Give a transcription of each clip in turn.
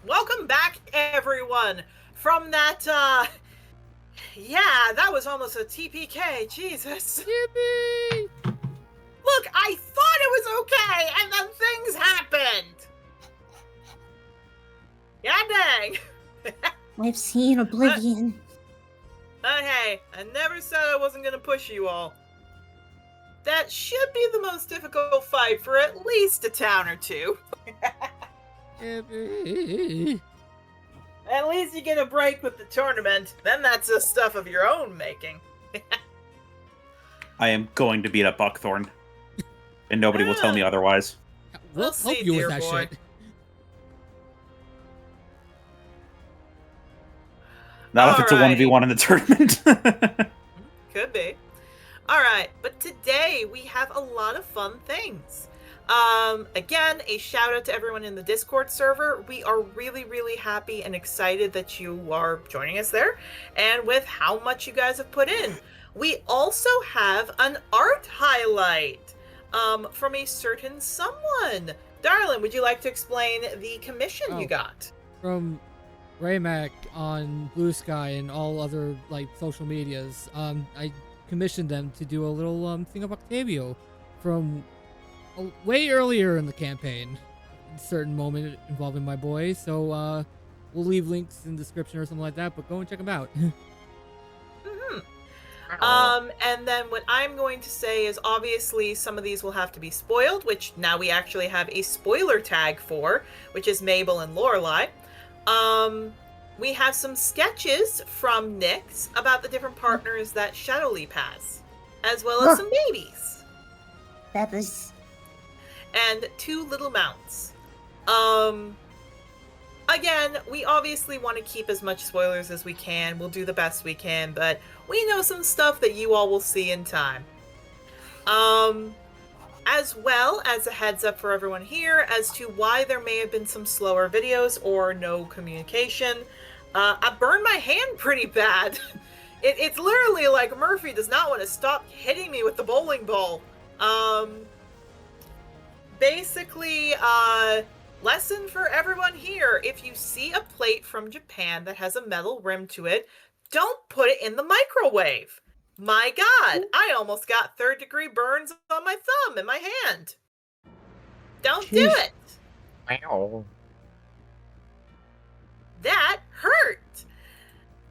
Welcome back, everyone, from that, yeah, that was almost a TPK, Jesus. Yippee! Look, I thought it was okay, and then things happened. Yeah, dang. I've seen Oblivion. But hey, I never said I wasn't gonna push you all. That should be the most difficult fight for at least a town or two. Yippee! At least you get a break with the tournament. Then that's just stuff of your own making. I am going to beat up Buckthorn. And nobody will tell me otherwise. We'll help see, you with dear that boy. shit. Not if it's a Alrighty. 1v1 in the tournament. Could be. Alright, but today we have a lot of fun things. Again, a shout out to everyone in the Discord server. We are really, really happy and excited that you are joining us there, and with how much you guys have put in. We also have an art highlight from a certain someone. Darlin, would you like to explain the commission you got? From Raymac on Blue Sky and all other social medias. I commissioned them to do a little thing of Octavio from way earlier in the campaign. A certain moment involving my boy. So we'll leave links in the description or something like that, but go and check them out. And then what I'm going to say is obviously some of these will have to be spoiled, which now we actually have a spoiler tag for, which is Mabel and Lorelai. We have some sketches from Nyx about the different partners that Shadowleap has, as well as some babies. That was... And 2 little mounts. Again, we obviously want to keep as much spoilers as we can. We'll do the best we can, but we know some stuff that you all will see in time. As well as a heads up for everyone here as to why there may have been some slower videos or no communication. I burned my hand pretty bad. It's literally like Murphy does not want to stop hitting me with the bowling ball. Basically, lesson for everyone here. If you see a plate from Japan that has a metal rim to it, don't put it in the microwave. My God, I almost got 3rd-degree burns on my thumb and my hand. Don't do it. Ow. That hurt.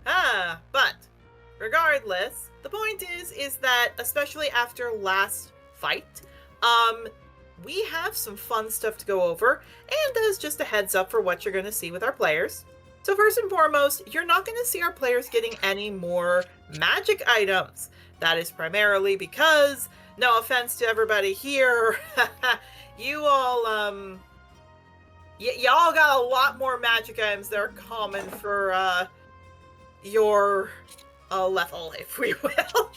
But regardless, the point is that especially after last fight, we have some fun stuff to go over, and as just a heads up for what you're going to see with our players. So first and foremost, you're not going to see our players getting any more magic items. That is primarily because, no offense to everybody here, you all, y'all got a lot more magic items that are common for, your level, if we will.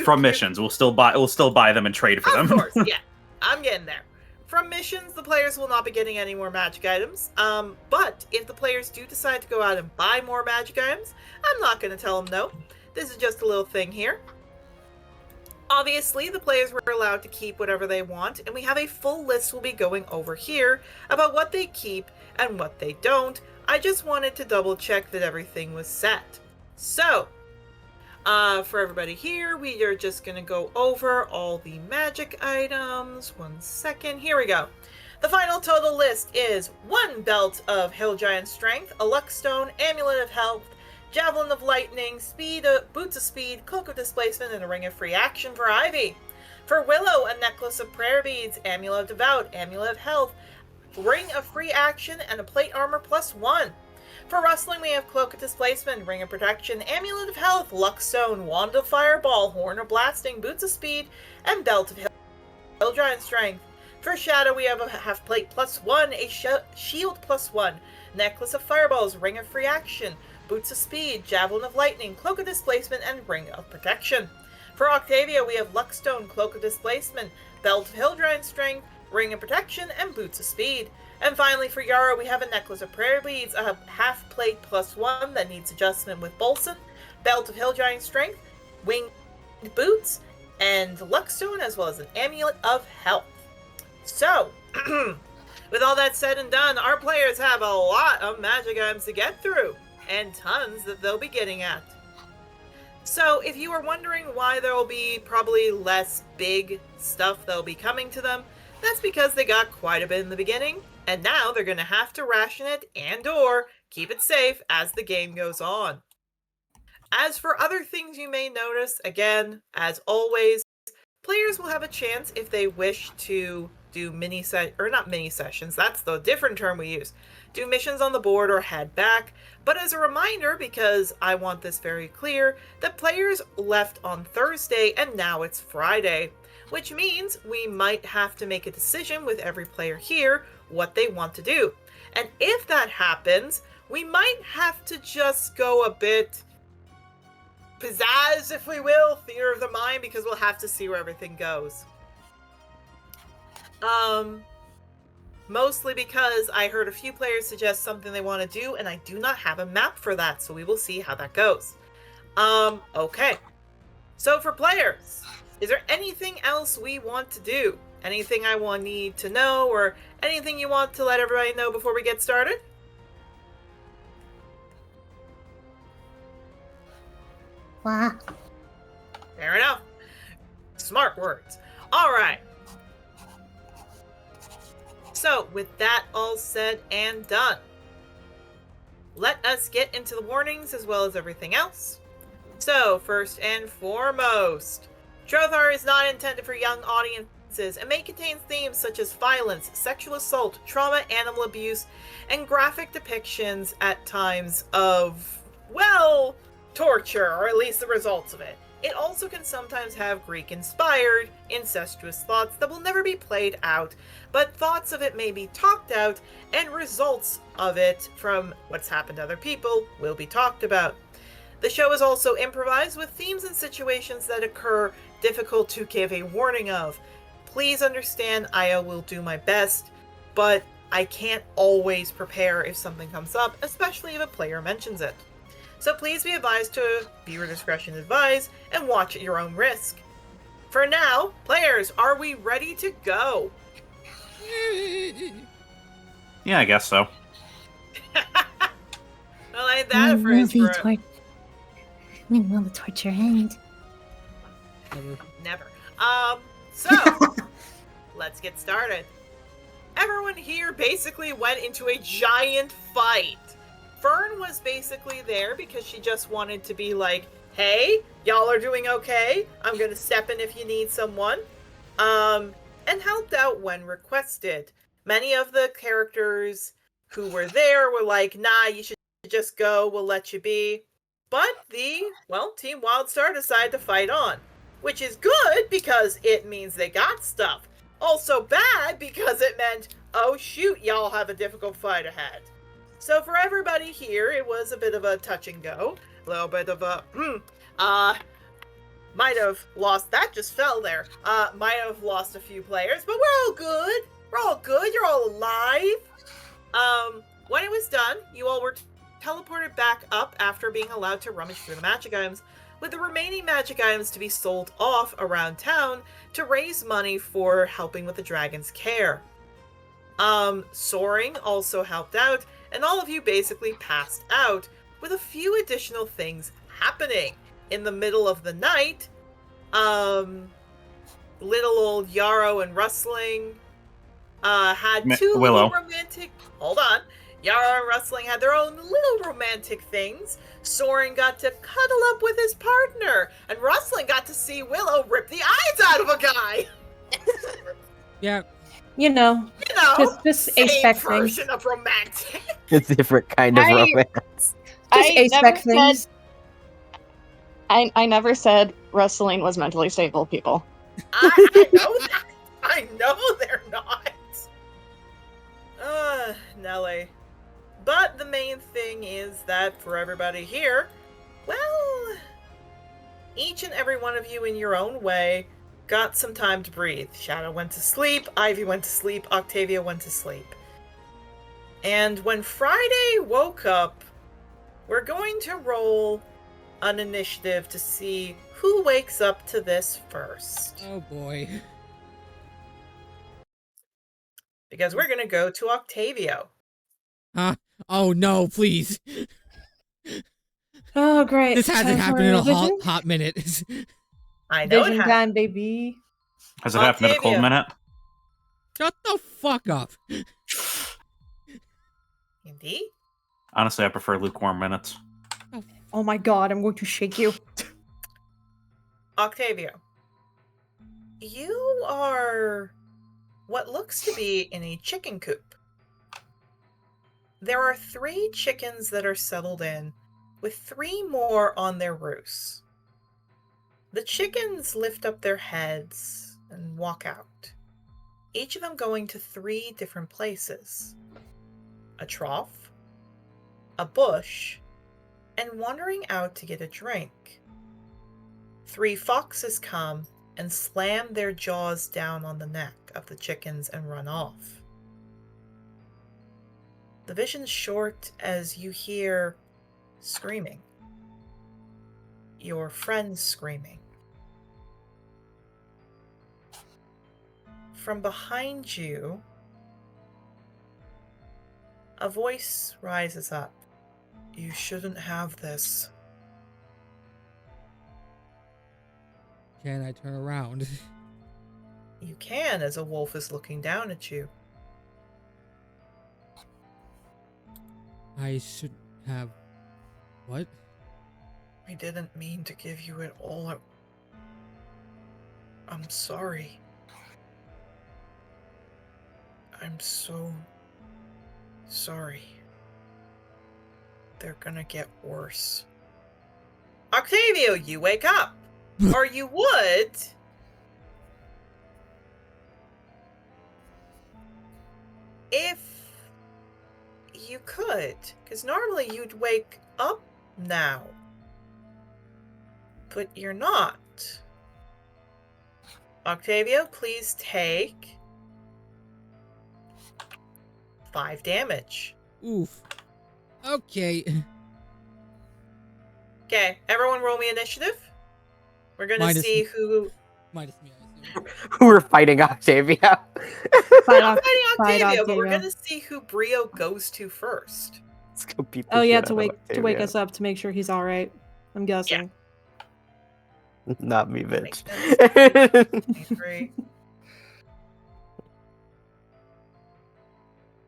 From missions, we'll still buy them and trade for them. Of course, yeah. I'm getting there. From missions, the players will not be getting any more magic items. But if the players do decide to go out and buy more magic items, I'm not going to tell them no. This is just a little thing here. Obviously, the players were allowed to keep whatever they want, and we have a full list we'll be going over here about what they keep and what they don't. I just wanted to double check that everything was set. So, for everybody here, we are just going to go over all the magic items. 1 second. Here we go. The final total list is 1 Belt of Hill Giant Strength, a Luck Stone, Amulet of Health, Javelin of Lightning, Boots of Speed, Cloak of Displacement, and a Ring of Free Action for Ivy. For Willow, a Necklace of Prayer Beads, Amulet of Devout, Amulet of Health, Ring of Free Action, and a Plate Armor +1. For Rustling, we have Cloak of Displacement, Ring of Protection, Amulet of Health, Luck Stone, Wand of Fireball, Horn of Blasting, Boots of Speed, and Belt of Hill Giant Strength. For Shadow, we have a Half Plate +1, a Shield +1, Necklace of Fireballs, Ring of Free Action, Boots of Speed, Javelin of Lightning, Cloak of Displacement, and Ring of Protection. For Octavia, we have Luck Stone, Cloak of Displacement, Belt of Hill Giant Strength, Ring of Protection, and Boots of Speed. And finally, for Yara, we have a Necklace of Prayer Beads, a Half Plate +1 that needs adjustment with Bolson, Belt of Hill Giant Strength, Winged Boots, and Luck Stone, as well as an Amulet of Health. So, With all that said and done, our players have a lot of magic items to get through, and tons that they'll be getting at. So if you are wondering why there will be probably less big stuff that'll be coming to them, that's because they got quite a bit in the beginning, and now they're going to have to ration it and/or keep it safe as the game goes on. As for other things you may notice, again, as always, players will have a chance if they wish to do not mini sessions, that's the different term we use, do missions on the board or head back. But as a reminder, because I want this very clear, that players left on Thursday and now it's Friday, which means we might have to make a decision with every player here what they want to do. And if that happens, we might have to just go a bit pizzazz, if we will, theater of the mind, because we'll have to see where everything goes. Mostly because I heard a few players suggest something they want to do, and I do not have a map for that, so we will see how that goes. Okay. So for players, is there anything else we want to do? Anything I will need to know, or anything you want to let everybody know before we get started? Wow. Fair enough. Smart words. All right. So, with that all said and done, let us get into the warnings as well as everything else. So, first and foremost, Trothar is not intended for young audiences and may contain themes such as violence, sexual assault, trauma, animal abuse, and graphic depictions at times of, well, torture, or at least the results of it. It also can sometimes have Greek-inspired, incestuous thoughts that will never be played out, but thoughts of it may be talked out, and results of it from what's happened to other people will be talked about. The show is also improvised with themes and situations that occur difficult to give a warning of. Please understand I will do my best, but I can't always prepare if something comes up, especially if a player mentions it. So please be advised to viewer discretion advised and watch at your own risk. For now, players, are we ready to go? Yeah, I guess so. Well, ain't that a phrase for it? When will the torture end? Never. So, let's get started. Everyone here basically went into a giant fight. Fern was basically there because she just wanted to be like, hey, y'all are doing okay? I'm gonna step in if you need someone. And helped out when requested. Many of the characters who were there were like, nah, you should just go, we'll let you be. But Team Wildstar decided to fight on. Which is good because it means they got stuff. Also bad because it meant, oh shoot, y'all have a difficult fight ahead. So for everybody here, it was a bit of a touch and go. A little bit of a, might have lost, that just fell there. Might have lost a few players, but we're all good. We're all good, you're all alive. When it was done, you all were teleported back up after being allowed to rummage through the magic items, with the remaining magic items to be sold off around town to raise money for helping with the dragon's care. Soaring also helped out, and all of you basically passed out, with a few additional things happening. In the middle of the night, little old Yarrow and Rustling had two Willow. romantic... Hold on. Yarrow and Rustling had their own little romantic things. Soaring got to cuddle up with his partner, and Rustling got to see Willow rip the eyes out of a guy. Yeah. You know, just same A-spec things. version of romantic. A different kind of romance. Just A-spec things. I never said wrestling was mentally stable, people. I know that. I know they're not. Nelly. But the main thing is that for everybody here, well, each and every one of you in your own way got some time to breathe. Shadow went to sleep, Ivy went to sleep, Octavia went to sleep. And when Friday woke up, we're going to roll an initiative to see who wakes up to this first. Oh boy. Because we're going to go to Octavio. Oh no, please. Oh, great. This hasn't Time happened for in a vision? hot minute. I know Vision it has. time, baby. Has it happened in a cold Octavia. minute? Shut the fuck up. Indeed. Honestly, I prefer lukewarm minutes. Oh my god, I'm going to shake you. Octavio. You are what looks to be in a chicken coop. There are 3 chickens that are settled in, with 3 more on their roosts. The chickens lift up their heads and walk out, each of them going to 3 different places. A trough, a bush, and wandering out to get a drink. 3 foxes come and slam their jaws down on the neck of the chickens and run off. The vision's short as you hear screaming. Your friends screaming. From behind you, a voice rises up. You shouldn't have this. Can I turn around? You can, as a wolf is looking down at you. I should have... What? I didn't mean to give you it all. I'm sorry. I'm so sorry. They're gonna get worse. Octavio, you wake up! Or you would... if you could. Because normally you'd wake up now. But you're not. Octavio, please take 5 damage. Oof. Okay. Okay, everyone roll me initiative. We're gonna Minus see me. who... Minus me, I assume. Who are fighting Octavia? Fight Not off. fighting fight Octavio, but we're Octavio. gonna see who Brio goes to first. Let's go beat the Oh yeah, shit to out of wake Octavia. us up to make sure he's all right. I'm guessing. Not me, bitch. Makes 23.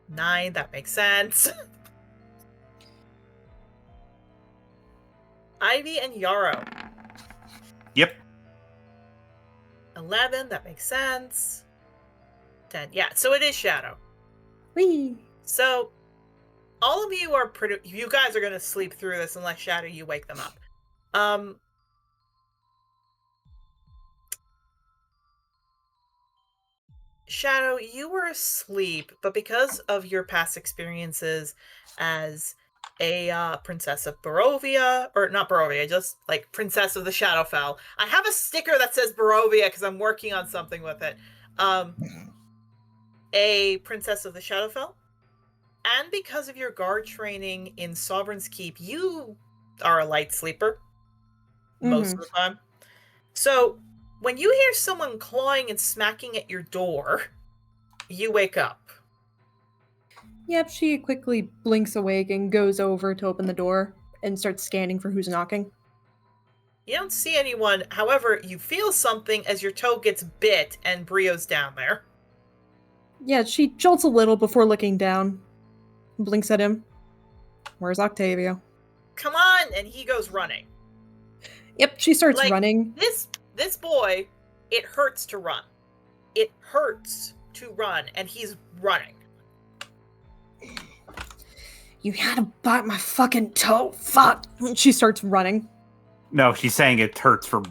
9, that makes sense. Ivy and Yarrow. Yep. 11, that makes sense. 10, yeah, so it is Shadow. Whee! So, all of you are pretty... You guys are going to sleep through this unless, Shadow, you wake them up. Shadow, you were asleep, but because of your past experiences as a princess of Barovia, or not Barovia, just like princess of the Shadowfell. I have a sticker that says Barovia because I'm working on something with it. A princess of the Shadowfell. And because of your guard training in Sovereign's Keep, you are a light sleeper most of the time. So, when you hear someone clawing and smacking at your door, you wake up. Yep, she quickly blinks awake and goes over to open the door and starts scanning for who's knocking. You don't see anyone, however, you feel something as your toe gets bit and Brio's down there. Yeah, she jolts a little before looking down. Blinks at him. Where's Octavio? Come on! And he goes running. Yep, she starts Like, running. This boy, it hurts to run. It hurts to run, and he's running. You had to bite my fucking toe. Fuck. She starts running. No, she's saying it hurts for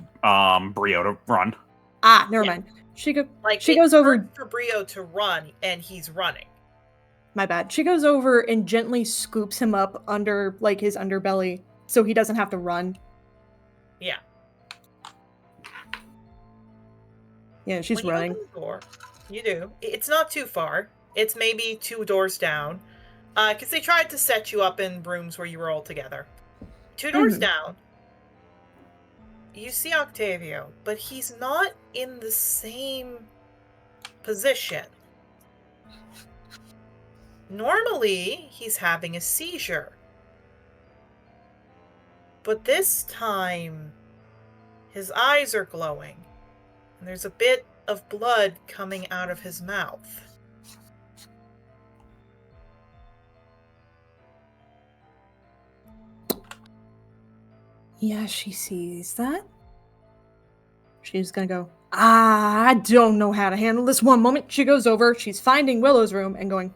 Brio to run. Ah, never mind. She Like, she it goes over. hurts for Brio to run, and he's running. My bad. She goes over and gently scoops him up under like his underbelly so he doesn't have to run. Yeah. Yeah, she's When running. You open the door, you do. It's not too far. It's maybe 2 doors down. Because they tried to set you up in rooms where you were all together. 2 doors down, you see Octavio, but he's not in the same position. Normally, he's having a seizure. But this time, his eyes are glowing. And there's a bit of blood coming out of his mouth. Yeah, she sees that. She's gonna go, I don't know how to handle this. One moment, she goes over, she's finding Willow's room and going,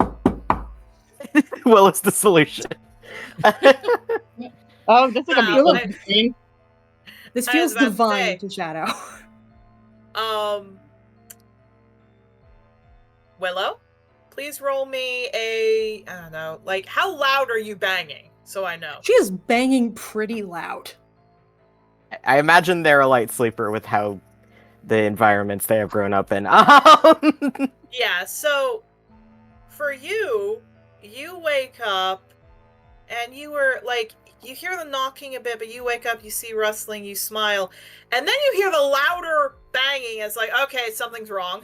Well, it's the solution. Oh, this is a Wow, beautiful scene. this I feels was about to divine say. to Shadow. Willow, please roll me a, I don't know, like, how loud are you banging? So I know. She is banging pretty loud. I imagine they're a light sleeper with how the environments they have grown up in. Yeah, so for you, you wake up and you were like, you hear the knocking a bit, but you wake up, you see rustling, you smile, and then you hear the louder banging. It's like, okay, something's wrong.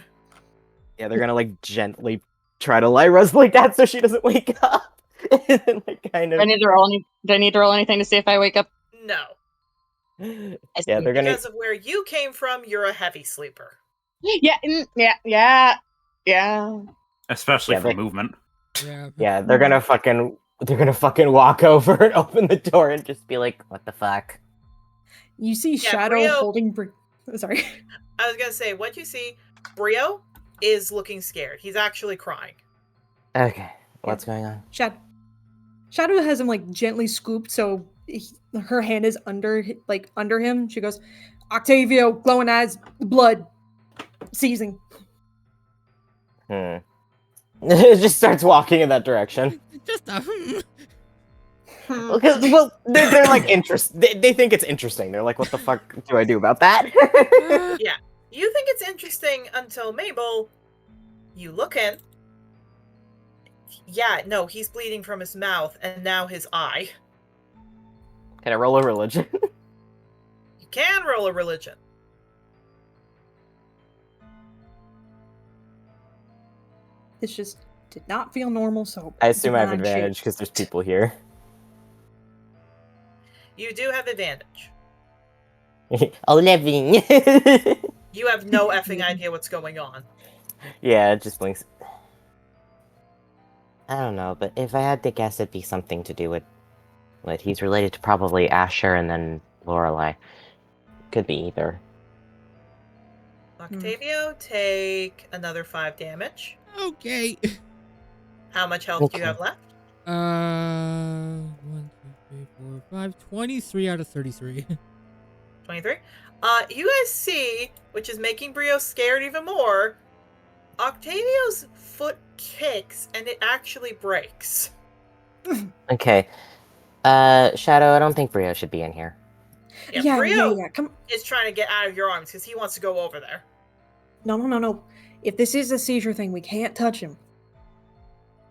Yeah, they're gonna like gently try to lie Rosalie down so she doesn't wake up. And then, like, kind Do of. I need to roll anything to see if I wake up? No. I Yeah, see. they're gonna. Because of where you came from, you're a heavy sleeper. Yeah. Especially Yeah, for they- movement. Yeah. Yeah, they're gonna fucking walk over and open the door and just be like, "What the fuck?" You see Yeah, Shadow Brio- holding. Sorry. I was gonna say, what you see, Brio is looking scared. He's actually crying. Okay, what's going on? Shadow has him like gently scooped, so her hand is under him. She goes, Octavio, glowing eyes, blood, seizing. It just starts walking in that direction. Just a Well, they're like They think it's interesting. They're like, "What the fuck do I do about that?" You think it's interesting until Mabel, you look in. Yeah, no, he's bleeding from his mouth and now his eye. Can I roll a religion? You can roll a religion. This just did not feel normal, so I assume I have divine advantage shit. because there's people here. You do have advantage. 11. You have no effing idea what's going on. Yeah, it just blinks. I don't know, but if I had to guess, it'd be something to do with he's related to probably Asher and then Lorelei. Could be either. Octavio, take another 5 damage. Okay. How much health do you Okay. have left? 1, 2, 3, 4, 5, 23 out of 33. 23. You guys see, which is making Brio scared even more, Octavio's foot kicks and it actually breaks. Okay. Shadow, I don't think Brio should be in here. Yeah, Brio Yeah. Come, is trying to get out of your arms because he wants to go over there. no. If this is a seizure thing, we can't touch him.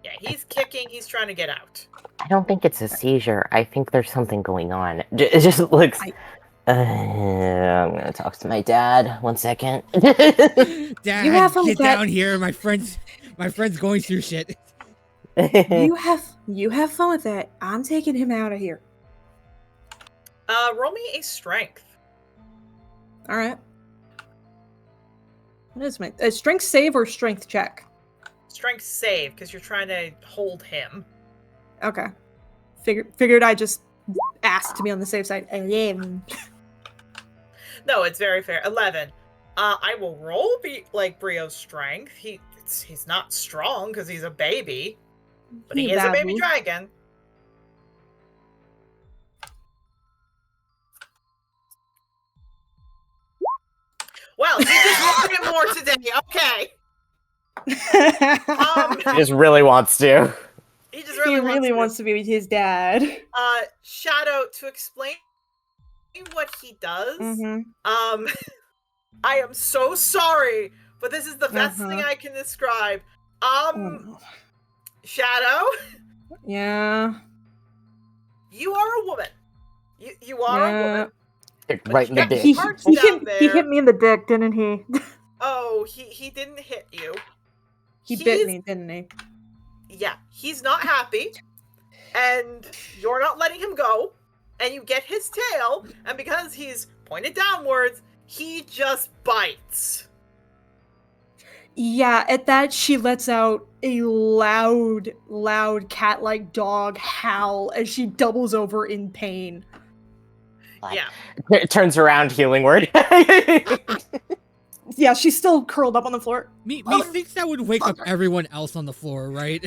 Yeah, he's kicking, he's trying to get out. I don't think it's a seizure. I think there's something going on. It just looks. I'm gonna talk to my dad. 1 second. Dad, You have him get get- down here. My friend's going through shit. You have fun with that. I'm taking him out of here. Roll me a strength. All right. What is my strength save or strength check? Strength save, because you're trying to hold him. Okay. Figured I just asked to be on the safe side. 11. No, it's very fair. 11. I will roll Brio's strength. He's not strong because he's a baby, but he is a baby babu. dragon. Well, he just wanted more today. Okay. He just really wants to. He just He really, really wants wants to be with his dad. Shadow, to explain what he does. Mm-hmm. I am so sorry, but this is the best thing I can describe. Shadow, Yeah. you are a woman. You are a woman. Right in the Yeah, dick. He down there. hit me in the dick, didn't he? Oh, he didn't hit you. He He's- bit me, didn't he? Yeah, he's not happy, and you're not letting him go, and you get his tail, and because he's pointed downwards, he just bites. Yeah, at that, she lets out a loud, cat-like dog howl as she doubles over in pain. Yeah. Turns around, healing word. Yeah, she's still curled up on the floor. Me thinks that would wake up everyone else on the floor, right?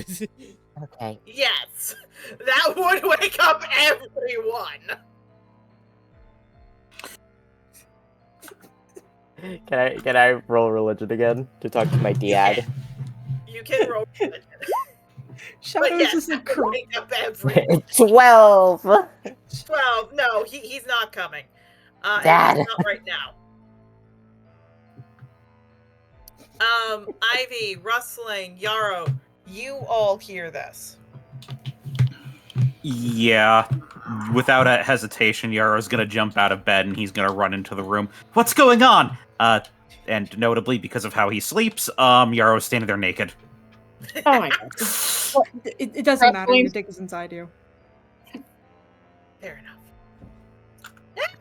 Okay. Yes, that would wake up everyone. Can I roll religion again to talk to my dad? You can roll religion. Shadow's But yes, just like that would wake up everyone. 12. 12. No, he's not coming. Dad. At least not right now. Ivy, Rustling, Yarrow, you all hear this. Yeah. Without a hesitation, Yarrow's gonna jump out of bed and he's gonna run into the room. What's going on? And notably, because of how he sleeps, Yarrow's standing there naked. Oh my god. Well, it doesn't matter. Your Wrestling's- dick is inside you. Fair enough.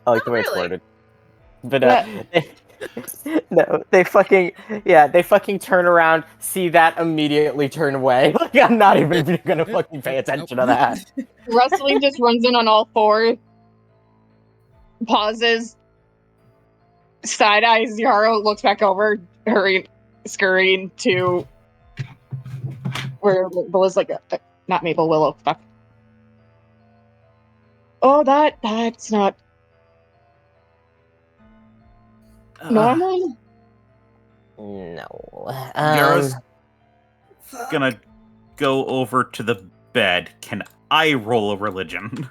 I like the way it's really. worded. But no, they fucking turn around, see that, immediately turn away. Like, I'm not even gonna fucking pay attention to that. Rustling just runs in on all fours, pauses, side eyes Yarrow, looks back over, scurrying to where Willow's like, not Maple, Willow. Fuck. Oh, that's not normal. No. Yarrow's gonna go over to the bed. Can I roll a religion?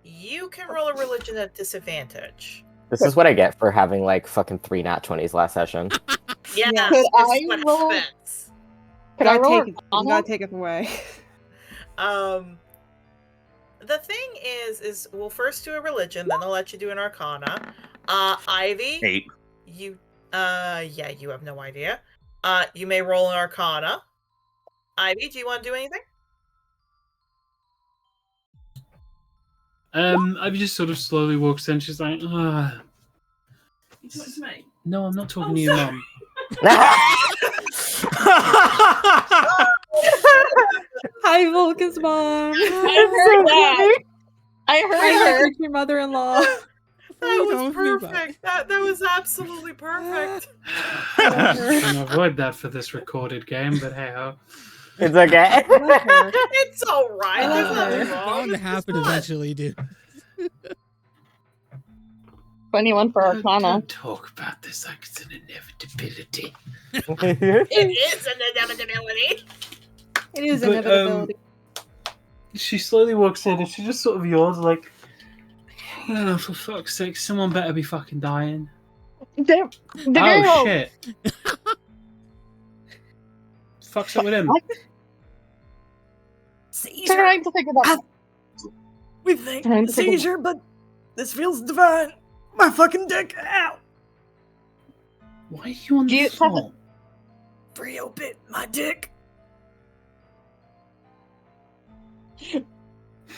You can roll a religion at disadvantage. This is what I get for having like fucking 3 nat 20s last session. Yes, Could this I is what roll? fits. Could I roll You Arcana? gotta take it away. The thing is we'll first do a religion, then I'll let you do an arcana. Ivy, 8. you you have no idea. You may roll an arcana. Ivy, do you want to do anything? Ivy just sort of slowly walks in. She's like, ah. You talking to me? No, I'm not talking to your mum. Hi, Vulcan's mom. I heard that. I heard her. Your mother-in-law. That was Don't be bad. perfect. That was absolutely perfect. I'm gonna avoid that for this recorded game, but hey ho. It's okay. It's all right. I There's love nothing her. wrong. Bound to It's happen fun. eventually, dude. 21 for Arcana. Don't talk about this like it's an inevitability. It is an inevitability. It is But, inevitability. She slowly walks in and she just sort of yawns like, oh, for fuck's sake, someone better be fucking dying. The Oh girl. shit. Fuck's up with him. Trying to think about. We think Trying to think of- but this feels divine. My fucking dick out. Why are you on Do the you have floor? Frio bit my dick.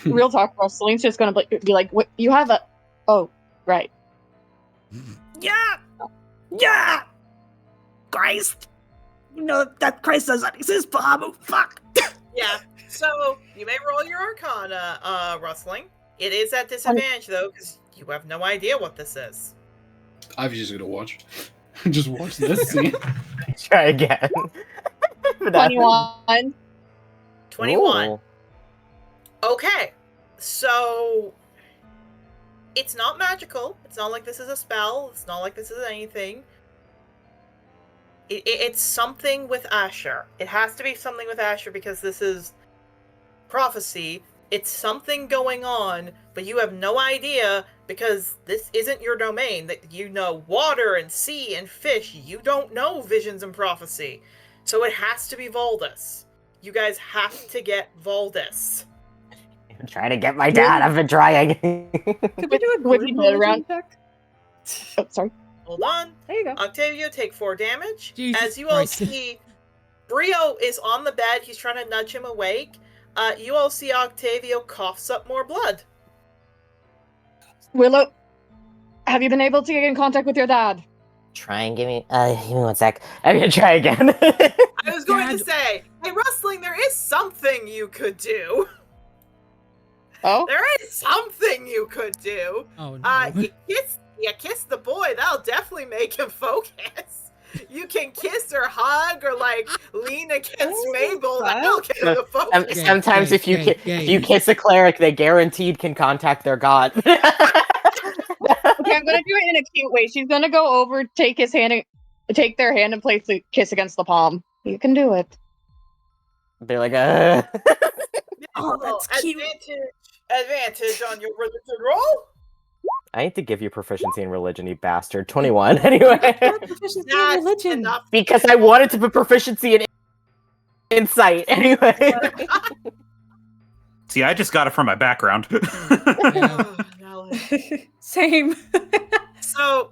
Real talk, Russelling's just gonna be like, "What? You have a? Oh, right. Yeah. Yeah. Christ. You know that Christ doesn't exist, Bahamu. Fuck. Yeah. So you may roll your arcana, Rustling. It is at disadvantage though, because you have no idea what this is. I'm just gonna watch. Just watch this scene. Try again. 21. 21. Ooh. Okay. So it's not magical. It's not like this is a spell. It's not like this is anything. It's something with Asher. It has to be something with Asher because this is prophecy. It's something going on, but you have no idea because this isn't your domain. That you know water and sea and fish. You don't know visions and prophecy. So it has to be Voldus. You guys have to get Voldus. I'm trying to get my dad. I've been trying. Could we do a Would he group do it around- religion check? Oh, sorry. Hold on. There you go. Octavio, take 4 damage. Jesus As you all Christ. see Brio is on the bed. He's trying to nudge him awake. You all see Octavio coughs up more blood. Willow, have you been able to get in contact with your dad? Try and give me 1 sec. I'm gonna try again. I was going to say, hey, Rustling, there is something you could do. Oh? There is something you could do. Oh no. You kiss the boy. That'll definitely make him focus. You can kiss or hug or like lean against Mabel. That'll get him to focus. Sometimes if you kiss a cleric, they guaranteed can contact their god. Okay, I'm gonna do it in a cute way. She's gonna go over, take their hand and place the kiss against the palm. You can do it. They're like, Oh, that's cute. Advantage on your religion roll. I need to give you proficiency in religion, you bastard. 21, anyway. Proficiency in religion. Enough. Because I wanted to put proficiency in insight, anyway. See, I just got it from my background. Same. So,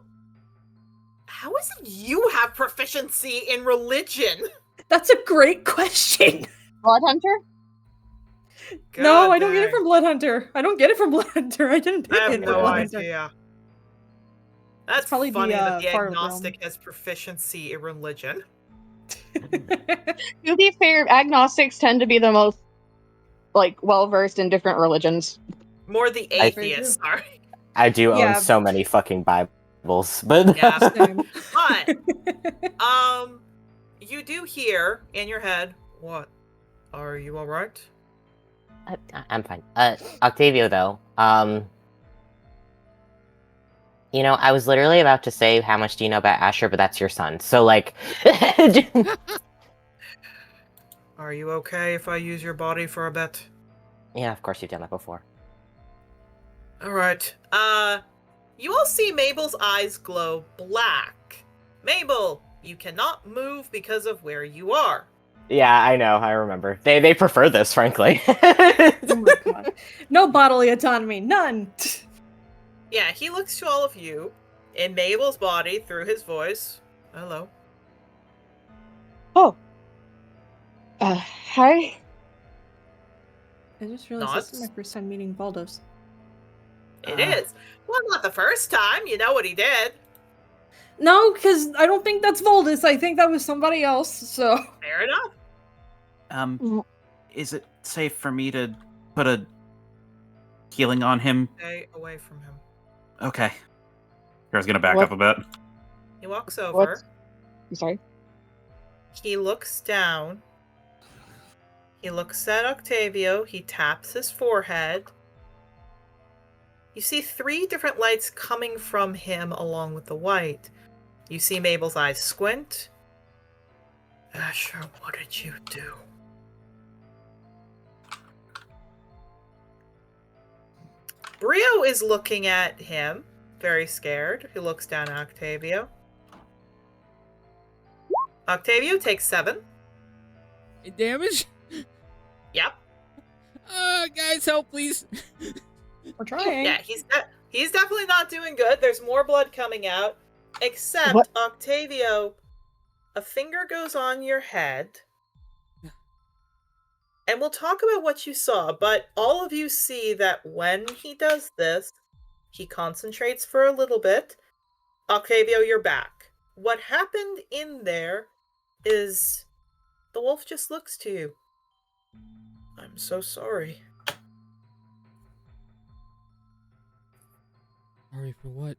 how is it you have proficiency in religion? That's a great question. Blood Hunter? No, I don't get it from Blood Hunter. I don't get it from Blood Hunter. I didn't pick I have it. no Blood idea. That's probably funny the, that the far agnostic has proficiency in religion. To be fair, agnostics tend to be the most well-versed in different religions. More the atheists, sorry. I do own so many fucking Bibles, but But you do hear in your head, what? Are you alright? I'm fine. Octavio, though, you know, I was literally about to say, how much do you know about Asher, but that's your son, so, like... Are you okay if I use your body for a bit? Yeah, of course you've done that before. Alright, you all see Mabel's eyes glow black. Mabel, you cannot move because of where you are. Yeah, I know, I remember. They prefer this, frankly. Oh my god. No bodily autonomy, none. Yeah, he looks to all of you in Mabel's body through his voice. Hello. Oh. Hi. I just realized this is my first time meeting Valdos. It is. Well, not the first time. You know what he did. No, because I don't think that's Voldus. I think that was somebody else, so... Fair enough. Is it safe for me to put a healing on him? Stay away from him. Okay. Here's gonna back up a bit. He walks over. I'm sorry. He looks down. He looks at Octavio. He taps his forehead. You see 3 different lights coming from him along with the white. You see Mabel's eyes squint. Asher, what did you do? Brio is looking at him, very scared. He looks down at Octavio. Octavio takes 7. Damage? Yep. Guys, help, please. We're trying. Yeah, he's definitely not doing good. There's more blood coming out. Except, What? Octavio, a finger goes on your head. And we'll talk about what you saw, but all of you see that when he does this, he concentrates for a little bit. Octavio, you're back. What happened in there is the wolf just looks to you. I'm so sorry. Sorry for what?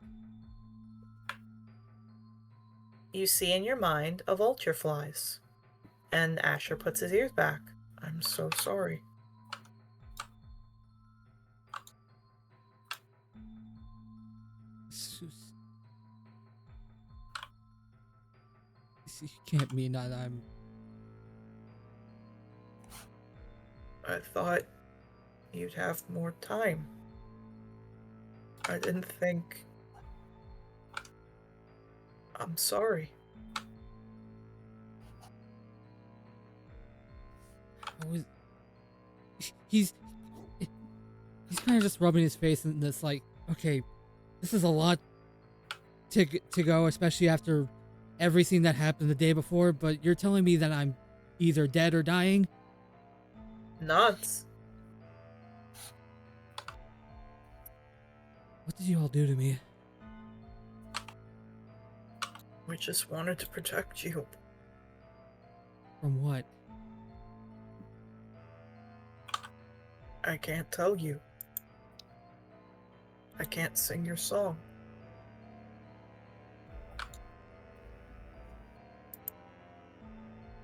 You see in your mind a vulture flies. And Asher puts his ears back. I'm so sorry. You can't mean that I'm... I thought you'd have more time. I didn't think... I'm sorry. He's kind of just rubbing his face in this, like, okay, this is a lot to go, especially after everything that happened the day before, but you're telling me that I'm either dead or dying? Nuts. What did you all do to me? We just wanted to protect you. From what? I can't tell you. I can't sing your song.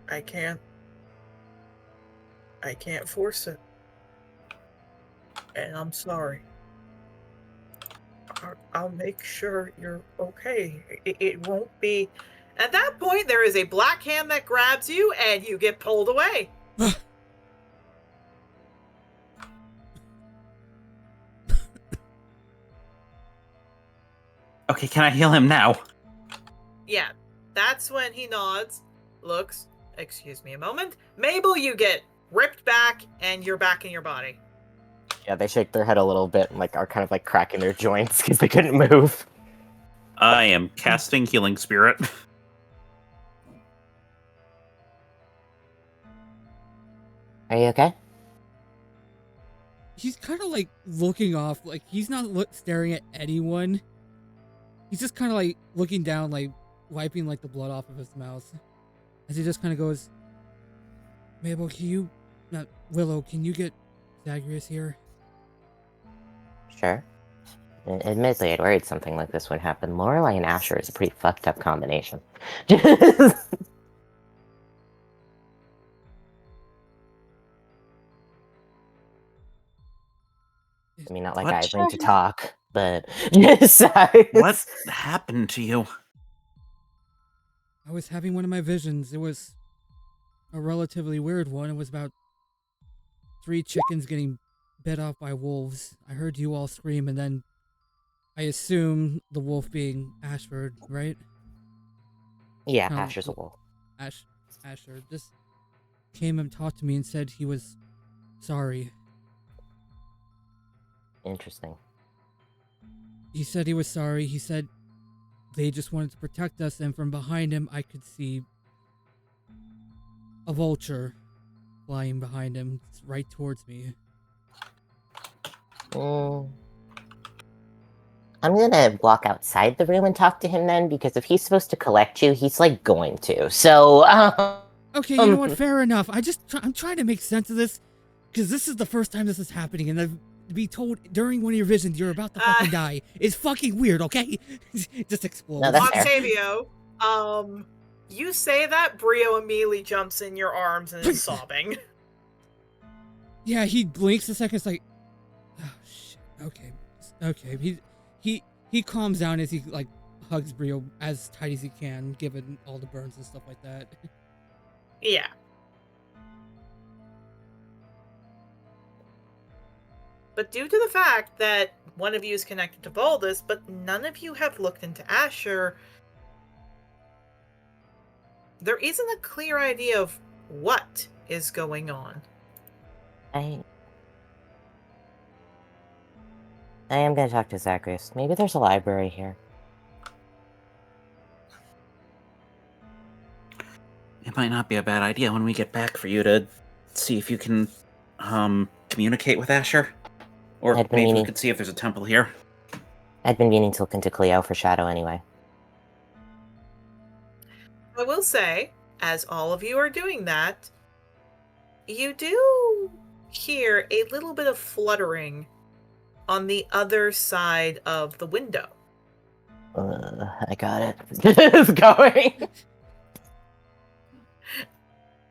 I can't force it. And I'm sorry. I'll make sure you're okay. It won't be... At that point, there is a black hand that grabs you, and you get pulled away. Okay, can I heal him now? Yeah, that's when he nods, looks, excuse me a moment. Mabel, you get ripped back, and you're back in your body. Yeah, they shake their head a little bit and like are kind of like cracking their joints because they couldn't move. I am casting Healing Spirit. Are you okay? He's kind of like looking off, like he's not staring at anyone. He's just kind of like looking down, like wiping like the blood off of his mouth. As he just kind of goes, Mabel, Willow, can you get Zagreus here? Sure. Admittedly, I'd worried something like this would happen. Lorelei and Asher is a pretty fucked up combination. I mean, not like I have room to talk, but What happened to you? I was having one of my visions. It was a relatively weird one. It was about 3 chickens getting bit off by wolves. I heard you all scream, and then I assume the wolf being Ashford, right? Yeah, No, Asher's a wolf. Asher just came and talked to me and said he was sorry. Interesting. He said he was sorry. He said they just wanted to protect us, and from behind him, I could see a vulture flying behind him, right towards me. I'm gonna walk outside the room and talk to him then, because if he's supposed to collect you, he's like going to. So, Okay, you know what? Fair enough. I'm trying to make sense of this, because this is the first time this is happening, and to be told during one of your visions you're about to fucking die is fucking weird, okay? Just explode. No, that's fair. Octavio, you say that, Brio immediately jumps in your arms and is sobbing. Yeah, he blinks a second. It's like, oh shit. Okay. He calms down as he like hugs Brio as tight as he can, given all the burns and stuff like that. Yeah. But due to the fact that one of you is connected to Valdis, but none of you have looked into Asher, there isn't a clear idea of what is going on. I am gonna talk to Zagreus. Maybe there's a library here. It might not be a bad idea when we get back for you to see if you can communicate with Asher. Or maybe we could see if there's a temple here. I'd been meaning to look into Cleo for Shadow anyway. I will say, as all of you are doing that, you do hear a little bit of fluttering on the other side of the window. I got it. It's going.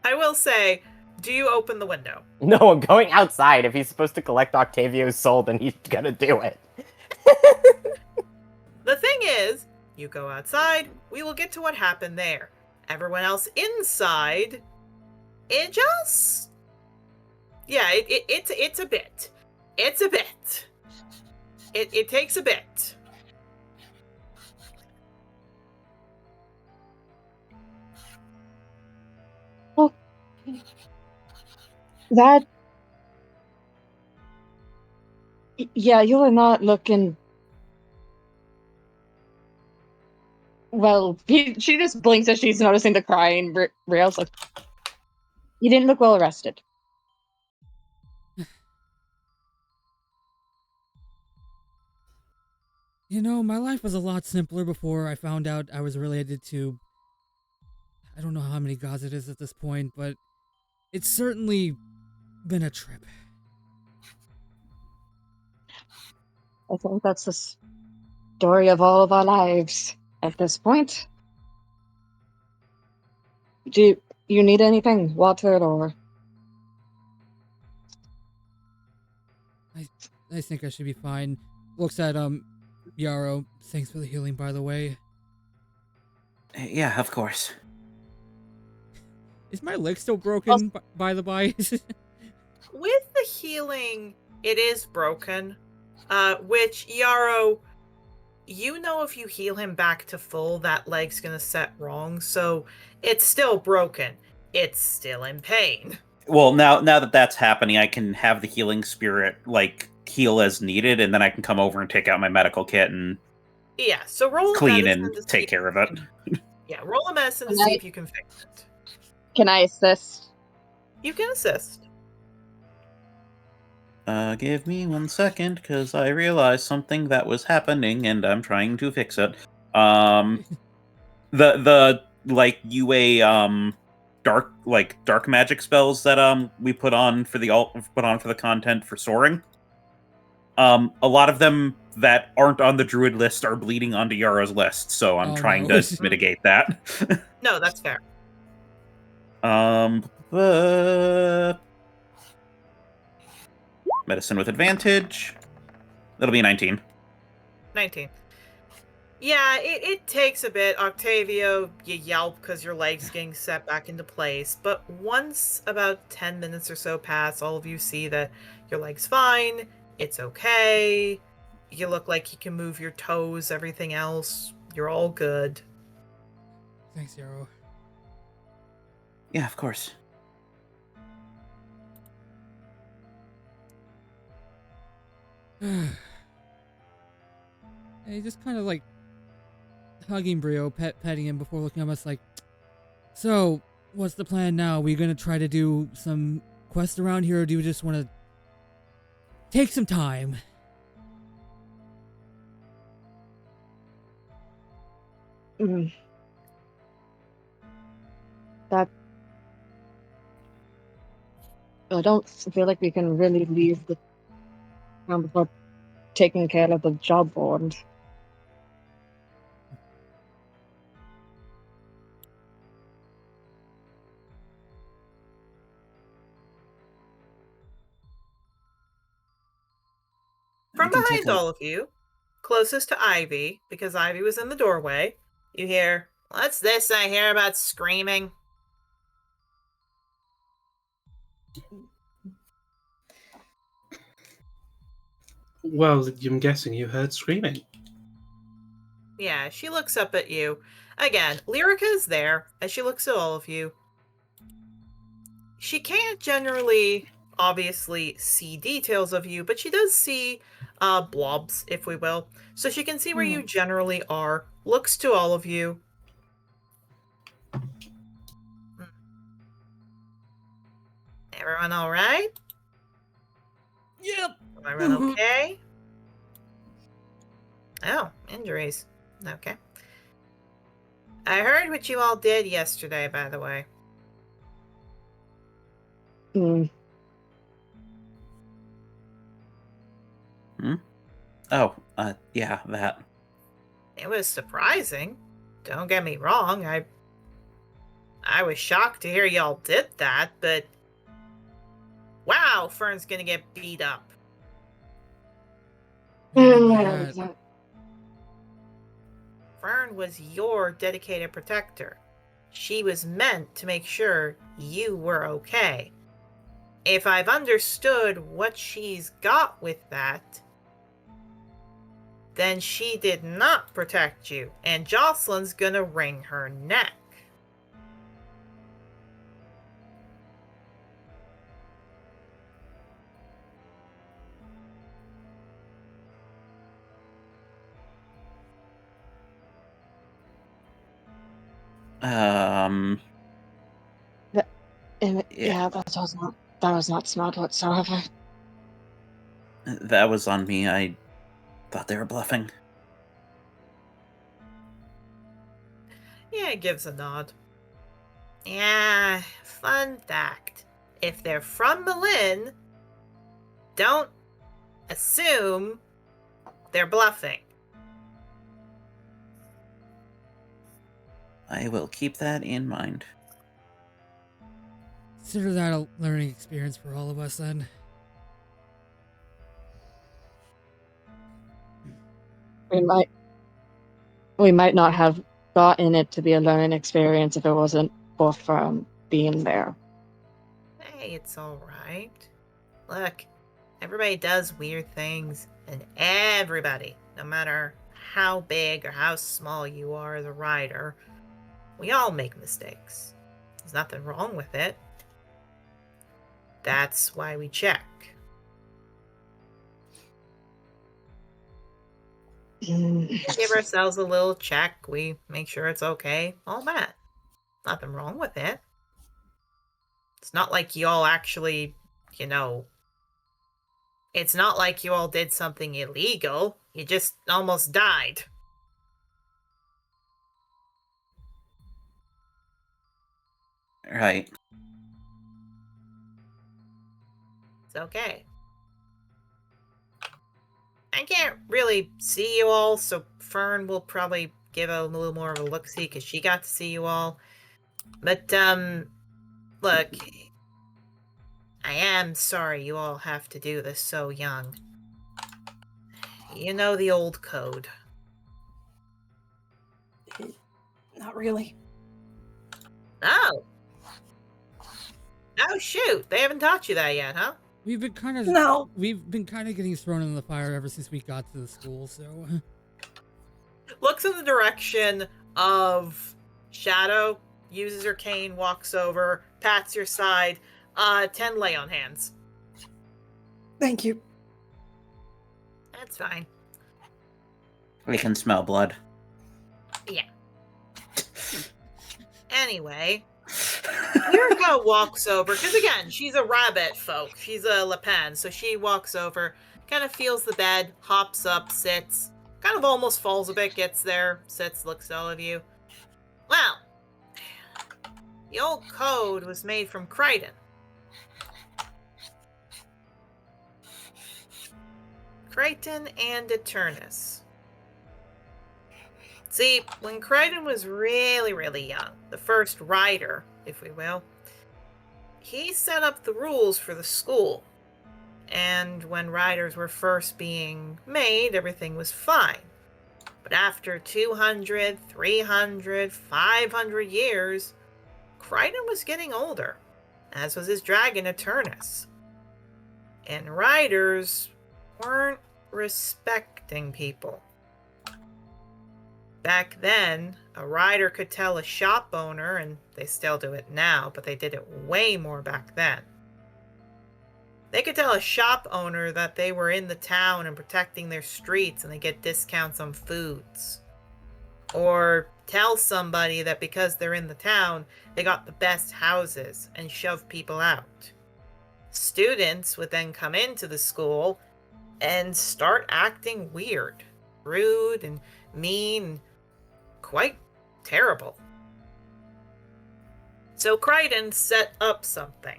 I will say, do you open the window? No, I'm going outside. If he's supposed to collect Octavio's soul, then he's gonna do it. The thing is, you go outside, we will get to what happened there. Everyone else inside, it just... Yeah, it's a bit. It's a bit. It takes a bit. Well, that... Yeah, you are not looking... Well, she just blinks as she's noticing the crying. Rael's like, You didn't look well rested. You know, my life was a lot simpler before I found out I was related to... I don't know how many gods it is at this point, but it's certainly been a trip. I think that's the story of all of our lives at this point. Do you need anything? Water or... I think I should be fine. Looks at, Yarrow. Thanks for the healing, by the way. Yeah, of course. Is my leg still broken, by the by? With the healing, it is broken. Which, Yarrow, you know if you heal him back to full, that leg's gonna set wrong, so it's still broken. It's still in pain. Well, now that that's happening, I can have the healing spirit, like, heal as needed, and then I can come over and take out my medical kit and Yeah, so roll a clean medicine and to see take if care of you it. can- Yeah, roll a medicine to Can see I- if you can fix it. Can I assist? You can assist. Give me 1 second, because I realized something that was happening, and I'm trying to fix it. The like UA dark magic spells that we put on for the content for soaring. A lot of them that aren't on the druid list are bleeding onto Yara's list, so I'm Oh, trying no. to mitigate that. No, that's fair. Medicine with advantage. That'll be a 19. 19. Yeah, it takes a bit. Octavio, you yelp because your leg's getting set back into place. But once about 10 minutes or so pass, all of you see that your leg's fine. It's okay. You look like you can move your toes, everything else. You're all good. Thanks, Yarrow. Yeah, of course. Hey, just kind of like hugging Brio, petting him before looking at us like, so, what's the plan now? Are we gonna try to do some quest around here, or do you just want to take some time? Mm. That... I don't feel like we can really leave the town before taking care of the job board. From We can take behind a- all of you, closest to Ivy, because Ivy was in the doorway, you hear, "What's this I hear about screaming?" Well, I'm guessing you heard screaming. Yeah, she looks up at you. Again, Lyrica is there as she looks at all of you. She can't generally, obviously, see details of you, but she does see blobs, if we will. So she can see where you generally are, looks to all of you. Everyone all right? Yep. Everyone okay? Oh, injuries. Okay. I heard what you all did yesterday, by the way. Mm. Oh, yeah, that. It was surprising. Don't get me wrong, I was shocked to hear y'all did that, but wow, Fern's gonna get beat up. That. Fern was your dedicated protector. She was meant to make sure you were okay. If I've understood what she's got with that, then she did not protect you, and Jocelyn's gonna wring her neck. Yeah, that was not smart whatsoever. That was on me. I thought they were bluffing. Yeah, it gives a nod. Yeah, fun fact. If they're from Berlin, don't assume they're bluffing. I will keep that in mind. Consider that a learning experience for all of us then. We might not have gotten it to be a learning experience if it wasn't for being there. Hey, it's alright. Look, everybody does weird things, and everybody, no matter how big or how small you are as a rider, we all make mistakes. There's nothing wrong with it. That's why we check. Give ourselves a little check. We make sure it's okay. All that. Nothing wrong with it. It's not like you all actually, it's not like you all did something illegal. You just almost died. Right. It's okay. I can't really see you all, so Fern will probably give a little more of a look-see because she got to see you all. But, look, I am sorry you all have to do this so young. You know the old code. Not really. Oh! Oh, shoot! They haven't taught you that yet, huh? We've been kind of getting thrown in the fire ever since we got to the school, so Looks in the direction of Shadow, uses her cane, walks over, pats your side. 10 lay on hands. Thank you. That's fine. We can smell blood. Yeah. Anyway, Virgo walks over, because again, she's a rabbit folk. She's a Le Pen, so she walks over, kind of feels the bed, hops up, sits, kind of almost falls a bit, gets there, sits, looks at all of you. Well, the old code was made from Crichton. Crichton and Eternus. See, when Crichton was really, really young, the first rider, if we will, he set up the rules for the school. And when riders were first being made, everything was fine. But after 200, 300, 500 years, Crichton was getting older, as was his dragon Eternus. And riders weren't respecting people. Back then, a rider could tell a shop owner, and they still do it now, but they did it way more back then. They could tell a shop owner that they were in the town and protecting their streets and they get discounts on foods. Or tell somebody that because they're in the town, they got the best houses and shove people out. Students would then come into the school and start acting weird, rude and mean, and quite terrible. So Crichton set up something.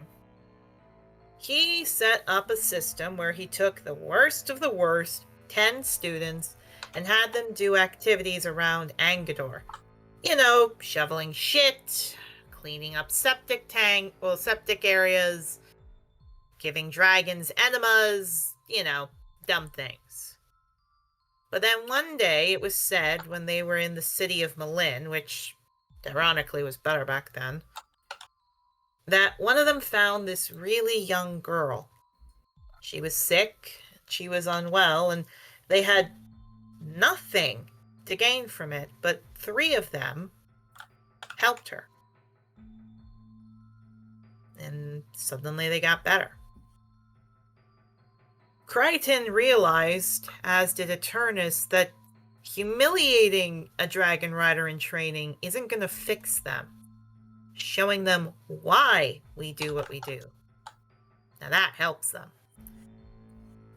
He set up a system where he took the worst of the worst, 10 students, and had them do activities around Angador. You know, shoveling shit, cleaning up septic areas, giving dragons enemas, dumb things. But then one day it was said when they were in the city of Malin, which ironically was better back then, that one of them found this really young girl. She was sick, she was unwell, and they had nothing to gain from it, but 3 of them helped her. And suddenly they got better. Crichton realized, as did Eternus, that humiliating a dragon rider in training isn't going to fix them. showing them why we do what we do. Now that helps them.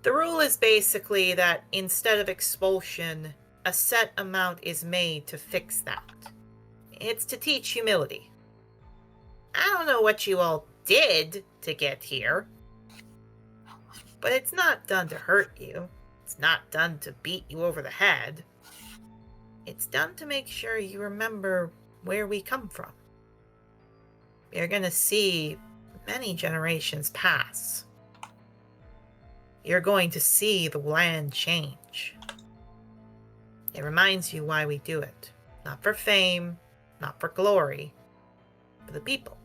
The rule is basically that instead of expulsion, a set amount is made to fix that. It's to teach humility. I don't know what you all did to get here, but it's not done to hurt you. It's not done to beat you over the head. It's done to make sure you remember where we come from. You're going to see many generations pass. You're going to see the land change. It reminds you why we do it. Not for fame, not for glory, for the people.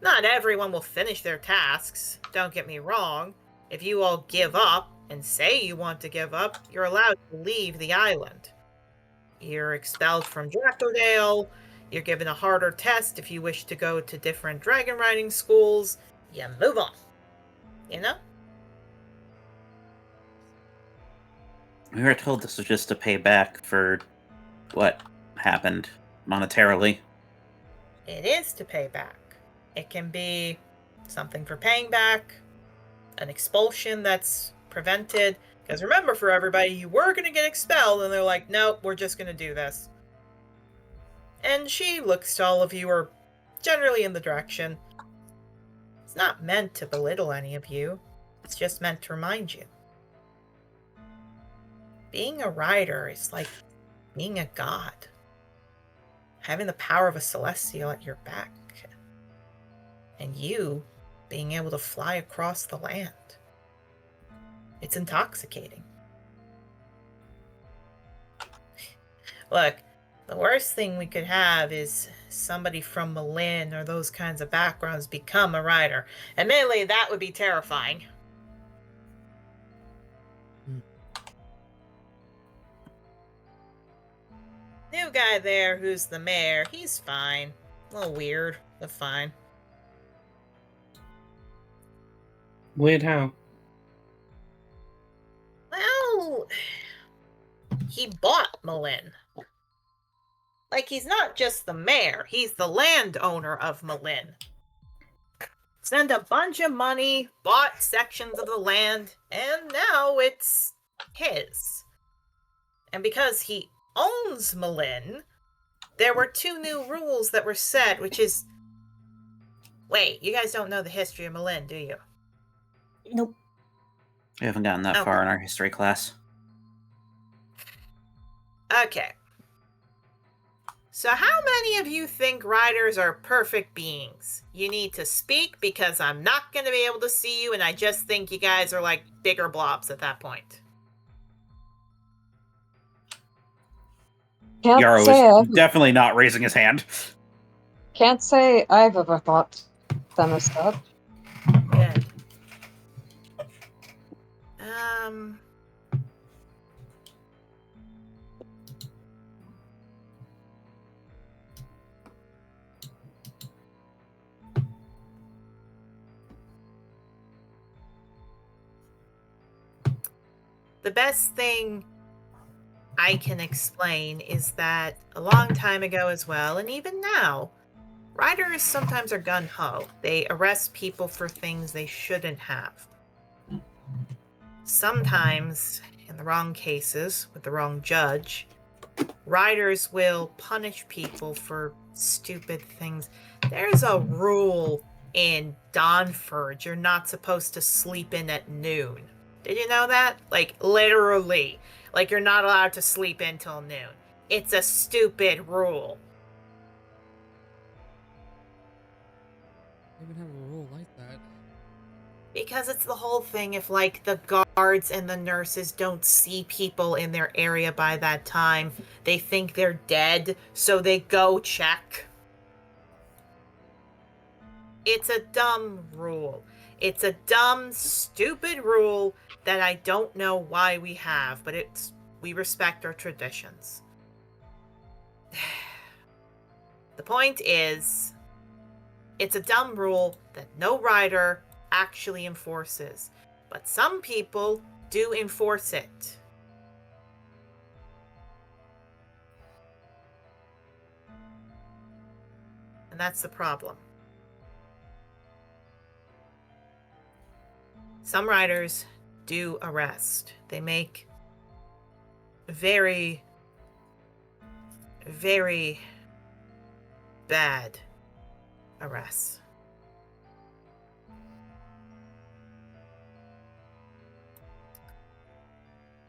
Not everyone will finish their tasks, don't get me wrong. If you all give up and say you want to give up, you're allowed to leave the island. You're expelled from Drakodale. You're given a harder test if you wish to go to different dragon riding schools. You move on. You know? We were told this was just to pay back for what happened monetarily. It is to pay back. It can be something for paying back, an expulsion that's prevented. Because remember, for everybody, you were going to get expelled, and they're like, nope, we're just going to do this. And she looks to all of you, or generally in the direction. It's not meant to belittle any of you. It's just meant to remind you. Being a rider is like being a god. Having the power of a celestial at your back. And you being able to fly across the land. It's intoxicating. Look, the worst thing we could have is somebody from Malin or those kinds of backgrounds become a rider. Admittedly, that would be terrifying. New guy there who's the mayor, he's fine. A little weird, but fine. Weird how? Well, he bought Malin. Like, he's not just the mayor, he's the landowner of Malin. Spent a bunch of money, bought sections of the land, and now it's his. And because he owns Malin, there were 2 new rules that were set, which is... Wait, you guys don't know the history of Malin, do you? Nope. We haven't gotten that far in our history class. Okay. So how many of you think riders are perfect beings? You need to speak because I'm not going to be able to see you, and I just think you guys are like bigger blobs at that point. Yarrow is definitely not raising his hand. Can't say I've ever thought them as such. Good. The best thing I can explain is that a long time ago as well, and even now, riders sometimes are gung-ho. They arrest people for things they shouldn't have. Sometimes, in the wrong cases, with the wrong judge, riders will punish people for stupid things. There's a rule in Dawnforge you're not supposed to sleep in at noon. Did you know that? Like, literally. Like, you're not allowed to sleep in till noon. It's a stupid rule. Even have a rule like that. Because it's the whole thing if, like, the guards and the nurses don't see people in their area by that time, they think they're dead, so they go check. It's a dumb rule. It's a dumb, stupid rule that I don't know why we have, but we respect our traditions. The point is, it's a dumb rule that no rider actually enforces, but some people do enforce it. And that's the problem. Some riders do arrest. They make very, very bad arrests.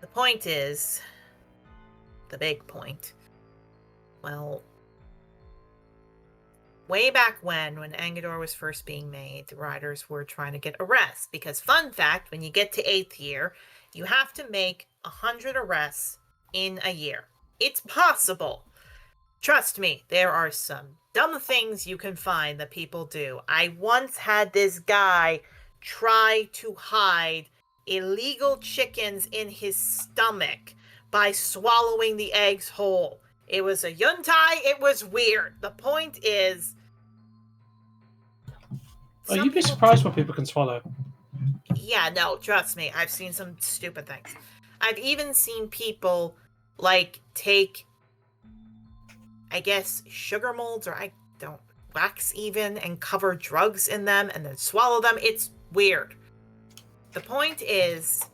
The point is, the big point, well, way back when Angador was first being made, the riders were trying to get arrests. Because, fun fact, when you get to 8th year, you have to make 100 arrests in a year. It's possible. Trust me, there are some dumb things you can find that people do. I once had this guy try to hide illegal chickens in his stomach by swallowing the eggs whole. It was a yuntai. It was weird. The point is... Oh, you'd be surprised what people can swallow. Yeah, no, trust me. I've seen some stupid things. I've even seen people, like, take, I guess, sugar molds, or wax even, and cover drugs in them and then swallow them. It's weird. The point is,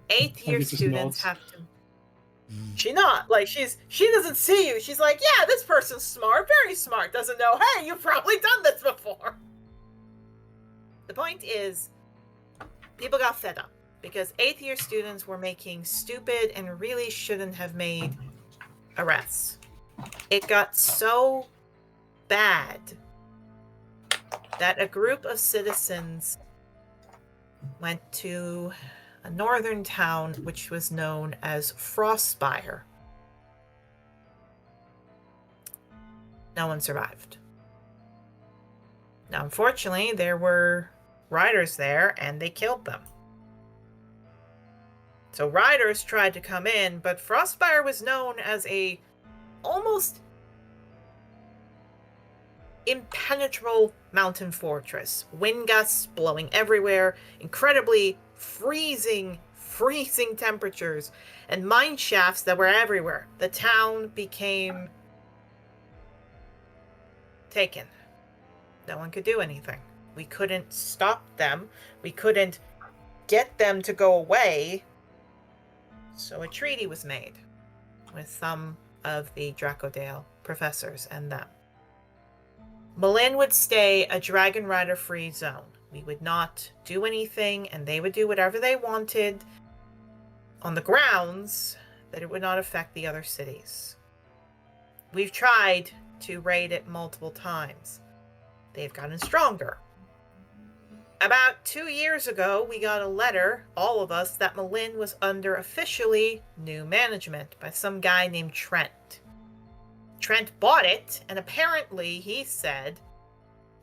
8th year students have to... She doesn't see you. She's like, yeah, this person's smart, very smart. Doesn't know, hey, you've probably done this before. The point is, people got fed up because 8th year students were making stupid and really shouldn't have made arrests. It got so bad that a group of citizens went to a northern town which was known as Frostspire. No one survived. Now, unfortunately, there were riders there, and they killed them. So riders tried to come in, but Frostspire was known as a almost impenetrable mountain fortress. Wind gusts blowing everywhere, incredibly freezing temperatures, and mine shafts that were everywhere. The town became taken. No one could do anything. We couldn't stop them. We couldn't get them to go away. So a treaty was made with some of the Dracodale professors and them. Malin would stay a Dragon Rider free zone. We would not do anything, and they would do whatever they wanted on the grounds that it would not affect the other cities. We've tried to raid it multiple times. They've gotten stronger. About 2 years ago, we got a letter, all of us, that Malin was under officially new management by some guy named Trent. Trent bought it, and apparently he said,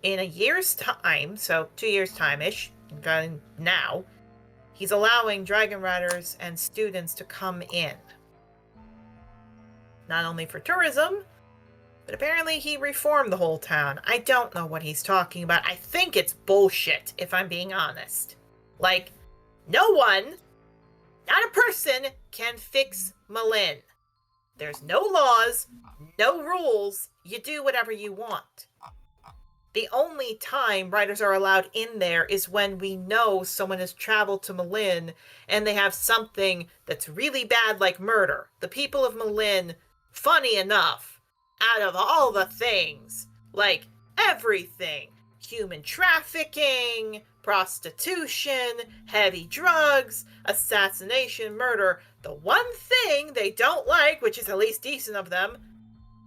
in a year's time, so 2 years time-ish, now, he's allowing Dragon Riders and students to come in. Not only for tourism, but apparently he reformed the whole town. I don't know what he's talking about. I think it's bullshit, if I'm being honest. Like, no one, not a person, can fix Malin. There's no laws, no rules. You do whatever you want. The only time riders are allowed in there is when we know someone has traveled to Malin and they have something that's really bad, like murder. The people of Malin, funny enough, out of all the things, like everything, human trafficking, prostitution, heavy drugs, assassination, murder, the one thing they don't like, which is at least decent of them,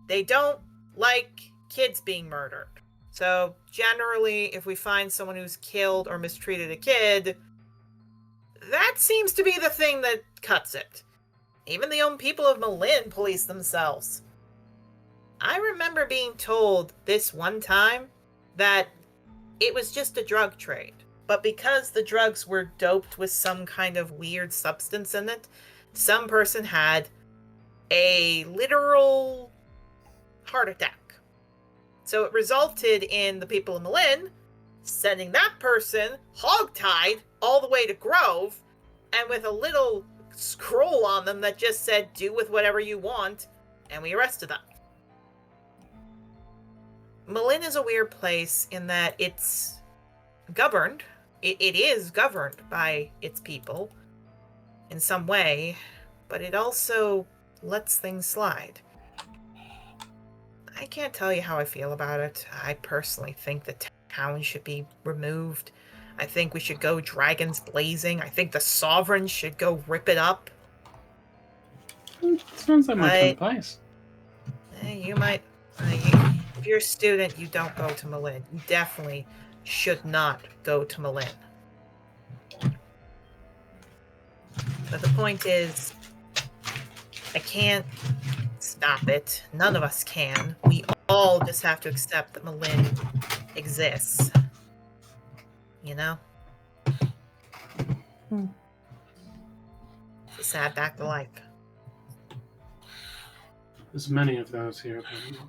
they don't like kids being murdered. So generally, if we find someone who's killed or mistreated a kid, that seems to be the thing that cuts it. Even the own people of Malin police themselves. I remember being told this one time that it was just a drug trade. But because the drugs were doped with some kind of weird substance in it, some person had a literal heart attack. So it resulted in the people of Malin sending that person hogtied all the way to Grove, and with a little scroll on them that just said, do with whatever you want, and we arrested them. Malin is a weird place in that it's governed. It is governed by its people in some way, but it also lets things slide. I can't tell you how I feel about it. I personally think the town should be removed. I think we should go dragons blazing. I think the sovereign should go rip it up. Sounds like my kind of place. You might... if you're a student, you don't go to Malin. You definitely should not go to Malin. But the point is, I can't stop it. None of us can. We all just have to accept that Malin exists. You know? It's a sad back to life. There's many of those here, apparently.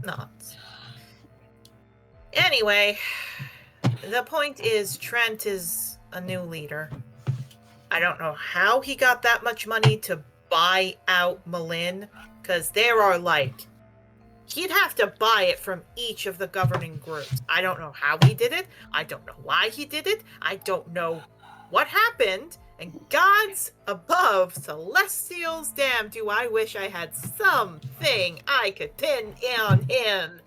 Not. Anyway, the point is Trent is a new leader. I don't know how he got that much money to buy out Malin, because there are he'd have to buy it from each of the governing groups. I don't know how he did it. I don't know why he did it. I don't know what happened. And gods above, celestials damn, do I wish I had something I could pin on him.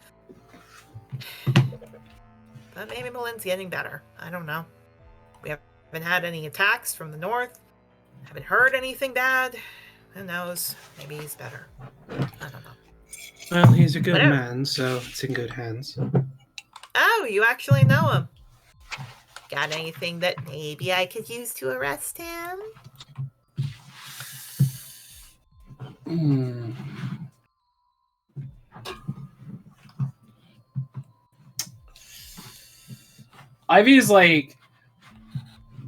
But maybe Malin's getting better. I don't know. We haven't had any attacks from the north. Haven't heard anything bad. Who knows? Maybe he's better. I don't know. Well, he's a good man, so it's in good hands. Oh, you actually know him. Got anything that maybe I could use to arrest him? Ivy's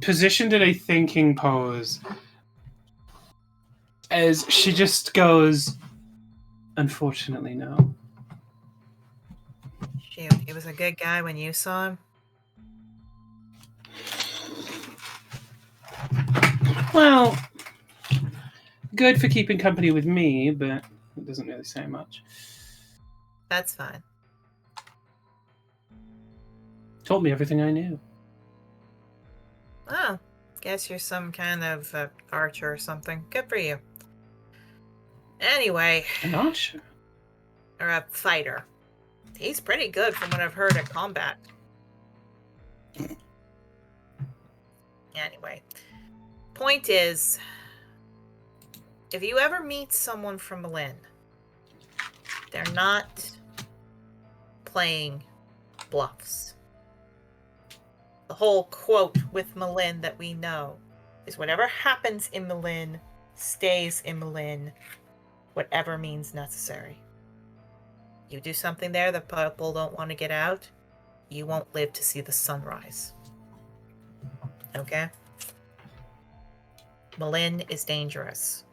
positioned in a thinking pose as she just goes, unfortunately, no. Shoot, he was a good guy when you saw him. Well, good for keeping company with me, but it doesn't really say much. That's fine. Told me everything I knew. Oh, guess you're some kind of archer or something. Good for you. Anyway. An archer? Or a fighter. He's pretty good from what I've heard at combat. Anyway. Point is, if you ever meet someone from Malin, they're not playing bluffs. The whole quote with Malin that we know is whatever happens in Malin stays in Malin, whatever means necessary. You do something there that people don't want to get out, you won't live to see the sunrise. Okay? Malin is dangerous.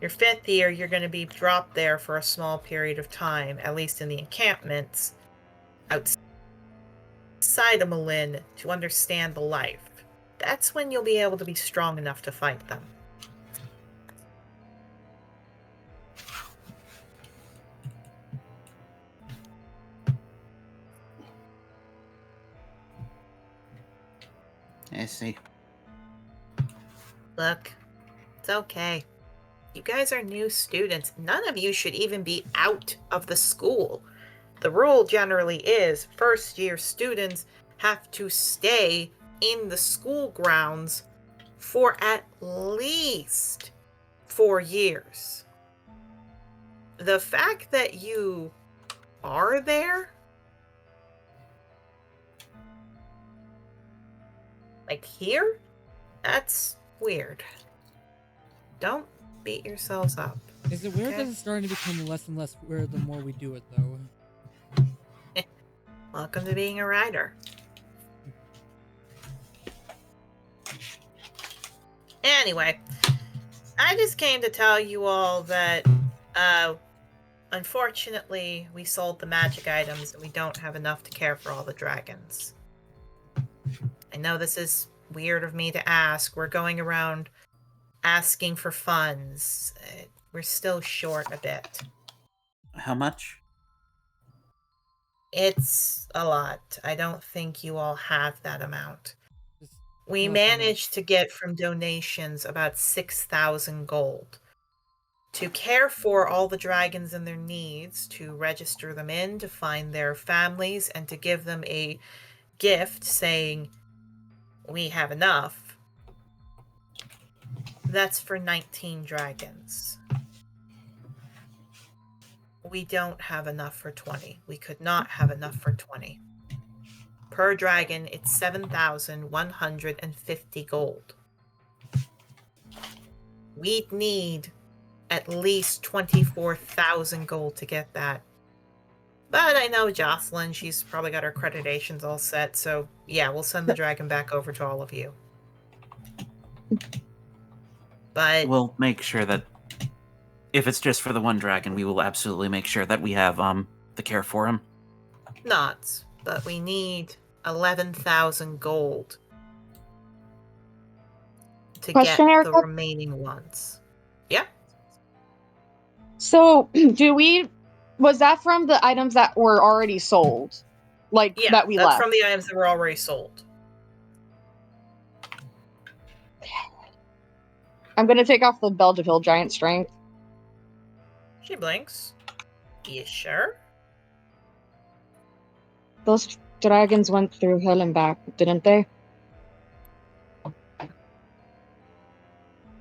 Your 5th year, you're going to be dropped there for a small period of time, at least in the encampments, outside of Malin, to understand the life. That's when you'll be able to be strong enough to fight them. I see. Look, it's okay. You guys are new students. None of you should even be out of the school. The rule generally is first-year students have to stay in the school grounds for at least 4 years. The fact that you are there, here, that's weird. Don't beat yourselves up. Is it weird that it's starting to become less and less weird the more we do it, though? Welcome to being a rider. Anyway, I just came to tell you all that, unfortunately, we sold the magic items and we don't have enough to care for all the dragons. I know this is weird of me to ask. We're going around asking for funds. We're still short a bit. How much? It's a lot. I don't think you all have that amount. Just We tell us how much. managed to get from donations about 6,000 gold to care for all the dragons and their needs, to register them in, to find their families, and to give them a gift saying, we have enough. That's for 19 dragons. We don't have enough for 20. We could not have enough for 20. Per dragon, it's 7,150 gold. We'd need at least 24,000 gold to get that. But I know Jocelyn, she's probably got her accreditations all set, so yeah, we'll send the dragon back over to all of you. But We'll make sure that if it's just for the one dragon, we will absolutely make sure that we have the care for him. but we need 11,000 gold to Question, get the Erica? remaining ones. Yeah. So, was that from the items that were already sold? Like, Yeah, that we that's left? from the items that were already sold. I'm gonna take off the Beldeville Giant Strength. She blinks. You sure? Those dragons went through hell and back, didn't they?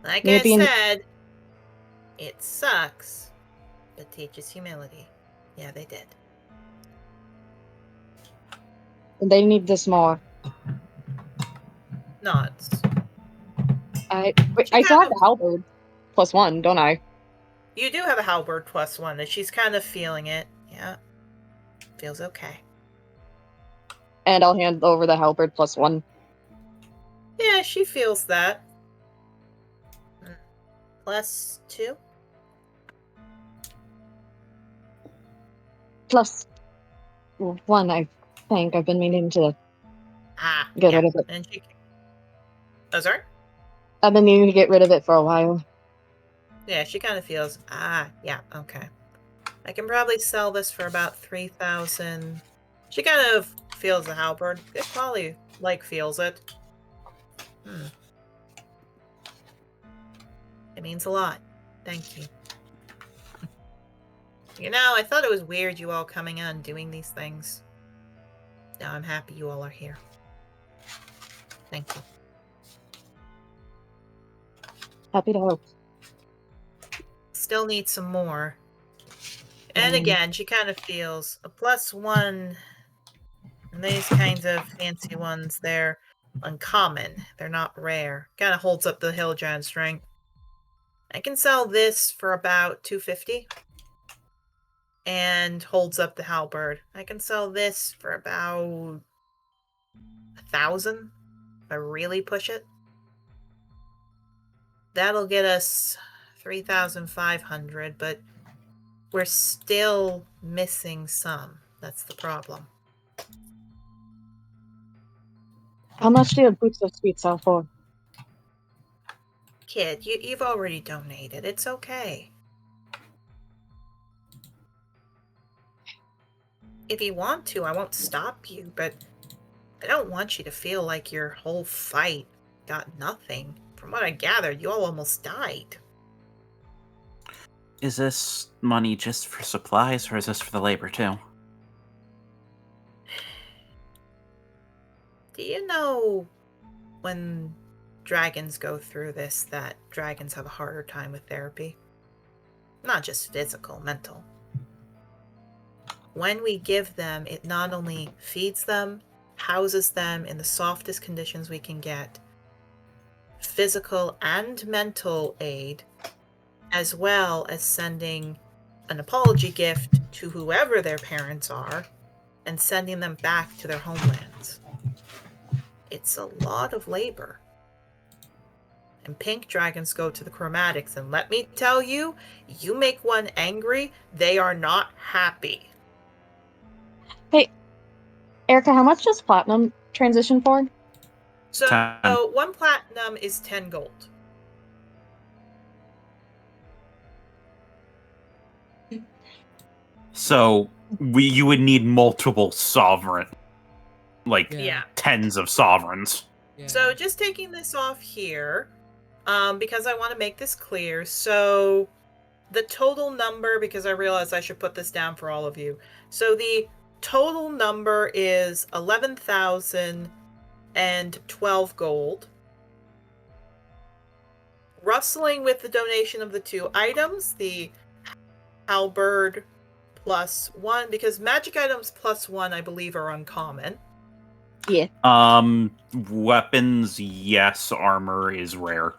Like Maybe I in- said, it sucks, but teaches humility. Yeah, they did. They need this more. Nods. I She still kind have the halberd +1, don't I? You do have a halberd +1, and she's kind of feeling it. Yeah. Feels okay. And I'll hand over the halberd +1. Yeah, she feels that. +2? +1, I think. I've been meaning to get Yeah. rid of it. And she... Oh, sorry? I've been meaning to get rid of it for a while. Yeah, she kind of feels, yeah, okay. I can probably sell this for about 3,000. She kind of feels the halberd. It probably, feels it. It means a lot. Thank you. You know, I thought it was weird you all coming on and doing these things. Now I'm happy you all are here. Thank you. Happy to help. Still need some more. And again, she kind of feels a +1. And these kinds of fancy ones, they're uncommon. They're not rare. Kind of holds up the hill giant strength. I can sell this for about 250. And holds up the halberd. I can sell this for about 1,000 if I really push it. That'll get us 3,500, but we're still missing some. That's the problem. How much do your boots of sweets sell for? Kid, you've already donated. It's okay. If you want to, I won't stop you, but I don't want you to feel like your whole fight got nothing. From what I gathered, you all almost died. Is this money just for supplies, or is this for the labor too? Do you know when dragons go through this, that dragons have a harder time with therapy? Not just physical, mental. When we give them, it not only feeds them, houses them in the softest conditions we can get, physical and mental aid, as well as sending an apology gift to whoever their parents are and sending them back to their homelands. It's a lot of labor. And pink dragons go to the chromatics, and let me tell you, you make one angry, they are not happy. Hey, Erica, how much does platinum transition for? So 10. 1 platinum is 10 gold. So you would need multiple sovereign, like Yeah. tens of sovereigns. Yeah. So just taking this off here, because I want to make this clear. So the total number, because I realized I should put this down for all of you. So the total number is 11,012 gold. Rustling with the donation of the 2 items, the halberd +1, because magic items +1, I believe, are uncommon. Yeah. Weapons, yes. Armor is rare.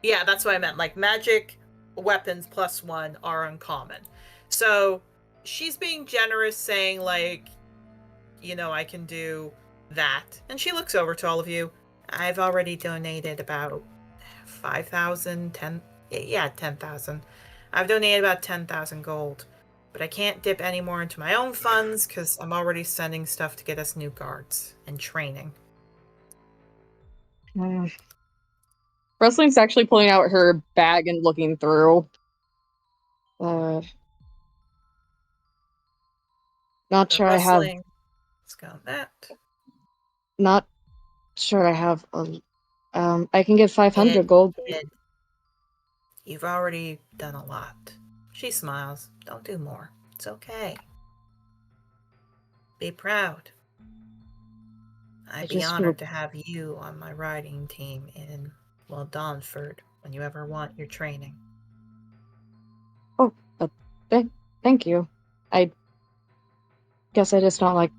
Yeah, that's what I meant. Like, magic weapons +1 are uncommon. So she's being generous, saying, like, you know, I can do that. And she looks over to all of you. I've already donated about 5,000, 10,000. I've donated about 10,000 gold. But I can't dip any more into my own funds because I'm already sending stuff to get us new guards and training. Wrestling's actually pulling out her bag and looking through. Not So sure I have. rustling. Let's go on that. Not sure I have. I can give 500 gold. You've already done a lot. She smiles. Don't do more. It's okay. Be proud. I'd be honored to have you on my riding team in, well, Dawnford when you ever want your training. Oh, thank you. I guess I just don't like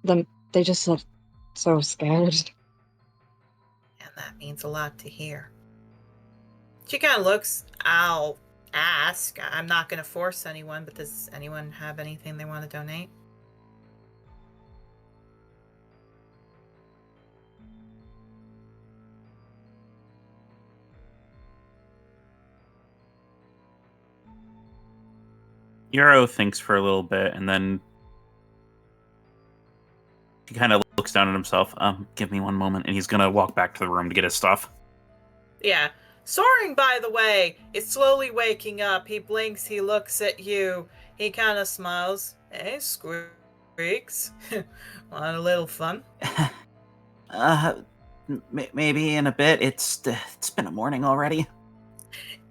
them. They just look so scared. And that means a lot to hear. She kind of looks. I'll ask. I'm not going to force anyone, but does anyone have anything they want to donate? Yarrow thinks for a little bit, and then he kind of looks down at himself. Give me one moment, and he's gonna walk back to the room to get his stuff. Yeah. Soaring, by the way, is slowly waking up. He blinks, he looks at you. He kind of smiles. Hey, Squeaks. Want a little fun? Maybe in a bit. It's been a morning already.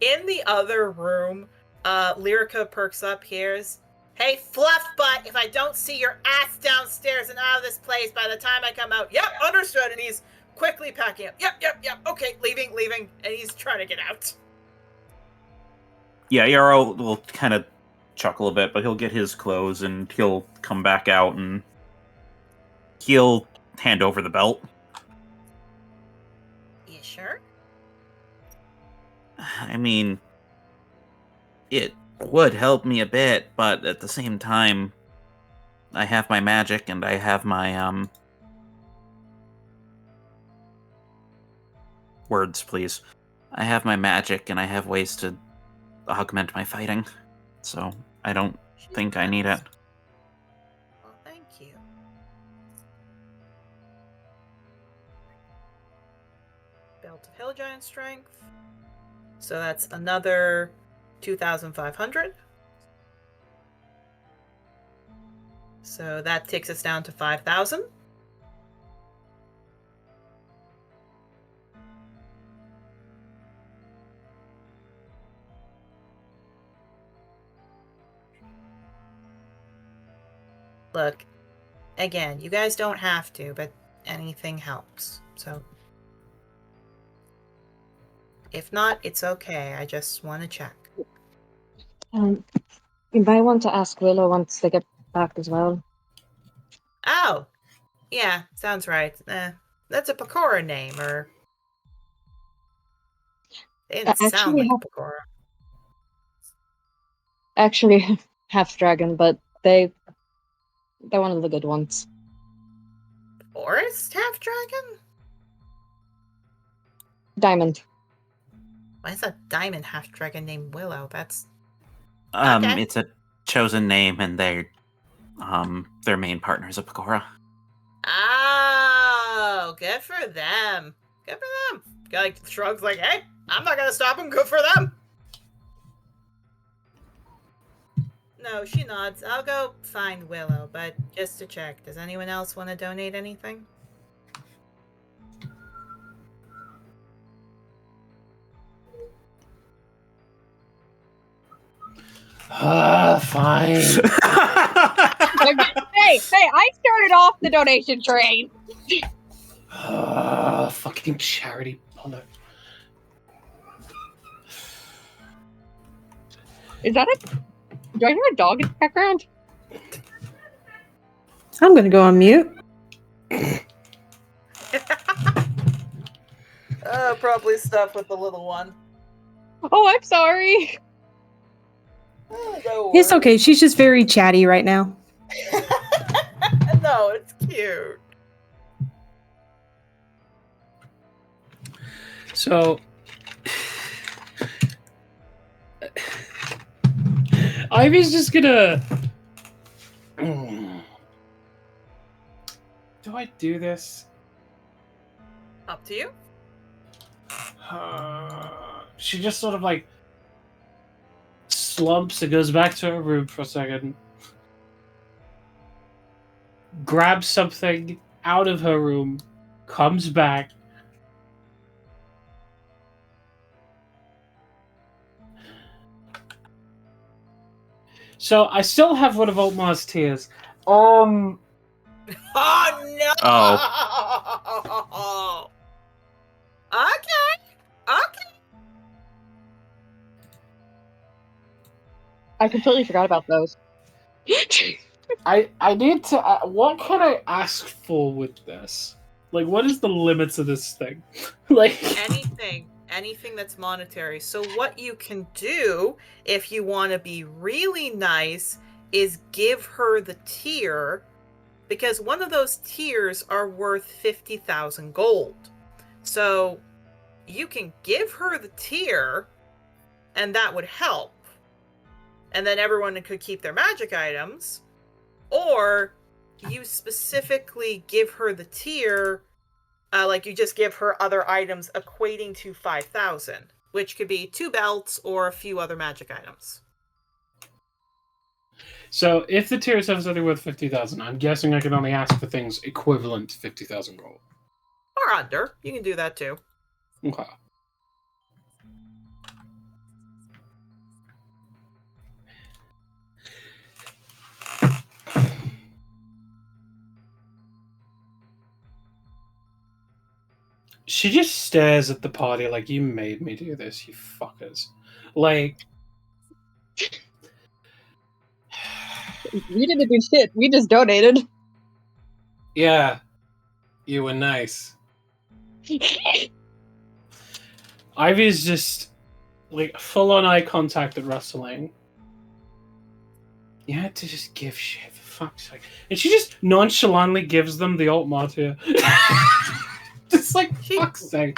In the other room, Lyrica perks up, hears, "Hey, Fluffbutt, if I don't see your ass downstairs and out of this place by the time I come out." Yep, understood. And he's quickly packing up. Yep. Okay, leaving. And he's trying to get out. Yeah, Yarrow will kind of chuckle a bit, but he'll get his clothes and he'll come back out and he'll hand over the belt. You sure? I mean, it would help me a bit, but at the same time, I have my magic and I have my, words, please. I have my magic and I have ways to augment my fighting, so I don't think I need it. Well, thank you. Belt of Hill Giant Strength. So that's another 2,500. So that takes us down to 5,000. Look, again, you guys don't have to, but anything helps. So if not, it's okay. I just want to check. You might want to ask Willow once they get back as well. Oh, yeah, sounds right. That's a Pecora name, or it didn't sound like Pecora. Actually, half dragon, but they're one of the good ones. Forest half dragon? Diamond. Why is a diamond half dragon named Willow? That's Okay. It's a chosen name, and their main partner is a Pecora. oh, good for them. Good for them. Guy like shrugs like, hey, I'm not gonna stop him. Good for them. No, she nods. I'll go find Willow, but just to check, does anyone else want to donate anything? Fine. Hey, I started off the donation train. Fucking charity bullet. Is that do I hear a dog in the background? I'm gonna go on mute. Probably stuff with the little one. Oh, I'm sorry. No It's okay. She's just very chatty right now. No, it's cute. So, Ivy's just gonna. Do I do this? Up to you. She just sort of like slumps and goes back to her room for a second, grabs something out of her room, comes back. So I still have one of Altmar's tears. Oh no! Oh. Okay. I completely forgot about those. I need to. What can I ask for with this? Like, what is the limits of this thing? Like Anything that's monetary. So what you can do if you want to be really nice is give her the tier, because one of those tiers are worth 50,000 gold. So you can give her the tier and that would help. And then everyone could keep their magic items, or you specifically give her the tier, like you just give her other items equating to 5,000, which could be 2 belts or a few other magic items. So if the tiers have something worth 50,000, I'm guessing I can only ask for things equivalent to 50,000 gold. Or under. You can do that too. Okay. She just stares at the party like, you made me do this, you fuckers. Like... We didn't do shit. We just donated. Yeah. You were nice. Ivy's just, like, full-on eye contact at Rustling. You had to just give shit, for fuck's sake. And she just nonchalantly gives them the alt martyr. Just like, fuck's sake.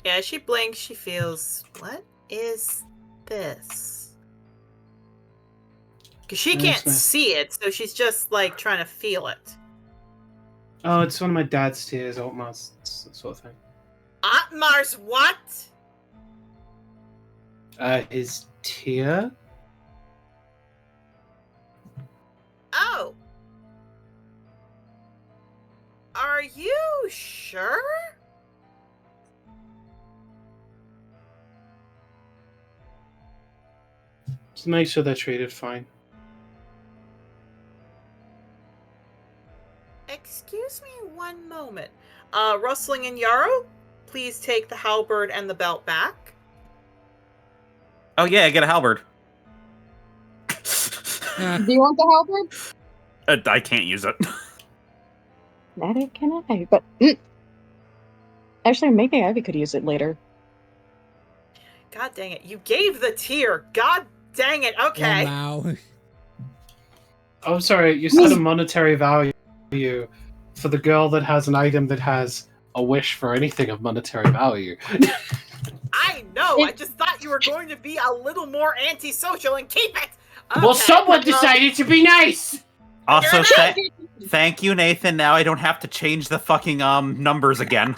Yeah, she blinks, she feels, what is this? Because she can't see it, so she's just, like, trying to feel it. Oh, it's one of my dad's tears, Altmar's sort of thing. Otmar's what? His tear? Oh. Are you sure? Just make sure they're treated fine. Excuse me one moment. Rustling and Yarrow, please take the halberd and the belt back. Oh yeah, get a halberd. Do you want the halberd? I can't use it. Neither can I, but... Actually, maybe Ivy could use it later. God dang it. You gave the tier. God dang it. Okay. Wow. I'm sorry, you said a monetary value for the girl that has an item that has a wish for anything of monetary value. I know. I just thought you were going to be a little more antisocial and keep it. Okay. Well, someone decided to be nice! Also, thank you, Nathan. Now I don't have to change the fucking numbers again.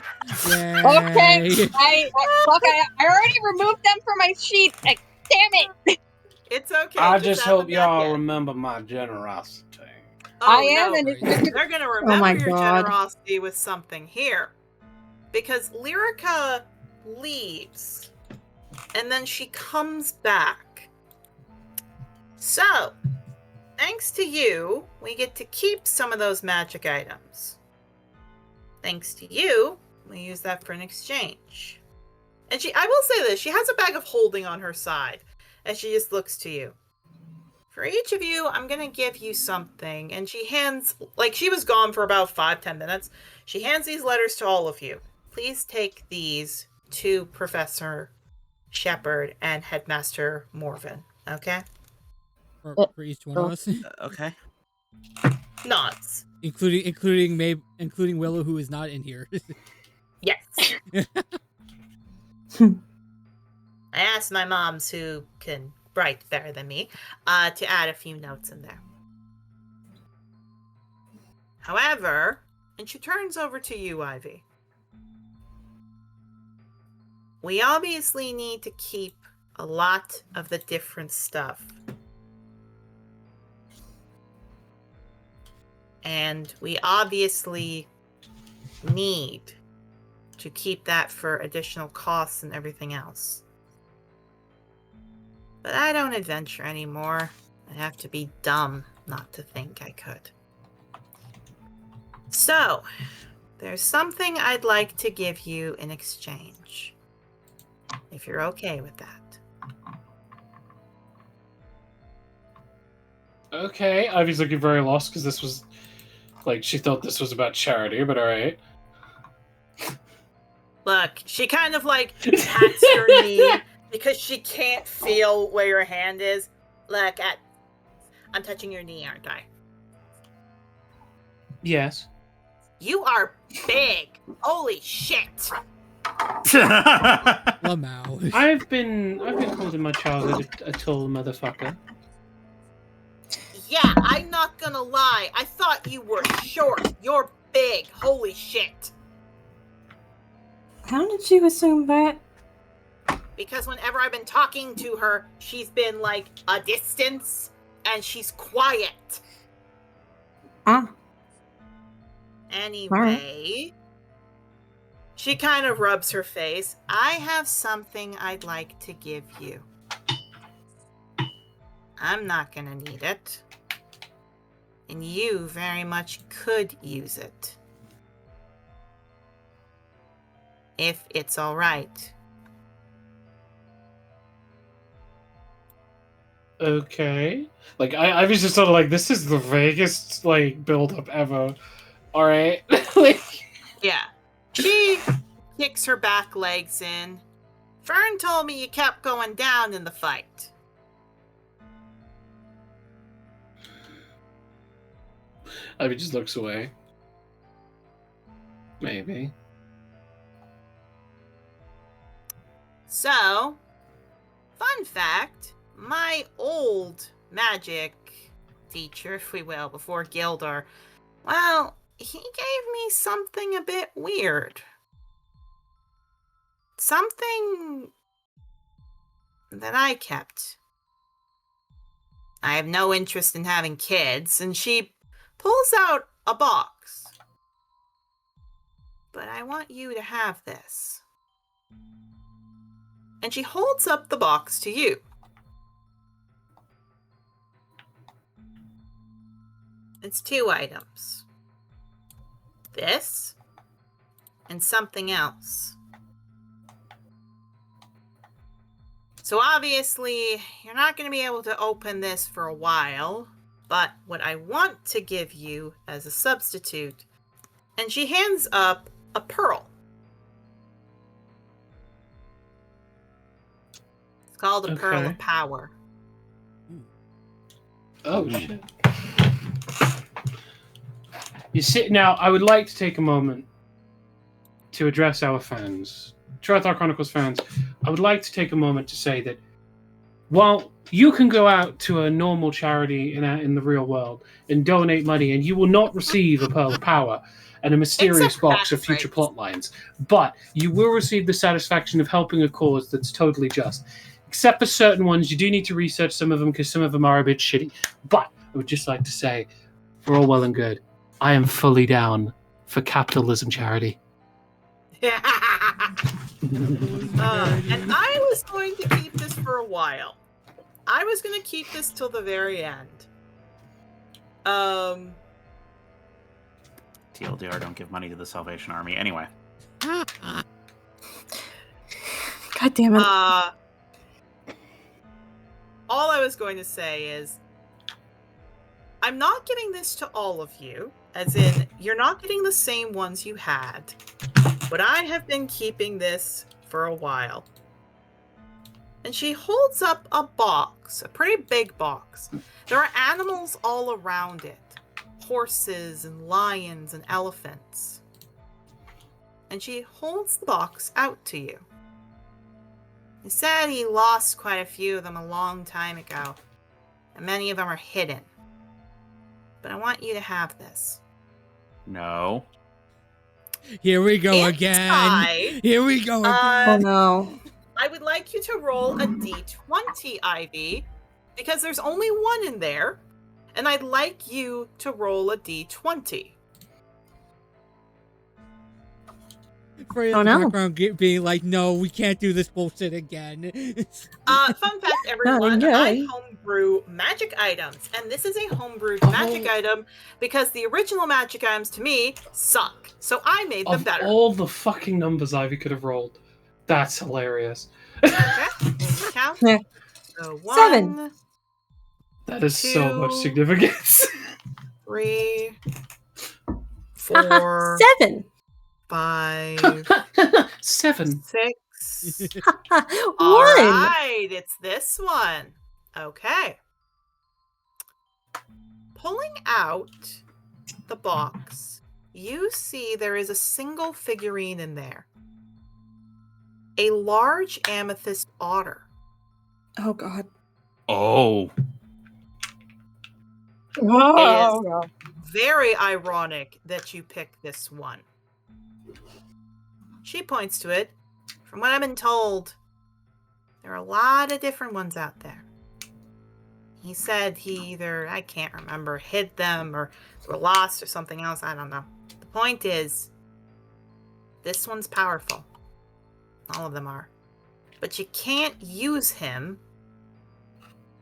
Yay. Okay, I already removed them from my sheet. Damn it! It's okay. I just haven't hope y'all yet. remember my generosity. Oh, I am, no. and They're gonna remember my your God. generosity with something here. Because Lyrica leaves. And then she comes back. So, thanks to you, we get to keep some of those magic items. Thanks to you, we use that for an exchange. And I will say this, she has a bag of holding on her side. And she just looks to you. For each of you, I'm going to give you something. And she hands, like she was gone for about 5-10 minutes. She hands these letters to all of you. Please take these to Professor Shepard and Headmaster Morven. Okay? For each one of us, Okay. Nods. including Willow, who is not in here. Yes. I asked my moms, who can write better than me, to add a few notes in there. However, and she turns over to you, Ivy. We obviously need to keep a lot of the different stuff. And we obviously need to keep that for additional costs and everything else. But I don't adventure anymore. I have to be dumb not to think I could. So, there's something I'd like to give you in exchange. If you're okay with that. Okay, Ivy's looking very lost because this was like she thought this was about charity, but all right. Look, she kind of like pats your knee because she can't feel where your hand is. Look, I'm touching your knee, aren't I? Yes. You are big. Holy shit. Lamau. I've been called in my childhood a tall motherfucker. Yeah, I'm not gonna lie. I thought you were short. You're big. Holy shit. How did you assume that? Because whenever I've been talking to her, she's been like a distance and she's quiet. Ah. Anyway, she kind of rubs her face. I have something I'd like to give you. I'm not gonna need it. And you very much could use it. If it's alright. Okay. Like I was just sort of like, this is the vaguest like build up ever. Alright. Like Yeah. She kicks her back legs in. Fern told me you kept going down in the fight. Ivy just looks away. Maybe. So, fun fact, my old magic teacher, if we will, before Gildor, well, he gave me something a bit weird. Something that I kept. I have no interest in having kids, and she pulls out a box. But I want you to have this. And she holds up the box to you. It's 2 items. This and something else. So obviously, you're not going to be able to open this for a while, but what I want to give you as a substitute, and she hands up a pearl. It's called a Pearl of Power. Oh shit. You see, now I would like to take a moment to address our fans, Trothar Chronicles fans. I would like to take a moment to say that while you can go out to a normal charity in the real world and donate money, and you will not receive a Pearl of Power and a mysterious box of future plot lines, but you will receive the satisfaction of helping a cause that's totally just. Except for certain ones, you do need to research some of them because some of them are a bit shitty. But I would just like to say, for all well and good, I am fully down for capitalism charity. And I was going to keep this for a while. I was going to keep this till the very end. TLDR, don't give money to the Salvation Army. Anyway. God damn it. All I was going to say is, I'm not giving this to all of you, as in, you're not getting the same ones you had, but I have been keeping this for a while. And she holds up a box, a pretty big box. There are animals all around it. Horses and lions and elephants. And she holds the box out to you. He said he lost quite a few of them a long time ago, and many of them are hidden. But I want you to have this. No. Here we go Inside, again. Here we go again. Oh no. I would like you to roll a d20, Ivy, because there's only one in there, and I'd like you to roll a d20. Freya's Oh, no. background being like, no, we can't do this bullshit again. Fun fact, everyone, enjoy. I homebrew magic items, and this is a homebrewed magic item because the original magic items to me suck, so I made them Of better. all the fucking numbers Ivy could have rolled, that's hilarious. Okay, count. Yeah. So 7. 1, That is so much 2. significance. 3, 4, 7. 5, 7. 6. 1. All right, it's this one. Okay. Pulling out the box, you see there is a single figurine in there. A large amethyst otter. Oh god. Oh. Oh, Very ironic that you picked this one. She points to it. From what I've been told, there are a lot of different ones out there. He said he either, I can't remember, hid them or were lost or something else. I don't know. The point is, this one's powerful. All of them are. But you can't use him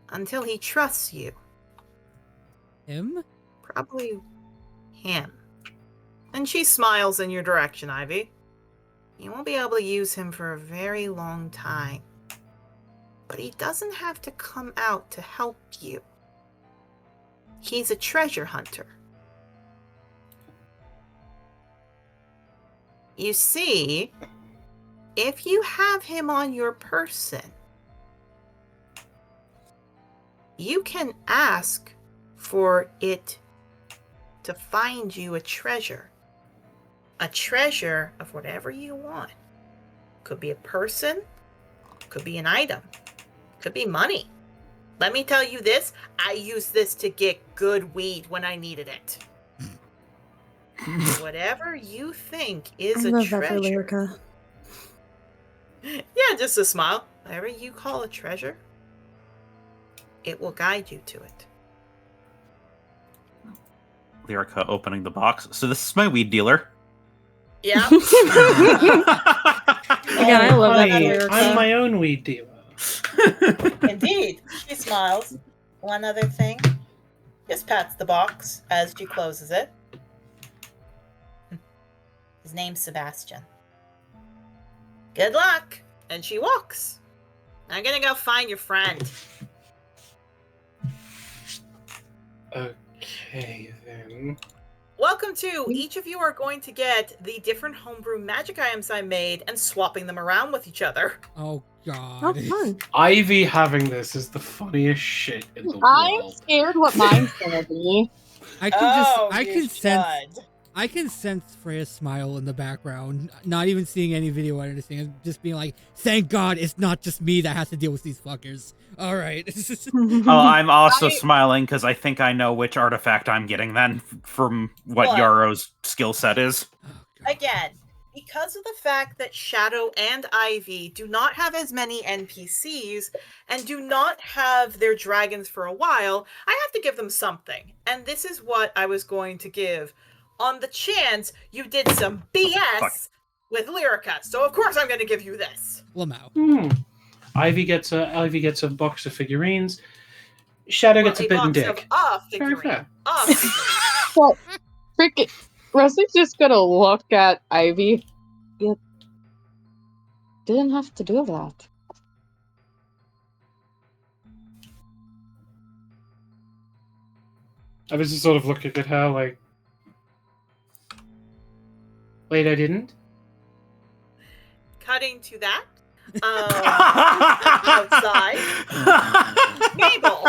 until he trusts you. Him? Probably him. And she smiles in your direction, Ivy. You won't be able to use him for a very long time. But he doesn't have to come out to help you. He's a treasure hunter. You see, if you have him on your person, you can ask for it to find you a treasure. A treasure of whatever you want. Could be a person, could be an item, could be money. Let me tell you this, I used this to get good weed when I needed it. Whatever you think is I a love that for treasure. Lyrica. Yeah, just a smile. Whatever you call a treasure, it will guide you to it. Lyrica opening the box. So this is my weed dealer. Yeah. Again, I love that Honey, Lyrica. I'm my own weed dealer. Indeed. She smiles. One other thing. Just pats the box as she closes it. His name's Sebastian. Good luck. And she walks. I'm gonna go find your friend. Okay, then. Welcome to, each of you are going to get the different homebrew magic items I made and swapping them around with each other. Oh god. Oh, fun. Ivy having this is the funniest shit in the I'm world. scared what mine's gonna be. I can Oh, I can sense Freya's smile in the background, not even seeing any video or anything, just being like, thank God it's not just me that has to deal with these fuckers. Alright. Oh, I'm also I- smiling because I think I know which artifact I'm getting then from what What? Yaro's skill set is. Oh, God. Again, because of the fact that Shadow and Ivy do not have as many NPCs and do not have their dragons for a while, I have to give them something. And this is what I was going to give on the chance you did some BS with Lyrica. So of course I'm going to give you this. Lamau. Ivy gets a box of figurines. Shadow gets a bit and dick. Figurine. fair. Figurine. Well, freaking Rusty's just gonna look at Ivy. You didn't have to do that. I was just sort of looking at her like, wait, I didn't? Cutting to that. Outside. Mabel,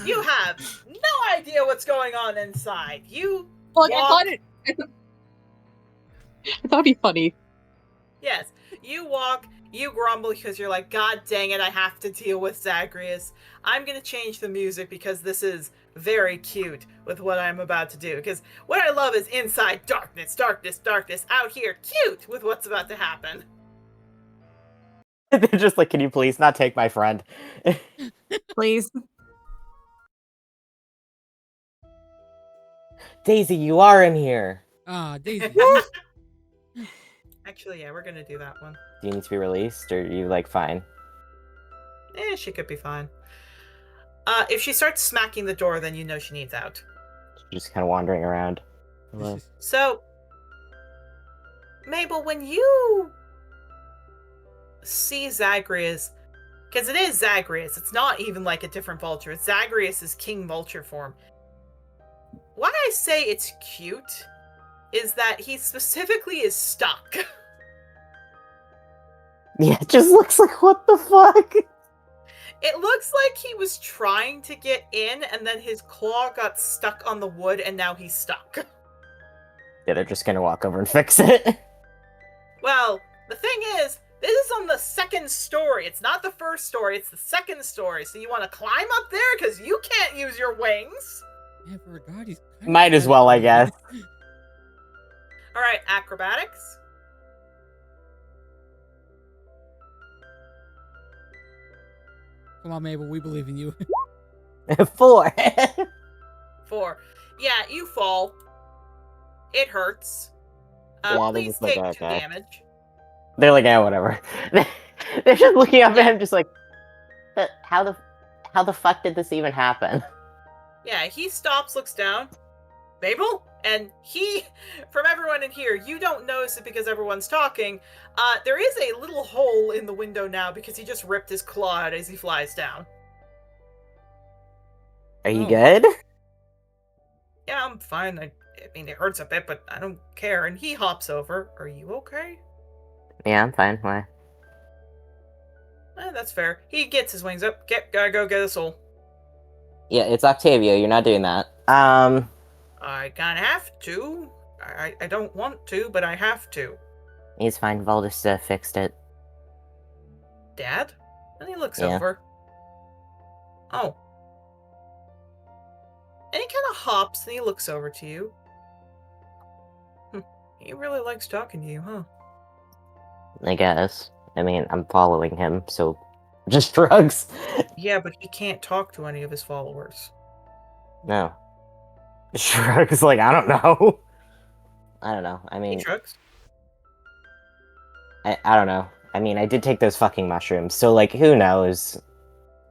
you have no idea what's going on inside. You Look, walk... I thought it'd be funny. Yes, you walk, you grumble because you're like, God dang it, I have to deal with Zagreus. I'm going to change the music because this is very cute with what I'm about to do. Because what I love is inside darkness, darkness, darkness, out here cute with what's about to happen. They're just like, can you please not take my friend? Please. Daisy, you are in here. Ah, Daisy. Actually, yeah, we're going to do that one. Do you need to be released, or are you, like, fine? She could be fine. If she starts smacking the door, then you know she needs out. She's just kind of wandering around. Hello. So, Mabel, when you see Zagreus, because it is Zagreus, it's not even like a different vulture, it's Zagreus' King Vulture form. Why I say it's cute is that he specifically is stuck. Yeah, it just looks like, what the fuck? It looks like he was trying to get in, and then his claw got stuck on the wood, and now he's stuck. Yeah, they're just gonna walk over and fix it. Well, the thing is, this is on the second story. It's not the first story, it's the second story. So you want to climb up there? Because you can't use your wings. Yeah, for a god, he's Might as well, I guess. Alright, acrobatics. Come on, Mabel, we believe in you. 4. 4. Yeah, you fall. It hurts. Yeah, they're Please just like, take 2 okay. damage. They're like, yeah, whatever. They're just looking up at him, just like, how the fuck did this even happen? Yeah, he stops, looks down. Mabel? And he, from everyone in here, you don't notice it because everyone's talking. There is a little hole in the window now because he just ripped his claw out as he flies down. Are you good? Yeah, I'm fine. I mean, it hurts a bit, but I don't care. And he hops over. Are you okay? Yeah, I'm fine. Why? That's fair. He gets his wings up. Gotta go get a soul. Yeah, it's Octavio. You're not doing that. I kinda have to. I don't want to, but I have to. He's fine. Valdis fixed it. Dad? And he looks Yeah. over. Oh. And he kind of hops and he looks over to you. He really likes talking to you, huh? I guess. I mean, I'm following him, so just shrugs. Yeah, but he can't talk to any of his followers. No. Shrugs like, I don't know. I don't know. I mean, He shrugs. I don't know. I mean, I did take those fucking mushrooms, so like, who knows?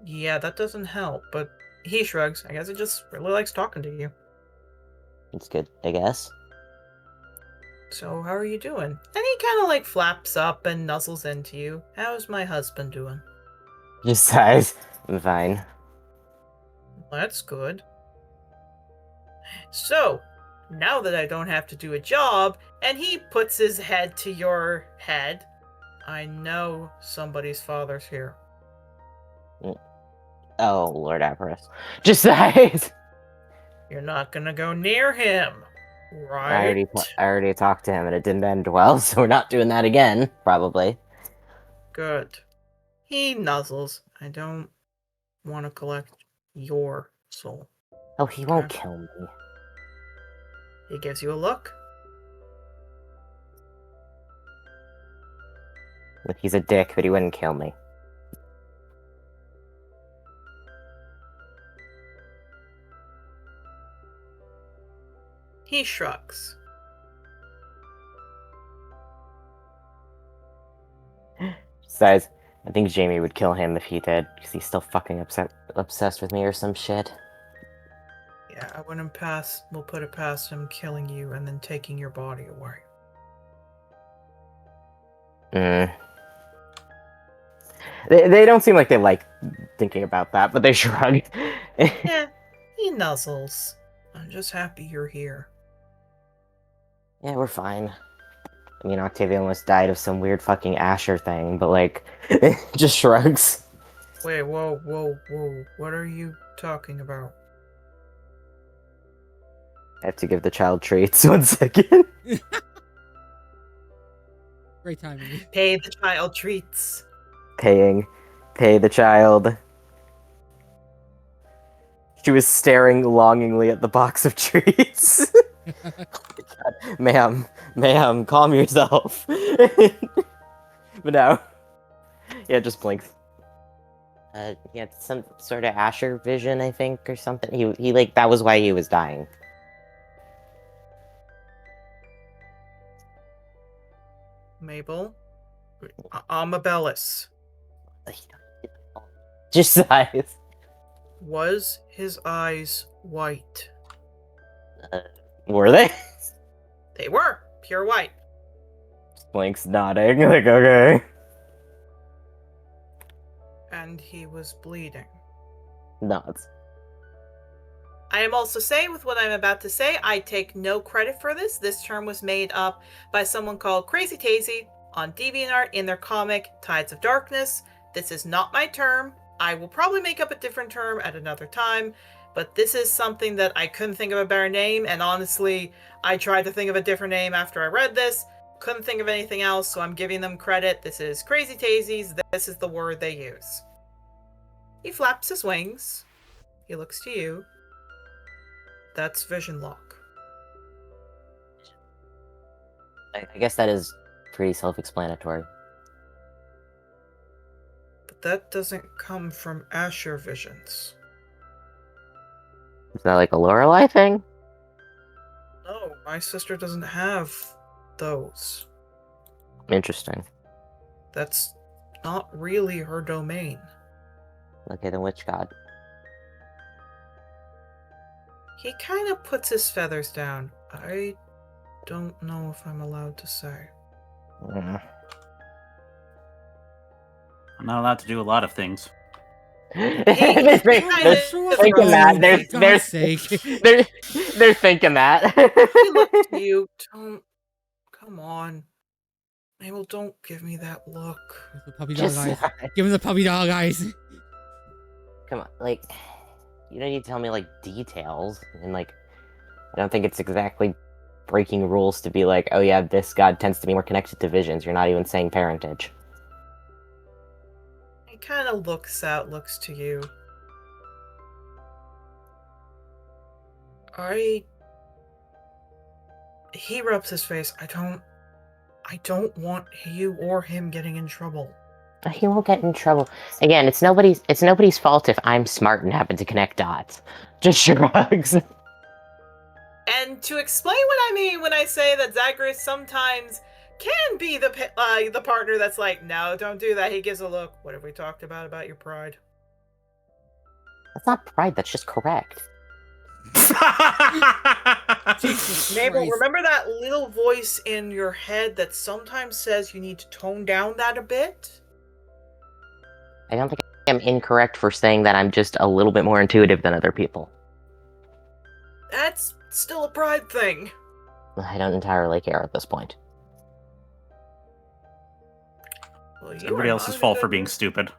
Yeah, that doesn't help, but he shrugs. I guess it just really likes talking to you. It's good, I guess. So, how are you doing? And he kind of like flaps up and nuzzles into you. How's my husband doing? Just sighs. I'm fine. That's good. So, now that I don't have to do a job, and he puts his head to your head, I know somebody's father's here. Oh, Lord Avarice. Just sighs. You're not gonna go near him, right? I already talked to him and it didn't end well, so we're not doing that again, probably. Good. He nuzzles. I don't want to collect your soul. Oh, he won't kill me. He gives you a look. Like, he's a dick, but he wouldn't kill me. He shrugs. Besides, I think Jamie would kill him if he did, because he's still fucking obsessed with me or some shit. Yeah, I wouldn't pass. We'll put it past him killing you and then taking your body away. They don't seem like they like thinking about that, but they shrug. Yeah, he nuzzles. I'm just happy you're here. Yeah, we're fine. I mean, Octavia almost died of some weird fucking Asher thing, but like, just shrugs. Wait, whoa. What are you talking about? I have to give the child treats. 1 second. Great timing. Pay the child treats. Pay the child. She was staring longingly at the box of treats. God. Ma'am, calm yourself. But no. Yeah, just blinks. He had some sort of Asher vision, I think, or something. He like, that was why he was dying. Mabel? Amabellis. Just size. Was his eyes white? Were they? They were. Pure white. Blinks nodding, like, okay. And he was bleeding. Nods. I am also saying with what I'm about to say, I take no credit for this. This term was made up by someone called Crazy Tazy on DeviantArt in their comic Tides of Darkness. This is not my term. I will probably make up a different term at another time, but this is something that I couldn't think of a better name, and honestly, I tried to think of a different name after I read this. Couldn't think of anything else, so I'm giving them credit. This is Crazy Tazy's. This is the word they use. He flaps his wings. He looks to you. That's vision lock. I guess that is pretty self-explanatory. But that doesn't come from Asher visions. Is that like a Lorelei thing? No, my sister doesn't have those. Interesting. That's not really her domain. Okay, then which god? He kind of puts his feathers down. I don't know if I'm allowed to say. I'm not allowed to do a lot of things. They're thinking that. They're thinking that. He looks at you. Don't. Come on. Mabel, don't give me that look. The puppy dog eyes. Give him the puppy dog eyes. Come on, like, you don't need to tell me, like, details. And, like, I don't think it's exactly breaking rules to be like, oh yeah, this god tends to be more connected to visions. You're not even saying parentage. He kind of looks to you. He rubs his face. I don't want you or him getting in trouble. He won't get in trouble. Again, it's nobody's fault if I'm smart and happen to connect dots. Just shrugs. And to explain what I mean when I say that Zagreus sometimes can be the partner that's like, no, don't do that. He gives a look. What have we talked about your pride? That's not pride. That's just correct. Mabel, Christ. remember that little voice in your head that sometimes says you need to tone down that a bit? I don't think I'm incorrect for saying that I'm just a little bit more intuitive than other people. That's still a pride thing. I don't entirely care at this point. Well, It's everybody else's fault for being stupid.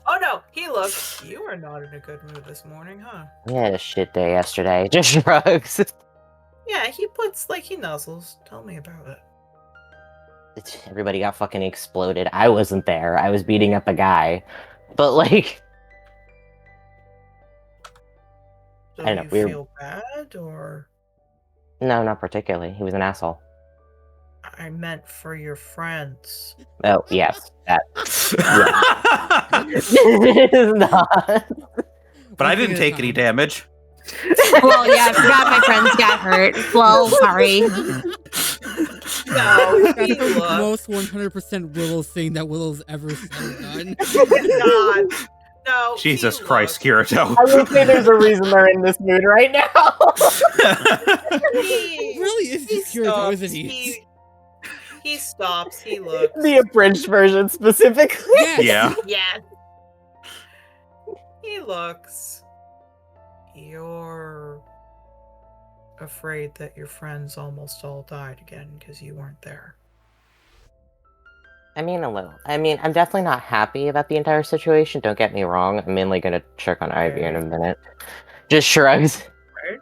Oh no, he looks. You are not in a good mood this morning, huh? I had a shit day yesterday. Just shrugs. Yeah, he nuzzles. Tell me about it. Everybody got fucking exploded. I wasn't there. I was beating up a guy. But, like... Do I don't know, you feel bad, or...? No, not particularly. He was an asshole. I meant for your friends. Oh, yes. That. It is not. But I One thing didn't at a take any time. damage. Well, yeah, I forgot my friends got hurt. Well, sorry. No, That's he the looked. most 100% Willow thing that Willow's ever said or done. God. No. Jesus he Christ, looked. Kirito. I will say there's a reason they're in this mood right now. He Really is he just Kirito, stops. isn't he? He stops. He looks. The abridged version specifically. Yes. Yeah. Yes. He looks. You're afraid that your friends almost all died again because you weren't there. I mean, a little. I mean, I'm definitely not happy about the entire situation. Don't get me wrong. I'm mainly gonna check on Ivy in a minute. Just shrugs. Right?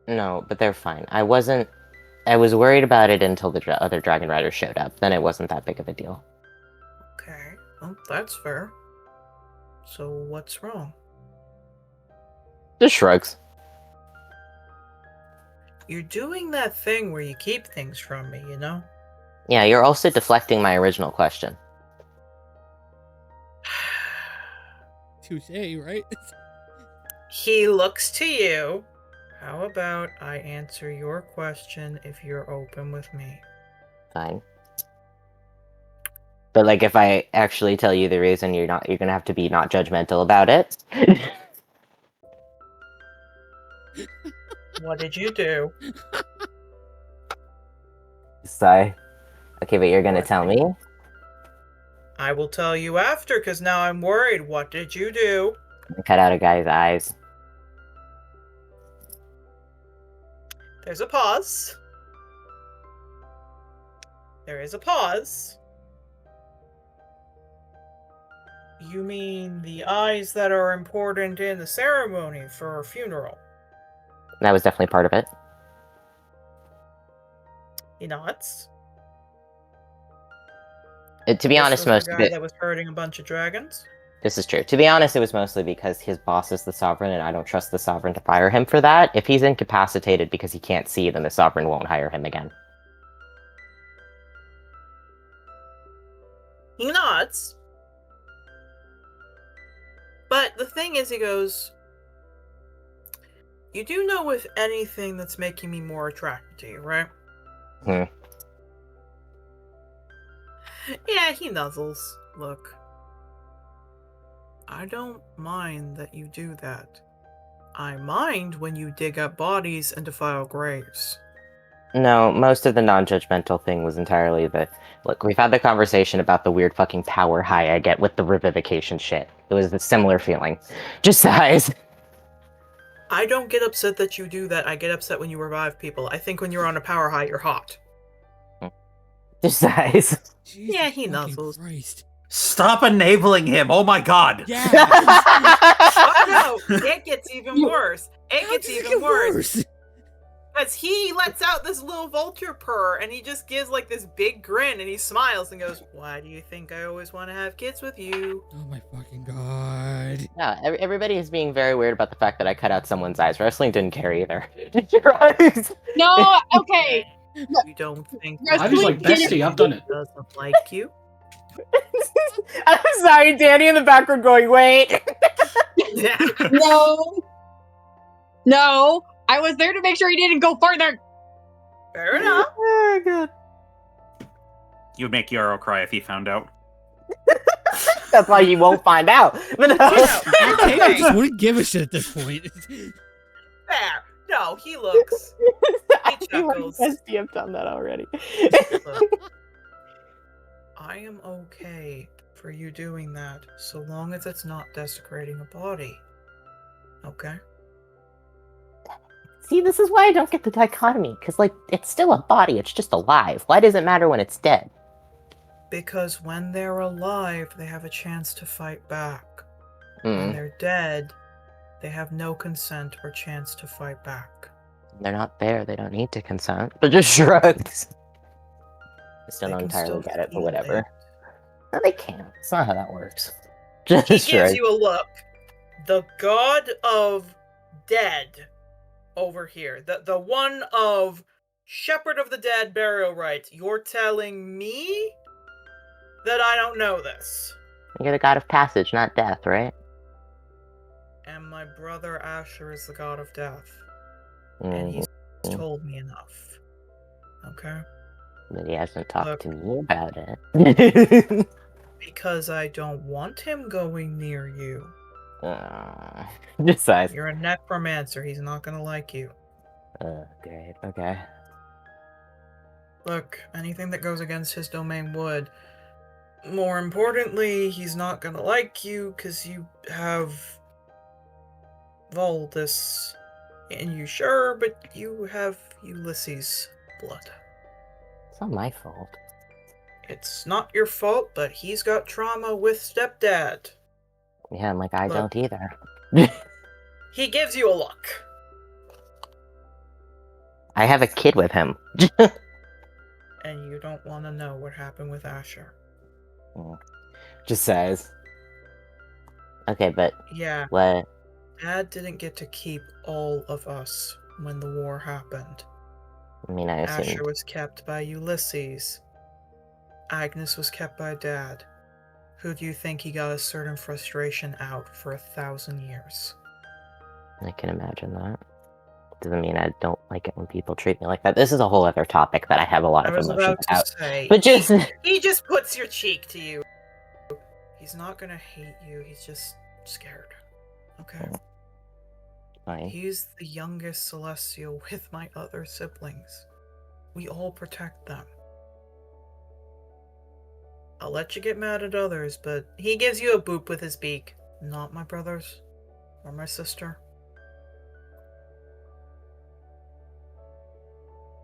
No, but they're fine. I was worried about it until the other Dragon Riders showed up. Then it wasn't that big of a deal. Okay. Well, that's fair. So what's wrong? Just shrugs. You're doing that thing where you keep things from me, you know? Yeah, you're also deflecting my original question. Touche, right? He looks to you. How about I answer your question if you're open with me? Fine. But like, if I actually tell you the reason, you're gonna have to be not judgmental about it. What did you do? Sigh. Okay, but you're gonna tell me? I will tell you after, because now I'm worried. What did you do? Cut out a guy's eyes. There's a pause. There is a pause. You mean the eyes that are important in the ceremony for a funeral? That was definitely part of it. He nods. To be This honest, was most the of guy it. that was hurting a bunch of dragons. This is true. To be honest, it was mostly because his boss is the Sovereign, and I don't trust the Sovereign to fire him for that. If he's incapacitated because he can't see, then the Sovereign won't hire him again. He nods. But the thing is, he goes, you do know if anything that's making me more attracted to you, right? Hmm. Yeah, he nuzzles. Look, I don't mind that you do that. I mind when you dig up bodies and defile graves. No, most of the non-judgmental thing was entirely the... Look, we've had the conversation about the weird fucking power high I get with the revivification shit. It was a similar feeling. Just sighs. I don't get upset that you do that. I get upset when you revive people. I think when you're on a power high, you're hot. Just sighs. Jesus Yeah, he fucking nuzzles. Christ. Stop enabling him. Oh my god. Yeah. Oh no, it gets even worse. It How gets does it even get worse. Because he lets out this little vulture purr, and he just gives like this big grin, and he smiles and goes, "Why do you think I always want to have kids with you?" Oh my fucking god. Yeah, everybody is being very weird about the fact that I cut out someone's eyes. Wrestling didn't care either. Did your eyes? No, okay. You don't think I was like, bestie, I've done it. doesn't like you? I'm sorry, Danny in the background going, wait. Yeah. No. No. I was there to make sure he didn't go further. Fair enough. Oh, God. You would make Yarrow cry if he found out. That's why you won't find out. But no. I just wouldn't give a shit at this point. Fair. No, he looks. He chuckles. Bestie, I've done that already. Look, I am okay for you doing that, so long as it's not desecrating a body. Okay? See, this is why I don't get the dichotomy, because, like, it's still a body, it's just alive. Why does it matter when it's dead? Because when they're alive, they have a chance to fight back. When they're dead, they have no consent or chance to fight back. They're not there, they don't need to consent. But just shrugs. I still They don't can entirely still get it, but feel whatever. it. No, they can't. It's not how that works. He Just gives shrug. you a look. The god of dead over here. The one of Shepherd of the Dead burial rites. You're telling me that I don't know this. You're the god of passage, not death, right? And my brother Asher is the god of death. And Mm-hmm. he's told me enough. Okay? But he hasn't talked Look. to me about it. Because I don't want him going near you. Just size. You're a necromancer. He's not gonna like you. Great. Okay. Look, anything that goes against his domain would. More importantly, he's not gonna like you because you have Valdis in you, sure, but you have Ulysses' blood. It's not my fault. It's not your fault, but he's got trauma with stepdad. Yeah, I'm like, I Look. don't either. He gives you a look. I have a kid with him. And you don't want to know what happened with Asher. Just says. Okay, but Yeah, what? Dad didn't get to keep all of us when the war happened. I mean, I assumed. Asher was kept by Ulysses. Agnes was kept by Dad. Who do you think he got a certain frustration out for 1,000 years? I can imagine that. Doesn't mean I don't like it when people treat me like that. This is a whole other topic that I have a lot I of was emotions about to about. say, But just he just puts your cheek to you. He's not gonna hate you, he's just scared. Okay? fine. He's the youngest Celestial with my other siblings. We all protect them. I'll let you get mad at others, but he gives you a boop with his beak. Not my brothers or my sister.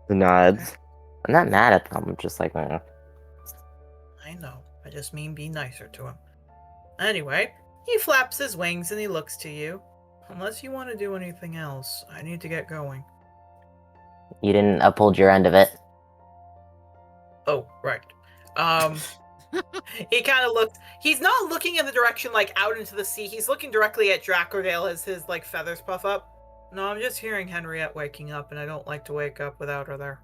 The nods. I'm not mad at them. I'm just like, I know. I just mean be nicer to him. Anyway, he flaps his wings and he looks to you. Unless you want to do anything else, I need to get going. you didn't uphold your end of it. Oh, right. He kind of looks. He's not looking in the direction like out into the sea. He's looking directly at Drakordale as his like feathers puff up. No, I'm just hearing Henriette waking up, and I don't like to wake up without her there.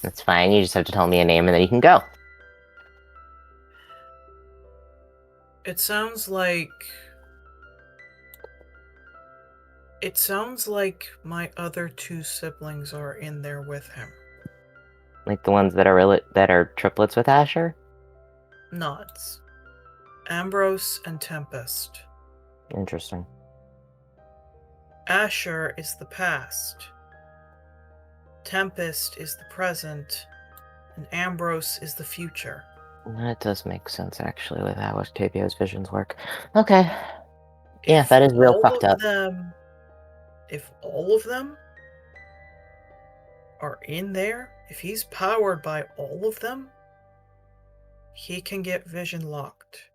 That's fine. You just have to tell me a name and then you can go. It sounds like. It sounds like my other two siblings are in there with him. Like the ones that are triplets with Asher? Nods. Ambrose and Tempest. Interesting. Asher is the past. Tempest is the present. And Ambrose is the future. That does make sense, actually, with how Octavio's visions work. Okay. Yeah, If that is real all fucked of up. If all of them are in there, if he's powered by all of them, he can get vision locked.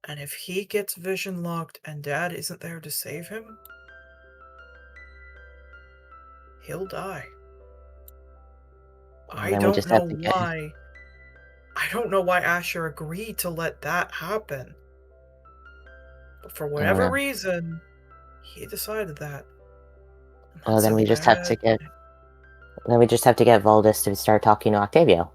And if he gets vision locked and Dad isn't there to save him, he'll die. I then we don't just have know to get- why. I don't know why Asher agreed to let that happen. But for whatever Yeah. reason, he decided that. And Well, that's then a we just have to bad get. thing. Then we just have to get Valdis to start talking to Octavio.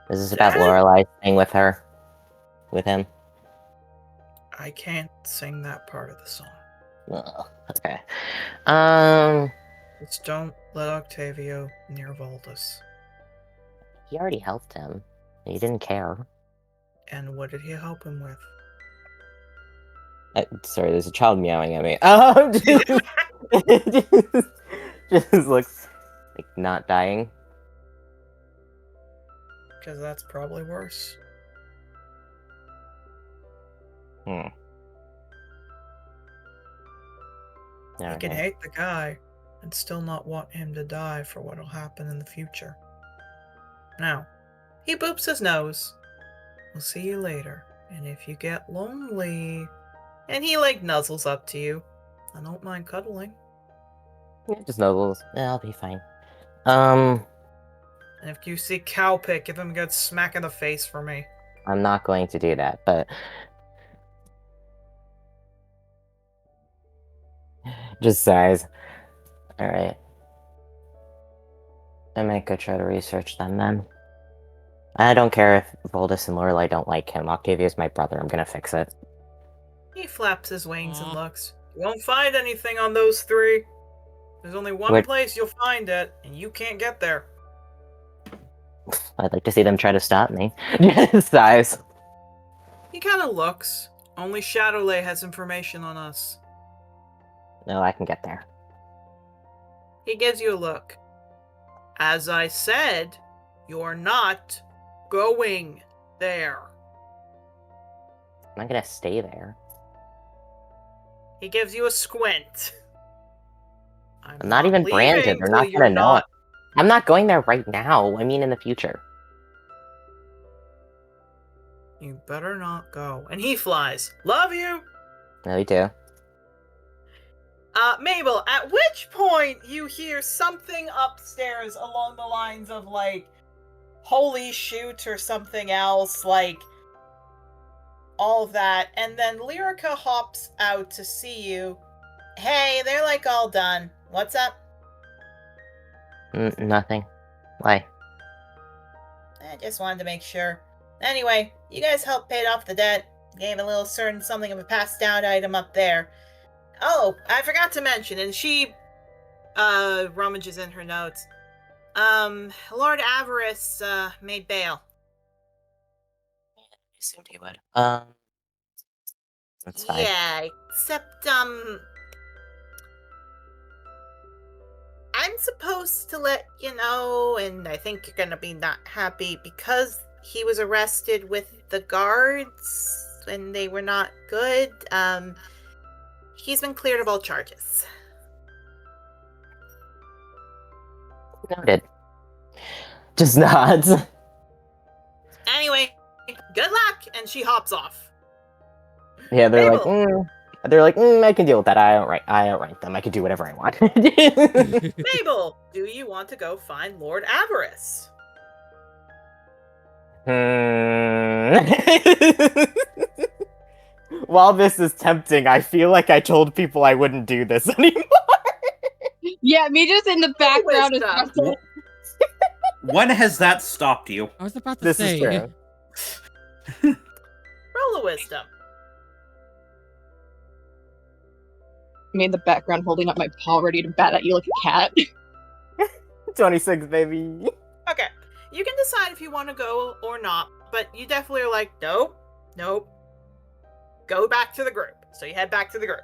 Is this about Dad? Lorelai staying with her? With him? I can't sing that part of the song. Ugh, okay. Just don't let Octavio near Valdis. He already helped him. He didn't care. And what did he help him with? Sorry, there's a child meowing at me. Just looks like not dying. Because that's probably worse. Hmm. You can Okay. hate the guy and still not want him to die for what'll happen in the future. Now, he boops his nose. We'll see you later. And if you get lonely... And he, like, nuzzles up to you. I don't mind cuddling. Yeah, just nuzzles. Yeah, I'll be fine. And if you see Cowpick, give him a good smack in the face for me. I'm not going to do that, but just sighs. All right. I might go try to research them then. I don't care if Voldus and Lorelei don't like him. Octavia's my brother. I'm gonna fix it. He flaps his wings and Aw. looks. You won't find anything on those three. There's only one What- place you'll find it, and you can't get there. I'd like to see them try to stop me. Sighs. He kind of looks. Only Shadowlay has information on us. No, I can get there. He gives you a look. As I said, you're not going there. I'm not gonna stay there. He gives you a squint. I'm not even leaving branded. They're till not you're gonna know it. I'm not going there right now. I mean, in the future. You better not go. And he flies. Love you! No, you do. Mabel, at which point you hear something upstairs along the lines of, like, holy shoot or something else, like, all of that. And then Lyrica hops out to see you. Hey, they're, like, all done. What's up? Nothing. Why? I just wanted to make sure. Anyway, you guys helped pay off the debt. Gave a little certain something of a passed down item up there. Oh, I forgot to mention, and she rummages in her notes. Lord Avarice made bail. I assumed he would. That's fine. Yeah, except I'm supposed to let you know, and I think you're gonna be not happy because he was arrested with the guards and they were not good. He's been cleared of all charges. Noted. Just nods. Anyway, good luck, and she hops off. Yeah, they're Mabel. I can deal with that. I don't rank them. I can do whatever I want. Mabel, do you want to go find Lord Avarice? While this is tempting, I feel like I told people I wouldn't do this anymore. Yeah, me just in the background is wisdom. Russell. When has that stopped you? I was about to This say. is true. Roll a wisdom. Me in the background holding up my paw ready to bat at you like a cat. 26, baby. Okay, you can decide if you want to go or not, but you definitely are like, nope, nope. Go back to the group. So you head back to the group.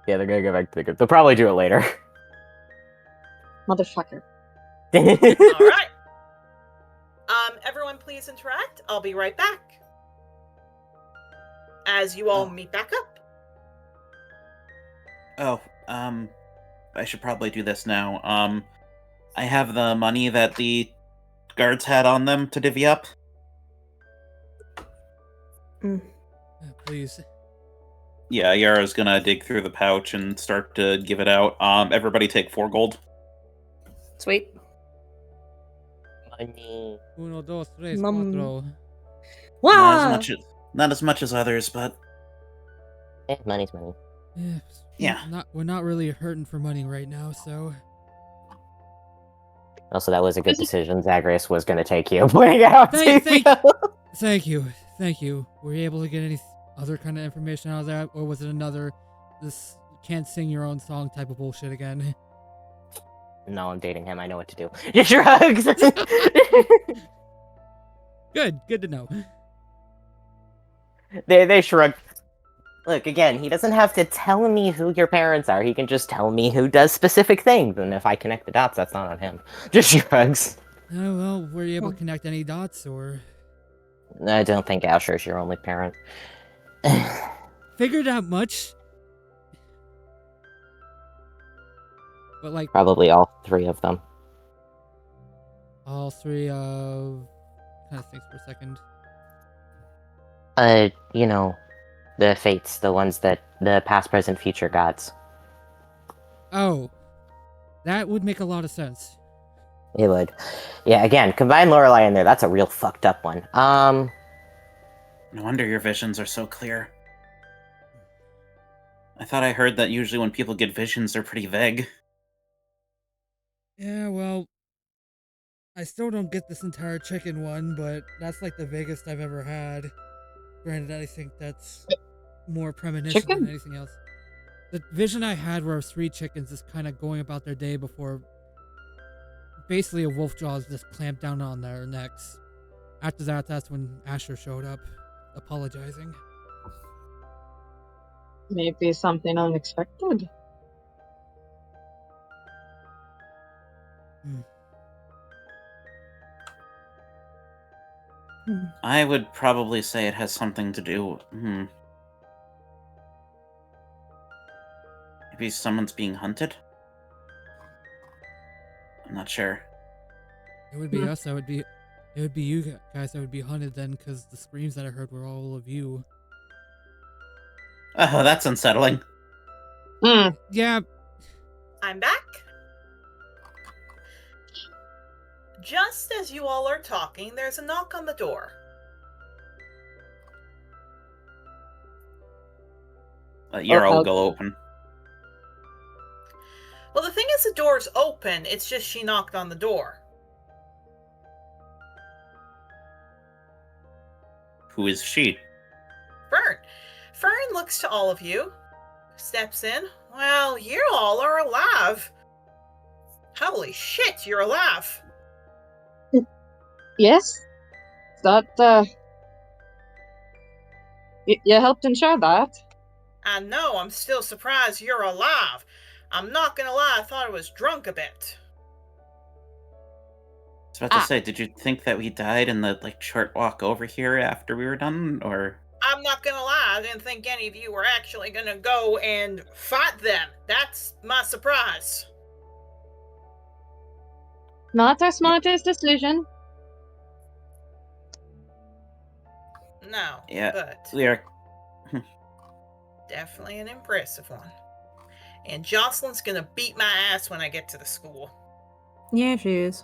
Yeah, they're gonna go back to the group. They'll probably do it later. Motherfucker. All right. Everyone, please interact. I'll be right back. As you all meet back up. Oh, I should probably do this now. I have the money that the guards had on them to divvy up. Please. Yeah, Yara's gonna dig through the pouch and start to give it out. Everybody take 4 gold. Sweet. Money. Uno, dos, tres, Mum. cuatro. Wow. Not as much as others, but Money's money. Yeah. We're not really hurting for money right now, so. Also, that was a good decision. Zagreus was gonna take you. Pointing out. Thank you. Were you able to get any other kind of information out of that, or was it another this can't sing your own song type of bullshit again? No, I'm dating him. I know what to do. He shrugs. Good to know. They shrug. Look, again, he doesn't have to tell me who your parents are. He can just tell me who does specific things, and if I connect the dots, that's not on him. Just shrugs. Oh well, were you able to connect any dots, or I don't think Asher's your only parent. figured out much? But like Probably all 3 of them. all 3 of kind of think for a second. You know, the fates, the ones that the past, present, future gods. Oh, that would make a lot of sense. It would. Yeah, again, combine Lorelei in there. That's a real fucked up one. No wonder your visions are so clear. I thought I heard that usually when people get visions, they're pretty vague. Yeah, well, I still don't get this entire chicken one, but that's like the vaguest I've ever had. Granted, I think that's more premonition than Chicken? anything else. The vision I had were 3 chickens just kind of going about their day before basically a wolf jaws just clamped down on their necks. After that, that's when Asher showed up, apologizing. Maybe something unexpected. I would probably say it has something to do. Maybe someone's being hunted? I'm not sure. It would be us. It would be you guys that would be hunted then, because the screams that I heard were all of you. Oh, that's unsettling. Yeah. I'm back. Just as you all are talking, there's a knock on the door. Yarrow will go open. Well, the thing is, the door's open. It's just she knocked on the door. Who is she? Fern. Fern looks to all of you, steps in. Well, you all are alive. Holy shit, you're alive. Yes? That, you helped ensure that. I know, I'm still surprised you're alive. I'm not gonna lie, I thought I was drunk a bit. I was about to say, did you think that we died in the short walk over here after we were done, or? I'm not gonna lie, I didn't think any of you were actually gonna go and fight them. That's my surprise. Not our smartest decision. No, Yeah, but we are. definitely an impressive one. And Jocelyn's gonna beat my ass when I get to the school. Yeah, she is.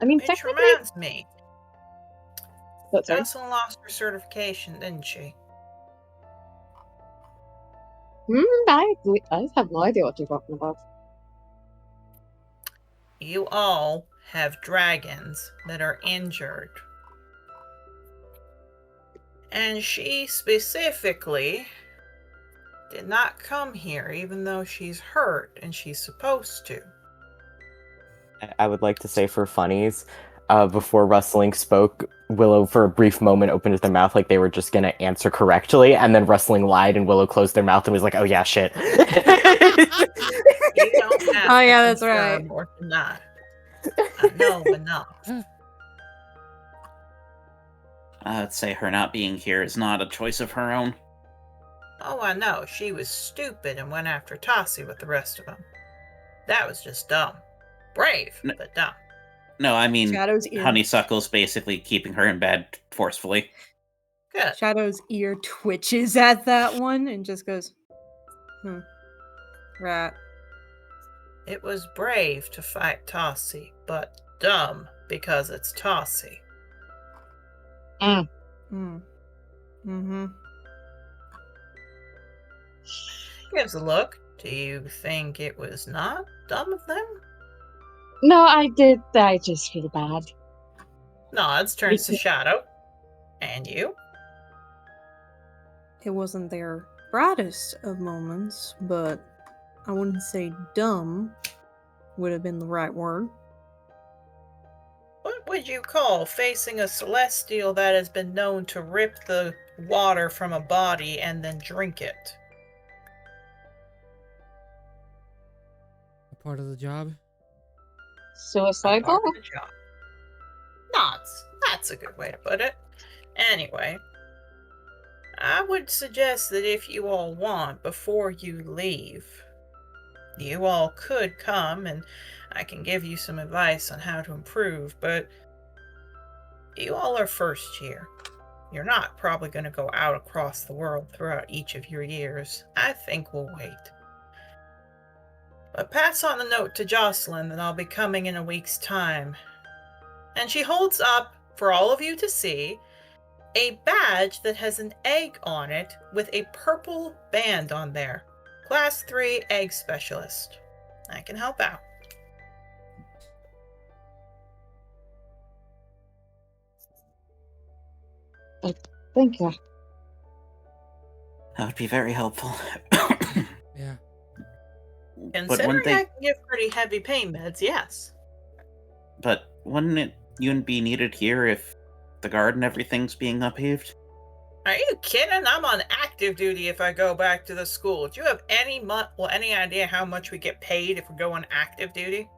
I mean, Which technically... reminds me, That's right. Jocelyn lost her certification, didn't she? I have no idea what you're talking about. You all have dragons that are injured. And she specifically did not come here, even though she's hurt and she's supposed to. I would like to say for funnies, before Rustling spoke, Willow for a brief moment opened their mouth like they were just gonna answer correctly, and then Rustling lied and Willow closed their mouth and was like, oh yeah, shit. You don't have Oh, to yeah, that's confirm right. or deny. I know enough. I would say her not being here is not a choice of her own. Oh, I know. She was stupid and went after Tassi with the rest of them. That was just dumb. Brave, but dumb. No, I mean, Shadow's ear. Honeysuckle's basically keeping her in bed forcefully. Good. Shadow's ear twitches at that one and just goes, Right. It was brave to fight Tassi, but dumb because it's Tassi. Gives a look. Do you think it was not dumb of them? No, I did. I just feel bad. Nods, turns to Shadow. And you? It wasn't their brightest of moments, but I wouldn't say dumb would have been the right word. What would you call facing a celestial that has been known to rip the water from a body and then drink it? A part of the job? Suicidal? Part of the job. Nods. That's a good way to put it. Anyway, I would suggest that if you all want, before you leave, you all could come and I can give you some advice on how to improve, but you all are first year. You're not probably going to go out across the world throughout each of your years. I think we'll wait. But pass on the note to Jocelyn that I'll be coming in a week's time. And she holds up, for all of you to see, a badge that has an egg on it with a purple band on there. Class 3 egg specialist. I can help out. Thank you. That would be very helpful. Yeah. But Considering wouldn't I they? can give pretty heavy pain meds, yes. But wouldn't it even be needed here if the guard and everything's being upheaved? Are you kidding? I'm on active duty if I go back to the school. Do you have any idea how much we get paid if we go on active duty?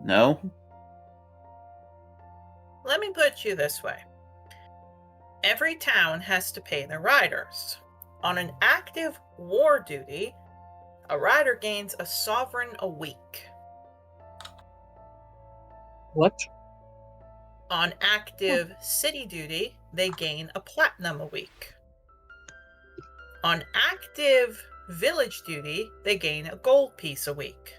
No? Let me put you this way. Every town has to pay their riders. On an active war duty, a rider gains a sovereign a week. What? On active city duty, they gain a platinum a week. On active village duty, they gain a gold piece a week.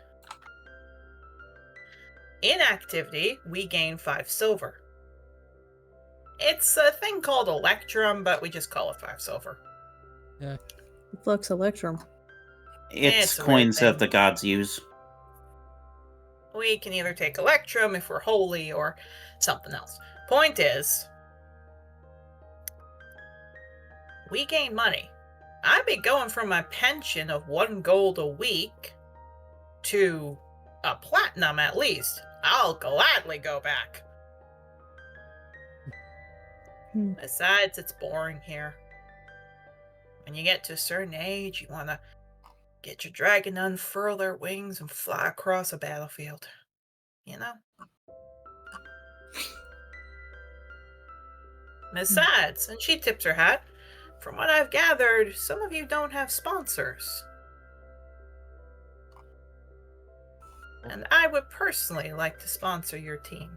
In activity, we gain 5 silver. It's a thing called Electrum, but we just call it 5 silver. Yeah. Flux Electrum. It's It's a coins weird that the gods use. We can either take Electrum if we're holy or something else. Point is, we gain money. I'd be going from my pension of 1 gold a week to a platinum at least. I'll gladly go back. Besides, it's boring here. When you get to a certain age, you want to get your dragon to unfurl their wings and fly across a battlefield. You know? Besides, and she tips her hat, from what I've gathered, some of you don't have sponsors. And I would personally like to sponsor your team.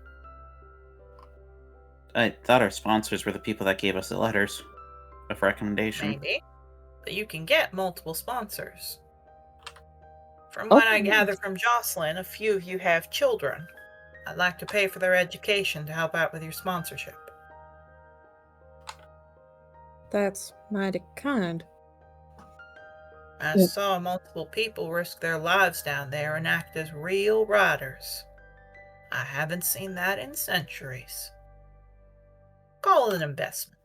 I thought our sponsors were the people that gave us the letters of recommendation. Maybe. But you can get multiple sponsors. From what I gather from Jocelyn, a few of you have children. I'd like to pay for their education to help out with your sponsorship. That's mighty kind. I saw multiple people risk their lives down there and act as real riders. I haven't seen that in centuries. Call it an investment.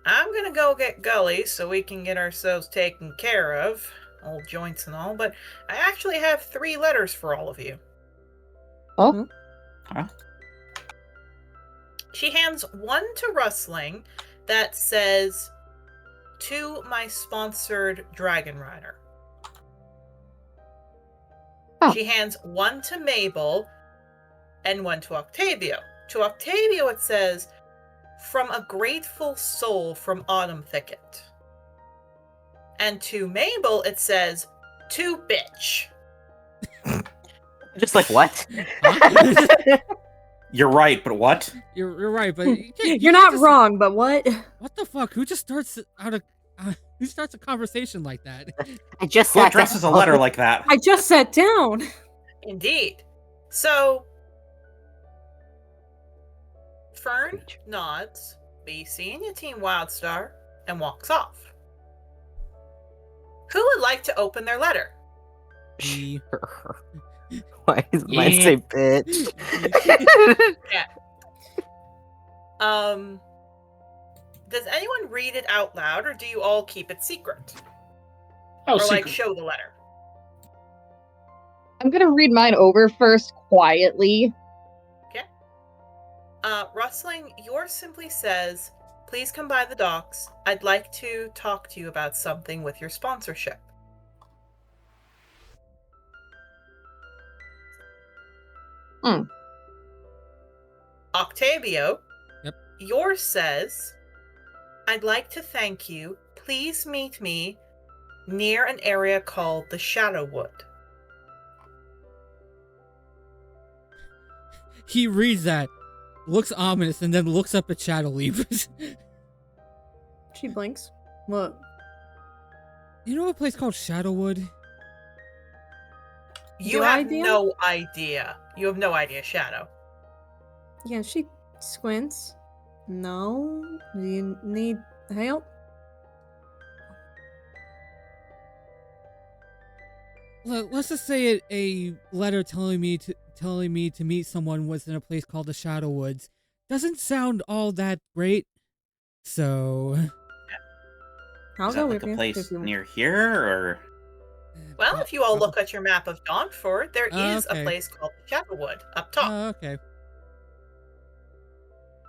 I'm gonna go get Gully so we can get ourselves taken care of, old joints and all, but I actually have 3 letters for all of you. Oh? Huh? She hands one to Rustling that says, "To my sponsored dragon rider." Oh. She hands one to Mabel and one to Octavio. To Octavio it says, "From a grateful soul from Autumn Thicket." And to Mabel it says, "To bitch." Just like what? You're right, but what? You're right, but You're not wrong, but what? What the fuck? Who just starts who starts a conversation like that? I just Who sat addresses a down. letter like that? I just sat down. Indeed. So, Fern nods, BC and your Team Wildstar, and walks off. Who would like to open their letter? Me. Why does mine say bitch? Does anyone read it out loud, or do you all keep it secret? Oh, Or, secret. show the letter? I'm gonna read mine over first quietly. Rustling, yours simply says, "Please come by the docks. I'd like to talk to you about something with your sponsorship." Octavio, Yep. yours says, "I'd like to thank you. Please meet me near an area called the Shadowwood." He reads that, looks ominous, and then looks up at Shadow Leapers. She blinks. What? You know a place called Shadowwood? You No have idea? no idea. You have no idea, Shadow. Yeah, she squints. No? Do you need help? Let's just say a letter telling me to meet someone was in a place called the Shadow Woods doesn't sound all that great. So, I'll Is go that with like a you. place if you... near here, or Well, if you all look at your map of Dawnford, there is a Okay. place called Shadowwood up top. Okay.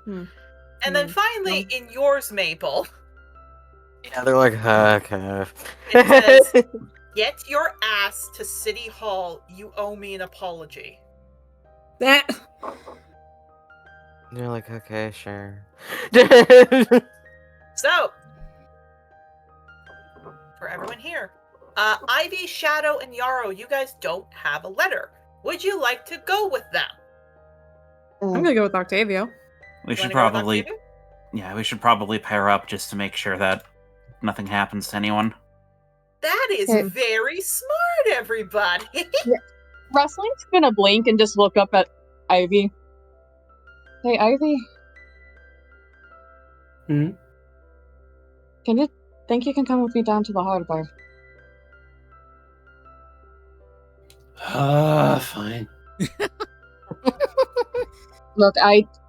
And then finally, in yours, Maple, Yeah, they're like, okay. it says, "Get your ass to City Hall. You owe me an apology." That. They're like, okay, sure. So, for everyone here, Ivy, Shadow, and Yarrow, you guys don't have a letter. Would you like to go with them? I'm gonna go with Octavio. we You should wanna go with probably, Octavia? yeah, we should probably pair up just to make sure that nothing happens to anyone. That is Okay. very smart, everybody. Rustling's gonna blink and just look up at Ivy. Hey, Ivy. Hmm? Can you think you can come with me down to the harbor? Fine. Look,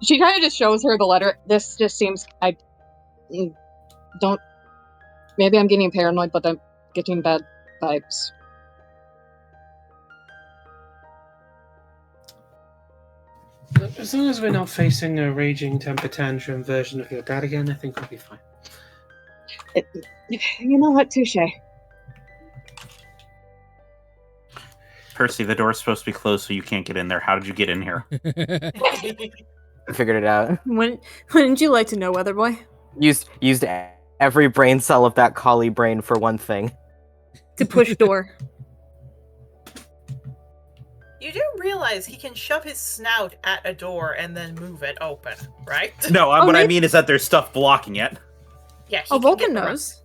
she kind of just shows her the letter. This just seems, don't, maybe I'm getting paranoid, but I'm getting bad vibes. As long as we're not facing a raging temper tantrum version of your dad again, I think we'll be fine. You know what? Touche. Percy, the door's supposed to be closed, so you can't get in there. How did you get in here? I figured it out. Wouldn't you like to know, Weatherboy? Used every brain cell of that collie brain for one thing. To push door. You do realize he can shove his snout at a door and then move it open, right? No, Oh, what I maybe- mean is that there's stuff blocking it. Yeah, he Oh, can Vulcan get around. knows.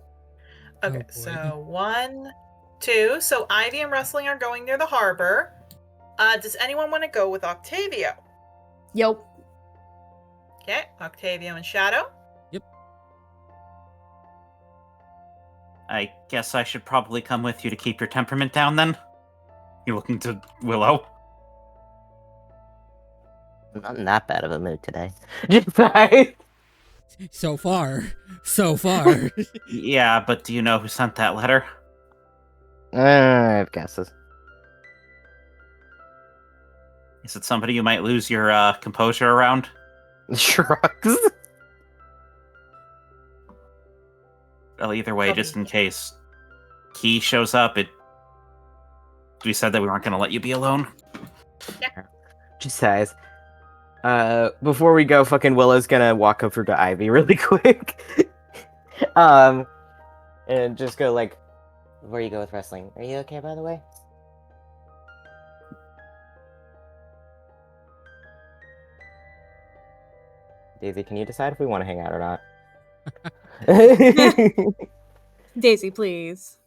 Okay, Oh, boy. so 1, 2. So Ivy and Rustling are going near the harbor. Does anyone want to go with Octavio? Yep. Okay, Octavio and Shadow. I guess I should probably come with you to keep your temperament down, then? You looking to Willow? I'm not in that bad of a mood today. Sorry. So far. So far. Yeah, but do you know who sent that letter? I have guesses. Is it somebody you might lose your composure around? Shrugs. Well, either way, just in case he shows up, we said that we weren't going to let you be alone. She says, before we go, fucking Willow's gonna walk over to Ivy really quick. And just go like, where you go with wrestling? Are you okay, by the way? Daisy, can you decide if we want to hang out or not? Daisy, please.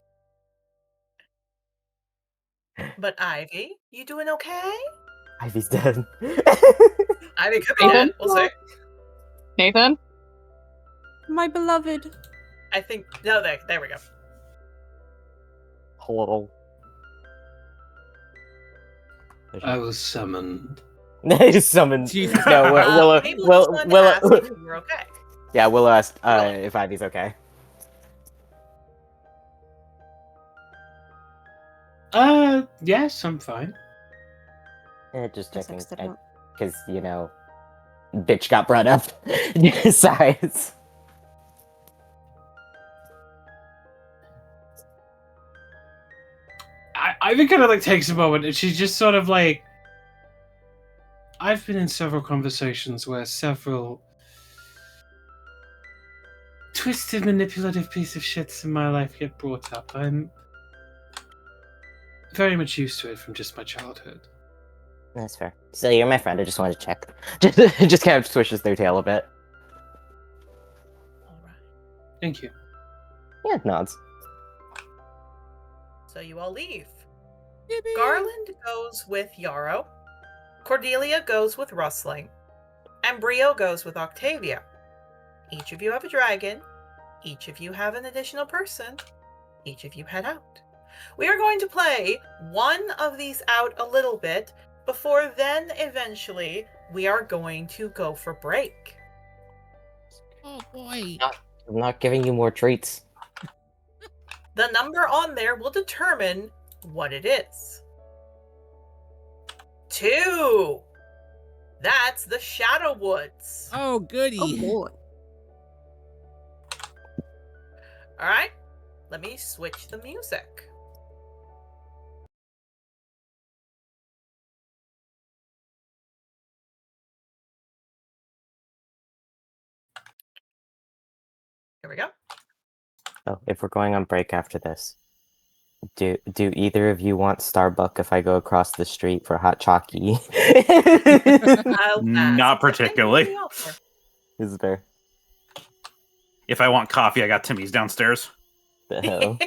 But Ivy, you doing okay? Ivy's dead. Ivy could be dead. We'll see. Nathan? My beloved. I think. No, there we go. Hello. I was summoned. Summoned. Jesus. No, Willow. Mabel just wanted to ask if you were okay. Yeah, Willow asked if Ivy's okay. Yes, I'm fine. Just Let's checking. X that out. Because, you know, bitch got brought up. Size. Ivy kind of like takes a moment and she's just sort of like, I've been in several conversations where several twisted, manipulative piece of shits in my life get brought up. I'm very much used to it from just my childhood. That's fair. So you're my friend. I just wanted to check. Just kind of swishes their tail a bit. All right. Thank you. Yeah, nods. So you all leave. Yippee. Garland goes with Yarrow. Cordelia goes with Rustling. And Brio goes with Octavia. Each of you have a dragon. Each of you have an additional person. Each of you head out. We are going to play one of these out a little bit before then eventually we are going to go for break. Oh boy. I'm not giving you more treats. The number on there will determine what it is. 2. That's the Shadow Woods. Oh goody. Oh boy. All right, let me switch the music. Here we go. Oh, if we're going on break after this, do either of you want Starbucks if I go across the street for hot chalky? I'll Not ask. particularly. Any offer. Is there? If I want coffee, I got Timmy's downstairs. The hell?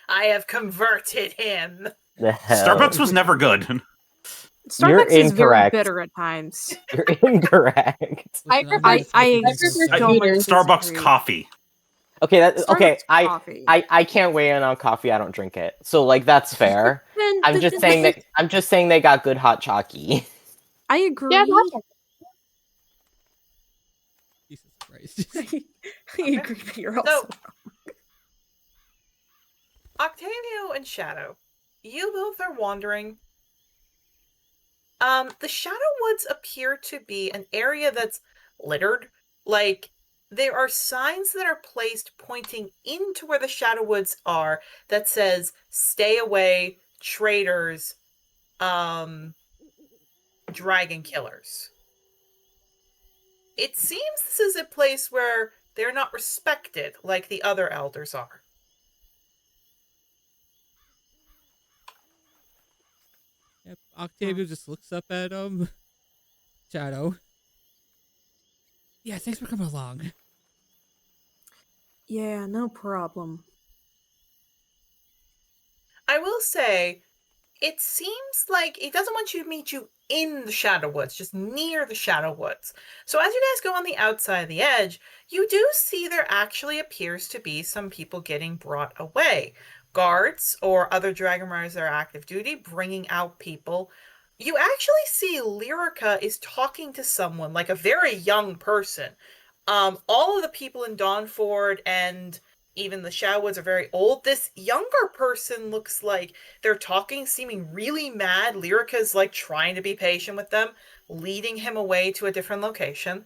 I have converted him. The hell? Starbucks was never good. Starbucks is very incorrect. bitter at times. You're incorrect. I Listen, I'm prefer- not a fucking I prefer drinker. so much Starbucks disagree. coffee. Okay, okay. Starbucks coffee. I can't weigh in on coffee. I don't drink it, so like that's fair. Then I'm just saying they got good hot chalky. I agree. Yeah, that's Jesus Christ. I agree, but you're also So, Octavio and Shadow, you both are wandering. The Shadow Woods appear to be an area that's littered. Like, there are signs that are placed pointing into where the Shadow Woods are that says, stay away, traitors, dragon killers. It seems this is a place where they're not respected like the other elders are. Yep, Octavia just looks up at Shadow. Yeah, thanks for coming along. Yeah, no problem. I will say, it seems like it doesn't want you to meet you in the Shadow Woods, just near the Shadow Woods. So as you guys go on the outside of the edge, you do see there actually appears to be some people getting brought away. Guards or other Dragon Riders that are active duty bringing out people. You actually see Lyrica is talking to someone, like a very young person. All of the people in Dawnford and even the Shadow Woods are very old. This younger person looks like they're talking, seeming really mad. Lyrica's like trying to be patient with them, leading him away to a different location.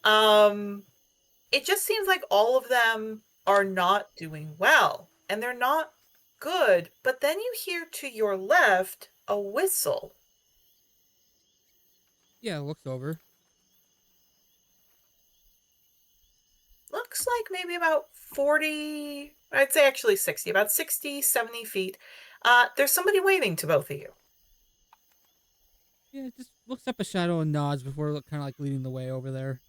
It just seems like all of them are not doing well, and they're not good. But then you hear to your left a whistle. Yeah, looks over. Looks like maybe about 40, I'd say actually 60, about 60, 70 feet. There's somebody waving to both of you. Yeah, just looks up at Shadow and nods before kind of like leading the way over there.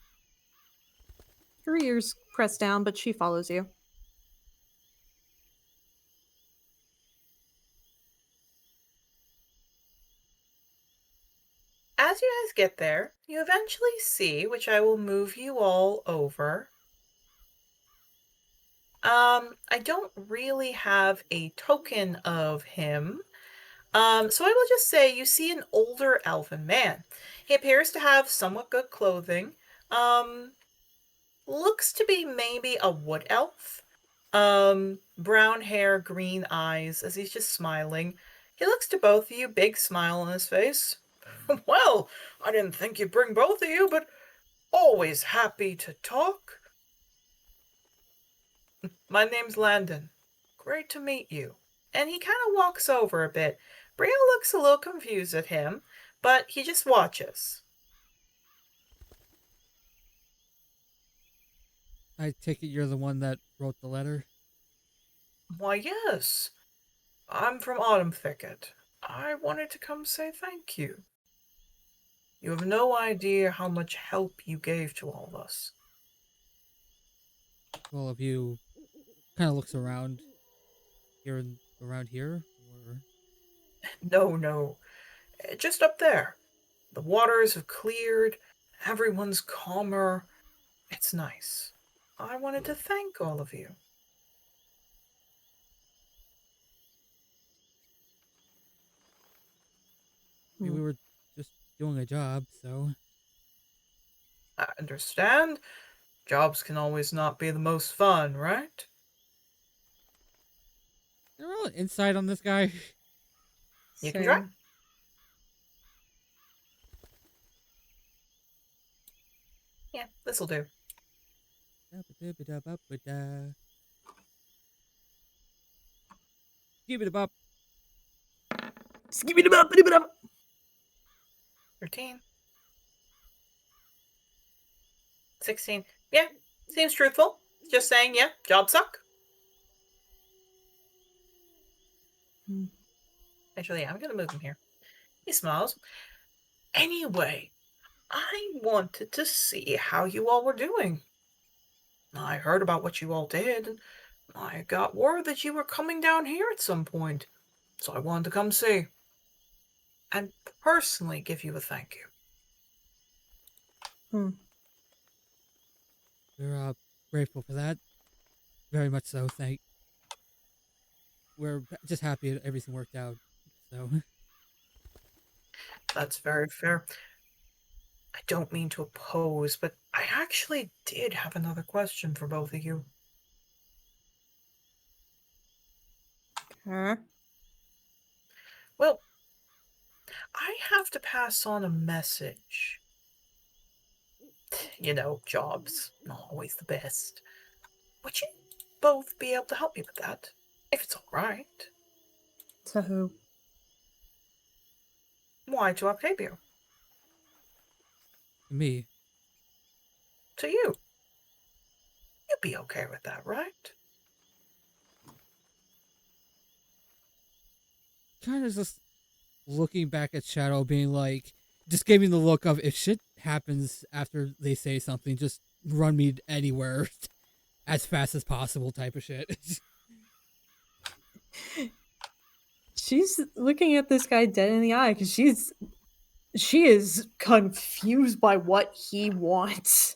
Her ears pressed down, but she follows you. As you guys get there, you eventually see, which I will move you all over. I don't really have a token of him. So I will just say you see an older elven man. He appears to have somewhat good clothing. Looks to be maybe a wood elf. Brown hair, green eyes, as he's just smiling. He looks to both of you, big smile on his face. Well, I didn't think you'd bring both of you, but always happy to talk. My name's Landon. Great to meet you. And he kind of walks over a bit. Bria looks a little confused at him, but he just watches. I take it you're the one that wrote the letter? Why, yes. I'm from Autumn Thicket. I wanted to come say thank you. You have no idea how much help you gave to all of us. Well, if you kind of looks around around here, or No, just up there. The waters have cleared. Everyone's calmer. It's nice. I wanted to thank all of you. We were just doing a job, so. I understand. Jobs can always not be the most fun, right? They're all insight on this guy. You can try. Same. Yeah, this'll do. Give it a bop. Skip it up. 13. 16. Yeah, seems truthful. Just saying, yeah, jobs suck. Actually, yeah, I'm gonna move him here. He smiles. Anyway, I wanted to see how you all were doing. I heard about what you all did, and I got word that you were coming down here at some point. So I wanted to come see. And personally give you a thank you. We're grateful for that. Very much so, we're just happy that everything worked out. So That's very fair. I don't mean to oppose, but I actually did have another question for both of you. Huh? Well, I have to pass on a message. You know, jobs, not always the best. Would you both be able to help me with that? If it's alright. To who? Why to Octavio? me, To you. You'd be okay with that, right? kind of just looking back at Shadow, being like, just giving the look of if shit happens after they say something, just run me anywhere as fast as possible, type of shit. She's looking at this guy dead in the eye because she is confused by what he wants.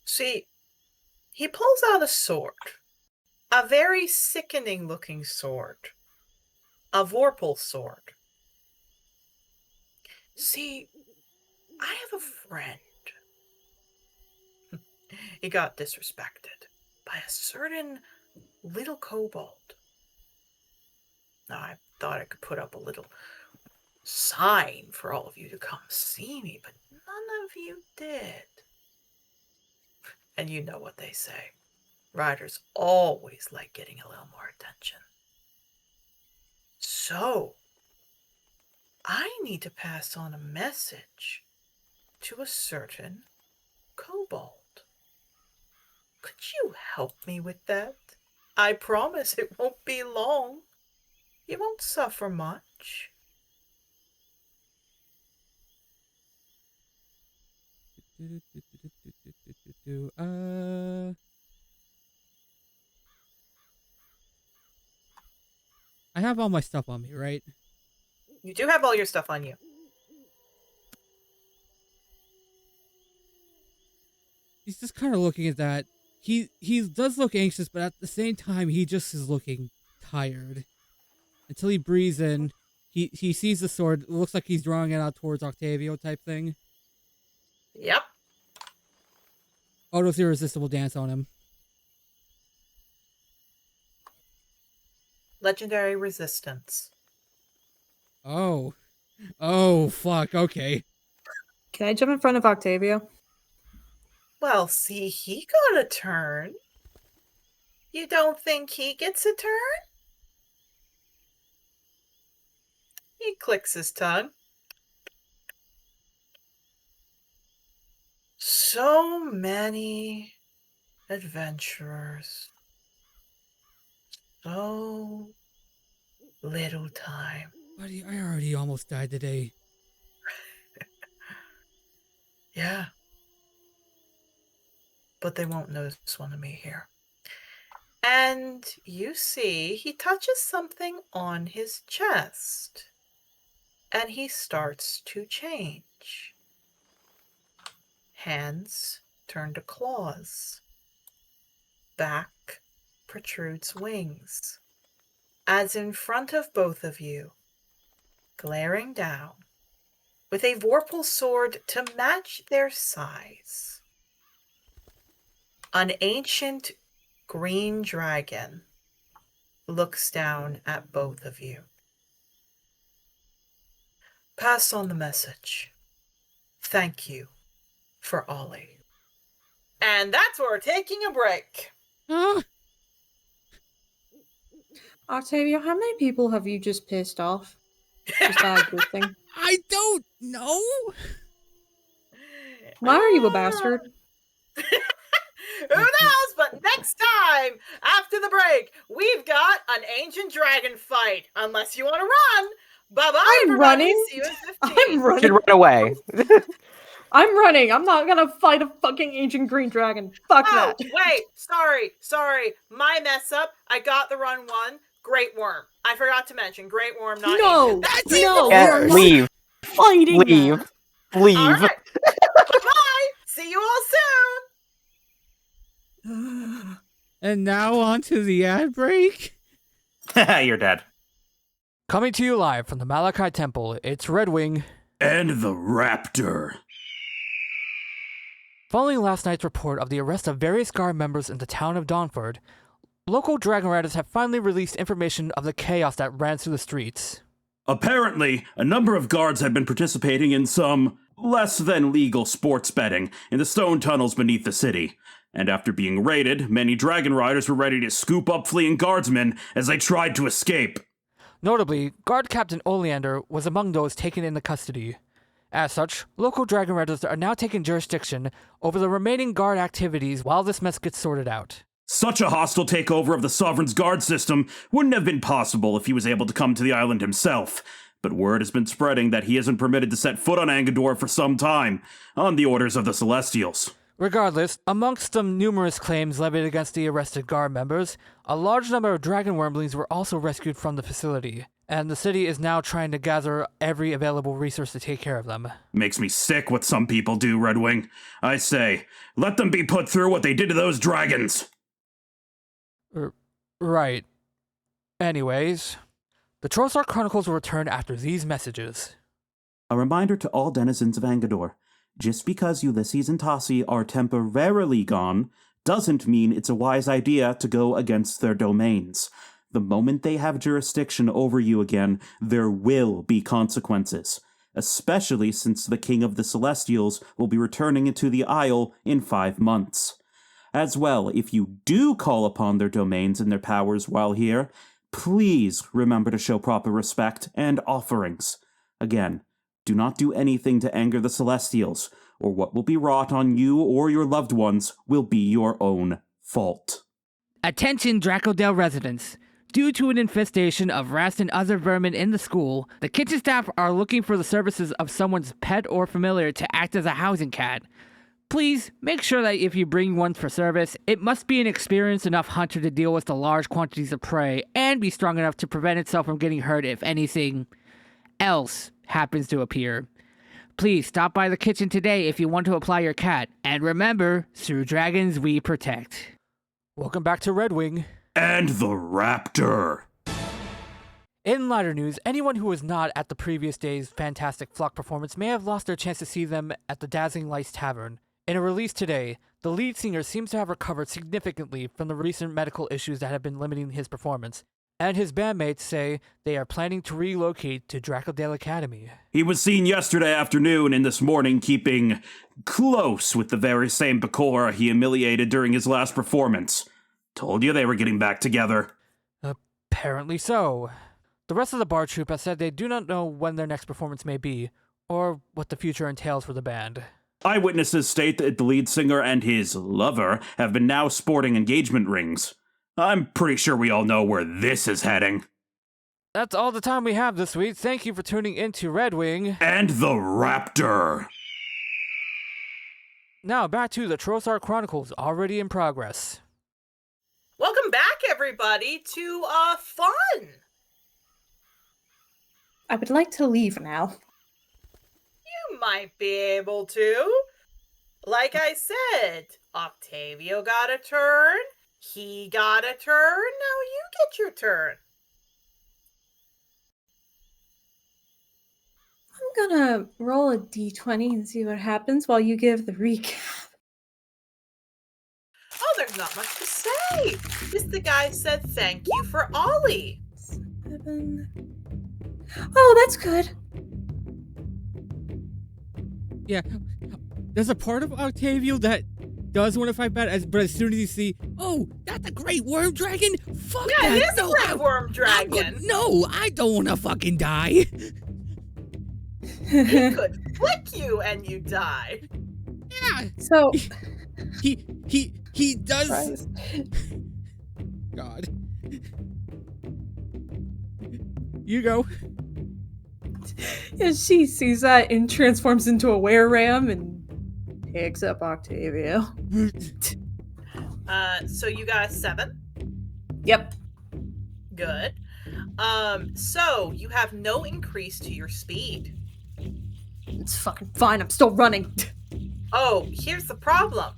See, he pulls out a sword. A very sickening looking sword. A Vorpal sword. See, I have a friend. He got disrespected by a certain little kobold. Now, I thought I could put up a little sign for all of you to come see me, but none of you did. And you know what they say. Riders always like getting a little more attention. So, I need to pass on a message to a certain kobold. Could you help me with that? I promise it won't be long. You won't suffer much. I have all my stuff on me, right? You do have all your stuff on you. He's just kind of looking at that. He does look anxious, but at the same time, he just is looking tired. Until he breathes in, he sees the sword. It looks like he's drawing it out towards Octavio type thing. Yep. Auto's irresistible dance on him. Legendary resistance. Oh, fuck. Okay. Can I jump in front of Octavio? Well, see, he got a turn. You don't think he gets a turn? He clicks his tongue. So many adventurers. So little time. Buddy, I already almost died today. Yeah. But they won't notice one of me here. And you see, he touches something on his chest. and he starts to change. Hands turn to claws. Back protrudes wings. As in front of both of you, glaring down, with a vorpal sword to match their size, an ancient green dragon looks down at both of you. Pass on the message. Thank you for Ollie. And that's where we're taking a break. Octavia, how many people have you just pissed off? Just by existing? I don't know. Why are you a bastard? Who knows? But next time, after the break, we've got an ancient dragon fight. Unless you want to run. Bye-bye, I'm everybody. running. See you in 15. I'm Should running. run away. I'm running. I'm not gonna fight a fucking ancient green dragon. Fuck Oh, that. wait. Sorry. My mess up. I got the run one. Great Worm. I forgot to mention Great Worm, not No, ancient. That's no, even Yeah, worse. leave. Fighting Leave. that. Leave. All right. Bye-bye. See you all soon. And now on to the ad break. You're dead. Coming to you live from the Malachi Temple, it's Red Wing. And the Raptor. Following last night's report of the arrest of various guard members in the town of Dawnford, local Dragon Riders have finally released information of the chaos that ran through the streets. Apparently, a number of guards had been participating in some less than legal sports betting in the stone tunnels beneath the city. And after being raided, many Dragon Riders were ready to scoop up fleeing guardsmen as they tried to escape. Notably, Guard Captain Oleander was among those taken into custody. As such, local Dragon Riders are now taking jurisdiction over the remaining guard activities while this mess gets sorted out. Such a hostile takeover of the Sovereign's guard system wouldn't have been possible if he was able to come to the island himself. But word has been spreading that he isn't permitted to set foot on Angador for some time, on the orders of the Celestials. Regardless, amongst the numerous claims levied against the arrested guard members, a large number of dragon wormlings were also rescued from the facility, and the city is now trying to gather every available resource to take care of them. Makes me sick what some people do, Redwing. I say, let them be put through what they did to those dragons. Right. Anyways, the Trothar Chronicles will return after these messages. A reminder to all denizens of Angador. Just because Ulysses and Tassi are temporarily gone doesn't mean it's a wise idea to go against their domains. The moment they have jurisdiction over you again, there will be consequences, especially since the King of the Celestials will be returning into the Isle in 5 months. As well, if you do call upon their domains and their powers while here, please remember to show proper respect and offerings. Again, do not do anything to anger the Celestials, or what will be wrought on you or your loved ones will be your own fault. Attention Dracodale residents. Due to an infestation of rats and other vermin in the school, the kitchen staff are looking for the services of someone's pet or familiar to act as a housing cat. Please, make sure that if you bring one for service, it must be an experienced enough hunter to deal with the large quantities of prey and be strong enough to prevent itself from getting hurt if anything else happens to appear. Please stop by the kitchen today if you want to apply your cat, and remember, through dragons we protect. Welcome back to Red Wing. And the Raptor. In lighter news, anyone who was not at the previous day's fantastic Flock performance may have lost their chance to see them at the Dazzling Lights Tavern. In a release today, the lead singer seems to have recovered significantly from the recent medical issues that have been limiting his performance, and his bandmates say they are planning to relocate to Dracodale Academy. He was seen yesterday afternoon and this morning keeping close with the very same Bakura he humiliated during his last performance. Told you they were getting back together. Apparently so. The rest of the bar troupe has said they do not know when their next performance may be, or what the future entails for the band. Eyewitnesses state that the lead singer and his lover have been now sporting engagement rings. I'm pretty sure we all know where this is heading. That's all the time we have this week. Thank you for tuning in to Red Wing. And the Raptor. Now back to the Trothar Chronicles, already in progress. Welcome back, everybody, to fun. I would like to leave now. You might be able to. Like I said, Octavio got a turn. He got a turn. Now you get your turn. I'm gonna roll a d20 and see what happens while you give the recap. Oh, there's not much to say. Just the guy said thank you for Ollie. 7. Oh, that's good. Yeah, there's a part of Octavio that does want to fight back, but as soon as you see, oh, that's a great worm dragon. Fuck Yeah, that! it is a great worm I'm dragon. no, I don't want to fucking die. He could flick you and you die. Yeah. So he does. Christ. God. You go. Yeah, she sees that and transforms into a were-ram and picks up Octavio. So you got a 7. Yep. Good. So you have no increase to your speed. It's fucking fine. I'm still running. Oh, here's the problem.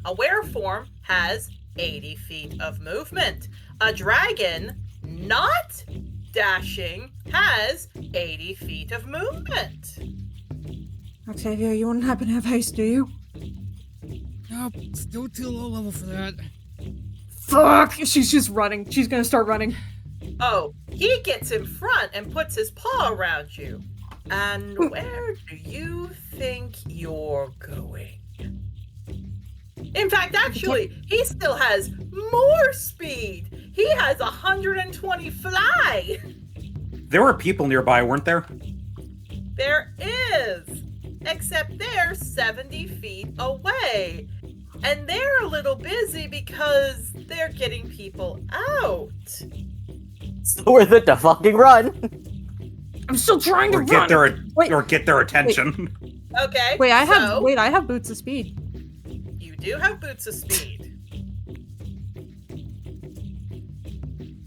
A wereform has 80 feet of movement. A dragon, not dashing, has 80 feet of movement. Octavio, you wouldn't happen to have haste, do you? Nope, still too low level for that. Fuck! She's just running. She's gonna start running. Oh, he gets in front and puts his paw around you. And where do you think you're going? In fact, actually, he still has more speed. He has 120 fly. There were people nearby, weren't there? There is. Except they're 70 feet away. And they're a little busy because they're getting people out. It's worth it to fucking run. I'm still trying to Or run. get their attention. Okay. Wait, I have boots of speed. You do have boots of speed.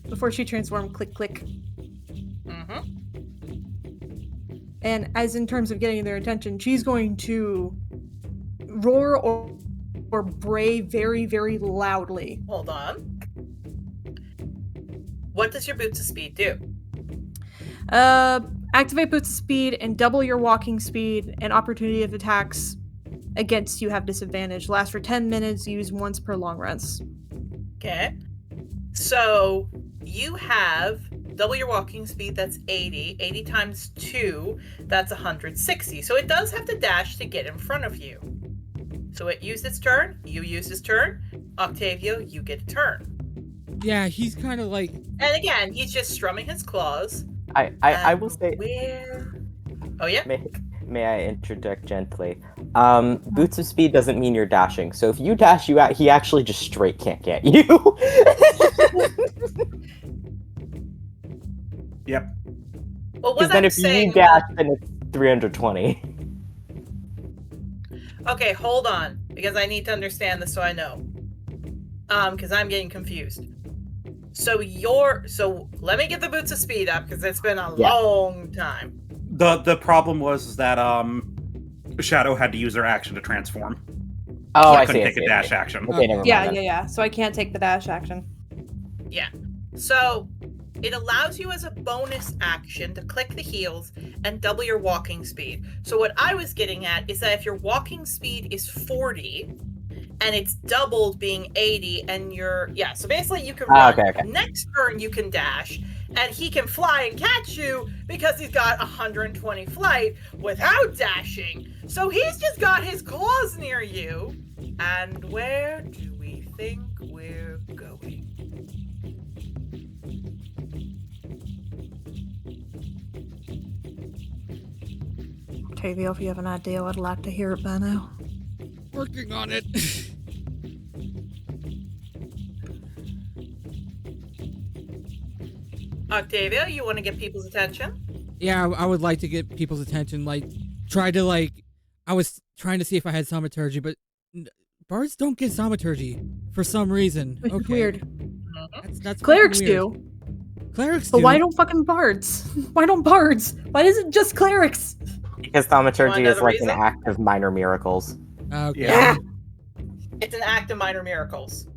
Before she transformed, click, click. Mm-hmm. And as in terms of getting their attention, she's going to roar or bray very, very loudly. Hold on. What does your boots of speed do? Activate boots of speed and double your walking speed, and opportunity of attacks against you have disadvantage. Last for 10 minutes, use once per long rest. Okay. So you have double your walking speed, that's 80. 80 times 2, that's 160. So it does have to dash to get in front of you. So it used its turn, you used his turn. Octavio, you get a turn. Yeah, he's kind of like... And again, he's just strumming his claws. I will say... Where... Oh, yeah? May I interject gently? Boots of speed doesn't mean you're dashing. So if you dash, he actually just straight can't get you. Yep. Well, Because then if you dash, then it's 320. Okay, hold on, because I need to understand this so I know. Because I'm getting confused. So let me get the boots of speed up, because it's been a long time. The problem was that Shadow had to use her action to transform. Oh, I I couldn't see. take a dash action. Okay, never mind. Yeah. So I can't take the dash action. Yeah. So it allows you as a bonus action to click the heels and double your walking speed. So what I was getting at is that if your walking speed is 40 and it's doubled being 80 and so basically you can run. Okay. Next turn you can dash and he can fly and catch you because he's got 120 flight without dashing. So he's just got his claws near you. And where do we think we're going? Octavio, if you have an idea, I'd like to hear it by now. Working on it. Octavio, you want to get people's attention? Yeah, I would like to get people's attention. I was trying to see if I had thaumaturgy, but bards don't get thaumaturgy for some reason. Which is Okay. weird. That's Clerics fucking do. weird. Clerics But do. why don't fucking bards? Why don't bards? Why is it just clerics? Because You wanna thaumaturgy know is the like reason? an act of minor miracles. Okay. Yeah. It's an act of minor miracles.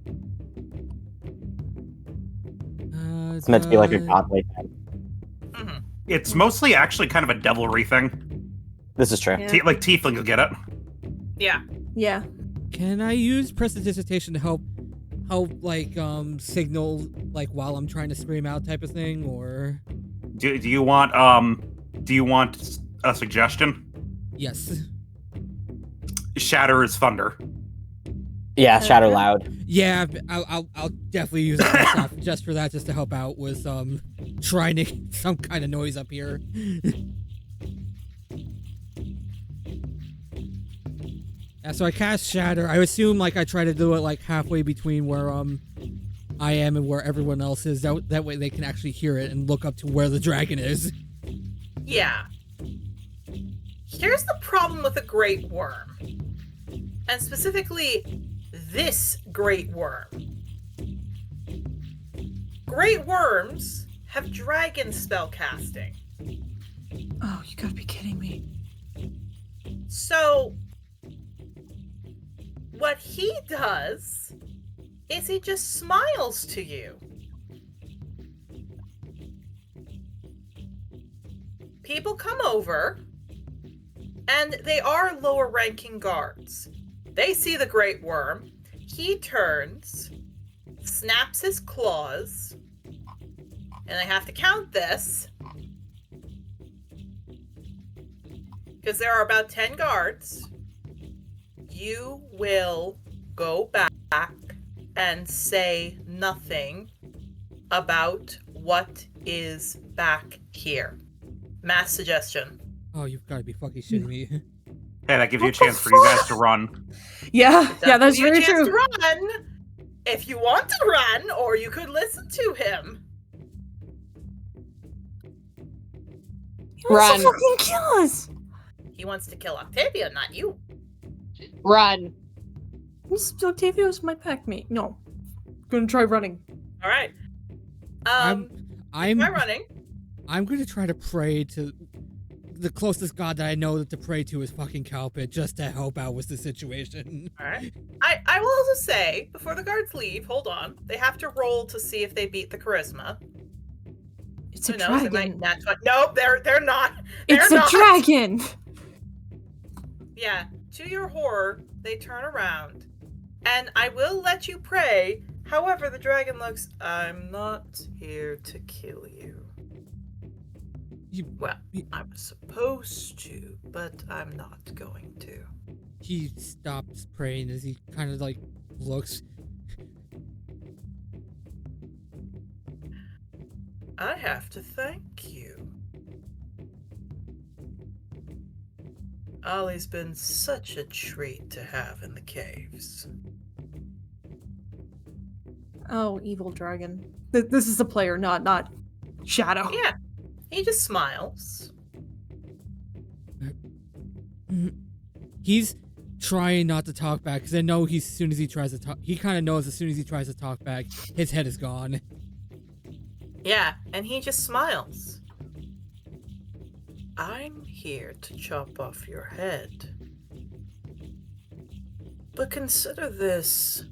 It's meant to be like a godly thing. Hmm. It's mostly actually kind of a devilry thing. This is true. Yeah. Like tieflings will get it. Yeah. Yeah. Can I use prestidigitation to help like signal like while I'm trying to scream out type of thing, or Do you want a suggestion? yes? Shatter is thunder. Yeah, shatter Okay. loud. Yeah, I'll definitely use it myself just for that, just to help out with trying to get some kind of noise up here. Yeah, so I cast Shatter. I assume like I try to do it like halfway between where I am and where everyone else is. That way they can actually hear it and look up to where the dragon is. Yeah. Here's the problem with a great worm. And specifically, this great worm. Great worms have dragon spell casting. Oh, you gotta be kidding me. So, what he does is he just smiles to you. People come over, and they are lower ranking guards. They see the great worm. He turns, snaps his claws, and I have to count this because there are about 10 guards. You will go back and say nothing about what is back here. Mass suggestion. Oh, you've got to be fucking shitting me. Hey, that gives you a chance for you guys to run. Yeah, yeah, that's Give you a very chance true. to run if you want to run, or you could listen to him. He wants to Run. fucking kill us. He wants to kill Octavia, not you. Run. This Octavio's my pack mate. No. Gonna try running. All right. I'm Try running. I'm gonna try to pray to the closest god that I know to pray to is fucking Calpit, just to help out with the situation. All right. I will also say, before the guards leave, hold on. They have to roll to see if they beat the charisma. It's a Who knows? They dragon. might nope, they're not. They're It's not. a dragon. Yeah. To your horror, they turn around. And I will let you pray. However, the dragon looks, I'm not here to kill you. Well, I was supposed to, but I'm not going to. He stops praying as he kind of like looks. I have to thank you. Ollie's been such a treat to have in the caves. Oh, evil dragon. This is a player, not Shadow. Yeah, he just smiles. He's trying not to talk back because I know as soon as he tries to talk, he kind of knows as soon as he tries to talk back, his head is gone. Yeah, and he just smiles. I'm here to chop off your head. But consider this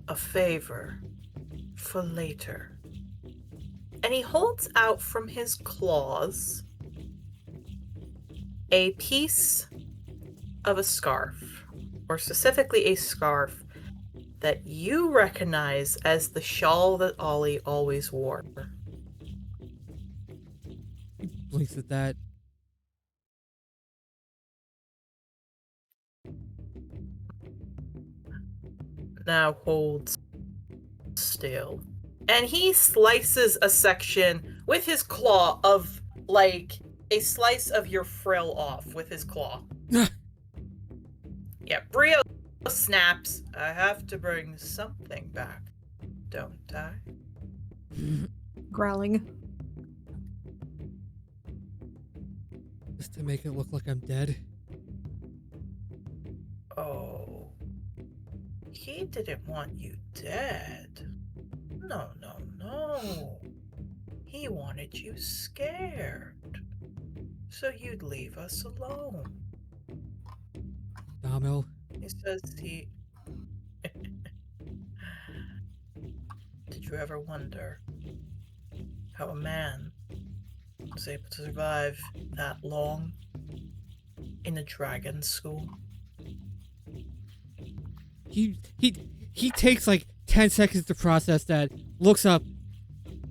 a favor for later. And he holds out from his claws a piece of a scarf, or specifically a scarf that you recognize as the shawl that Ollie always wore. He blinks at that. Now hold still. And he slices a section with his claw of, like, a slice of your frill off with his claw. Yeah, Brio snaps. I have to bring something back, don't I? Growling. Just to make it look like I'm dead. Oh. He didn't want you dead. No. He wanted you scared, so you'd leave us alone. Damil. He says he... Did you ever wonder how a man was able to survive that long in a dragon school? He takes like 10 seconds to process that, looks up.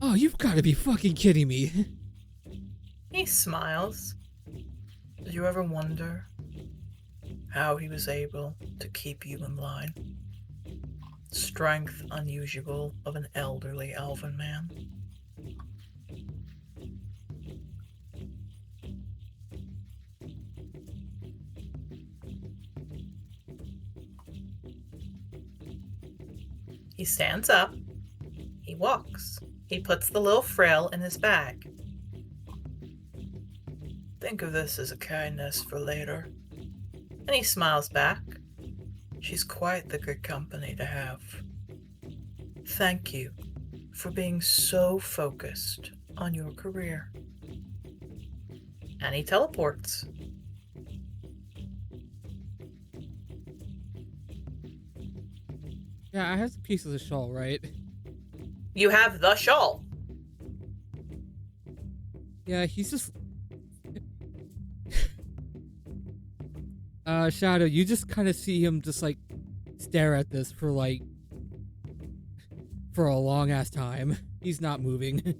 Oh, you've got to be fucking kidding me. He smiles. Did you ever wonder how he was able to keep you in line? Strength unusual of an elderly elven man. He stands up. He walks. He puts the little frail in his bag. Think of this as a kindness for later. And he smiles back. She's quite the good company to have. Thank you for being so focused on your career. And he teleports. Yeah, I have some pieces of the shawl, right? You have the shawl. Yeah, he's just... Shadow, you just kind of see him just, like, stare at this for, like... for a long-ass time. He's not moving.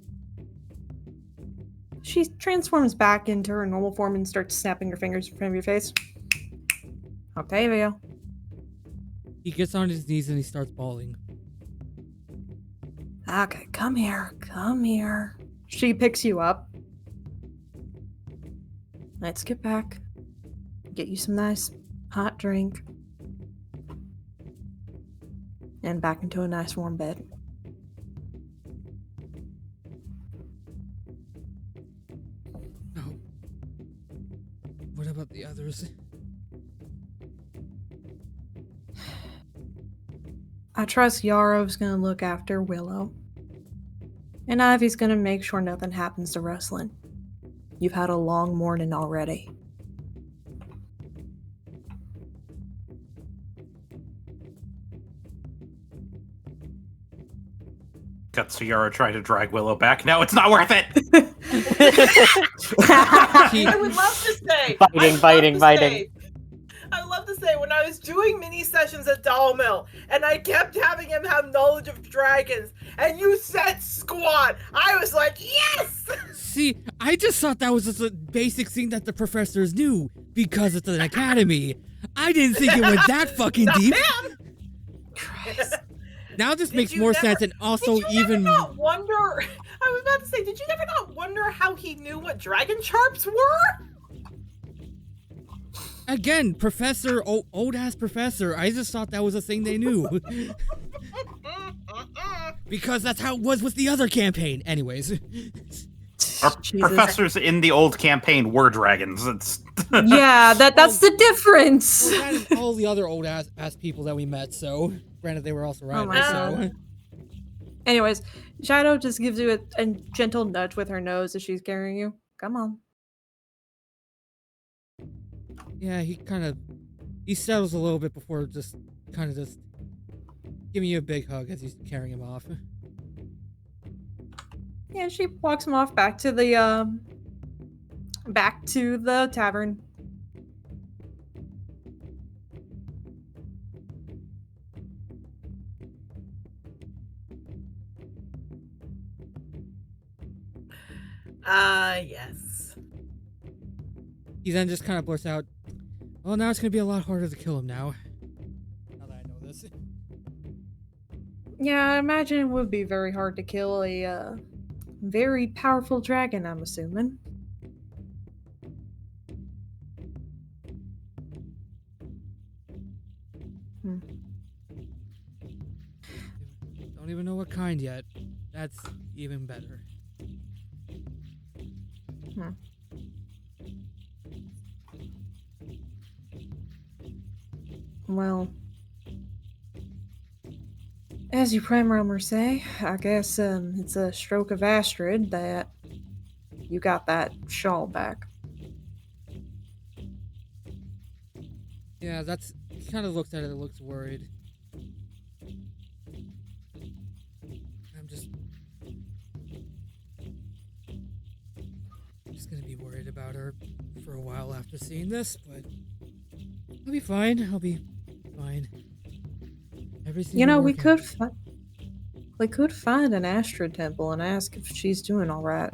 She transforms back into her normal form and starts snapping her fingers in front of your face. Octavio. He gets on his knees and he starts bawling. Okay, come here. Come here. She picks you up. Let's get back. Get you some nice hot drink. And back into a nice warm bed. No. What about the others? I trust Yaro's gonna look after Willow. And Ivy's gonna make sure nothing happens to Rustlin. You've had a long morning already. Got Ciara trying to drag Willow back. No, it's not worth it! I would love to say. Biting. I would love to say when I was doing mini sessions at Dollmill and I kept having him have knowledge of dragons and you said squat, I was like, yes! See, I just thought that was just a basic thing that the professors knew because it's an academy. I didn't think it went that fucking deep. Now this makes more sense, and also did you even... not wonder, I was about to say, did you never not wonder how he knew what dragon charps were? Again, professor, old-ass professor, I just thought that was a thing they knew. Because that's how it was with the other campaign. Anyways. Our professors in the old campaign were dragons. It's Yeah, that's the difference. Well, that is all the other old-ass people that we met, so... Granted, they were also rivals, my so... Anyways, Shadow just gives you a gentle nudge with her nose as she's carrying you. Come on. Yeah, he settles a little bit before just giving you a big hug as he's carrying him off. Yeah, she walks him off back to the tavern. Yes. He then just kind of blurts out, well, now it's going to be a lot harder to kill him now. Now that I know this. Yeah, I imagine it would be very hard to kill a very powerful dragon, I'm assuming. Don't even know what kind yet. That's even better. Well, As you prime roamers say, I guess it's a stroke of Astrid that you got that shawl back. Yeah, that's. He kind of looks at it and looks worried. I'm just gonna be worried about her for a while after seeing this, but I'll be fine. I'll be fine. Everything. You know, will we work could out. we could find an Astrid temple and ask if she's doing all right.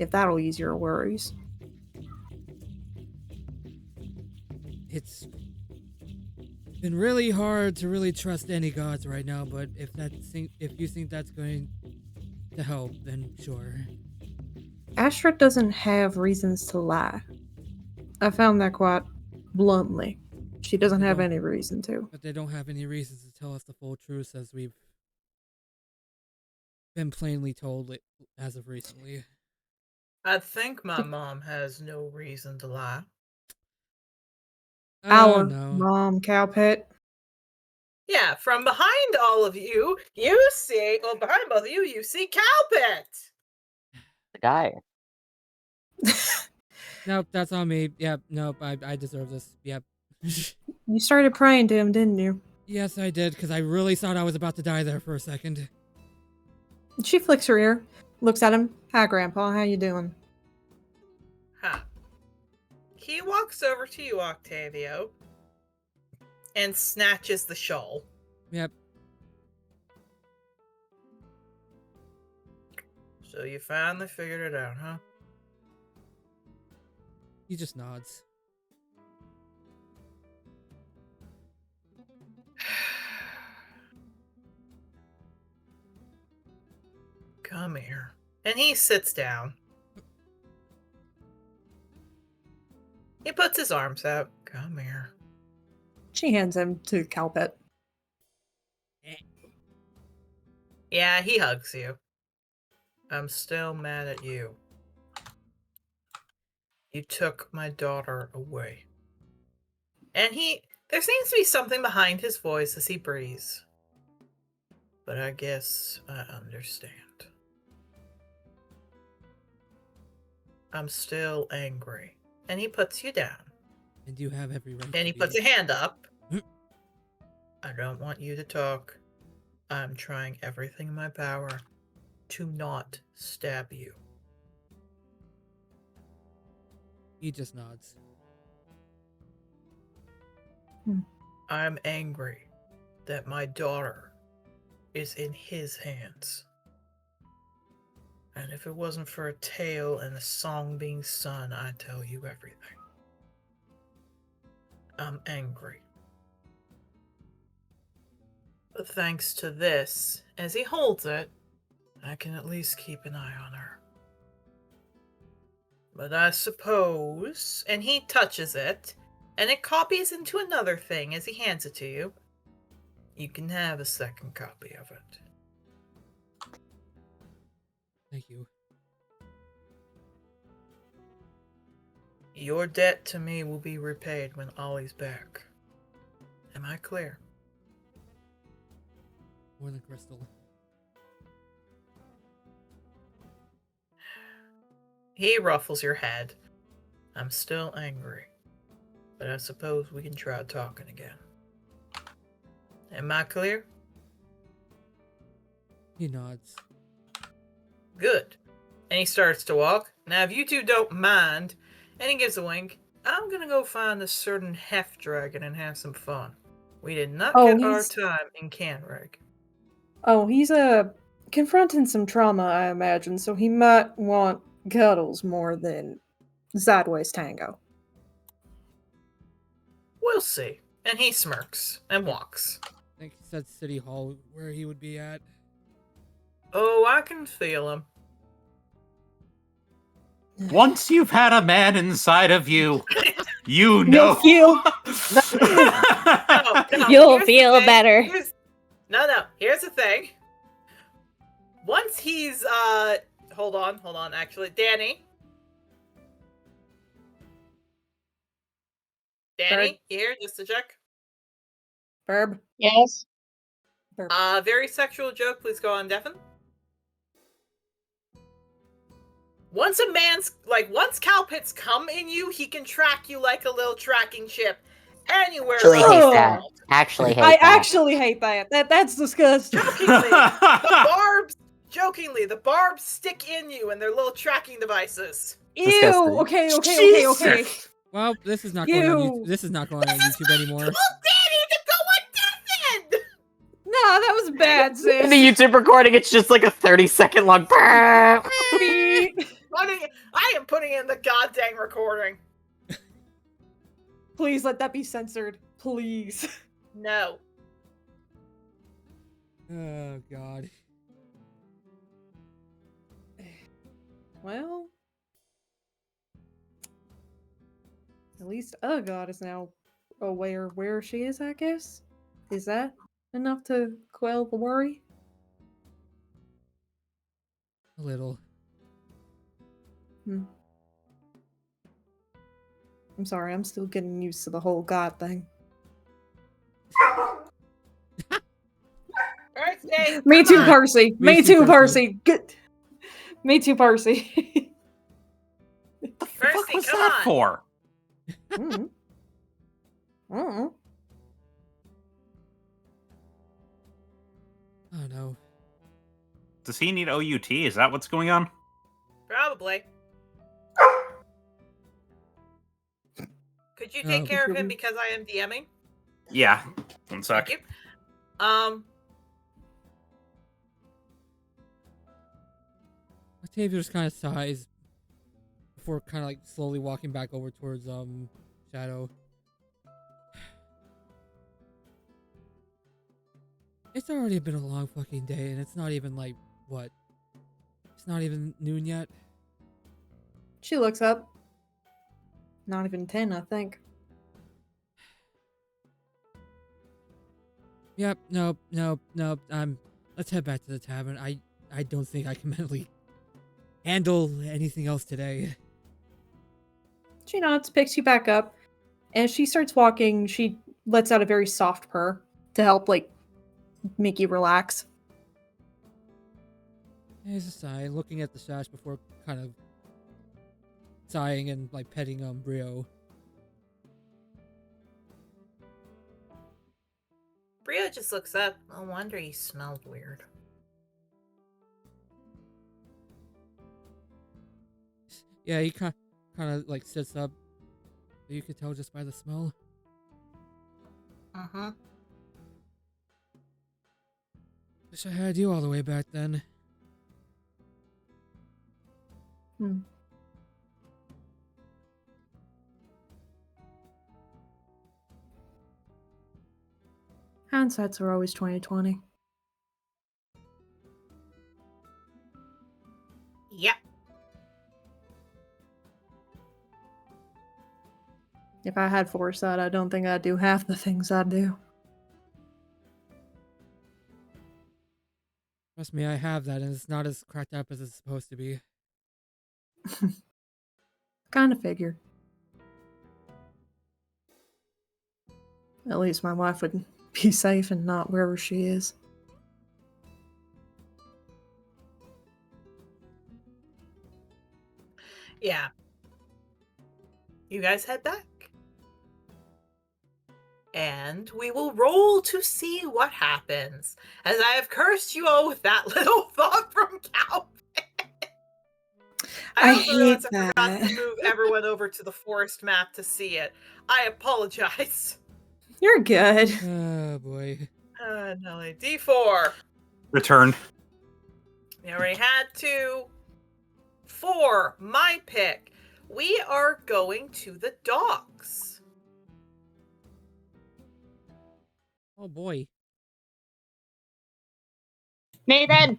If that'll ease your worries. It's been really hard to really trust any gods right now, but if you think that's going to help, then sure. Astrid doesn't have reasons to lie. I found that quite bluntly. She doesn't They have don't- any reason to. But they don't have any reasons to tell us the full truth, as we've been plainly told as of recently. I think my mom has no reason to lie. Our no. mom, Cowpet. Yeah, from behind all of you, you see, well, behind both of you, you see Cowpet. The guy. Nope, that's on me. Yep, nope, I deserve this. Yep. You started praying to him, didn't you? Yes, I did, because I really thought I was about to die there for a second. She flicks her ear, looks at him. Hi, Grandpa. How you doing? Huh. He walks over to you, Octavio, and snatches the shawl. Yep. So you finally figured it out, huh? He just nods. Come here. And he sits down. He puts his arms out. Come here. She hands him to Cowpet. Yeah, he hugs you. I'm still mad at you. You took my daughter away. And there seems to be something behind his voice as he breathes. But I guess I understand. I'm still angry. And he puts you down. And you have every right. And he puts a hand up. I don't want you to talk. I'm trying everything in my power to not stab you. He just nods. I'm angry that my daughter is in his hands. And if it wasn't for a tale and a song being sung, I'd tell you everything. I'm angry. But thanks to this, as he holds it, I can at least keep an eye on her. But I suppose, and he touches it, and it copies into another thing as he hands it to you. You can have a second copy of it. Thank you. Your debt to me will be repaid when Ollie's back. Am I clear? More than crystal. He ruffles your head. I'm still angry. But I suppose we can try talking again. Am I clear? He nods. Good. And he starts to walk. Now, if you two don't mind, and he gives a wink, I'm gonna go find a certain hef dragon and have some fun. We did not get our time in Canrig. Oh, he's confronting some trauma, I imagine, so he might want cuddles more than sideways tango. We'll see. And he smirks and walks. I think he said City Hall where he would be at. Oh, I can feel him. Once you've had a man inside of you, you know. You'll feel better. Here's the thing. Once he's hold on, actually. Danny, Danny, you here? Just to check. Verb. Yes. Verb. Very sexual joke. Please go on, Devin. Once cow pits come in you, he can track you like a little tracking ship. Anywhere. Actually hate Oh. that. Actually hate I that. actually hate that. That's disgusting. Jokingly, the barbs stick in you and they're little tracking devices. Ew. Disgusting. Okay. Well, this is not going on. Ew. This is not going on YouTube anymore. Danny to go on Devin! Nah, that was bad, sis. In the YouTube recording, it's just like a 30-second long. I am putting in the goddamn recording. Please let that be censored. Please. No. Oh God. Well, at least God is now aware where she is, I guess. Is that enough to quell the worry? A little. I'm sorry, I'm still getting used to the whole God thing. Birthday, Me come too, on. Percy. Me Me too, too, Percy. Percy. Good. Me too, Percy. Percy, What's come that on. for? Mm. Mm. Oh no. Does he need OUT? Is that what's going on? Probably. Could you take care of him because I am DMing? Yeah. One sec. Thank you. Octavia just kind of sighs before kind of like slowly walking back over towards Shadow. It's already been a long fucking day, and it's not even like what? It's not even noon yet. She looks up. Not even 10, I think. Yep. Nope. Let's head back to the tavern. I don't think I can mentally handle anything else today. She nods, picks you back up. As she starts walking, she lets out a very soft purr to help, like, make you relax. There's a sigh, looking at the sash before kind of sighing and like petting Brio. Brio just looks up. No wonder he smelled weird. Yeah, he kind of like sits up. You could tell just by the smell. Uh-huh. Wish I had you all the way back then. Handsets are always 20/20. Yep. If I had foresight, I don't think I'd do half the things I do. Trust me, I have that, and it's not as cracked up as it's supposed to be. Kinda figured. At least my wife would be safe and not wherever she is. Yeah. You guys head back. And we will roll to see what happens. As I have cursed you all with that little thought from Cal. I also hate realized I forgot that. to move everyone over to the forest map to see it. I apologize. You're good. Oh boy. No, D4. Return. We already had 2. 4, my pick. We are going to the docks. Oh boy. Nathan!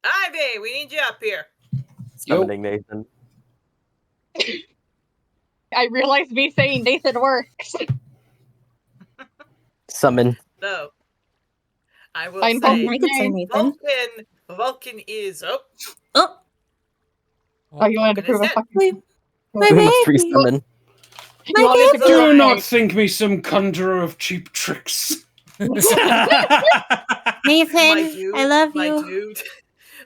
Ivy, we need you up here. Summoning Nathan. I realized me saying Nathan works. Summon. So, I will I'm say, I could say Nathan. Vulcan is up. Oh, you wanted to prove a fucking... My We must baby. resummon. You want me to Do go not away? think me some conjurer of cheap tricks. Nathan, My dude, I love my you. dude,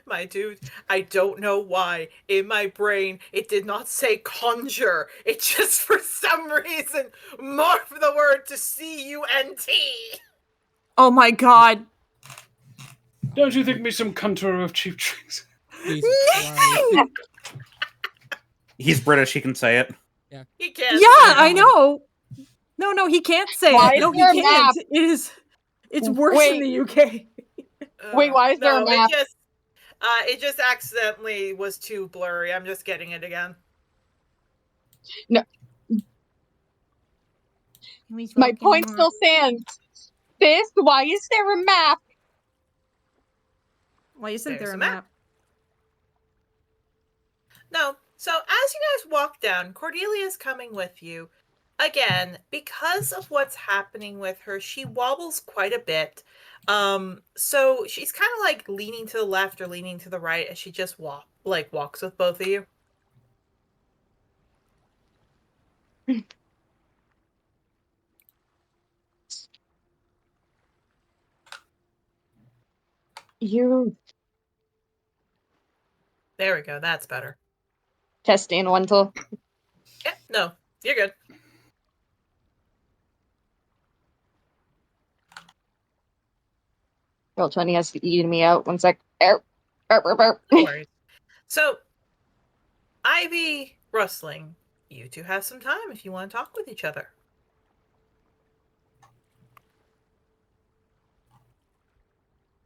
my dude, I don't know why. In my brain, it did not say conjure. It just, for some reason, morphed the word to C-U-N-T. Oh my god. Don't you think me some conjurer of cheap tricks? Jesus Christ. Nathan! He's British. He can say it. He can't. Yeah, say I it. know. No, he can't say Why it. is No, he there a can't. map? It's worse Wait. in the UK. Wait, why is there a no, map? It just accidentally was too blurry. I'm just getting it again. No, my point still stands. Sis, why is there a map? Why isn't There's there a a map. map? No. So as you guys walk down, Cordelia's coming with you. Again, because of what's happening with her, she wobbles quite a bit. So she's kind of like leaning to the left or leaning to the right as she just walks with both of you. You There we go. That's better. testing one tool. Yeah, no, you're good. Roll 20 has to eat me out. 1 sec. Erp. No worries. So, Ivy, Rustling, you two have some time if you want to talk with each other.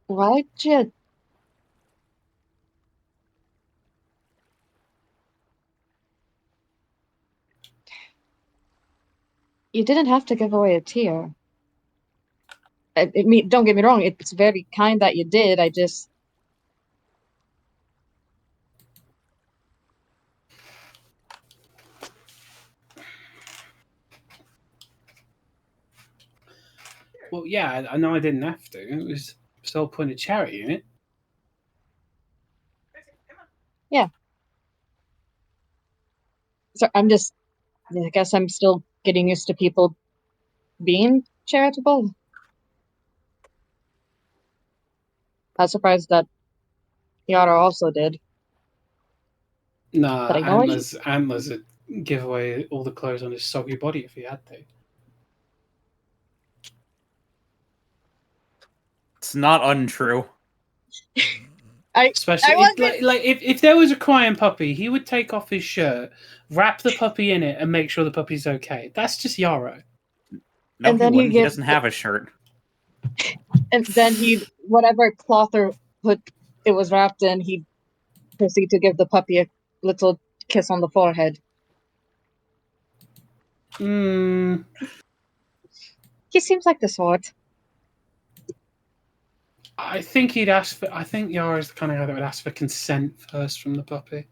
Why'd you... You didn't have to give away a tear. Don't get me wrong, it's very kind that you did. I just... Well, yeah, I know I didn't have to. It was the whole point of charity, isn't it? Yeah. So I guess I'm still getting used to people being charitable. I was surprised that Yara also did. Nah, But I know Antlers would give away all the clothes on his soggy body if he had to. It's not untrue. Especially if there was a crying puppy, he would take off his shirt, wrap the puppy in it, and make sure the puppy's okay. That's just Yarrow. No, And he then he wouldn't. He gives doesn't have a shirt. And then whatever cloth or hood it was wrapped in, he'd proceed to give the puppy a little kiss on the forehead. Mm, He seems like the sort. I think he'd ask for. I think Yara's the kind of guy that would ask for consent first from the puppy.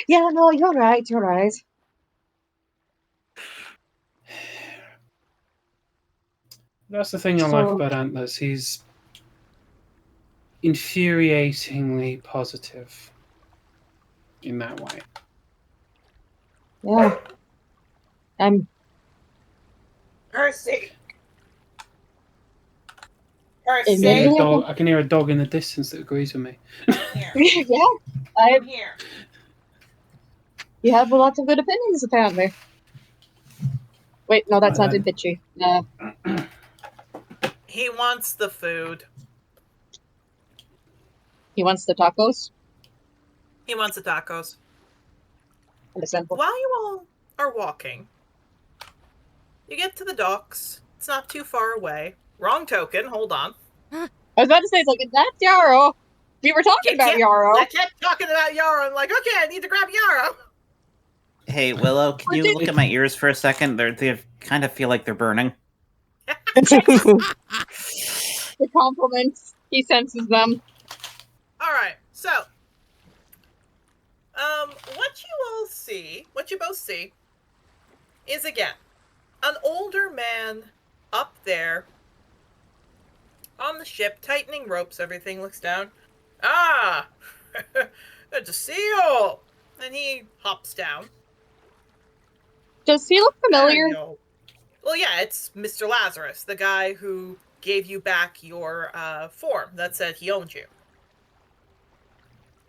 Yeah, no, you're right, you're right. That's the thing I like about Antlers. He's infuriatingly positive in that way. Yeah. Percy. I can hear a dog in the distance that agrees with me. Yeah, I'm here. You have lots of good opinions, apparently. Wait, no, that sounded bitchy. He wants the food. He wants the tacos. He wants the tacos. Understandable. While you all are walking, you get to the docks. It's not too far away. Wrong token. Hold on. I was about to say, it's like, that's Yarrow. We were talking about Yarrow. I kept talking about Yarrow. I'm like, okay, I need to grab Yarrow. Hey, Willow, can you look at my ears for a second? They kind of feel like they're burning. The compliments. He senses them. All right, so, what you both see, is again, an older man up there on the ship, tightening ropes, everything, looks down. Ah, good to see you. And he hops down. Does he look familiar? Well, yeah, it's Mr. Lazarus, the guy who gave you back your form that said he owned you.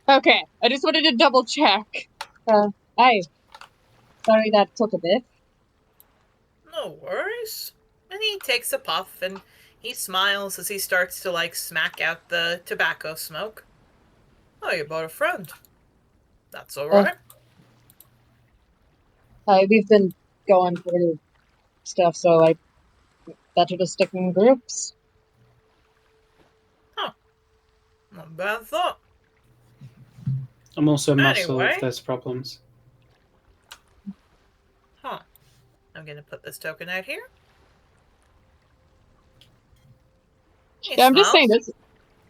Okay, I just wanted to double check. Hi. Sorry that took a bit. No worries. And he takes a puff and he smiles as he starts to, like, smack out the tobacco smoke. Oh, you brought a friend. That's alright. We've been going through stuff, so I better to stick in groups. Huh. Not a bad thought. I'm also muscle Anyway. if there's problems. Huh. I'm gonna put this token out here. Yeah, I'm just saying this.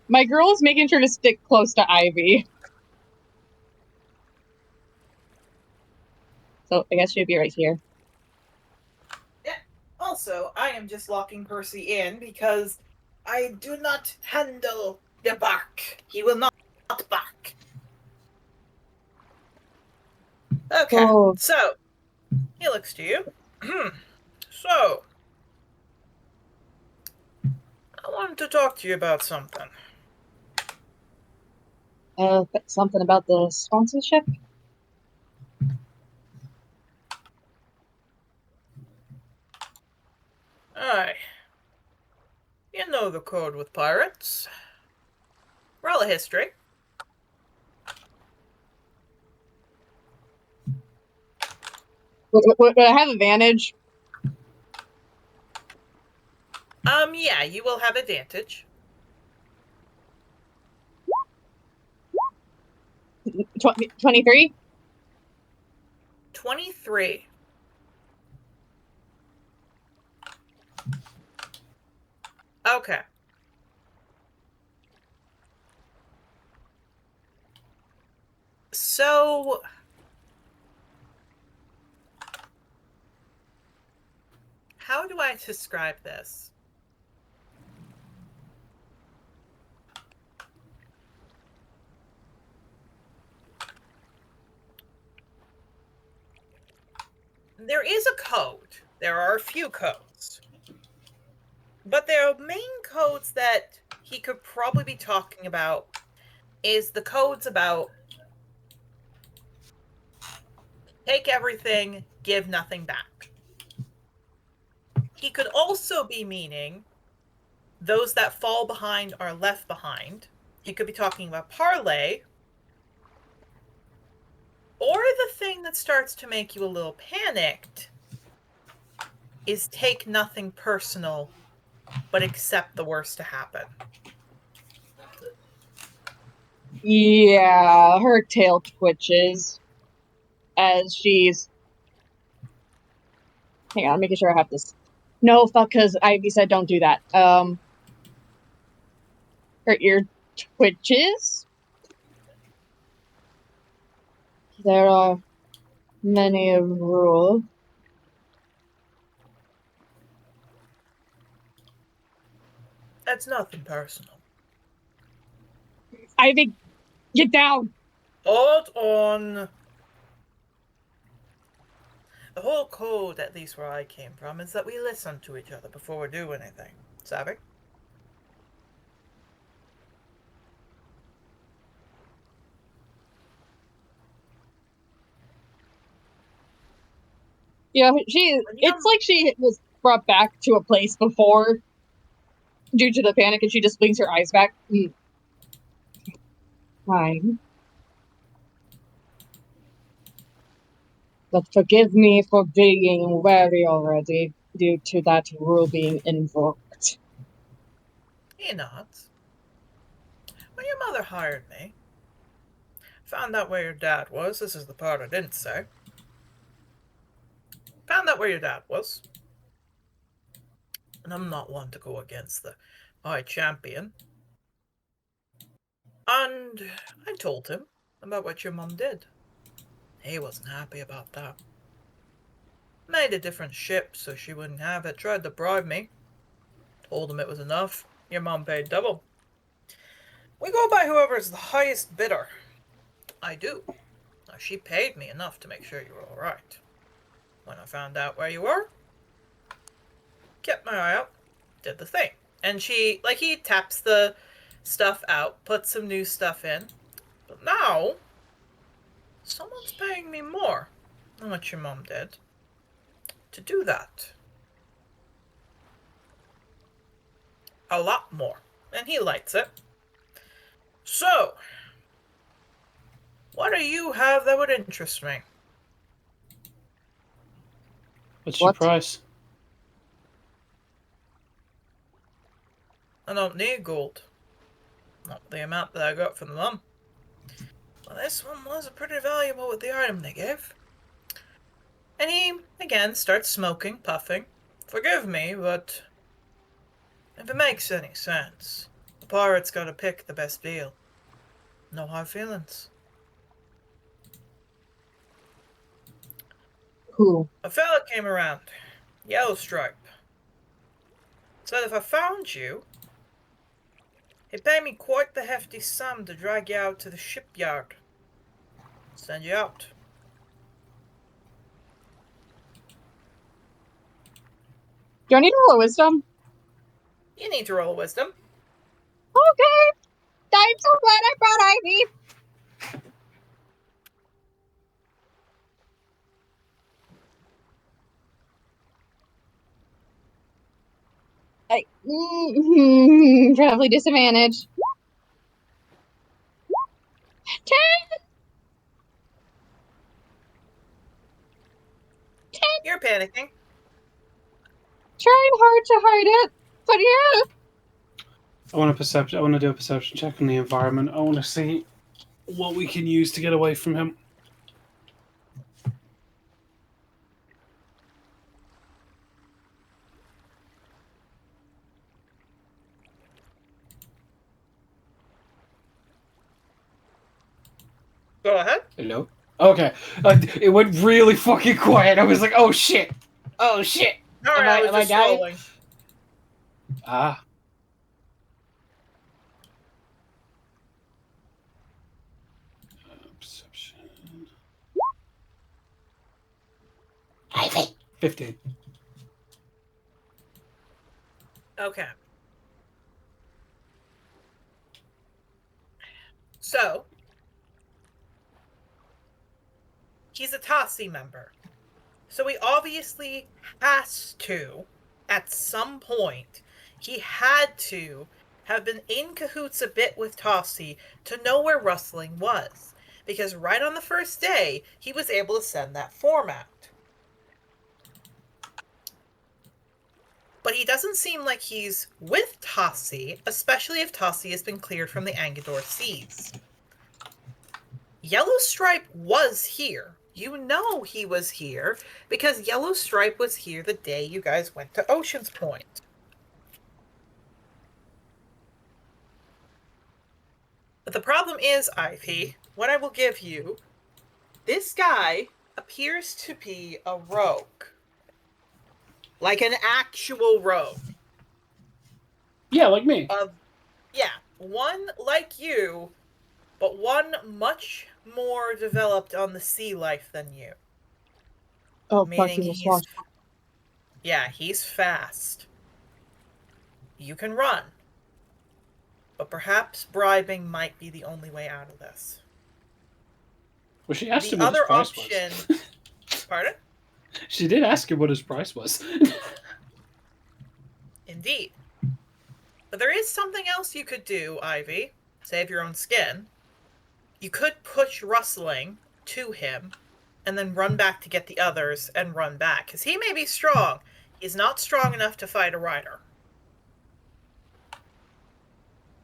My girl is making sure to stick close to Ivy. So I guess she'd be right here. Yeah. Also, I am just locking Percy in because I do not handle the bark. He will not bark. Okay, Oh. so he looks to you. So, I wanted to talk to you about something. Something about the sponsorship? Aye. You know the code with pirates. Roll a history. Would I have advantage? Yeah, you will have advantage. 23? 23. Okay. So, how do I describe this? There is a code. There are a few codes. But the main codes that he could probably be talking about is the codes about take everything, give nothing back. He could also be meaning those that fall behind are left behind. He could be talking about parlay. Or the thing that starts to make you a little panicked is take nothing personal, but accept the worst to happen. Yeah, her tail twitches as she's... Hang on, I'm making sure I have this. No, fuck, because Ivy said don't do that. Her ear twitches. There are many rules. That's nothing personal. Ivy, get down! Hold on. The whole code, at least where I came from, is that we listen to each other before we do anything. Savvy? Yeah, it's like she was brought back to a place before due to the panic and she just blinks her eyes back. Fine. But forgive me for being wary already due to that rule being invoked. You're not. When your mother hired me, found out where your dad was. This is the part I didn't say. Found out where your dad was. And I'm not one to go against the high champion. And I told him about what your mum did. He wasn't happy about that. Made a different ship so she wouldn't have it. Tried to bribe me. Told him it was enough. Your mum paid double. We go by whoever's the highest bidder. I do. Now, she paid me enough to make sure you were alright. when I found out where you were, kept my eye out, did the thing. And he taps the stuff out, puts some new stuff in. But now, someone's paying me more than what your mom did to do that. A lot more. And he lights it. So, what do you have that would interest me? What's your price? I don't need gold. Not the amount that I got from the mum. Well, this one was pretty valuable with the item they gave. And he, again, starts smoking, puffing. Forgive me, but if it makes any sense, the pirate's gotta pick the best deal. No hard feelings. Who? A fella came around, Yellow Stripe. Said if I found you, he'd pay me quite the hefty sum to drag you out to the shipyard. Send you out. Do I need to roll a wisdom? You need to roll a wisdom. Okay. I'm so glad I brought Ivy. Probably disadvantage. 10. You're panicking. Trying hard to hide it, but yeah. I want to do a perception check on the environment. I want to see what we can use to get away from him. Go ahead. Hello? Okay. It went really fucking quiet. I was like, oh shit. Oh shit. Alright, Am I just dying? rolling. Ah. Perception. Ivy. 15. Okay. So, he's a Tassi member. So he obviously has to, at some point, he had to have been in cahoots a bit with Tassi to know where rustling was. Because right on the first day, he was able to send that form out. But he doesn't seem like he's with Tassi, especially if Tassi has been cleared from the Angador seas. Yellow Stripe was here. You know he was here, because Yellow Stripe was here the day you guys went to Ocean's Point. But the problem is, Ivy, what I will give you, this guy appears to be a rogue. Like an actual rogue. Yeah, like me. Yeah, one like you, but one much more developed on the sea life than you. Oh, Meaning fuck you, yeah, he's fast. You can run. But perhaps bribing might be the only way out of this. Well, she asked The him what his other price option... was. Pardon? She did ask him what his price was. Indeed. But there is something else you could do, Ivy. Save your own skin. You could push Rustling to him, and then run back to get the others, and run back. Because he may be strong. He's not strong enough to fight a rider.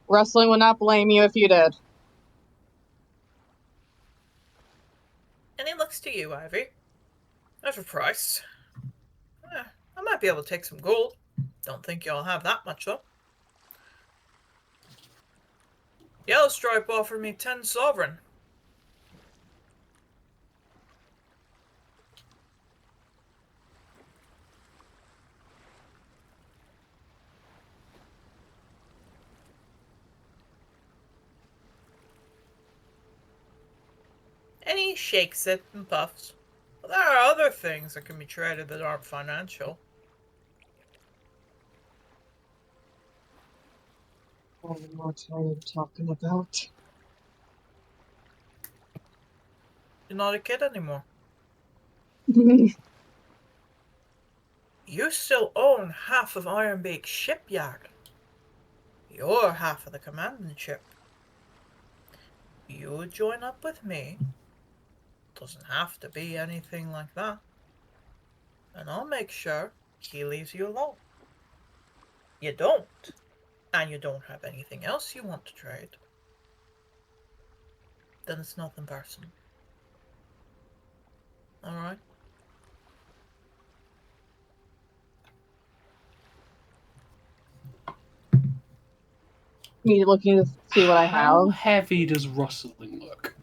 Rustling would not blame you if you did. And he looks to you, Ivy. That's a price. I might be able to take some gold. Don't think y'all have that much, though. Yellow Stripe offered me 10 sovereign. And he shakes it and puffs. There are other things that can be traded that aren't financial. What are you talking about? You're not a kid anymore. You still own half of Ironbeak's shipyard. You're half of the commanding ship. You would join up with me. Doesn't have to be anything like that. And I'll make sure he leaves you alone. You don't. And you don't have anything else you want to trade. Then it's nothing personal. Alright? Me looking to see what I How have. heavy does rustling look?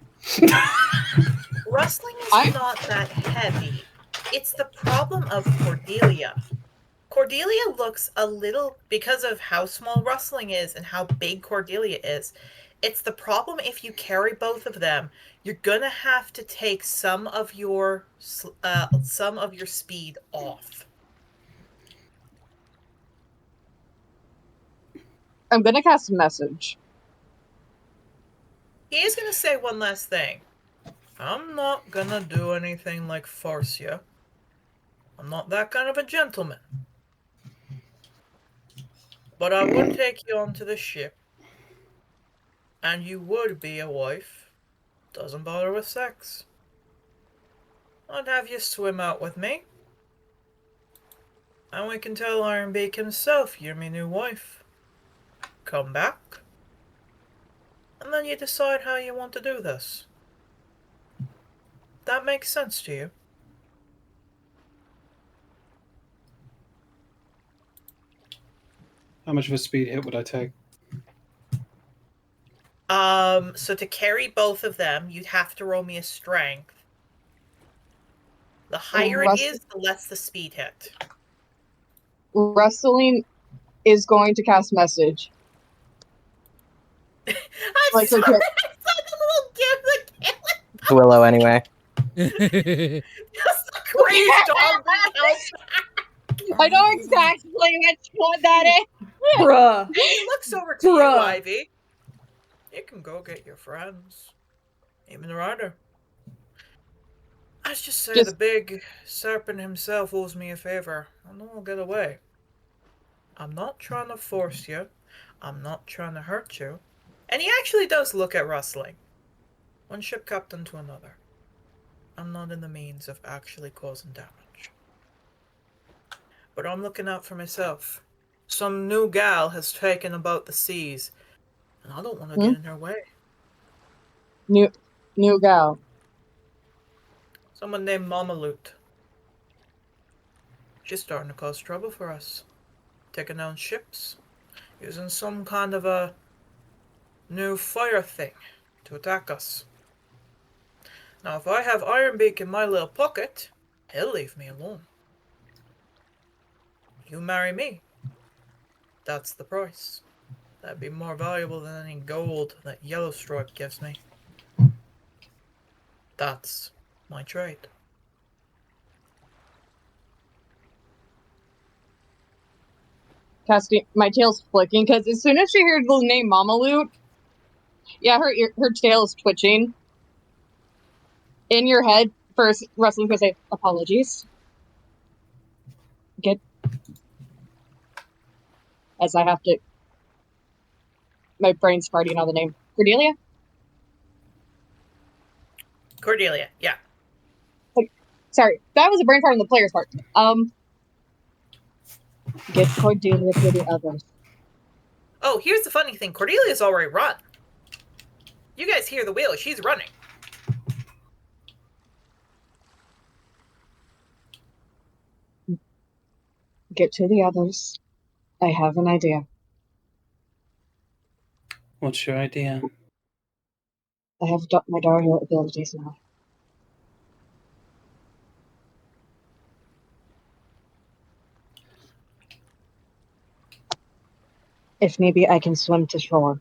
Rustling is not that heavy. It's the problem of Cordelia. Cordelia looks a little, because of how small Rustling is and how big Cordelia is, it's the problem if you carry both of them. You're gonna have to take some of your speed off. I'm gonna cast a message. He is gonna say one last thing. I'm not gonna do anything like force you. I'm not that kind of a gentleman. But I would take you onto the ship. And you would be a wife. Doesn't bother with sex. I'd have you swim out with me. And we can tell Ironbeak himself you're my new wife. Come back. And then you decide how you want to do this. That makes sense to you? How much of a speed hit would I take? So to carry both of them, you'd have to roll me a strength. The higher it is, the less the speed hit. Rustling is going to cast message. I'm Like, sorry, okay. I saw the little gif It's Willow anyway. Just a crazy dog being held. I know exactly which one that is. Bruh. And he looks over to you, Ivy. You can go get your friends. Even the rider. Let's just say the big serpent himself owes me a favor, and then I'll get away. I'm not trying to force you. I'm not trying to hurt you. And he actually does look at Rustling. One ship captain to another. I'm not in the means of actually causing damage. But I'm looking out for myself. Some new gal has taken about the seas, and I don't want to get in her way. New gal. Someone named Mama Loot. She's starting to cause trouble for us. Taking down ships. Using some kind of a new fire thing to attack us. Now, if I have Ironbeak in my little pocket, he'll leave me alone. You marry me. That's the price. That'd be more valuable than any gold that Yellow Stripe gives me. That's my trade. Casting, my tail's flicking because as soon as she hears the name Mama Loot, yeah, her tail is twitching. In your head, first Rustling could say apologies. Get as I have to. My brain's farting on the name Cordelia. Cordelia, yeah. Sorry, that was a brain fart on the player's part. Get Cordelia for the others. Oh, here's the funny thing. Cordelia's already run. You guys hear the wheel. She's running. Get to the others. I have an idea. What's your idea? I have my Dario abilities now. If maybe I can swim to shore.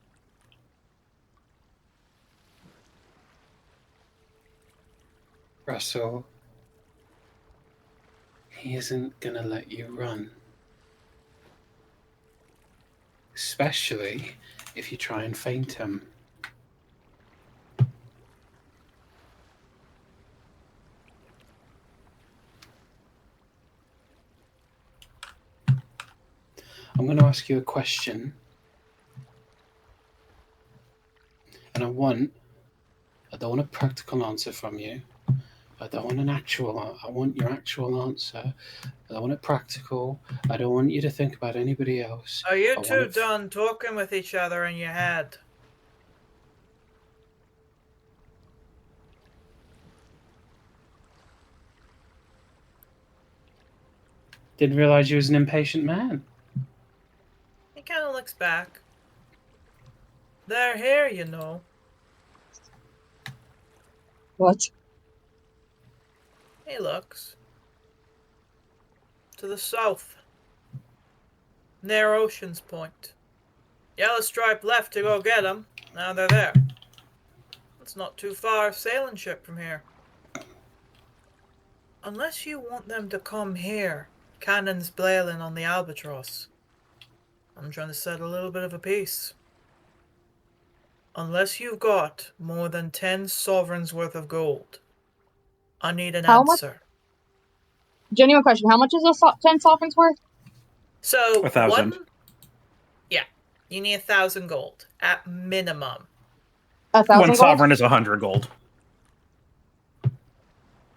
Russell, he isn't gonna let you run. Especially if you try and feint him. I'm going to ask you a question. And I don't want a practical answer from you. I don't want I want your actual answer. I don't want it practical. I don't want you to think about anybody else. Are you two done talking with each other in your head? Didn't realize you was an impatient man. He kind of looks back. They're here, you know. What? He looks. To the south. Near Ocean's Point. Yellow Stripe left to go get them. Now they're there. It's not too far sailing ship from here. Unless you want them to come here. Cannons blailing on the Albatross. I'm trying to set a little bit of a peace. Unless you've got more than 10 sovereigns worth of gold. I need an answer. Much? Genuine question. How much is 10 sovereigns worth? So 1,000. Yeah, you need 1,000 gold at minimum. 1,000 One gold? sovereign is 100 gold.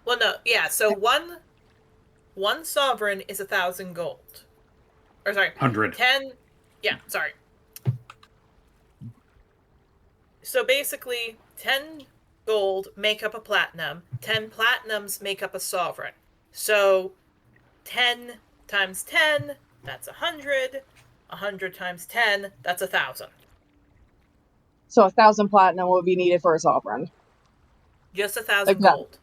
Well, no, yeah. So one sovereign is 1,000 gold. Or sorry, 100. 10. Yeah, sorry. So basically, 10 gold make up a platinum. 10 platinums make up a sovereign. So 10 times 10, that's 100. 100 times 10, that's 1,000. So 1,000 platinum would be needed for a sovereign. Just 1,000 Like that. gold.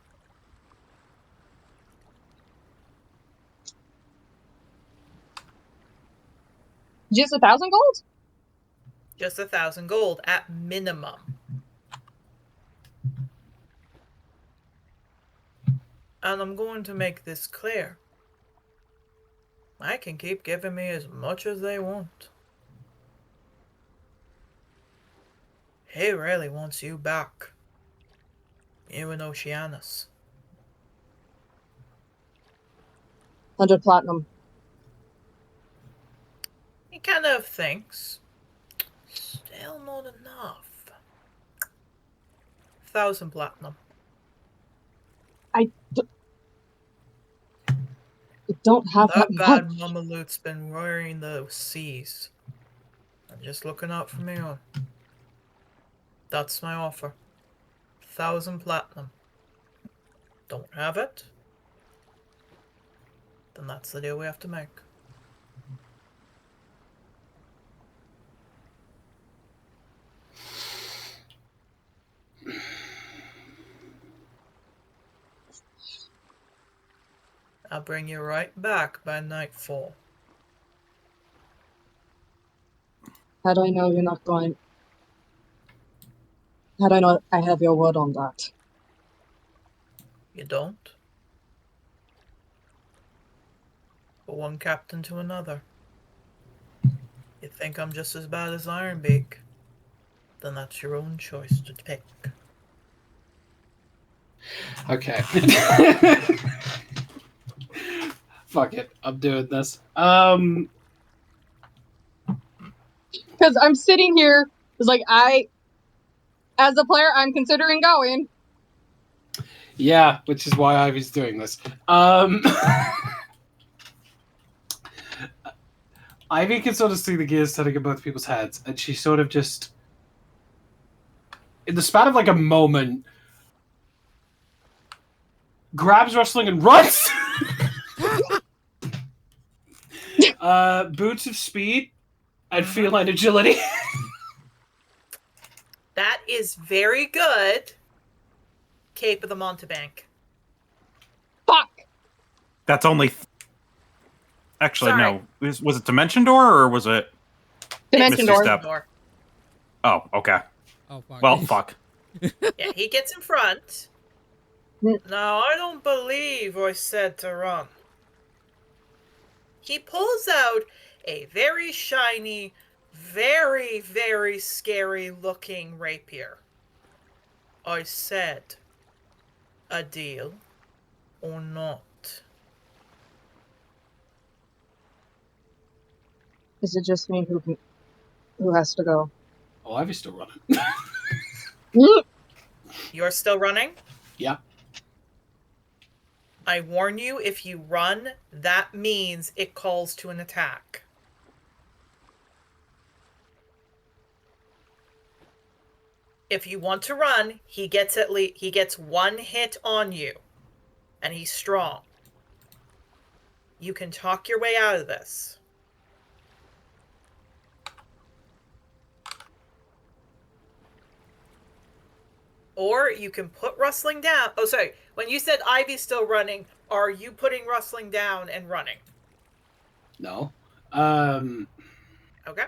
Just 1,000 gold? Just 1,000 gold at minimum. And I'm going to make this clear. I can keep giving me as much as they want. He really wants you back. You and Oceanus. 100 platinum. He kind of thinks. Still not enough. 1,000 platinum. I don't have That that bad much. Mama Loot's been roaring the seas. I'm just looking out from me on. That's my offer. 1,000 platinum. Don't have it? Then that's the deal we have to make. I'll bring you right back by nightfall. How do I know you're not going? How do I know I have your word on that? You don't? But one captain to another. You think I'm just as bad as Ironbeak? Then that's your own choice to pick. Okay. Fuck it. I'm doing this. Because I'm sitting here, it's like as a player, I'm considering going. Yeah, which is why Ivy's doing this. Ivy can sort of see the gears turning in both people's heads, and she sort of just, in the span of like a moment, grabs Rustling and runs. Boots of speed and feline agility. That is very good. Cape of the Montebank. Fuck! That's only... Actually, Sorry. no. Was it Dimension Door, or was it... Dimension Misty Door. Step? Oh, okay. Oh, fuck. Well, fuck. Yeah, he gets in front. Now, I don't believe I said to run. He pulls out a very shiny, very, very scary looking rapier. I said, a deal or not? Is it just me who has to go? Oh, Ivy's still running. You're still running? Yeah. I warn you, if you run, that means it calls to an attack. If you want to run, he gets one hit on you, and he's strong. You can talk your way out of this. Or you can put Rustling down. Oh, sorry. When you said Ivy's still running, are you putting Rustling down and running? No. Okay.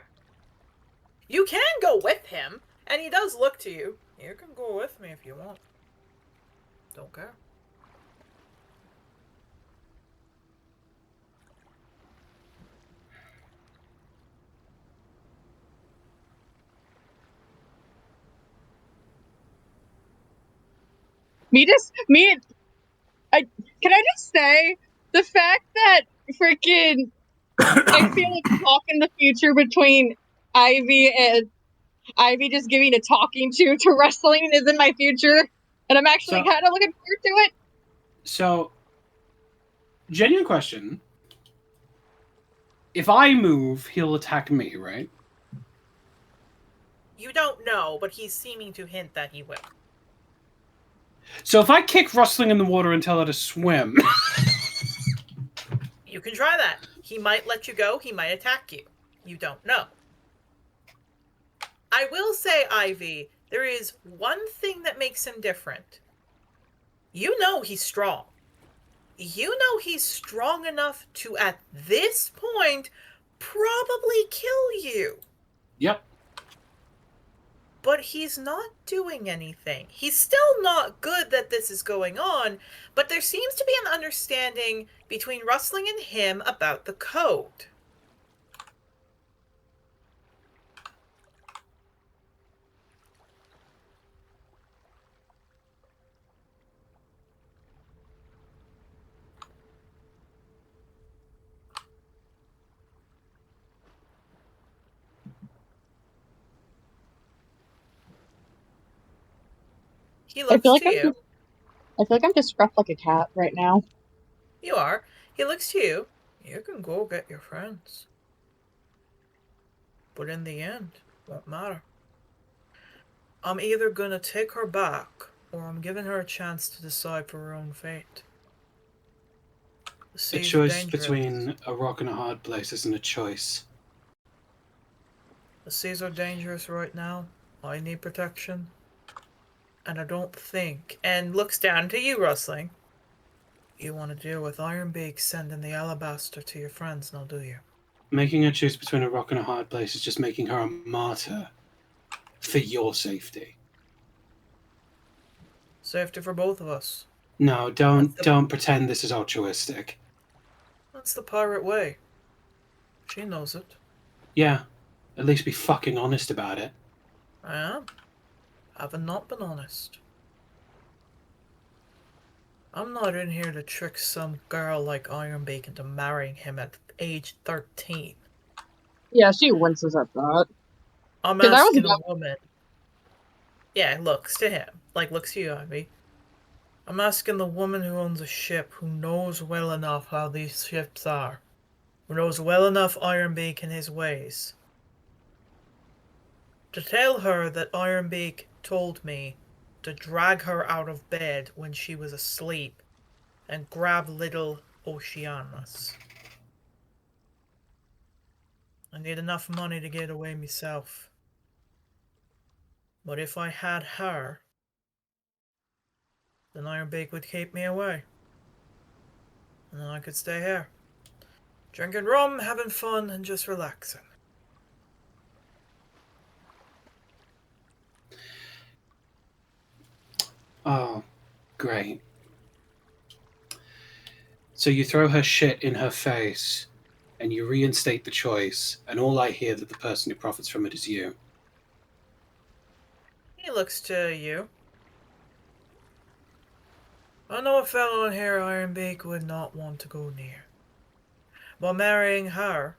You can go with him, and he does look to you. You can go with me if you want. Don't care. Can I just say the fact that freaking I feel like talk in the future between Ivy and Ivy just giving a talking to wrestling is in my future, and I'm actually kind of looking forward to it. So, genuine question. If I move, he'll attack me, right? You don't know, but he's seeming to hint that he will. So if I kick Rustling in the water and tell her to swim... You can try that. He might let you go, he might attack you. You don't know. I will say, Ivy, there is one thing that makes him different. You know he's strong. You know he's strong enough to, at this point, probably kill you. Yep. But he's not doing anything. He's still not good that this is going on, but there seems to be an understanding between Rustling and him about the code. He looks to you. I feel like I'm just scruffed like a cat right now. You are. He looks to you. You can go get your friends. But in the end, it won't matter. I'm either gonna take her back, or I'm giving her a chance to decide for her own fate. A choice between a rock and a hard place isn't a choice. The seas are dangerous right now. I need protection. And I don't think, and looks down to you, Rustling. You want to deal with Ironbeak sending the alabaster to your friends, now do you? Making her choose between a rock and a hard place is just making her a martyr. For your safety. Safety for both of us. No, don't pretend this is altruistic. That's the pirate way. She knows it. Yeah, at least be fucking honest about it. I am. Haven't not been honest. I'm not in here to trick some girl like Ironbeak into marrying him at age 13. Yeah, she winces at that. I'm asking a woman. Yeah, looks to him. Like, looks to you, Ivy. I'm asking the woman who owns a ship, who knows well enough how these ships are. Who knows well enough Ironbeak and his ways. To tell her that Ironbeak told me to drag her out of bed when she was asleep and grab little Oceanus. I need enough money to get away myself. But if I had her, then Ironbeak would keep me away. And then I could stay here. Drinking rum, having fun, and just relaxing. Oh, great. So you throw her shit in her face, and you reinstate the choice, and all I hear that the person who profits from it is you. He looks to you. I know a fellow in here Ironbeak would not want to go near. But marrying her,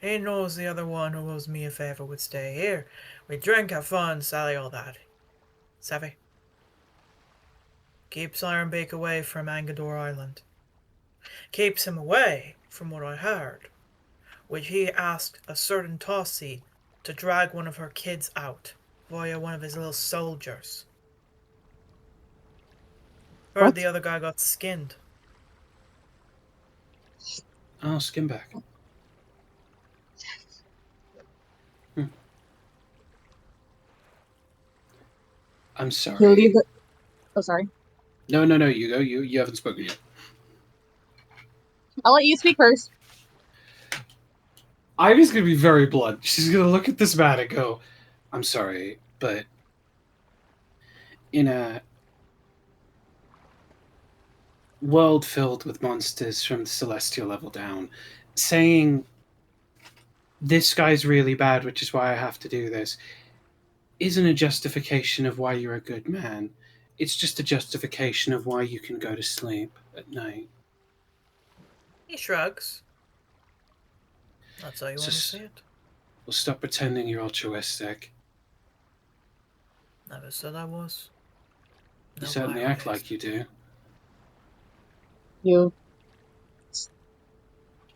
he knows the other one who owes me a favor would stay here. We drink, have fun, Sally, all that. Savvy? Keeps Ironbeak away from Angador Island. Keeps him away, from what I heard, which he asked a certain Tossie to drag one of her kids out via one of his little soldiers. Heard What? the other guy got skinned. Oh, Skinback. I'm sorry. He'll leave the. Oh, sorry. No, you go. You haven't spoken yet. I'll let you speak first. Ivy's gonna be very blunt. She's gonna look at this man and go, I'm sorry, but in a world filled with monsters from the celestial level down, saying this guy's really bad, which is why I have to do this, isn't a justification of why you're a good man. It's just a justification of why you can go to sleep at night. He shrugs. That's how you want to see it. Well, stop pretending you're altruistic. Never said I was. You certainly act like you do. You.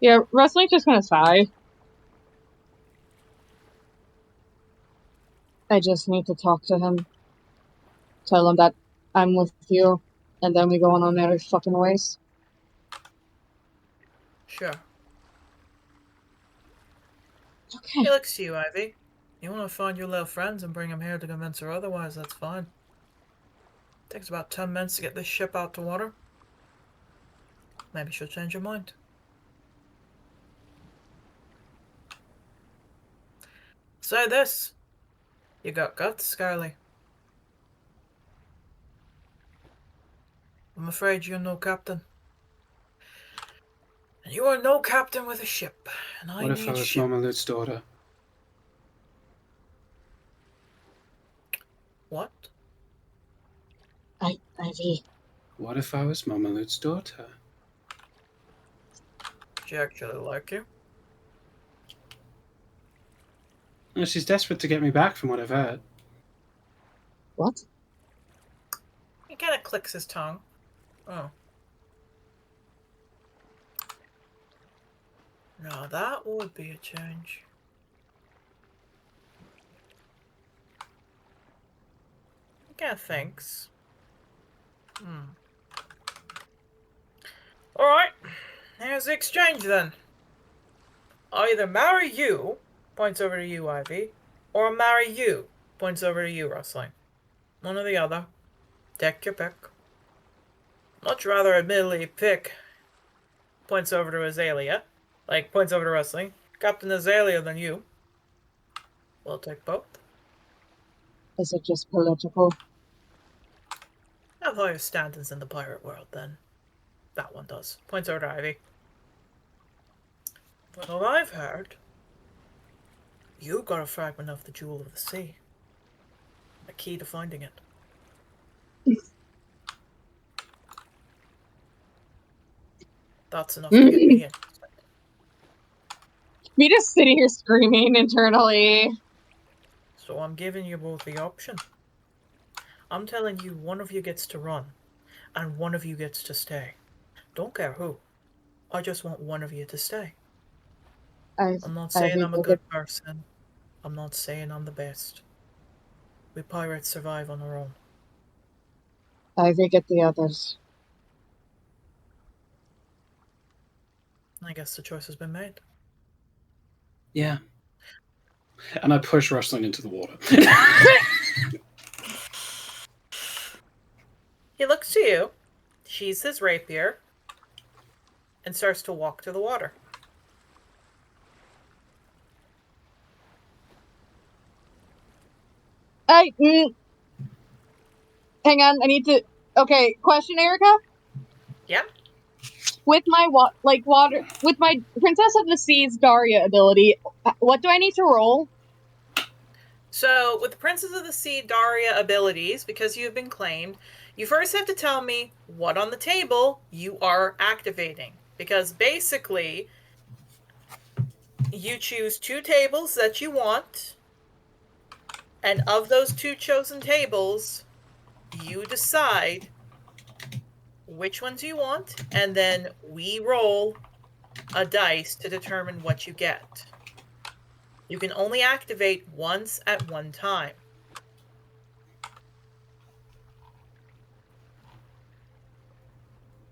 Yeah, wrestling's just gonna sigh. I just need to talk to him. Tell him that I'm with you, and then we go on our merry fucking ways. Sure. Okay. He looks to you, Ivy. You want to find your little friends and bring them here to convince her otherwise, that's fine. Takes about 10 minutes to get this ship out to water. Maybe she'll change her mind. Say this. You got guts, Scarly. I'm afraid you're no captain. And you are no captain with a ship. And I What if I need was ship. Mama Lut's daughter? What? Ivy. What if I was Mama Lut's daughter? She actually like you? No, she's desperate to get me back from what I've heard. What? He kind of clicks his tongue. Oh. Now that would be a change. He kind of thinks. Alright. Here's the exchange then. I'll either marry you, points over to you, Ivy, or I'll marry you, points over to you, Rustling. One or the other. Take your pick. Much rather admittedly pick, points over to Azalea, like points over to Rustling, Captain Azalea than you. We'll take both. Is it just political? Have higher standards in the pirate world then. That one does. Points over to Ivy. But all I've heard, you got a fragment of the Jewel of the Sea. A key to finding it. That's enough to get me in. Me just sitting here screaming internally. So I'm giving you both the option. I'm telling you one of you gets to run, and one of you gets to stay. Don't care who. I just want one of you to stay. I'm not saying I'm a good person. I'm not saying I'm the best. We pirates survive on our own. Ivy, get the others. I guess the choice has been made. Yeah. And I push Rustling into the water. He looks to you, sheathes his rapier, and starts to walk to the water. Hang on, I need to. Okay, question, Erica? Yeah? with my water with my Princess of the Seas Daria ability, what do I need to roll? So, with the Princess of the Sea Daria abilities, because you've been claimed, you first have to tell me what on the table you are activating. Because basically, you choose 2 tables that you want, and of those 2 chosen tables, you decide which ones you want, and then we roll a dice to determine what you get. You can only activate once at one time.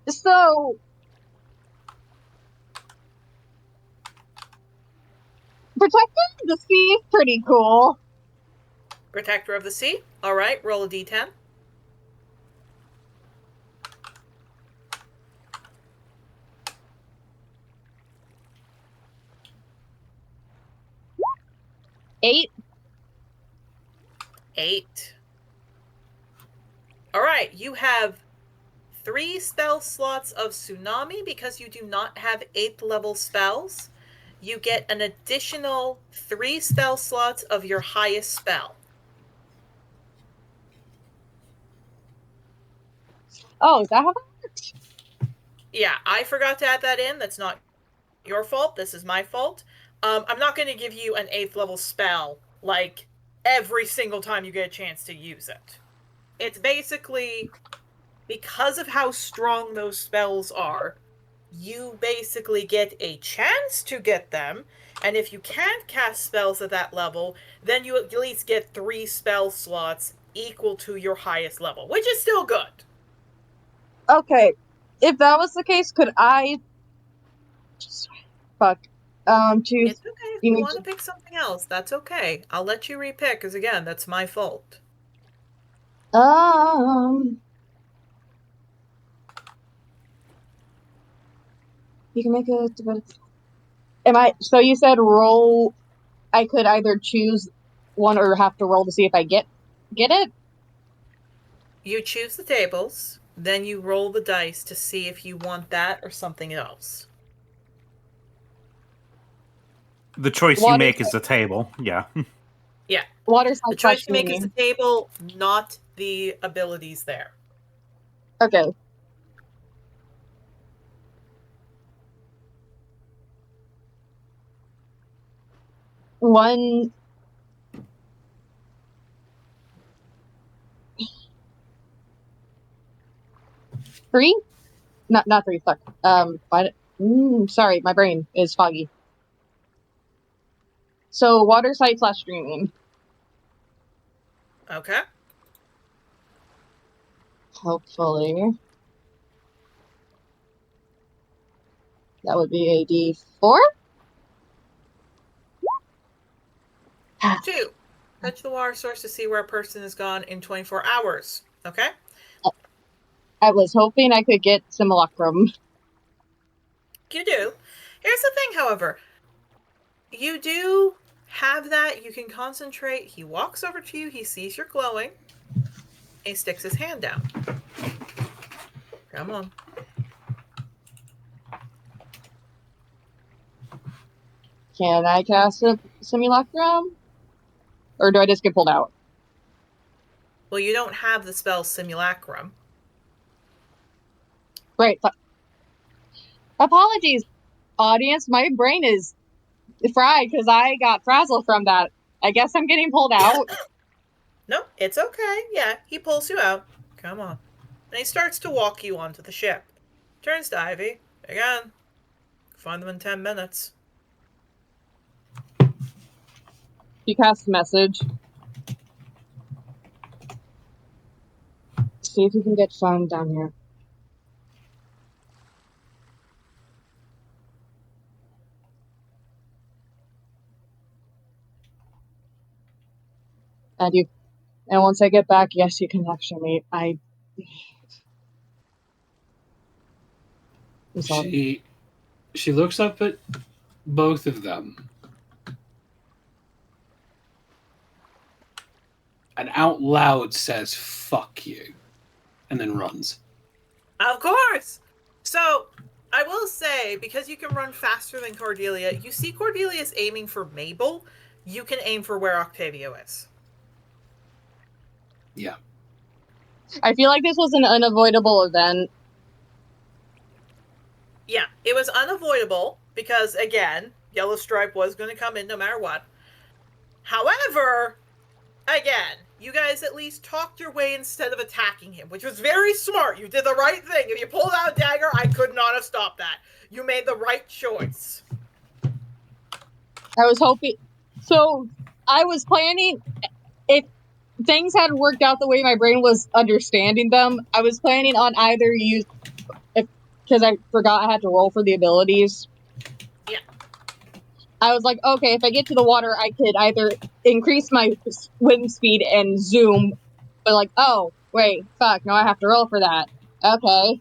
So, Protector of the Sea is pretty cool. Protector of the Sea. All right, roll a d10. Eight. 8. All right, you have 3 spell slots of Tsunami because you do not have 8th level spells. You get an additional 3 spell slots of your highest spell. Oh, is that how that works? Yeah, I forgot to add that in. That's not your fault. This is my fault. I'm not going to give you an 8th level spell, like, every single time you get a chance to use it. It's basically, because of how strong those spells are, you basically get a chance to get them, and if you can't cast spells at that level, then you at least get 3 spell slots equal to your highest level, which is still good. Okay, if that was the case, could I choose? It's okay if you want to pick something else. That's okay. I'll let you repick, because again, that's my fault. You can make a. So you said roll. I could either choose one or have to roll to see if I get it. You choose the tables, then you roll the dice to see if you want that or something else. The choice you make is the table. Yeah. Yeah. Water The choice you make is the table, not the abilities there. Okay. One. Three? Not 3. Fuck. Sorry, my brain is foggy. So water site / streaming. Okay. Hopefully. That would be a D4? 2. Touch the water source to see where a person is gone in 24 hours. Okay? I was hoping I could get Simulacrum. You do. Here's the thing, however. You do have that. You can concentrate. He walks over to you. He sees you're glowing. He sticks his hand down. Come on. Can I cast a Simulacrum? Or do I just get pulled out? Well, you don't have the spell Simulacrum. Great. Apologies, audience. My brain is fried because I got frazzled from that. I guess I'm getting pulled out. Nope, it's okay. Yeah, he pulls you out. Come on. And he starts to walk you onto the ship. Turns to Ivy. Again. Find them in 10 minutes. You cast a message. See if you can get Fun down here. And once I get back, yes, you can lecture me. She looks up at both of them and out loud says, "Fuck you," and then runs. Of course! So, I will say, because you can run faster than Cordelia, you see Cordelia's aiming for Mabel. You can aim for where Octavio is. Yeah. I feel like this was an unavoidable event. Yeah, it was unavoidable because, again, Yellow Stripe was going to come in no matter what. However, again, you guys at least talked your way instead of attacking him, which was very smart. You did the right thing. If you pulled out a dagger, I could not have stopped that. You made the right choice. I was hoping. So, I was planning. If things hadn't worked out the way my brain was understanding them, I was planning on either use. Because I forgot I had to roll for the abilities. Yeah. I was like, okay, if I get to the water, I could either increase my wind speed and zoom, but like, oh, wait, fuck, no, I have to roll for that. Okay.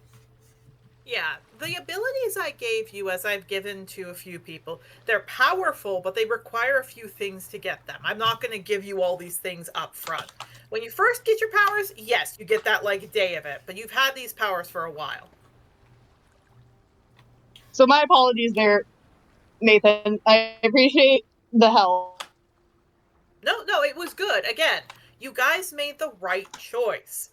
Yeah, the abilities I gave you, as I've given to a few people, they're powerful, but they require a few things to get them. I'm not going to give you all these things up front. When you first get your powers, yes, you get that like day of it, but you've had these powers for a while. So my apologies there, Nathan. I appreciate the help. No, it was good. Again, you guys made the right choice.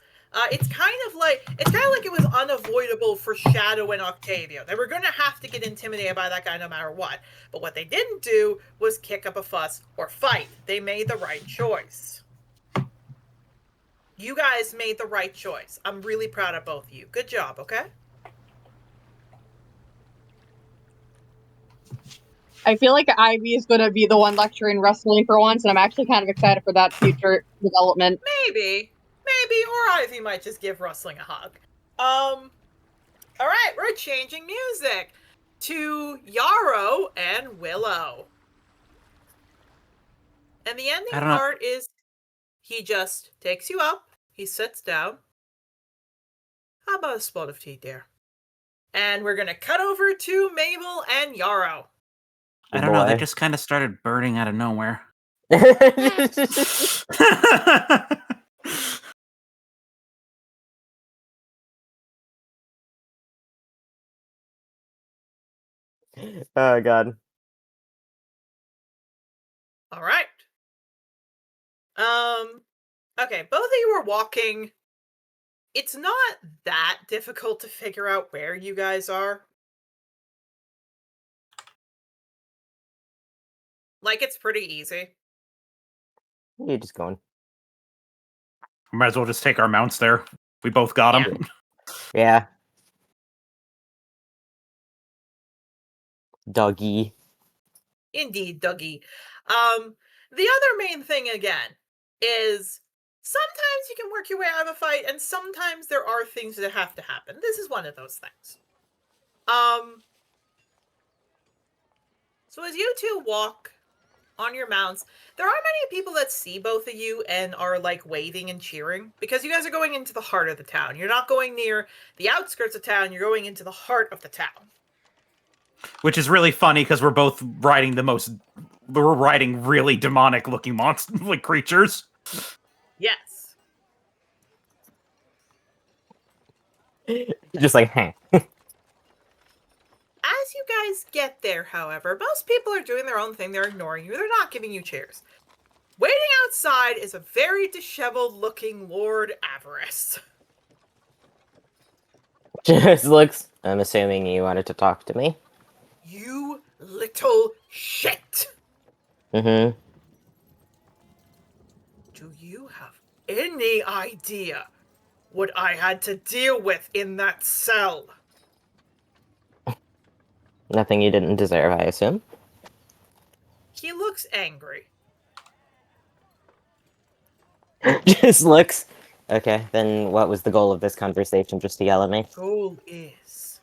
It's kind of like it was unavoidable for Shadow and Octavio. They were going to have to get intimidated by that guy no matter what. But what they didn't do was kick up a fuss or fight. They made the right choice. You guys made the right choice. I'm really proud of both of you. Good job, okay? I feel like Ivy is going to be the one lecturing wrestling for once, and I'm actually kind of excited for that future development. Maybe, or Ivy might just give Rustling a hug. All right, we're changing music to Yarrow and Willow. And the ending part is he just takes you up, he sits down. How about a spot of tea, dear? And we're gonna cut over to Mabel and Yarrow. I don't know, they just kind of started burning out of nowhere. Oh god. All right. Okay, both of you are walking. It's not that difficult to figure out where you guys are. Like, it's pretty easy. You're just going. Might as well just take our mounts there. We both got them. Yeah. Doggy. Indeed, Dougie. The other main thing, again, is sometimes you can work your way out of a fight, and sometimes there are things that have to happen. This is one of those things. So as you two walk on your mounts, there aren't many people that see both of you and are, like, waving and cheering, because you guys are going into the heart of the town. You're not going near the outskirts of town, you're going into the heart of the town. Which is really funny, because we're both riding we're riding really demonic-looking like creatures. Yes. Just like, hey. As you guys get there, however, most people are doing their own thing. They're ignoring you. They're not giving you cheers. Waiting outside is a very disheveled-looking Lord Avarice. Just looks. I'm assuming you wanted to talk to me. You little shit! Mm-hmm. Do you have any idea what I had to deal with in that cell? Nothing you didn't deserve, I assume. He looks angry. Just looks. Okay, then what was the goal of this conversation? Just to yell at me? Goal is,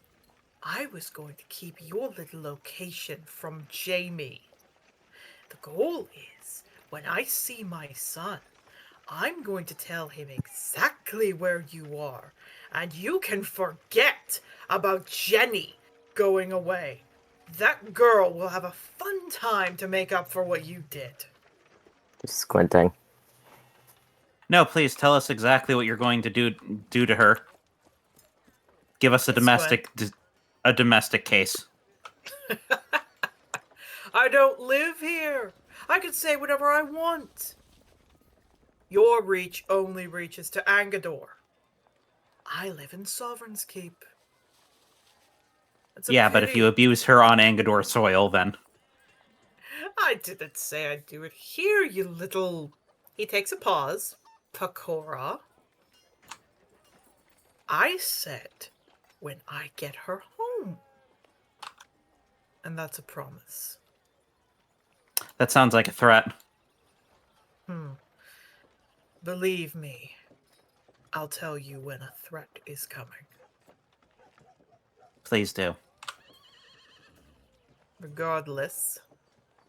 I was going to keep your little location from Jamie. The goal is, when I see my son, I'm going to tell him exactly where you are, and you can forget about Jenny going away. That girl will have a fun time to make up for what you did. Just squinting. No, please tell us exactly what you're going to do to her. Give us a a domestic case. I don't live here. I can say whatever I want. Your reach only reaches to Angador. I live in Sovereign's Keep. It's a Yeah, but if pity. you abuse her on Angador soil, then I didn't say I'd do it here, you little... He takes a pause. Pakora. I said when I get her home. And that's a promise. that sounds like a threat. Believe me, I'll tell you when a threat is coming. Please do. Regardless,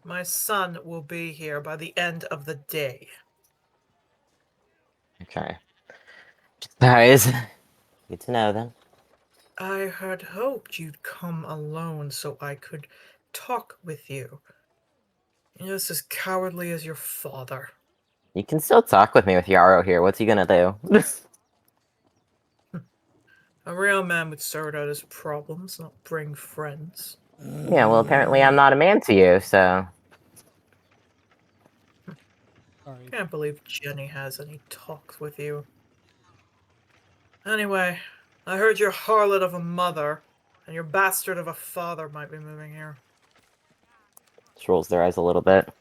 my son will be here by the end of the day. Okay. Guys, good to know then. I had hoped you'd come alone so I could talk with you. You're just as cowardly as your father. You can still talk with me with Yarrow here. What's he gonna do? A real man would sort out his problems, not bring friends. Yeah, well, apparently I'm not a man to you, so... Sorry. Can't believe Jenny has any talks with you. Anyway, I heard your harlot of a mother and your bastard of a father might be moving here. Just rolls their eyes a little bit.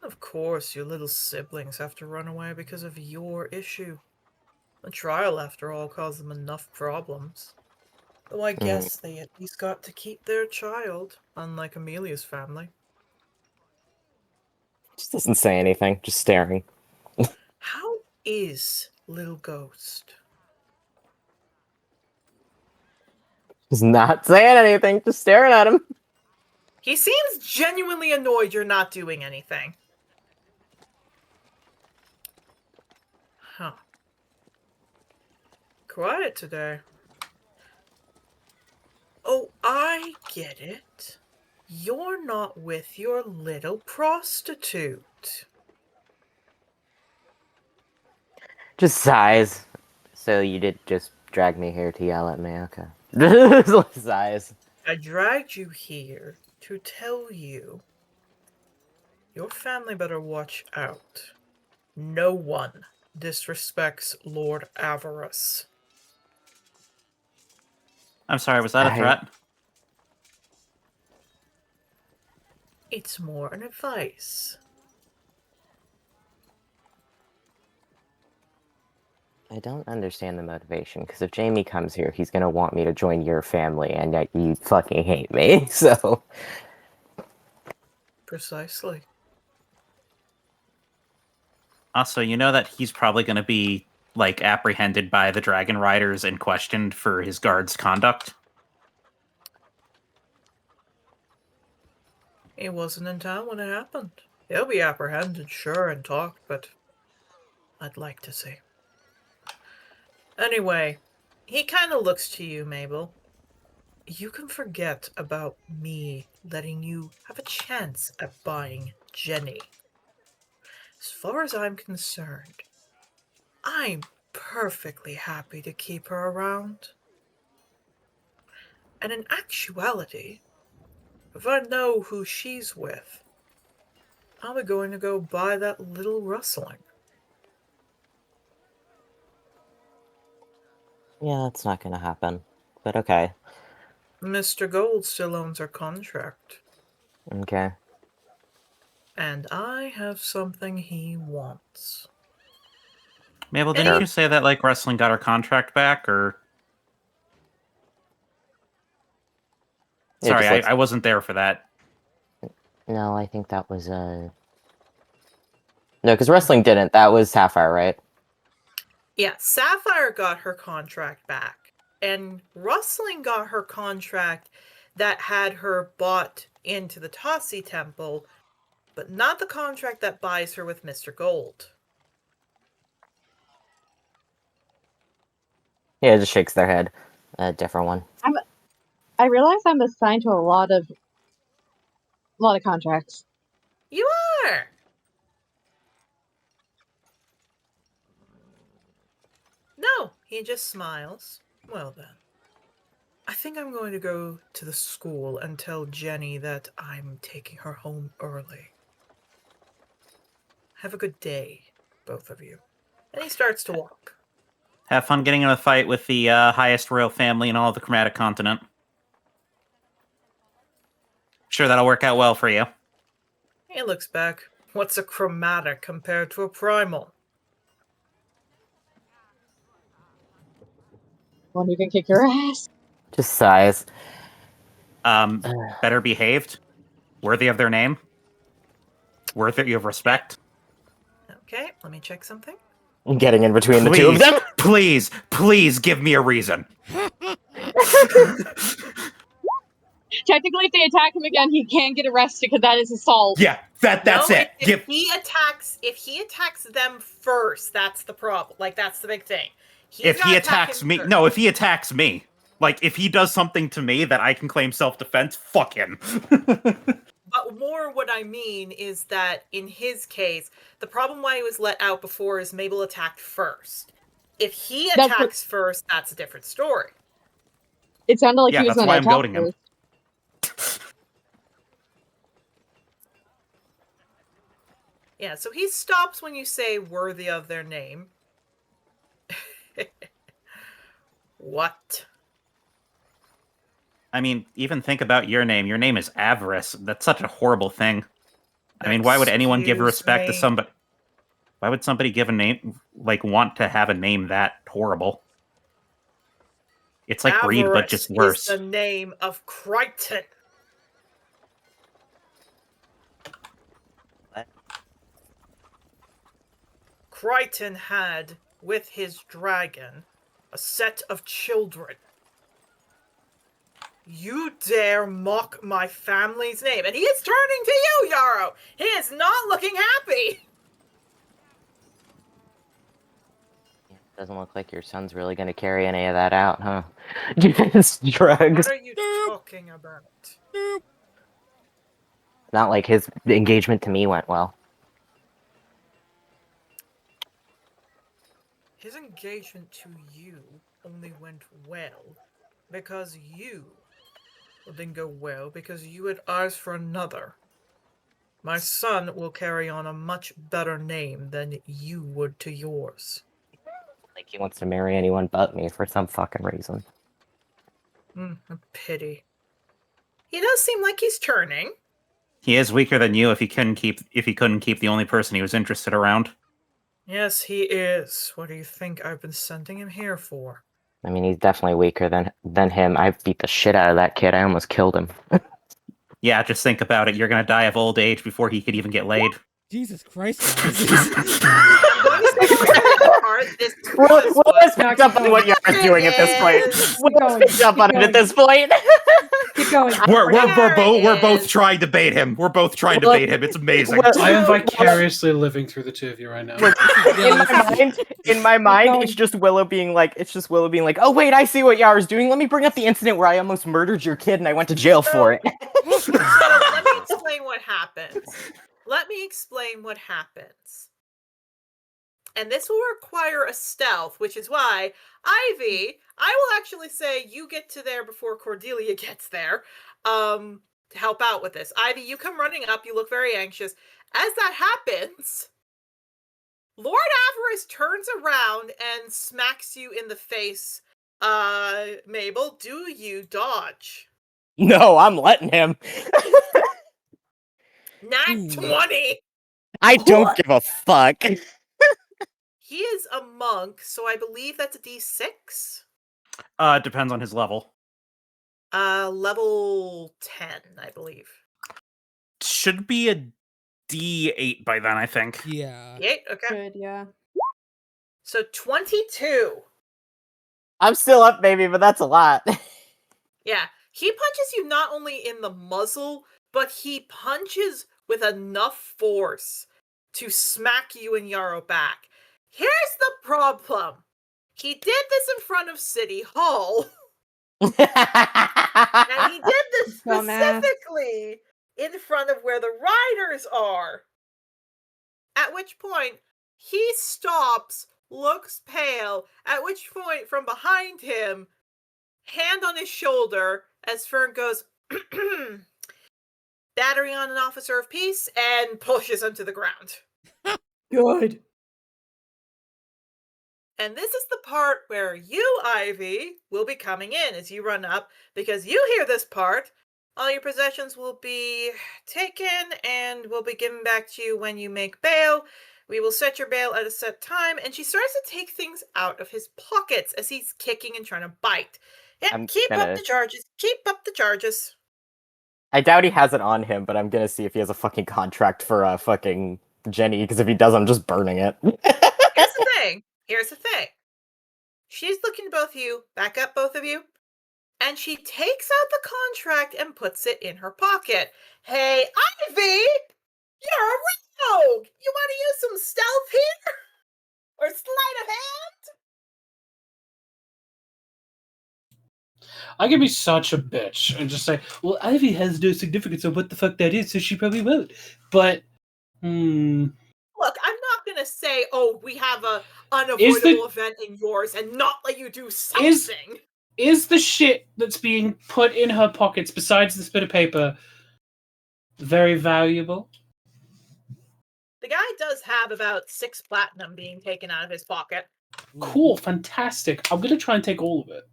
Of course, your little siblings have to run away because of your issue. The trial, after all, caused them enough problems. Though I guess they at least got to keep their child, unlike Amelia's family. Just doesn't say anything, just staring. How is little Ghost? Just not saying anything, just staring at him. He seems genuinely annoyed you're not doing anything. Huh. Quiet today. Oh, I get it. You're not with your little prostitute. Just sighs. So you did just drag me here to yell at me, okay. Sighs. I dragged you here to tell you your family better watch out. No one disrespects Lord Avarice. I'm sorry, was that a threat? It's more an advice. I don't understand the motivation, because if Jamie comes here, he's gonna want me to join your family, and yet you fucking hate me, so... Precisely. Also, you know that he's probably going to be, like, apprehended by the Dragon Riders and questioned for his guard's conduct? He wasn't in town when it happened. He'll be apprehended, sure, and talked, but I'd like to see. Anyway, he kind of looks to you, Mabel. You can forget about me letting you have a chance at buying Jenny. As far as I'm concerned, I'm perfectly happy to keep her around. And in actuality, if I know who she's with, I'll be going to go buy that little rustling. Yeah, that's not gonna happen. But okay. Mr. Gold still owns our contract. Okay. And I have something he wants. Mabel, didn't you say that, like, wrestling got her contract back, or... Yeah, Sorry, just like- I wasn't there for that. No, I think that was, No, because wrestling didn't. That was Sapphire, right? Yeah, Sapphire got her contract back. And Rustling got her contract that had her bought into the Tossi Temple, but not the contract that buys her with Mr. Gold. Yeah, it just shakes their head. A different one. I realize I'm assigned to a lot of contracts. You are! No, he just smiles. Well then. I think I'm going to go to the school and tell Jenny that I'm taking her home early. Have a good day, both of you. And he starts to walk. Have fun getting in a fight with the highest royal family in all of the Chromatic Continent. Sure, that'll work out well for you. He looks back. What's a chromatic compared to a primal? One who can kick your ass. Just sighs. Better behaved, worthy of their name, worthy of respect. Okay, let me check something. Getting in between the two of them. Please give me a reason. Technically, if they attack him again, he can get arrested because that is assault. Yeah, that's No, it. If he attacks them first, that's the problem. Like, that's the big thing. If he attacks me, like if he does something to me that I can claim self-defense, fuck him. But more what I mean is that in his case, the problem why he was let out before is Mabel attacked first. If he attacks first, that's a different story. It sounded like Yeah, he was that's going why to I'm attack goading him. first. Yeah, so he stops when you say worthy of their name. What? I mean, even think about your name. Your name is Avarice. That's such a horrible thing. I mean, why would anyone give respect to somebody? Why would somebody give a name, like, want to have a name that horrible? It's like greed, but just worse. Is the name of Crichton. What? Crichton had, with his dragon, a set of children. You dare mock my family's name. And he is turning to you, Yarrow. He is not looking happy. Doesn't look like your son's really going to carry any of that out, huh? Just drugs. What are you talking about? Not like his engagement to me went well. His engagement to you only went well because you... Well, didn't go well because you had eyes for another. My son will carry on a much better name than you would to yours. Like he wants to marry anyone but me for some fucking reason. A pity. He does seem like he's turning. He is weaker than you if he couldn't keep the only person he was interested around. Yes, he is. What do you think I've been sending him here for? I mean, he's definitely weaker than him. I beat the shit out of that kid. I almost killed him. Yeah, just think about it. You're gonna die of old age before he could even get laid. Jesus Christ, Willow's picked up on what Yara's doing at this point. Willow's picked up on it at this point. Keep going. We're both trying to bait him. We're both trying to bait him. It's amazing. I am vicariously living through the two of you right now. In my mind, it's just Willow being like, oh wait, I see what Yara's doing. Let me bring up the incident where I almost murdered your kid and I went to jail for it. So let me explain what happens. And this will require a stealth, which is why, Ivy, I will actually say you get to there before Cordelia gets there, to help out with this. Ivy, you come running up, you look very anxious. As that happens, Lord Avarice turns around and smacks you in the face. Mabel, do you dodge? No, I'm letting him. Nat 20! I don't give a fuck. He is a monk, so I believe that's a D6? Depends on his level. Level 10, I believe. Should be a D8 by then, I think. Yeah. D8? Okay. Good, yeah. So 22. I'm still up, baby, but that's a lot. Yeah. He punches you not only in the muzzle, but he punches with enough force to smack you and Yarrow back. Here's the problem. He did this in front of City Hall. And he did this specifically in front of where the riders are. At which point, he stops, looks pale, at which point, from behind him, hand on his shoulder as Fern goes, battering on an officer of peace, and pushes him to the ground. Good. And this is the part where you, Ivy, will be coming in as you run up, because you hear this part. All your possessions will be taken and will be given back to you when you make bail. We will set your bail at a set time. And she starts to take things out of his pockets as he's kicking and trying to bite. Yeah, keep up the charges. Keep up the charges. I doubt he has it on him, but I'm gonna see if he has a fucking contract for fucking Jenny, because if he does, I'm just burning it. Here's the thing. She's looking at both of you, back up both of you, and she takes out the contract and puts it in her pocket. Hey, Ivy! You're a rogue! You want to use some stealth here? Or sleight of hand? I can be such a bitch and just say, well, Ivy has no significance of what the fuck that is, so she probably won't. But, Look, I'm not going to say, oh, we have a unavoidable event in yours and not let you do something. Is the shit that's being put in her pockets, besides this bit of paper, very valuable? The guy does have about 6 platinum being taken out of his pocket. Cool, fantastic. I'm going to try and take all of it.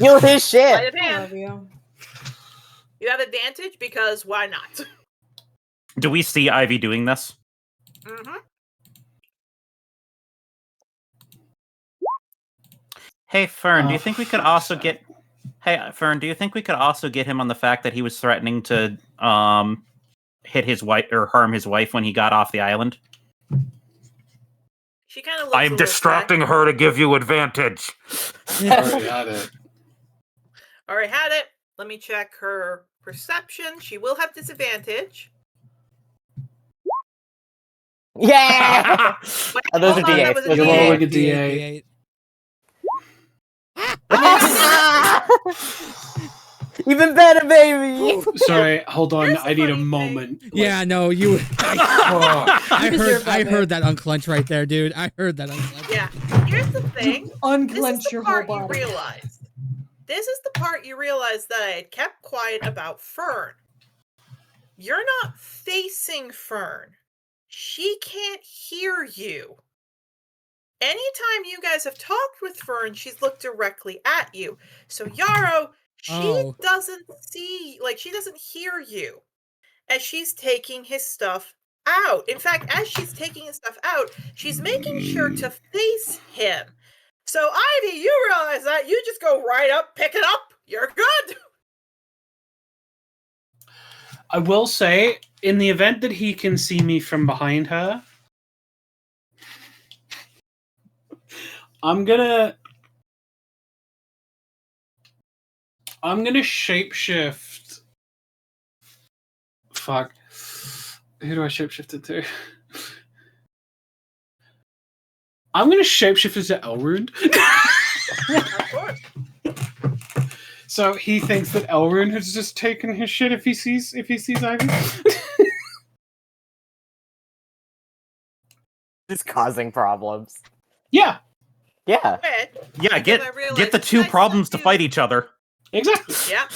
You're his shit. Sleight of hand. You have advantage because why not? Do we see Ivy doing this? Mm-hmm. Hey, Fern, do you think we could also get... Hey, Fern, do you think we could also get him on the fact that he was threatening to hit his wife or harm his wife when he got off the island? She kind of looks I'm distracting her to give you advantage. Already had it. Already had it. Let me check her perception. She will have disadvantage. Yeah! Wait, Oh, those are hold on, that D8s. was a You're D8. rolling a D8. Even better, baby! Sorry, hold on. I need a moment. Yeah, no, you. I heard that unclench right there, dude. I heard that unclench. Yeah. Here's the thing. Unclench your whole You body. realize. This is the part you realize that I had kept quiet about Fern. You're not facing Fern. She can't hear you. Anytime you guys have talked with Fern, she's looked directly at you. So Yarrow, she doesn't see, she doesn't hear you as she's taking his stuff out. In fact, as she's taking his stuff out, she's making sure to face him. So Ivy, you realize that you just go right up, pick it up. You're good. I will say, in the event that he can see me from behind her, I'm gonna shapeshift. Fuck. Who do I shapeshift it to? I'm gonna shapeshift it to Elrond. Of course. So he thinks that Elrond has just taken his shit if he sees Ivy. Just causing problems. Yeah. Yeah. Yeah, get the two problems to fight each other. Exactly. Yeah.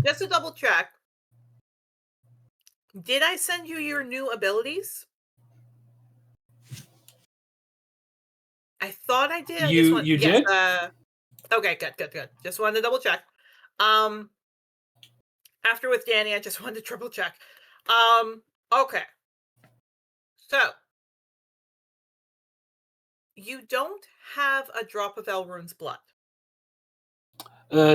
Just to double check. Did I send you your new abilities? I thought I did. You did? Okay, good. Just wanted to double check. After with Danny, I just wanted to triple check. Okay. So you don't have a drop of Elrond's blood.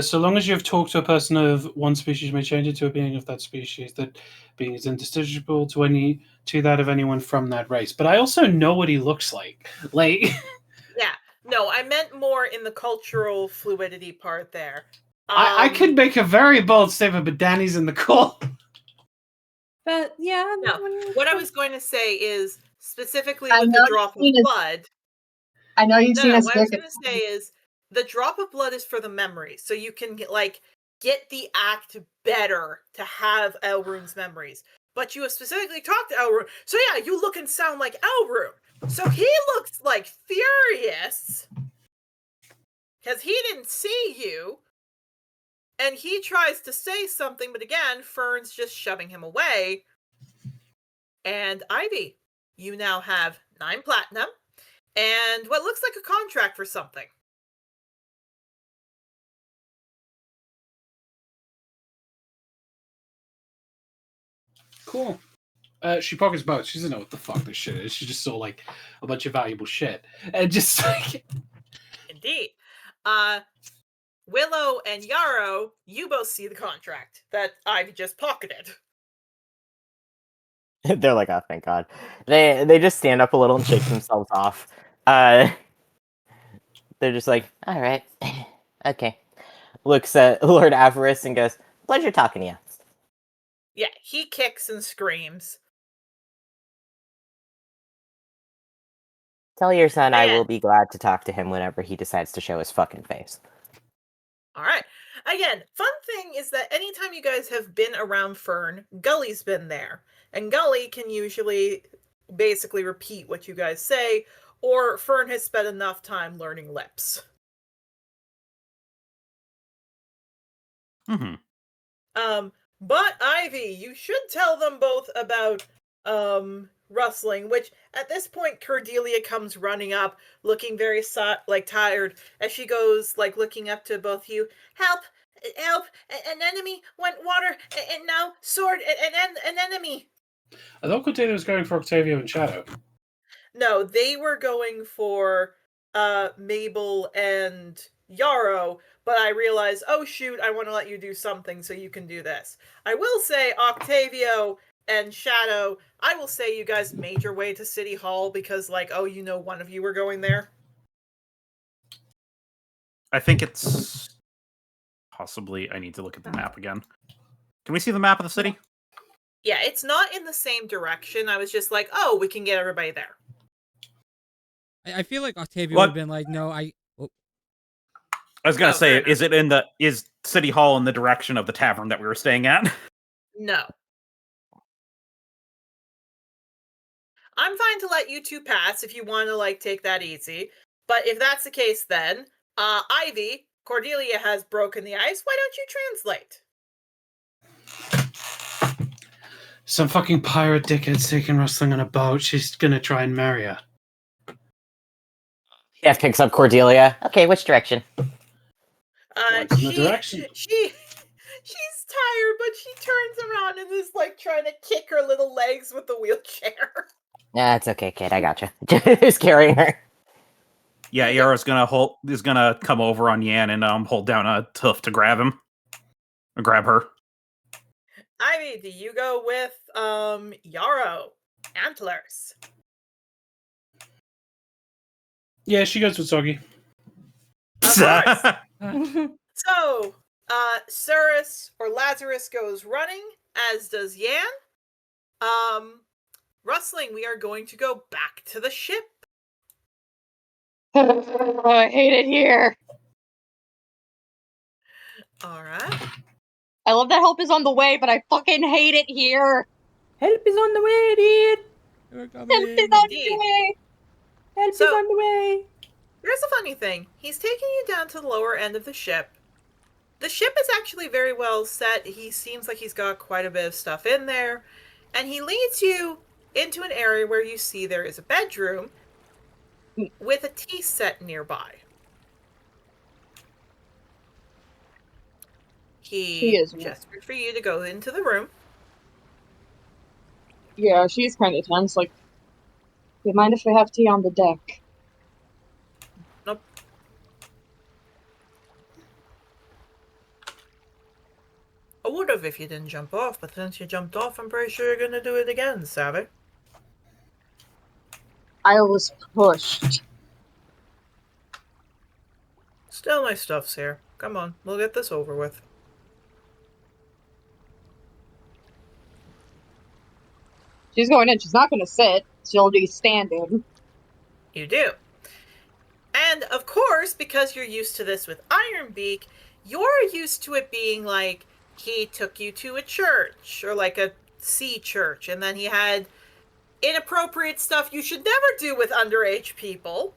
So long as you have talked to a person of one species, you may change it to a being of that species. That being is indistinguishable to that of anyone from that race. But I also know what he looks like. Yeah. No, I meant more in the cultural fluidity part there. I could make a very bold statement, but Danny's in the call. But yeah. No, what I was going to say is specifically I with know the drop of you've seen blood. I know you've seen us What I was look going at to say is the drop of blood is for the memory, so you can get the act better to have Elrond's memories. But you have specifically talked to Elrond, so yeah, you look and sound like Elrond. So he looks furious. Because he didn't see you. And he tries to say something, but again, Fern's just shoving him away. And Ivy, you now have 9 platinum and what looks like a contract for something. Cool. She pockets both. She doesn't know what the fuck this shit is. She just saw like a bunch of valuable shit. And just like Indeed. Willow and Yarrow, you both see the contract that Ivy just pocketed. They're like, oh, thank God. They just stand up a little and shake themselves off. They're just like, all right, okay. Looks at Lord Avarice and goes, pleasure talking to you. Yeah, he kicks and screams. Tell your son I will be glad to talk to him whenever he decides to show his fucking face. All right. Again, fun thing is that anytime you guys have been around Fern, Gully's been there. And Gully can usually basically repeat what you guys say, or Fern has spent enough time learning lips. Mm-hmm. But Ivy, you should tell them both about rustling, which at this point Cordelia comes running up, looking very tired, as she goes looking up to both you. Help! Help! An enemy went water, and now sword, an enemy. I thought Cordelia was going for Octavio and Shadow. No, they were going for Mabel and Yarrow, but I realized, oh shoot, I want to let you do something so you can do this. I will say Octavio and Shadow, I will say you guys made your way to City Hall because one of you were going there. I think it's possibly, I need to look at the map again. Can we see the map of the city? Yeah, it's not in the same direction. I was just like, oh, we can get everybody there. I feel like Octavio would have been like, no, I was gonna say, is City Hall in the direction of the tavern that we were staying at? No. I'm fine to let you two pass if you want to take that easy. But if that's the case, then Ivy, Cordelia has broken the ice. Why don't you translate? Some fucking pirate dickhead's taking rustling on a boat. She's gonna try and marry her. Yeah, picks up Cordelia. Okay, which direction? The direction. She's tired, but she turns around and is trying to kick her little legs with the wheelchair. Yeah, it's okay, kid. I gotcha. Just carrying her. Yeah, Yara's gonna come over on Yan and hold down a hoof to grab him. Or grab her. Ivy, do you go with Yarrow? Antlers. Yeah, she goes with Soggy. Of course. So, Cyrus or Lazarus goes running, as does Yan. Rustling, we are going to go back to the ship. Oh, I hate it here. Alright. I love that help is on the way, but I fucking hate it here. Help is on the way, dude. Help is on the way. Help is on the way. Here's the funny thing. He's taking you down to the lower end of the ship. The ship is actually very well set. He seems like he's got quite a bit of stuff in there. And he leads you into an area where you see there is a bedroom with a tea set nearby. He gestured for you to go into the room. Yeah, she's kind of tense. Do you mind if we have tea on the deck? Nope. I would have if you didn't jump off, but since you jumped off, I'm pretty sure you're gonna do it again, Savvy. I was pushed. Still, my stuff's here. Come on, we'll get this over with. She's going in. She's not going to sit. She'll be standing. You do. And, of course, because you're used to this with Ironbeak, you're used to it being he took you to a church, or a sea church, and then he had inappropriate stuff you should never do with underage people.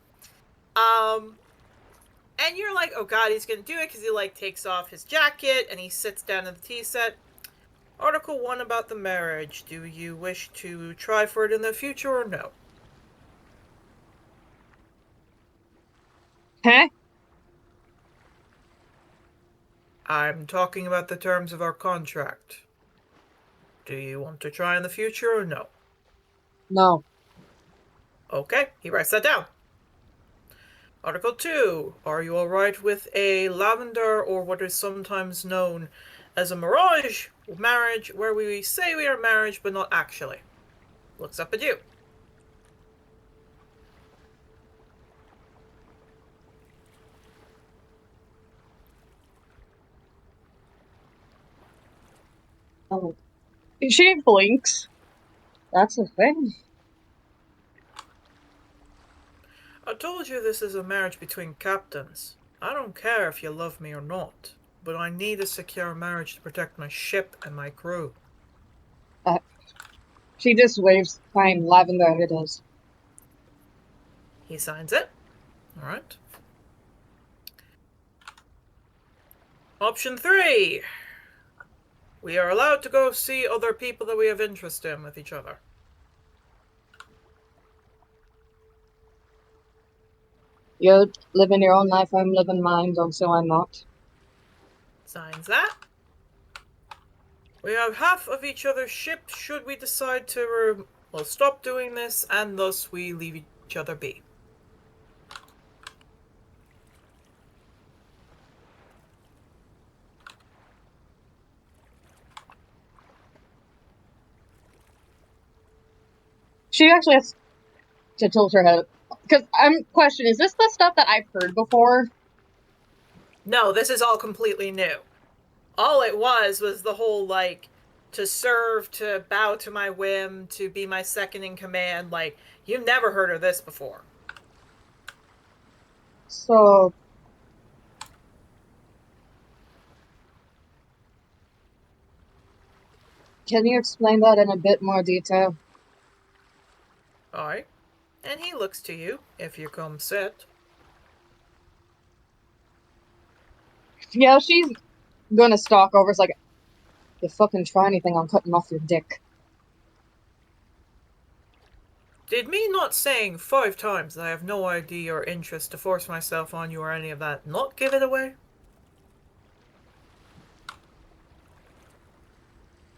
And you're like, oh god, he's gonna do it, because he, like, takes off his jacket, and he sits down in the tea set. Article 1 about the marriage. Do you wish to try for it in the future, or no? Huh? I'm talking about the terms of our contract. Do you want to try in the future, or no? No. Okay, he writes that down. Article 2. Are you alright with a lavender, or what is sometimes known as a mirage marriage, where we say we are married, but not actually? Looks up at you. Oh. She blinks. That's a thing. I told you this is a marriage between captains. I don't care if you love me or not, but I need a secure marriage to protect my ship and my crew. She just waves. Fine, lavender it is. He signs it. Alright. Option 3. We are allowed to go see other people that we have interest in with each other. You're living your own life, I'm living mine, don't say I'm not. Signs that. We have half of each other's ships should we decide to stop doing this, and thus we leave each other be. She actually has to tilt her head. Because I'm question, is this the stuff that I've heard before? No, this is all completely new. All it was the whole, like, to serve, to bow to my whim, to be my second in command. Like, you've never heard of this before. So... Can you explain that in a bit more detail? Alright. And he looks to you, if you come sit. Yeah, she's gonna stalk over. It's like, if you fucking try anything, I'm cutting off your dick. Did me not saying 5 times that I have no idea or interest to force myself on you or any of that not give it away?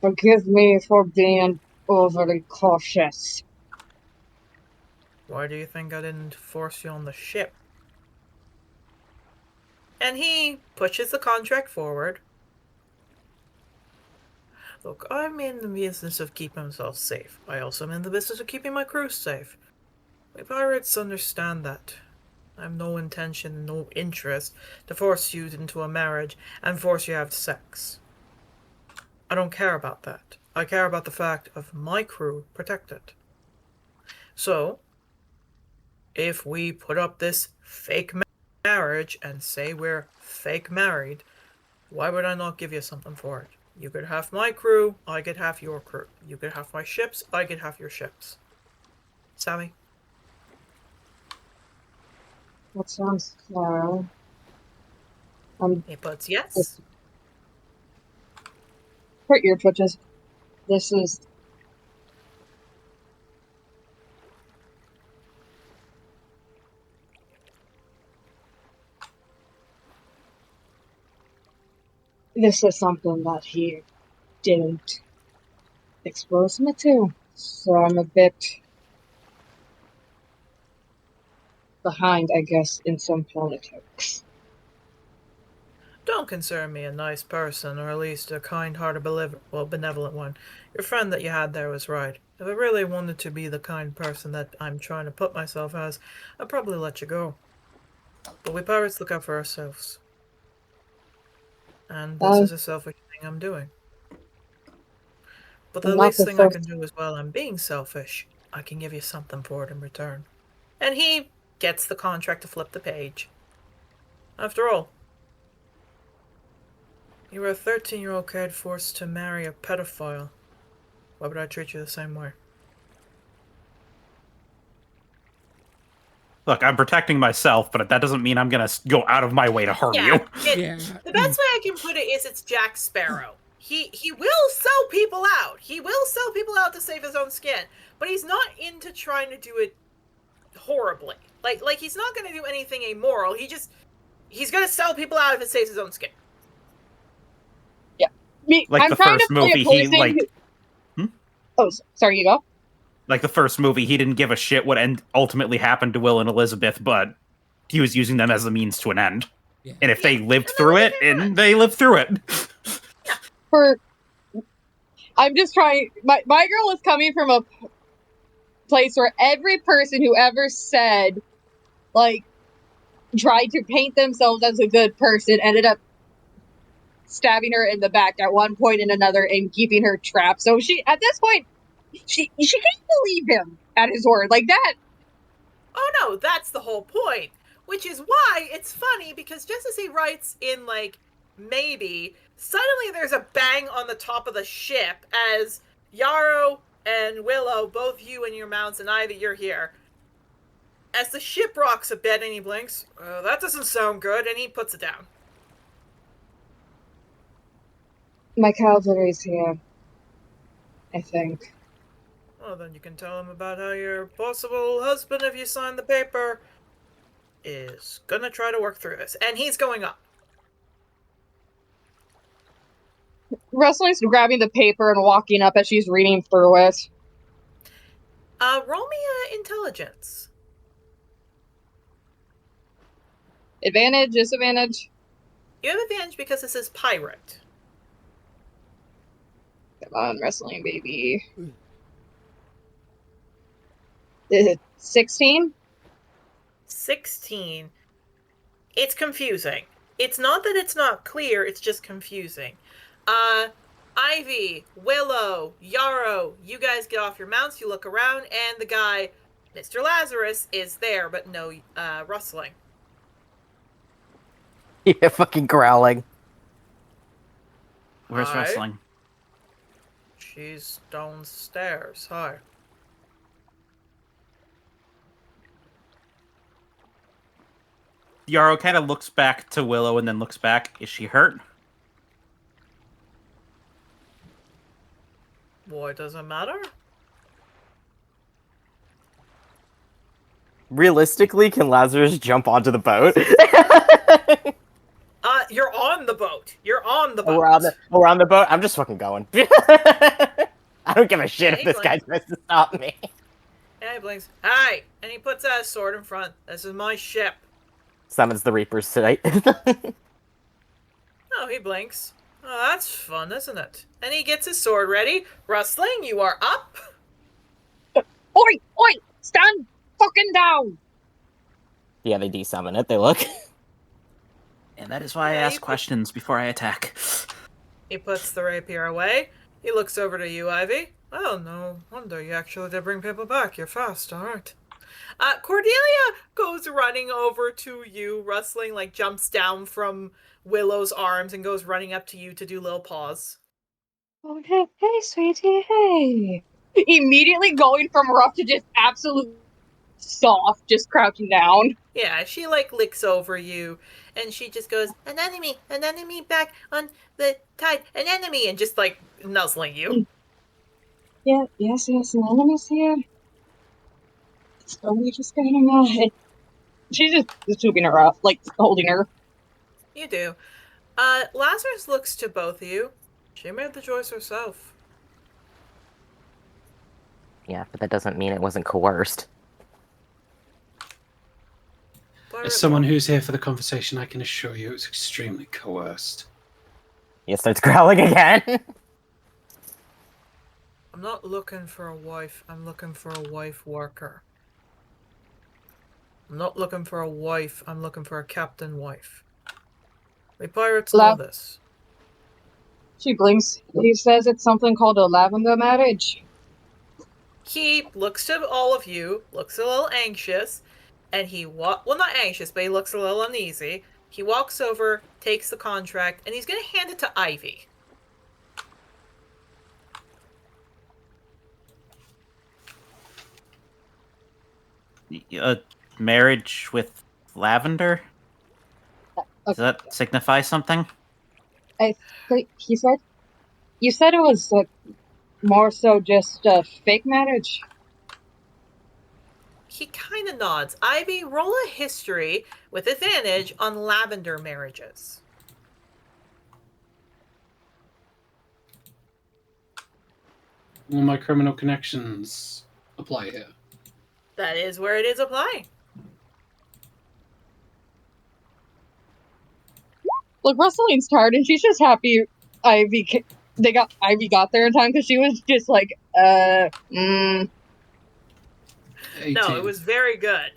Forgive me for being overly cautious. Why do you think I didn't force you on the ship? And he pushes the contract forward. Look, I'm in the business of keeping myself safe. I also am in the business of keeping my crew safe. We pirates understand that. I have no intention, no interest to force you into a marriage and force you to have sex. I don't care about that. I care about the fact of my crew protected. So, if we put up this fake marriage and say we're fake married, why would I not give you something for it? You get half my crew, I get half your crew. You get half my ships, I get half your ships. Sammy? That sounds fair. He puts yes. Hurt your twitches. This is... This is something that he didn't expose me to, so I'm a bit behind, I guess, in some politics. Don't consider me a nice person, or at least a kind-hearted, benevolent one. Your friend that you had there was right. If I really wanted to be the kind person that I'm trying to put myself as, I'd probably let you go. But we pirates look out for ourselves. And this is a selfish thing I'm doing. But the least thing I can do is, while I'm being selfish, I can give you something for it in return. And he gets the contract to flip the page. After all, you were a 13-year-old kid forced to marry a pedophile. Why would I treat you the same way? Look, I'm protecting myself, but that doesn't mean I'm gonna go out of my way to harm you. The best way I can put it is it's Jack Sparrow. He will sell people out. He will sell people out to save his own skin, but he's not into trying to do it horribly. Like he's not going to do anything amoral. He's going to sell people out if it saves his own skin. Yeah. Like I'm the trying first to play a movie, he person like. Oh, sorry, you go. Like the first movie, he didn't give a shit what ultimately happened to Will and Elizabeth, but he was using them as a means to an end. Yeah. And if they lived through it, and they lived through it. I'm just trying. My girl is coming from a place where every person who ever said, like, tried to paint themselves as a good person ended up stabbing her in the back at one point and another and keeping her trapped. So at this point, she can't believe him at his word like that. Oh no, that's the whole point. Which is why it's funny, because just as he writes in, like, maybe, suddenly there's a bang on the top of the ship as Yarrow and Willow, both you and your mounts, and Ivy, you're here. As the ship rocks a bit and he blinks, that doesn't sound good, and he puts it down. My cavalry's here, I think. Well, then you can tell him about how your possible husband, if you sign the paper, is gonna try to work through this. And he's going up. Rusling's grabbing the paper and walking up as she's reading through it. Roll me intelligence. Advantage, disadvantage? You have advantage because this is pirate. Come on, wrestling baby. 16? 16. It's confusing. It's not that it's not clear, it's just confusing. Ivy, Willow, Yarrow, you guys get off your mounts, you look around, and the guy, Mr. Lazarus, is there, but no rustling. Yeah, fucking growling. Where's Hi. Rustling? She's downstairs. Hi. Yarrow kind of looks back to Willow and then looks back. Is she hurt? Why does it matter? Realistically, can Lazarus jump onto the boat? You're on the boat. You're on the boat. We're on the boat? I'm just fucking going. I don't give a shit if this guy tries to stop me. Yeah, he blinks. Hi! And he puts a sword in front. This is my ship. Summons the Reapers tonight. Oh, he blinks. Oh, that's fun, isn't it? And he gets his sword ready. Rustling, you are up. Oi! Oi! Stand fucking down! Yeah, they desummon it. They look. And that is why I ask questions before I attack. He puts the rapier away. He looks over to you, Ivy. Oh, no wonder you actually did bring people back. You're fast, alright. Cordelia goes running over to you, rustling, like jumps down from Willow's arms and goes running up to you to do little paws. Oh, hey, sweetie, hey. Immediately going from rough to just absolute soft, just crouching down. Yeah, she like licks over you and she just goes, an enemy back on the tide, an enemy, and just like nuzzling you. Yeah, yes, an enemy's here. So we just got him out. She's just swooping her up, like holding her. You do. Lazarus looks to both of you. She made the choice herself. Yeah, but that doesn't mean it wasn't coerced. As someone who's here for the conversation, I can assure you it's extremely coerced. He starts growling again. I'm not looking for a wife. I'm looking for a wife worker. I'm not looking for a wife. I'm looking for a captain wife. We pirates know this. She blinks. He says it's something called a lavender marriage. He looks to all of you, looks a little anxious, and he well, not anxious, but he looks a little uneasy. He walks over, takes the contract, and he's going to hand it to Ivy. marriage with Lavender? Does that signify something? I think he said. You said it was more so just a fake marriage. He kind of nods. Ivy, roll a history with advantage on lavender marriages. Will my criminal connections apply here? That is where it is applying. Look, Russelling's tired, and she's just happy Ivy got there in time because she was just like, 18. No, it was very good.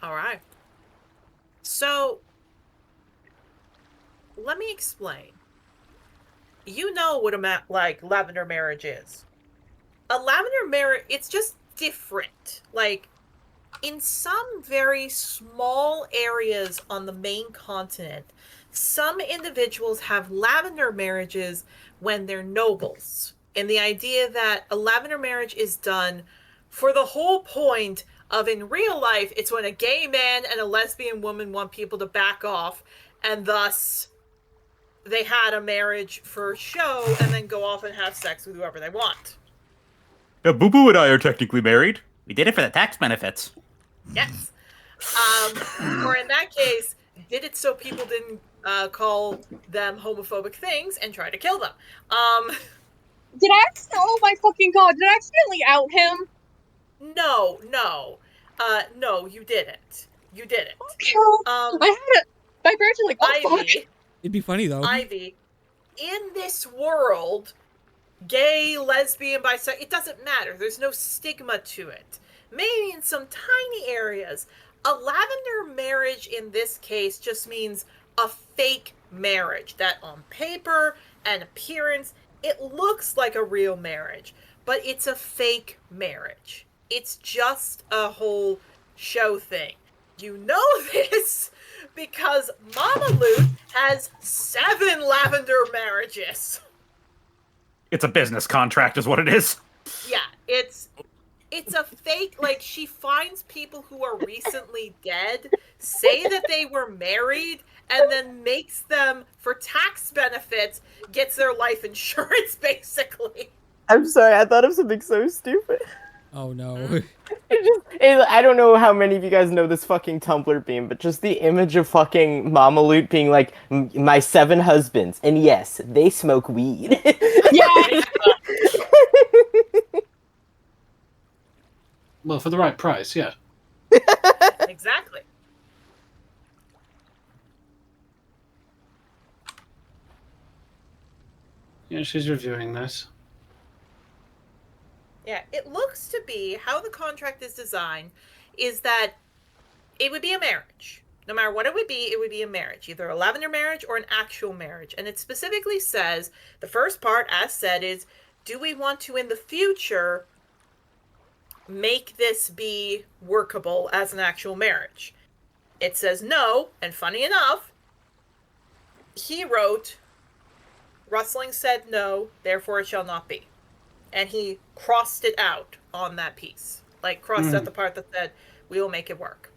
All right. So, let me explain. You know what a lavender marriage is. A lavender marriage, it's just different. Like, in some very small areas on the main continent, some individuals have lavender marriages when they're nobles. And the idea that a lavender marriage is done for the whole point of, in real life, it's when a gay man and a lesbian woman want people to back off, and thus they had a marriage for show and then go off and have sex with whoever they want. Yeah, Boo Boo and I are technically married. We did it for the tax benefits. Yes. Or in that case, did it so people didn't call them homophobic things and try to kill them. did I oh my fucking god, did I accidentally out him? No, you didn't. You didn't. I had my parents were like, oh Ivy, fuck. It'd be funny though. Ivy, in this world, gay, lesbian, bisexual, it doesn't matter. There's no stigma to it. Maybe in some tiny areas. A lavender marriage in this case just means a fake marriage that on paper and appearance, it looks like a real marriage, but it's a fake marriage. It's just a whole show thing. You know this because Mama Loot has 7 lavender marriages. It's a business contract is what it is. Yeah, it's a fake, like, she finds people who are recently dead, say that they were married, and then makes them, for tax benefits, gets their life insurance, basically. I'm sorry, I thought of something so stupid. Oh no. I don't know how many of you guys know this fucking Tumblr meme, but just the image of fucking Mama Loot being like, my 7 husbands, and yes, they smoke weed. Yeah. Well, for the right price, yeah. Exactly. Yeah, she's reviewing this. Yeah, it looks to be how the contract is designed is that it would be a marriage. No matter what it would be a marriage, either a lavender marriage or an actual marriage. And it specifically says, the first part, as said, is, do we want to, in the future, make this be workable as an actual marriage? It says no, and funny enough, he wrote, Rustling said no, therefore it shall not be. And he crossed it out on that piece. Like, crossed out the part that said, we will make it work.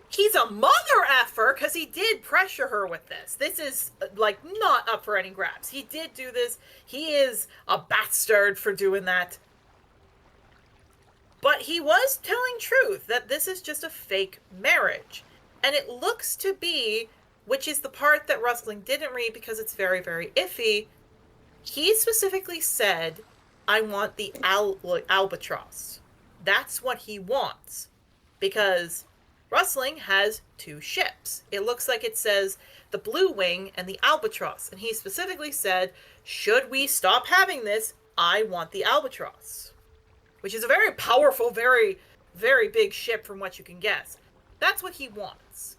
He's a mother effer, because he did pressure her with this. This is, like, not up for any grabs. He did do this. He is a bastard for doing that. But he was telling truth, that this is just a fake marriage. And it looks to be, which is the part that Rustling didn't read because it's very, very iffy, he specifically said, I want the albatross. That's what he wants. Because Rustling has 2 ships. It looks like it says the Blue Wing and the Albatross. And he specifically said, should we stop having this, I want the Albatross. Which is a very powerful, very, very big ship from what you can guess. That's what he wants.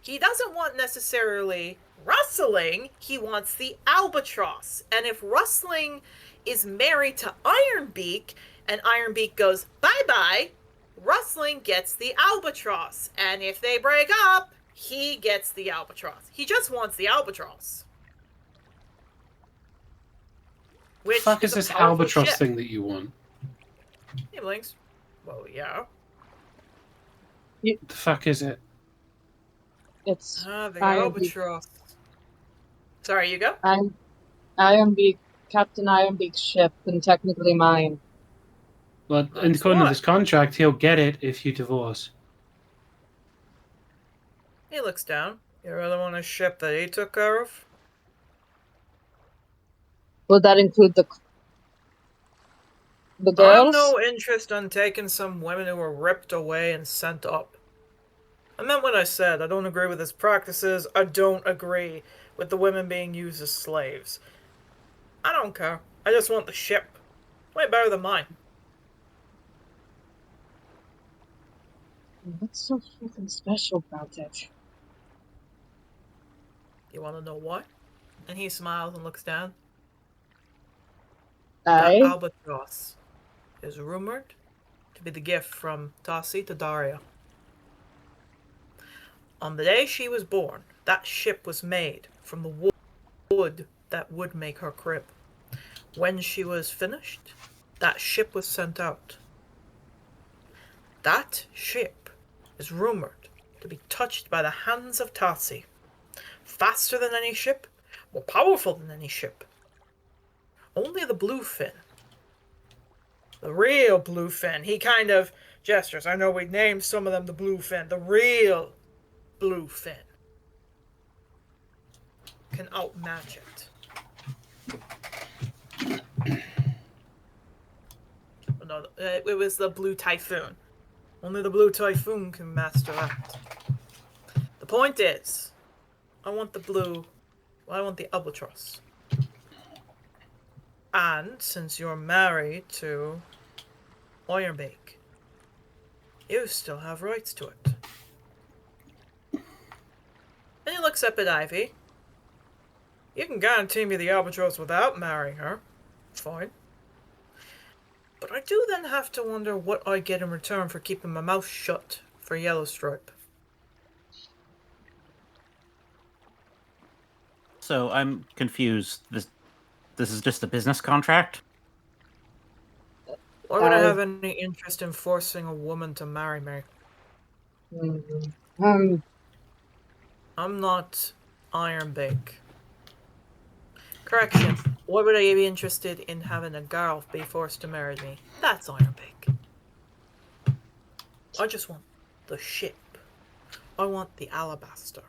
He doesn't want necessarily Rustling, he wants the Albatross. And if Rustling is married to Ironbeak, and Ironbeak goes bye-bye, Rustling gets the Albatross. And if they break up, he gets the albatross. He just wants the albatross. Which Fuck is a this powerful albatross ship. thing that you want? Hey, Blinks. Well, yeah. The fuck is it? It's The I am albatross. Sorry, you go? Ironbeak, Captain Ironbeak's ship, and technically mine. But That's according to what? this contract, he'll get it if you divorce. He looks down. You really want a ship that he took care of? Would that include the I girls? have no interest in taking some women who were ripped away and sent up. I meant what I said. I don't agree with his practices. I don't agree with the women being used as slaves. I don't care. I just want the ship. Way better than mine. What's so fucking special about it? You want to know what? And he smiles and looks down. Aye. That albatross is rumored to be the gift from Tassi to Daria. On the day she was born, that ship was made from the wood that would make her crib. When she was finished, that ship was sent out. That ship is rumored to be touched by the hands of Tassi. Faster than any ship, more powerful than any ship. Only the bluefin. The real bluefin. He kind of gestures. I know we named some of them the bluefin. The real bluefin can outmatch it. No, it was the blue typhoon. Only the blue typhoon can master that. The point is, I want the albatross. And since you're married to Ironbeak, you still have rights to it. And he looks up at Ivy. You can guarantee me the albatross without marrying her. Fine. But I do then have to wonder what I get in return for keeping my mouth shut for Yellowstripe. So I'm confused. This is just a business contract? Why would I have any interest in forcing a woman to marry me? I'm not Ironbeak. Correction. Why would I be interested in having a girl be forced to marry me? That's Ironbeak. I just want the ship. I want the alabaster.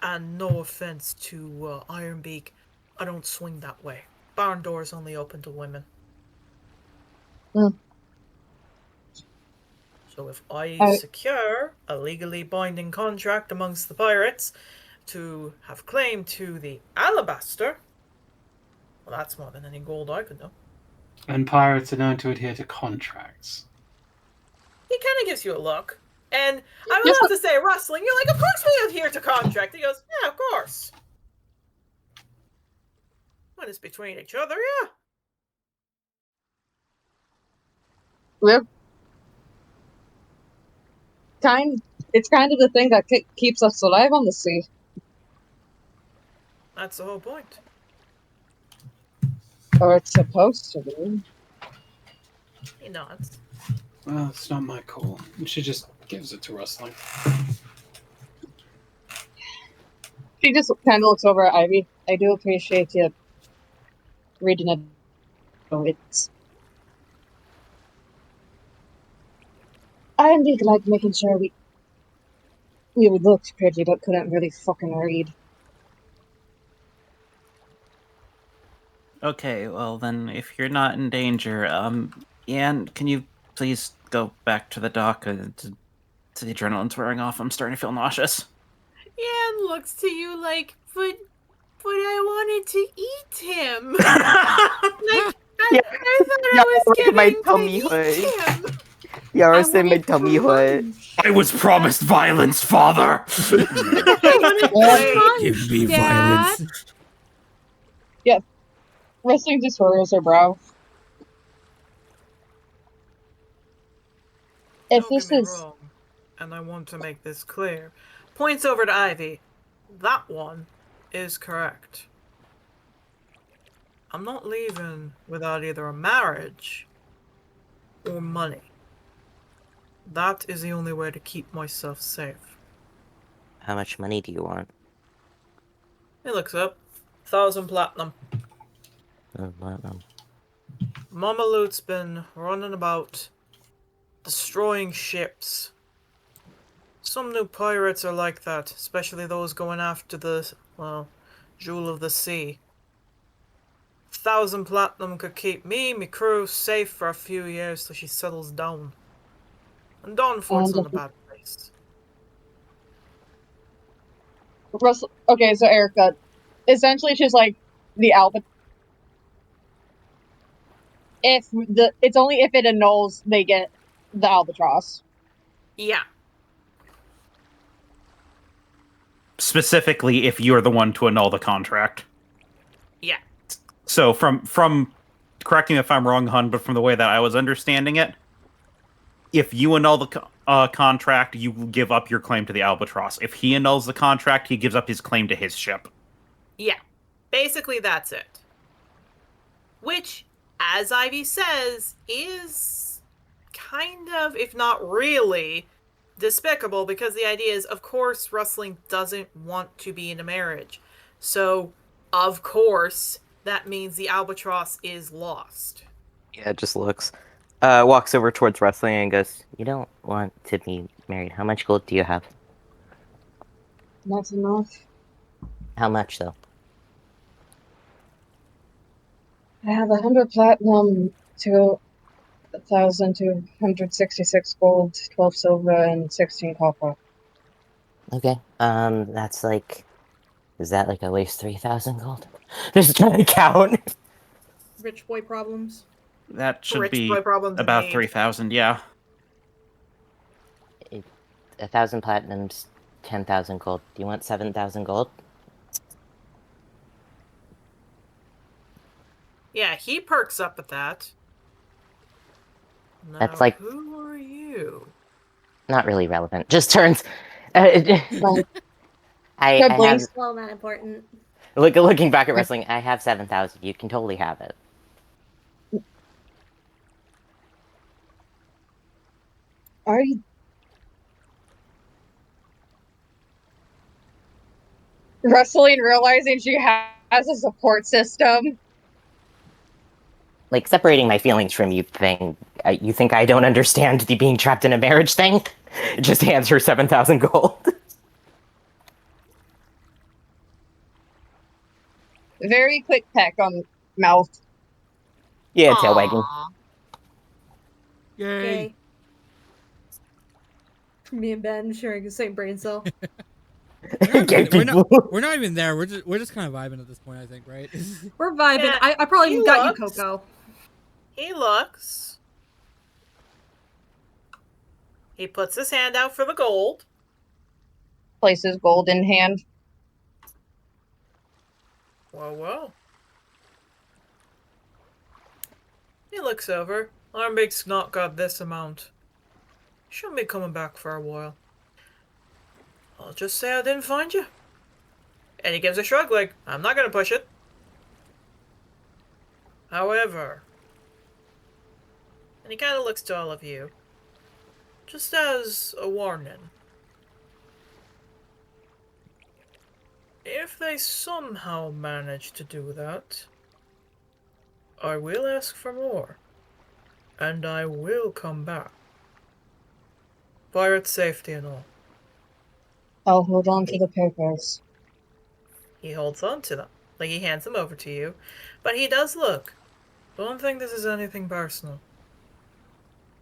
And no offense to Ironbeak, I don't swing that way. Barn door's only open to women. So if I secure a legally binding contract amongst the pirates to have claim to the alabaster, well, that's more than any gold I could know. And pirates are known to adhere to contracts. He kind of gives you a look. And I would love to say rustling. You're like, of course we adhere to contract. He goes, yeah, of course. When it's between each other, yeah. We're it's kind of the thing that keeps us alive on the sea. That's the whole point. Or it's supposed to be. He nods. Well, it's not my call. She just gives it to Rustling. She just kind of looks over at Ivy. I do appreciate you reading it. Oh, it's... I indeed like making sure we looked pretty but couldn't really fucking read. Okay, well then, if you're not in danger, Ian, can you please go back to the dock? The adrenaline's wearing off. I'm starting to feel nauseous. Ian looks to you like, but I wanted to eat him. I thought I was getting my to tummy eat hurt. him. Yaros in my tummy hurt. I was promised violence, father! Give me violence. Yeah. Wrestling just furrows her brow. If Don't this get me is... wrong. and I want to make this clear, points over to Ivy. That one is correct. I'm not leaving without either a marriage or money. That is the only way to keep myself safe. How much money do you want? He looks up. 1,000 platinum. Platinum. Mama Loot's been running about, destroying ships. Some new pirates are like that, especially those going after the, well, Jewel of the Sea. 1,000 platinum could keep me, my crew, safe for a few years till she settles down. And Dawnfort's not a bad place. Russell, okay, so Erica, essentially she's like the albatross. It's only if it annuls they get the albatross. Yeah. Specifically, if you're the one to annul the contract. Yeah. So from correct me if I'm wrong, Hun, but from the way that I was understanding it, if you annul the contract, you give up your claim to the albatross. If he annuls the contract, he gives up his claim to his ship. Yeah. Basically, that's it. Which, as Ivy says, is kind of, if not really, despicable, because the idea is, of course, Rustling doesn't want to be in a marriage. So, of course, that means the albatross is lost. Yeah, it just looks. Walks over towards Wrestling and goes, "You don't want to be married. How much gold do you have?" Not enough. How much, though? I have 100 platinum, 2,266 gold, 12 silver, and 16 copper. Okay. That's like... Is that like at least 3,000 gold? Just trying to count. Rich boy problems. That should Rich be boy problems about indeed. 3,000, yeah. 1,000 platinums, 10,000 gold. Do you want 7,000 gold? Yeah, he perks up at that. Now, That's like... who are you? Not really relevant. Just turns... I have... Well, not important. Looking back at Wrestling, I have 7,000. You can totally have it. Are you... Wrestling, realizing she has a support system. Like, separating my feelings from you thing, you think I don't understand the being trapped in a marriage thing? It just hands her 7,000 gold. Very quick peck on mouth. Yeah, tail wagging. Yay. Me and Ben sharing the same brain cell. We're not even there. We're just kind of vibing at this point, I think, right? We're vibing. Yeah, I probably even got you looks- cocoa. He looks. He puts his hand out for the gold. Places gold in hand. Whoa, whoa. He looks over. Our big snot got this amount. Shouldn't be coming back for a while. I'll just say I didn't find you. And he gives a shrug like, I'm not gonna push it. However... And he kind of looks to all of you. Just as a warning. If they somehow manage to do that, I will ask for more. And I will come back. Pirate safety and all. I'll hold on to the papers. He holds on to them. Like he hands them over to you. But he does look. Don't think this is anything personal.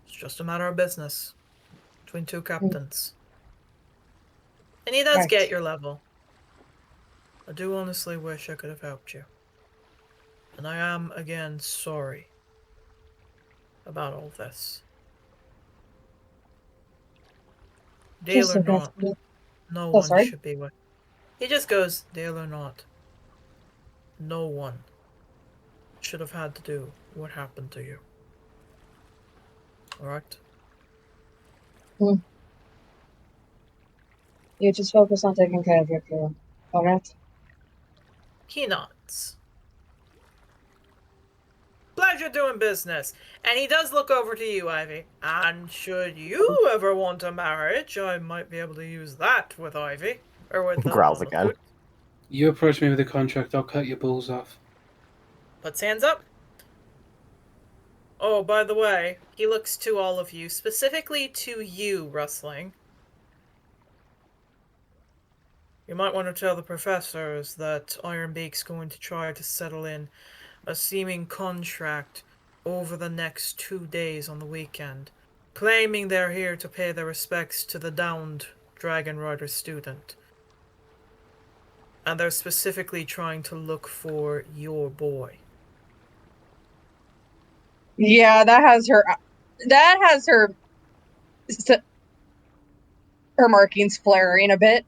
It's just a matter of business. Between two captains. And he does Right. get your level. I do honestly wish I could have helped you. And I am, again, sorry about all this. Deal Just or a bit. not, no Oh, one sorry? should be with. He just goes, deal or not. No one should have had to do what happened to you. Alright? You just focus on taking care of your crew. Alright? He nods. Pleasure doing business. And he does look over to you, Ivy. And should you ever want a marriage, I might be able to use that with Ivy. Or with Growls again. You approach me with a contract, I'll cut your balls off. Puts hands up. Oh, by the way, he looks to all of you, specifically to you, Rustling. You might want to tell the professors that Ironbeak's going to try to settle in a seeming contract over the next 2 days on the weekend, claiming they're here to pay their respects to the downed Dragon Rider student. And they're specifically trying to look for your boy. Yeah, that has her her markings flaring a bit.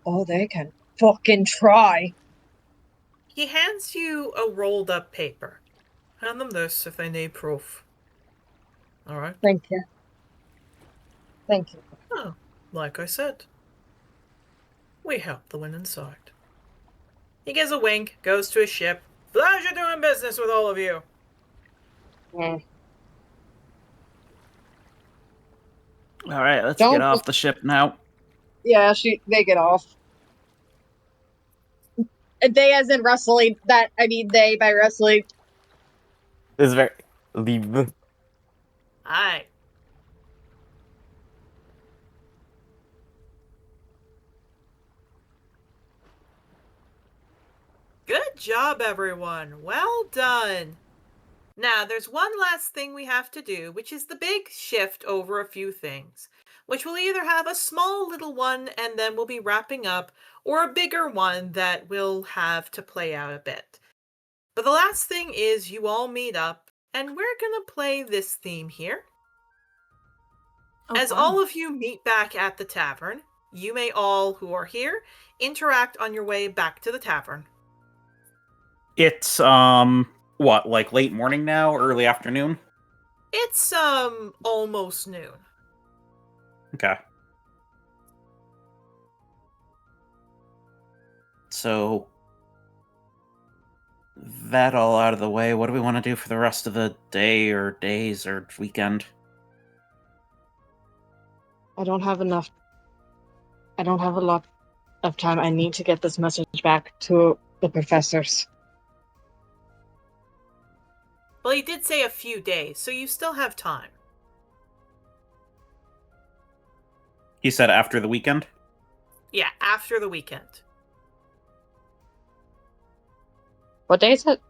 Oh, they can fucking try. He hands you a rolled up paper. Hand them this if they need proof. Alright? Thank you. Thank you. Oh, like I said. We help the winning side. He gives a wink, goes to his ship. Pleasure doing business with all of you. Mm. All right, let's Don't- get off the ship now. Yeah, they get off. They as in wrestling. They by wrestling. This is very leave. Aye. Good job, everyone. Well done. Now, there's one last thing we have to do, which is the big shift over a few things, which will either have a small little one and then we'll be wrapping up, or a bigger one that we'll have to play out a bit. But the last thing is you all meet up, and we're gonna play this theme here. As all of you meet back at the tavern, you may all, who are here, interact on your way back to the tavern. It's what, like late morning now, early afternoon? It's almost noon. Okay. So that all out of the way, what do we want to do for the rest of the day or days or weekend? I don't have a lot of time. I need to get this message back to the professors. Well, he did say a few days, so you still have time. He said after the weekend? Yeah, after the weekend. What day is it?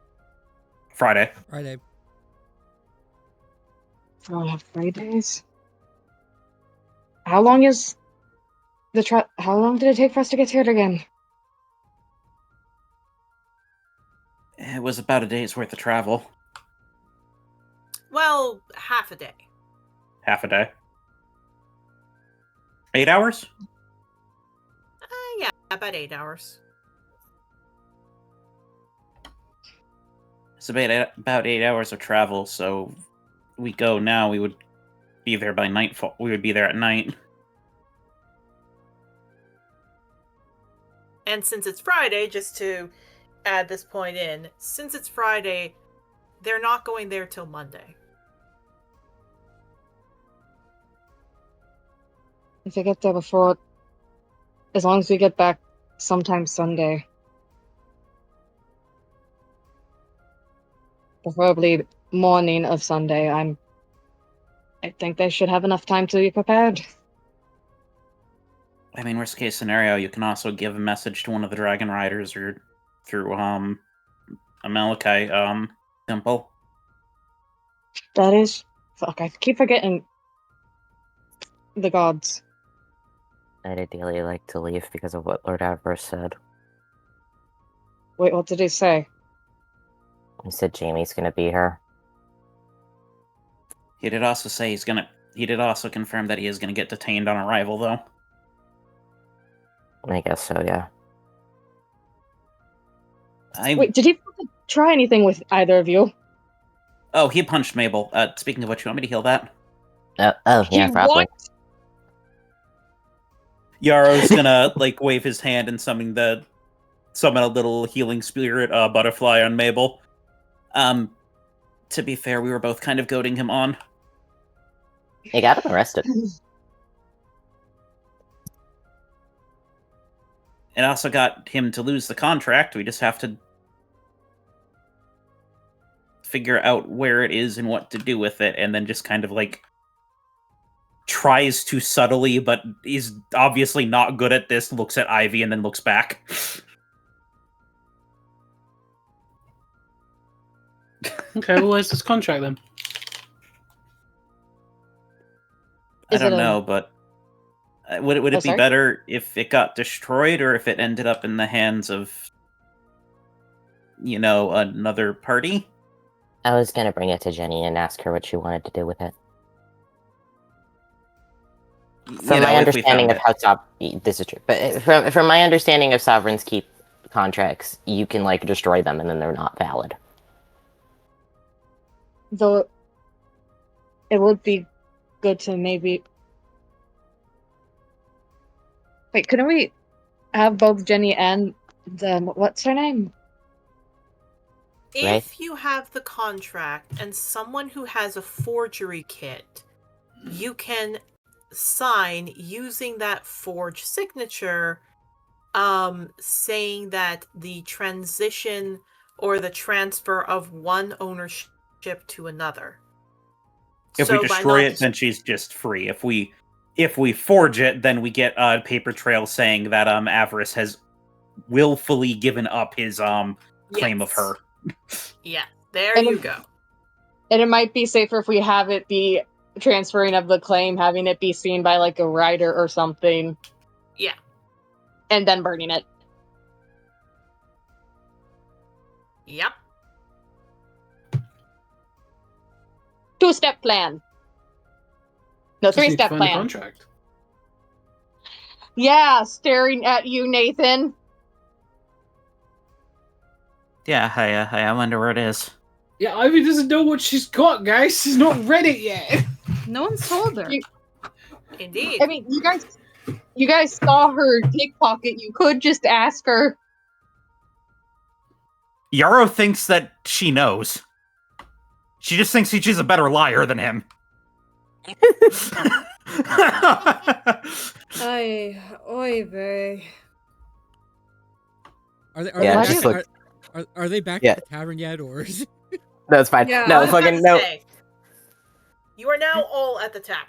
Friday. Friday. Oh, I have 3 days. How long is how long did it take for us to get here again? It was about a day's worth of travel. Well, half a day. Half a day. 8 hours? Yeah, about 8 hours. It's about 8 hours of travel, so we go now, we would be there by nightfall. We would be there at night. And since it's Friday, just to add this point in, since it's Friday, they're not going there till Monday. If we get there before, as long as we get back sometime Sunday. Preferably morning of Sunday. I think they should have enough time to be prepared. I mean, worst case scenario, you can also give a message to one of the Dragon Riders or through a Malachi temple. That is... Fuck, I keep forgetting the gods. I'd ideally like to leave because of what Lord Avarice said. Wait, what did he say? He said Jamie's gonna be here. He did also say he did also confirm that he is gonna get detained on arrival, though. I guess so, yeah. Wait, did he try anything with either of you? Oh, he punched Mabel. Speaking of which, you want me to heal that? Yeah, He probably. what? Yarrow's gonna like wave his hand and summon a little healing spirit butterfly on Mabel. To be fair, we were both kind of goading him on. They got him arrested. It also got him to lose the contract. We just have to figure out where it is and what to do with it, and then just kind of like tries to subtly, but is obviously not good at this, looks at Ivy and then looks back. Okay, well, where's this contract then? I don't know, but would it be sorry? better if it got destroyed or if it ended up in the hands of, another party? I was gonna bring it to Jenny and ask her what she wanted to do with it. From my understanding of how this is true, but from my understanding of Sovereign's Keep contracts, you can like destroy them and then they're not valid. Though it would be good to maybe. Wait, couldn't we have both Jenny and what's her name? If you have the contract and someone who has a forgery kit, you can sign using that forged signature, saying that the transition or the transfer of one ownership to another. If we destroy it, then she's just free. If we forge it, then we get a paper trail saying that Avarice has willfully given up his claim of her. Yeah, there you go. And it might be safer if we have it be transferring of the claim, having it be seen by like a writer or something. Yeah. And then burning it. Yep. 2-step plan. No, Just need to 3-step find the plan. contract. Yeah, staring at you, Nathan. Yeah, I wonder where it is. Yeah, Ivy doesn't know what she's got, guys. She's not read it yet. No one's told her. Indeed. I mean, you guys saw her pickpocket. You could just ask her. Yarrow thinks that she knows. She just thinks she's a better liar than him. Oy vey. Are they back Yeah. at the tavern yet, or? No, it's fine. Yeah, No, I was fucking no. You are now all at the tavern.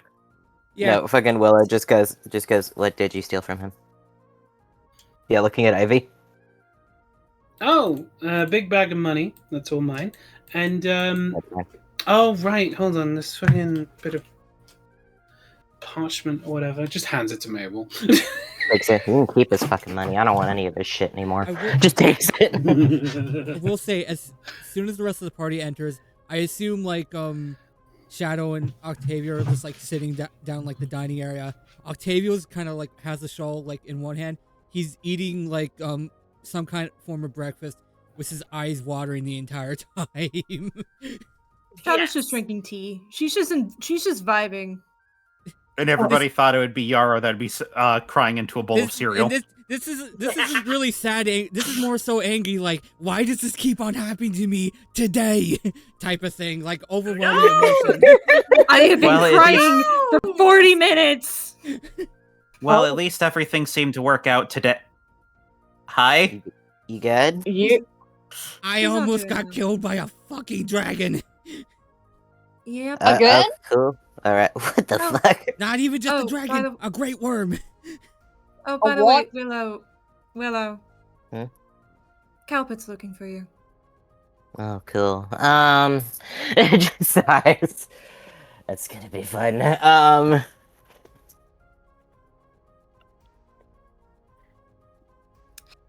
Yeah. No, fucking Willa just goes. What did you steal from him? Yeah, looking at Ivy. Oh, a big bag of money. That's all mine. And oh right, hold on. This fucking bit of parchment or whatever. Just hands it to Mabel. Takes it. You can keep his fucking money. I don't want any of this shit anymore. Just takes it. I will say, as soon as the rest of the party enters, I assume like Shadow and Octavia are just like sitting down like the dining area. Octavio's kind of like has the shawl like in one hand. He's eating like some kind of form of breakfast with his eyes watering the entire time. Shadow's just drinking tea. She's just vibing. And everybody thought it would be Yarrow that'd be crying into a bowl of cereal. This is really sad. This is more so angry, like, why does this keep on happening to me today? Type of thing, like overwhelming emotion. I have been crying for 40 minutes. Well, at least everything seemed to work out today. Hi? You good? I almost got killed by a fucking dragon. Yep. Good? Cool. Alright, what the fuck? Not even just a dragon, a great worm. Oh, by the way, Willow. Hmm? Calpit's looking for you. Oh, cool. Just sighs. That's gonna be fun.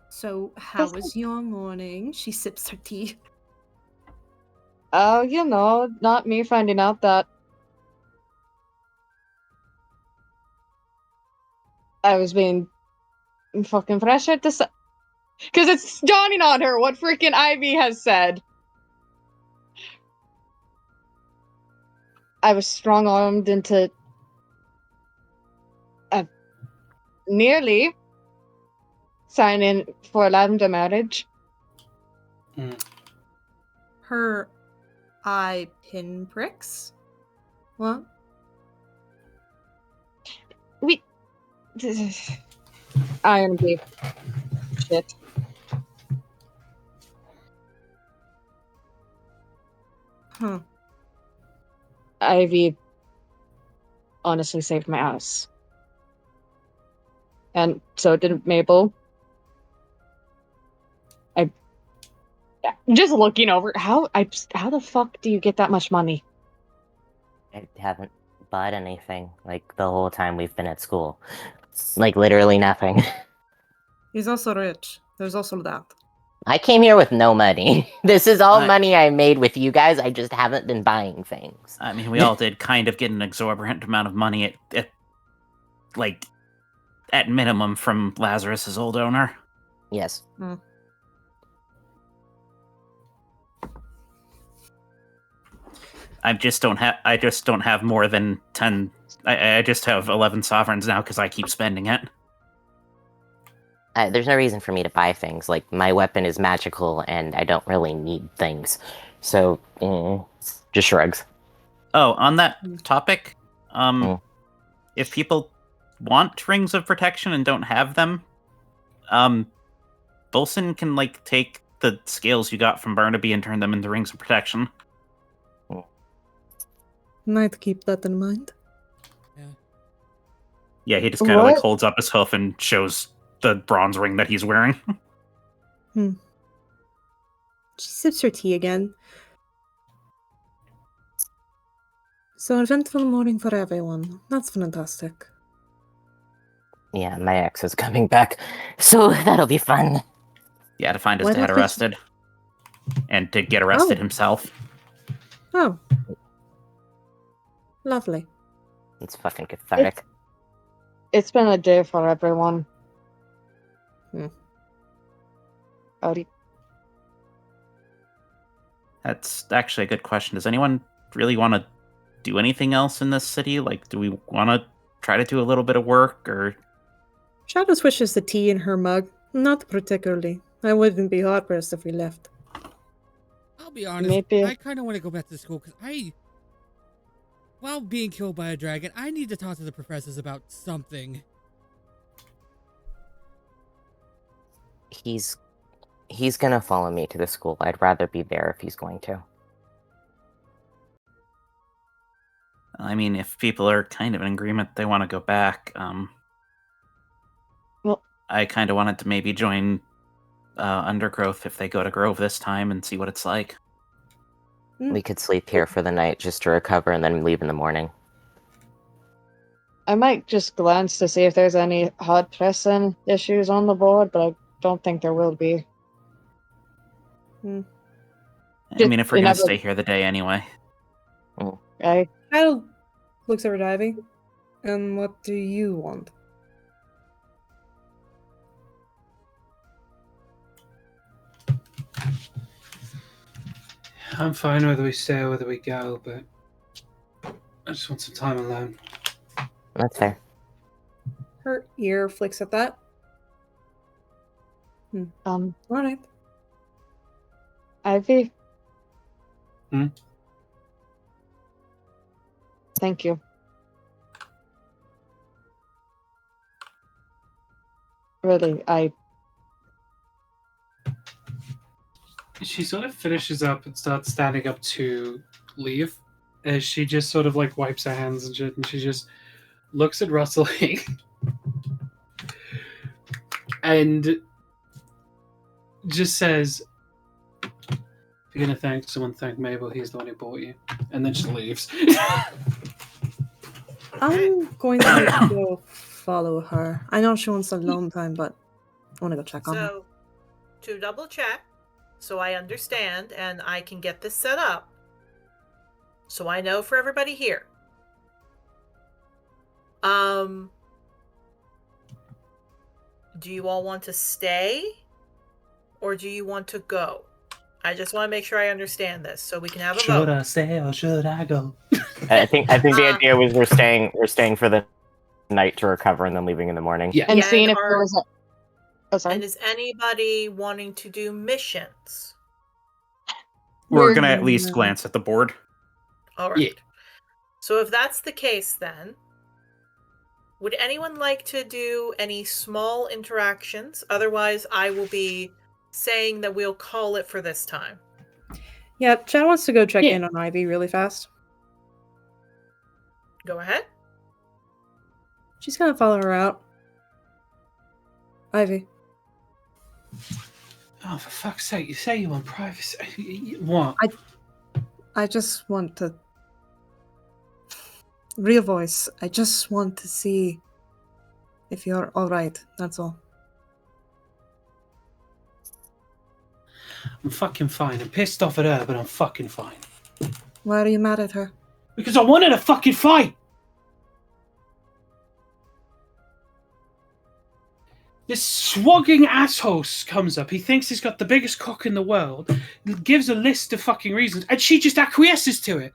So, how was your morning? She sips her tea. Oh, not me finding out that I was being fucking pressured to because it's dawning on her what freaking Ivy has said. I was strong-armed into nearly sign in for lavender marriage. Her eye pinpricks? What? IMD. Shit. Huh. Ivy honestly saved my ass. And so did Mabel. Just looking over, how the fuck do you get that much money? I haven't bought anything, like, the whole time we've been at school. Like, literally nothing. He's also rich. There's also that. I came here with no money. This is all money I made with you guys. I just haven't been buying things. I mean, we all did kind of get an exorbitant amount of money at minimum from Lazarus's old owner. Yes. I just don't have more than 10. I just have 11 sovereigns now because I keep spending it. There's no reason for me to buy things. Like, my weapon is magical, and I don't really need things. So, just shrugs. Oh, on that topic, if people want rings of protection and don't have them, Bolson can, like, take the scales you got from Barnaby and turn them into rings of protection. Might keep that in mind. Yeah, he just kind of, like, holds up his hoof and shows the bronze ring that he's wearing. She sips her tea again. So eventful morning for everyone. That's fantastic. Yeah, my ex is coming back, so that'll be fun. Yeah, to find his dad arrested. And to get arrested himself. Oh. Lovely. It's fucking cathartic. It's been a day for everyone. Howdy. That's actually a good question. Does anyone really want to do anything else in this city? Like, do we want to try to do a little bit of work, or... Shadow swishes the tea in her mug. Not particularly. I wouldn't be hard-pressed if we left. I'll be honest, Maybe. I kind of want to go back to school, because while being killed by a dragon, I need to talk to the professors about something. He's gonna follow me to the school. I'd rather be there if he's going to. I mean, if people are kind of in agreement they want to go back, well, I kind of wanted to maybe join Undergrowth if they go to Grove this time and see what it's like. We could sleep here for the night just to recover and then leave in the morning. I might just glance to see if there's any hot pressing issues on the board, but I don't think there will be. I mean, if we're going to stay here the day anyway. Right. Shadow looks over to Ivy. And what do you want? I'm fine whether we stay or whether we go, but I just want some time alone. That's fair. Her ear flicks at that. Alright. Ivy? Hmm? Thank you. Really, She sort of finishes up and starts standing up to leave, as she just sort of like wipes her hands and shit, and she just looks at Rustling and just says, "If you're gonna thank someone, thank Mabel. He's the one who bought you," and then just leaves. I'm going to go follow her. I know she wants alone time, but I want to go check on her. So, to double check, so I understand and I can get this set up, so I know for everybody here. Do you all want to stay, or do you want to go? I just want to make sure I understand this, so we can have a vote. Should I stay or should I go? I think the idea was we're staying for the night to recover and then leaving in the morning. Yeah. And Yeah, seeing and if there was a. Oh, sorry. And is anybody wanting to do missions? We're gonna at least glance at the board. All right. Yeah. So if that's the case, then would anyone like to do any small interactions? Otherwise, I will be saying that we'll call it for this time. Yeah, Chad wants to go check Yeah. in on Ivy really fast. Go ahead. She's gonna follow her out. Ivy. Oh, for fuck's sake! You say you want privacy. What? I just want to... Real voice. I just want to see if you're alright. That's all. I'm fucking fine. I'm pissed off at her, but I'm fucking fine. Why are you mad at her? Because I wanted a fucking fight! This swagging asshole comes up. He thinks he's got the biggest cock in the world, gives a list of fucking reasons, and she just acquiesces to it.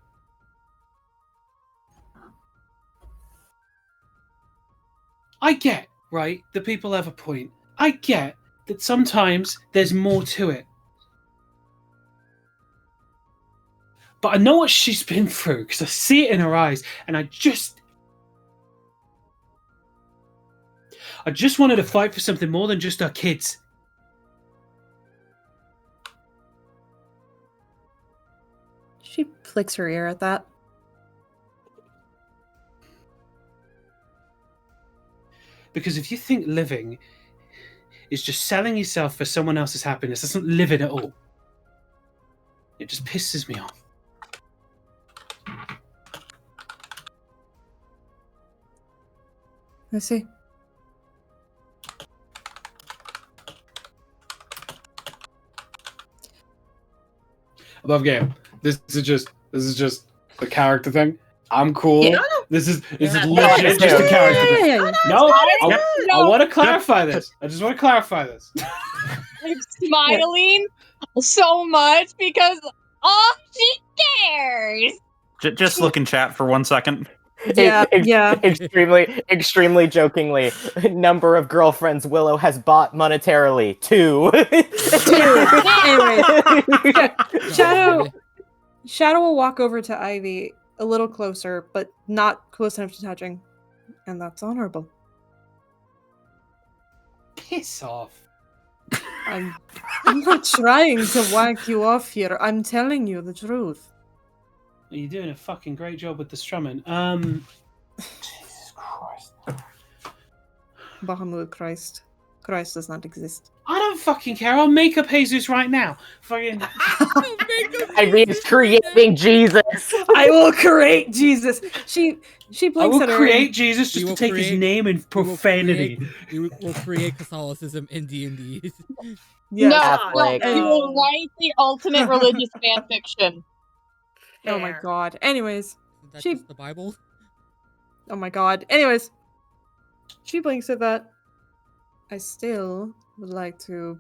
I get, right, that people have a point. I get that sometimes there's more to it. But I know what she's been through, because I see it in her eyes, and I just wanted to fight for something more than just our kids. She flicks her ear at that. Because if you think living is just selling yourself for someone else's happiness, that's not living at all. It just pisses me off. I see. Above game. This is just a character thing. I'm cool. Yeah. This is Yeah. legit just a character thing. Yeah. No, I No. want to clarify this. I just want to clarify this. I'm smiling so much because she cares. Just look in chat for 1 second. Yeah, yeah. Extremely jokingly, number of girlfriends Willow has bought monetarily. 2. Anyway, Shadow will walk over to Ivy a little closer, but not close enough to touching, and that's honorable. Piss off. I'm not trying to whack you off here. I'm telling you the truth. You're doing a fucking great job with the strumming. Jesus Christ. Bahamut Christ. Christ does not exist. I don't fucking care. I'll make up Jesus right now. Fucking. Ivy's creating Jesus. I will create Jesus. She I blinks will at her. create Jesus You just to will take his create- name in profanity. We will create Catholicism in D&D. Yes. No, Catholic. you will write the ultimate religious fan fiction. Oh my Fair. god. Anyways. Isn't that She- just the Bible? Oh my god. Anyways. She blinks at that. I still would like to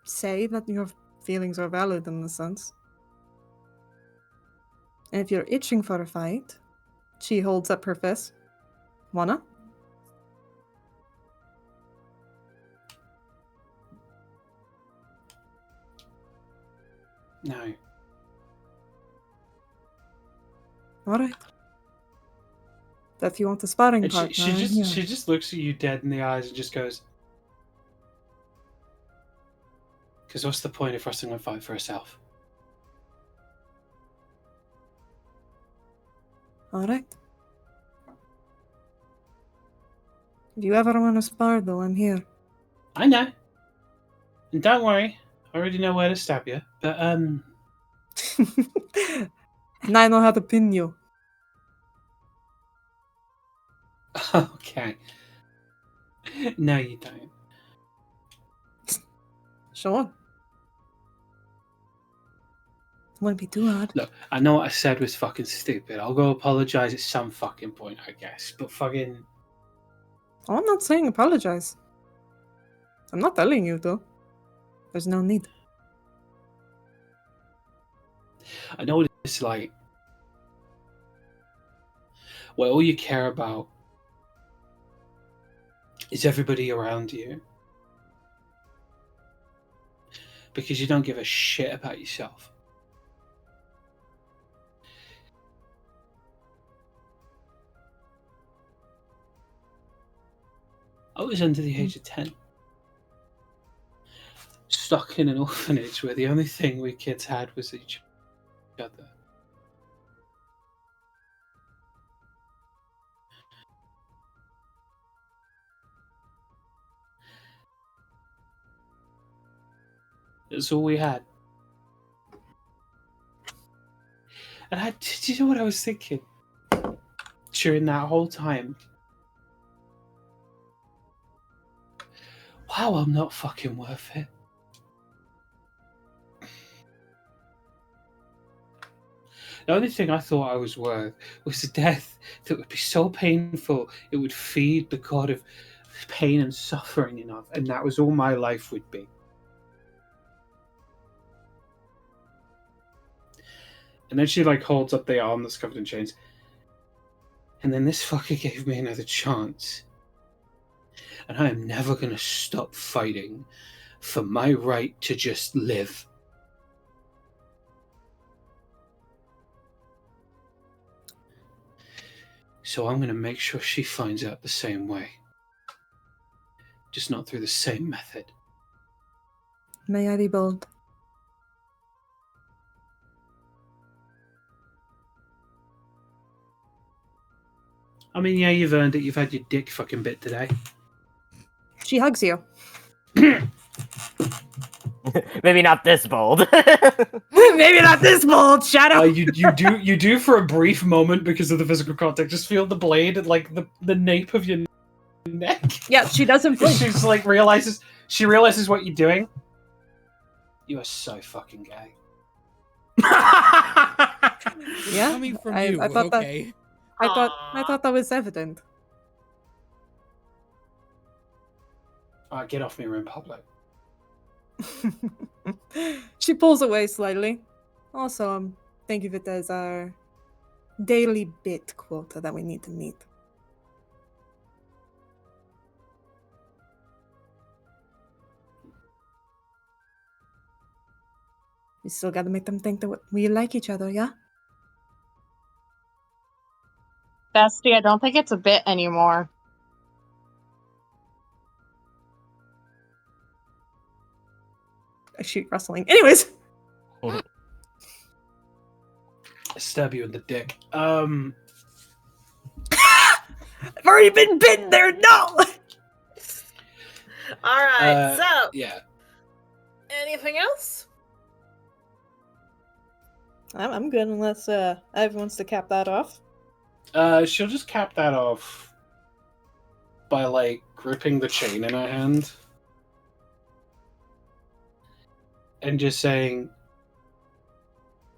say that your feelings are valid in the sense. And if you're itching for a fight, she holds up her fist. Wanna? No. Alright. If you want the sparring And partner, she yeah. just looks at you dead in the eyes and just goes. Because what's the point if Rustin will fight for herself? Alright. If you ever want to spar, though, I'm here. I know. And don't worry, I already know where to stab you. But And I know how to pin you. okay. No, you don't. Sure. Wouldn't be too hard. Look, I know what I said was fucking stupid. I'll go apologize at some fucking point, I guess. But fucking. Oh, I'm not saying apologize. I'm not telling you to. There's no need. I know what it's like. Where all you care about is everybody around you. Because you don't give a shit about yourself. I was under the age of 10. Stuck in an orphanage where the only thing we kids had was each other. That's all we had. And do you know what I was thinking? During that whole time? Wow, I'm not fucking worth it. The only thing I thought I was worth was a death that would be so painful it would feed the god of pain and suffering enough, and that was all my life would be. And then she holds up the arm that's covered in chains. And then this fucker gave me another chance. And I am never going to stop fighting for my right to just live. So I'm going to make sure she finds out the same way. Just not through the same method. May I be bold? I mean, yeah, you've earned it. You've had your dick fucking bit today. She hugs you. Maybe not this bold. Maybe not this bold, Shadow. You do for a brief moment because of the physical contact. Just feel the blade at the nape of your neck. Yeah, she doesn't flinch. She's realizes what you're doing. You are so fucking gay. Yeah, Coming from I you, thought okay. I thought that was evident. Get off me, we're in public. She pulls away slightly. Also, think of it as our daily bit quota that we need to meet. We still gotta make them think that we like each other, yeah? Bestie, I don't think it's a bit anymore. I shoot rustling. Anyways. I stab you in the dick. I've already been bitten there, no! Alright, so yeah. anything else? I'm good unless Ivy wants to cap that off. She'll just cap that off by gripping the chain in her hand and just saying,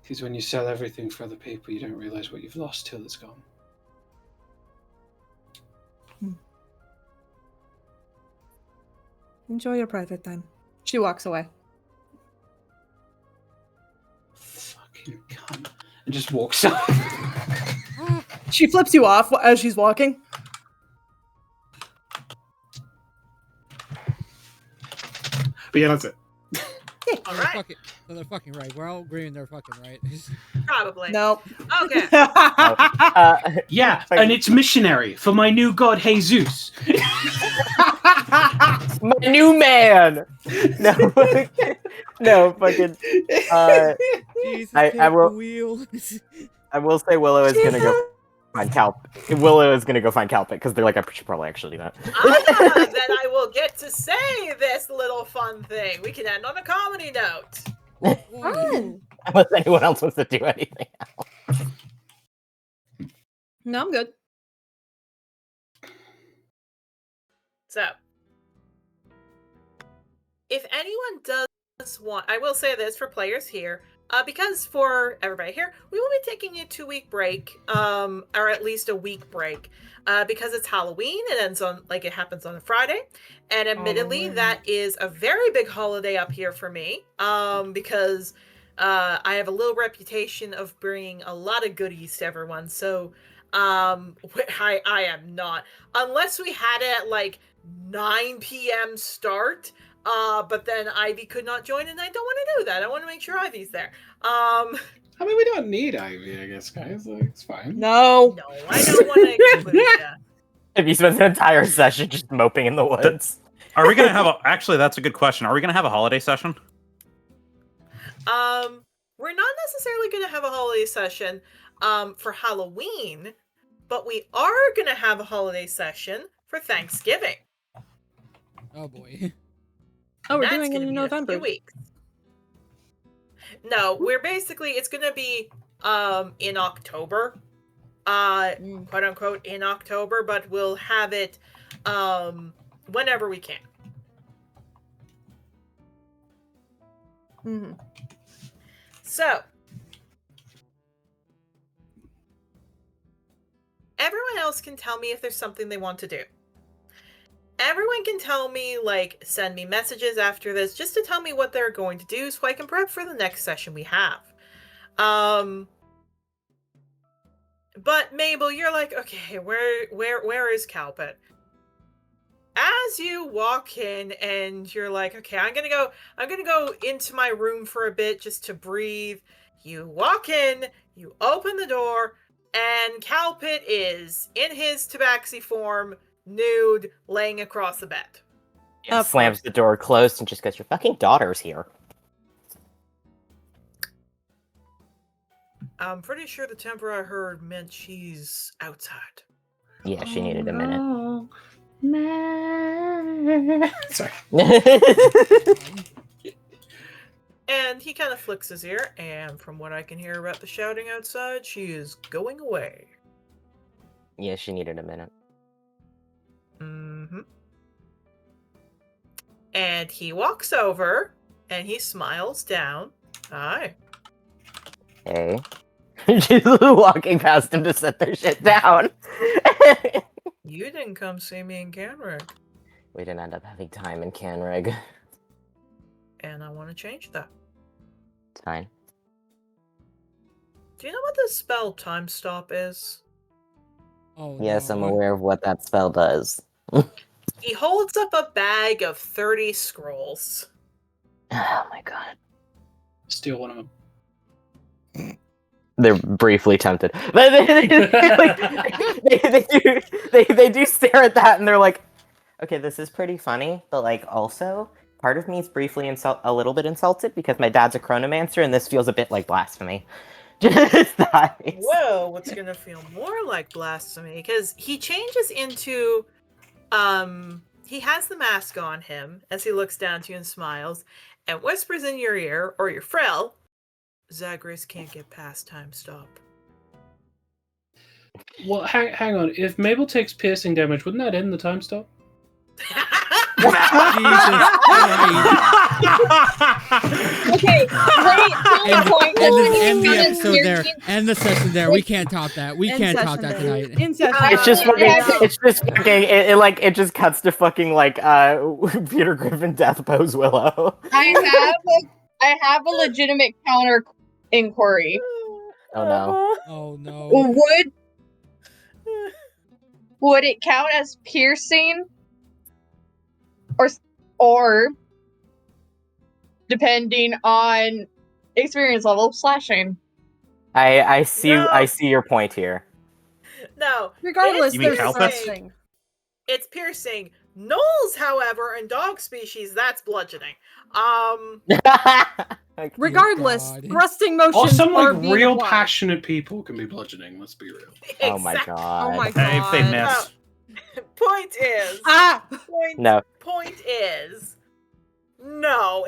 because when you sell everything for other people, you don't realize what you've lost till it's gone. Enjoy your private time. She walks away. Fucking cunt. And just walks up. She flips you off as she's walking. But yeah, that's it. Alright. They're fucking right. We're all agreeing they're fucking right. Probably. No. Okay. Yeah, and it's missionary for my new god Jesus. My new man. No, no, fucking. Jesus, I will. wheel. I will say Willow is gonna go find Willow is gonna go find Calpic because they're like, I should probably actually do that. Then I will get to say this little fun thing. We can end on a comedy note. Fun. Unless anyone else wants to do anything else. No, I'm good. So, if anyone does want, I will say this for players here, because for everybody here, we will be taking a 2-week break, or at least a week break, because it's Halloween. It ends on, it happens on a Friday, and admittedly, that is a very big holiday up here for me, because I have a little reputation of bringing a lot of goodies to everyone. So, I am not, unless we had it at 9 p.m. start. But then Ivy could not join, and I don't want to do that. I want to make sure Ivy's there. I mean, we don't need Ivy, I guess, guys. Like, it's fine. No, I don't want to exclude that. If you spent an entire session just moping in the woods. Are we gonna have actually, that's a good question. Are we gonna have a holiday session? We're not necessarily going to have a holiday session for Halloween, but we are going to have a holiday session for Thanksgiving. Oh boy. Oh, we're That's doing it gonna in be November. A few weeks. No, we're basically, it's going to be in October, quote unquote in October, but we'll have it whenever we can. Mm-hmm. So, everyone else can tell me if there's something they want to do. Everyone can tell me, like, send me messages after this just to tell me what they're going to do so I can prep for the next session we have. But Mabel, you're like, okay, where is Calpit? As you walk in and you're like, okay, I'm gonna go into my room for a bit just to breathe. You walk in, you open the door, and Calpit is in his tabaxi form, nude, laying across the bed. He slams the door closed and just goes, your fucking daughter's here. I'm pretty sure the temper I heard meant she's outside. Yeah, she needed a minute. Sorry. And he kind of flicks his ear, and from what I can hear about the shouting outside, she is going away. Yeah, she needed a minute. Mm-hmm. And he walks over, and he smiles down. Hi. Hey. She's walking past him to set their shit down. You didn't come see me in Canrig. We didn't end up having time in Canrig. And I want to change that. It's fine. Do you know what the spell Time Stop is? Oh, Yes, I'm no. aware of what that spell does. He holds up a bag of 30 scrolls. Oh my god. Steal one of them. They're briefly tempted. But they do stare at that and they're like, okay, this is pretty funny, but like also, part of me is briefly a little bit insulted because my dad's a chronomancer and this feels a bit like blasphemy. Just nice. Whoa, what's gonna feel more like blasphemy? Because he changes into, he has the mask on him as he looks down to you and smiles, and whispers in your ear, or your frill, Zagreus can't get past Time Stop. Well, hang on. If Mabel takes piercing damage, wouldn't that end the time stop? Jesus Okay, wait, point. End the episode there. End the session there. We can't top that. We End can't top session that there. tonight. In session. It's just fucking, it just cuts to fucking, like, Peter Griffin death pose Willow. I have a legitimate counter inquiry. Oh no. Oh no. Would it count as piercing, or depending on experience level, slashing? I see your point here. No. Regardless, You mean there's Calpit? something. It's piercing. Knowles, however, and dog species, that's bludgeoning. Regardless, God. thrusting motions Or some are like being real applied. passionate people can be bludgeoning. Let's be real. Oh my Exactly. god. Oh my Hey, if they god. miss. Point is, No. Point is, no,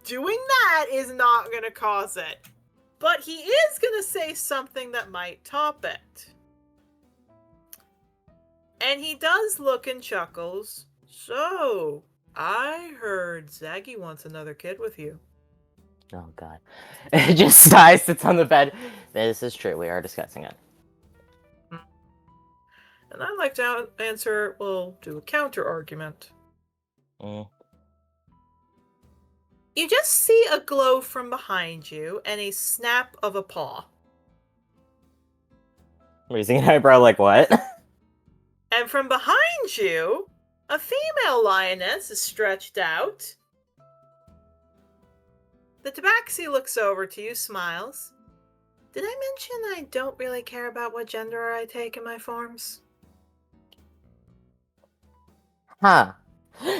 doing that is not going to cause it. But he is going to say something that might top it. And he does look and chuckles. So, I heard Zaggy wants another kid with you. Oh god. It just sighs, sits on the bed. This is true, we are discussing it. And I'd like to answer, well, do a counter argument. Mm. You just see a glow from behind you and a snap of a paw. Raising an eyebrow like what? And from behind you, A female lioness is stretched out. The tabaxi looks over to you, smiles. Did I mention I don't really care about what gender I take in my forms? Huh.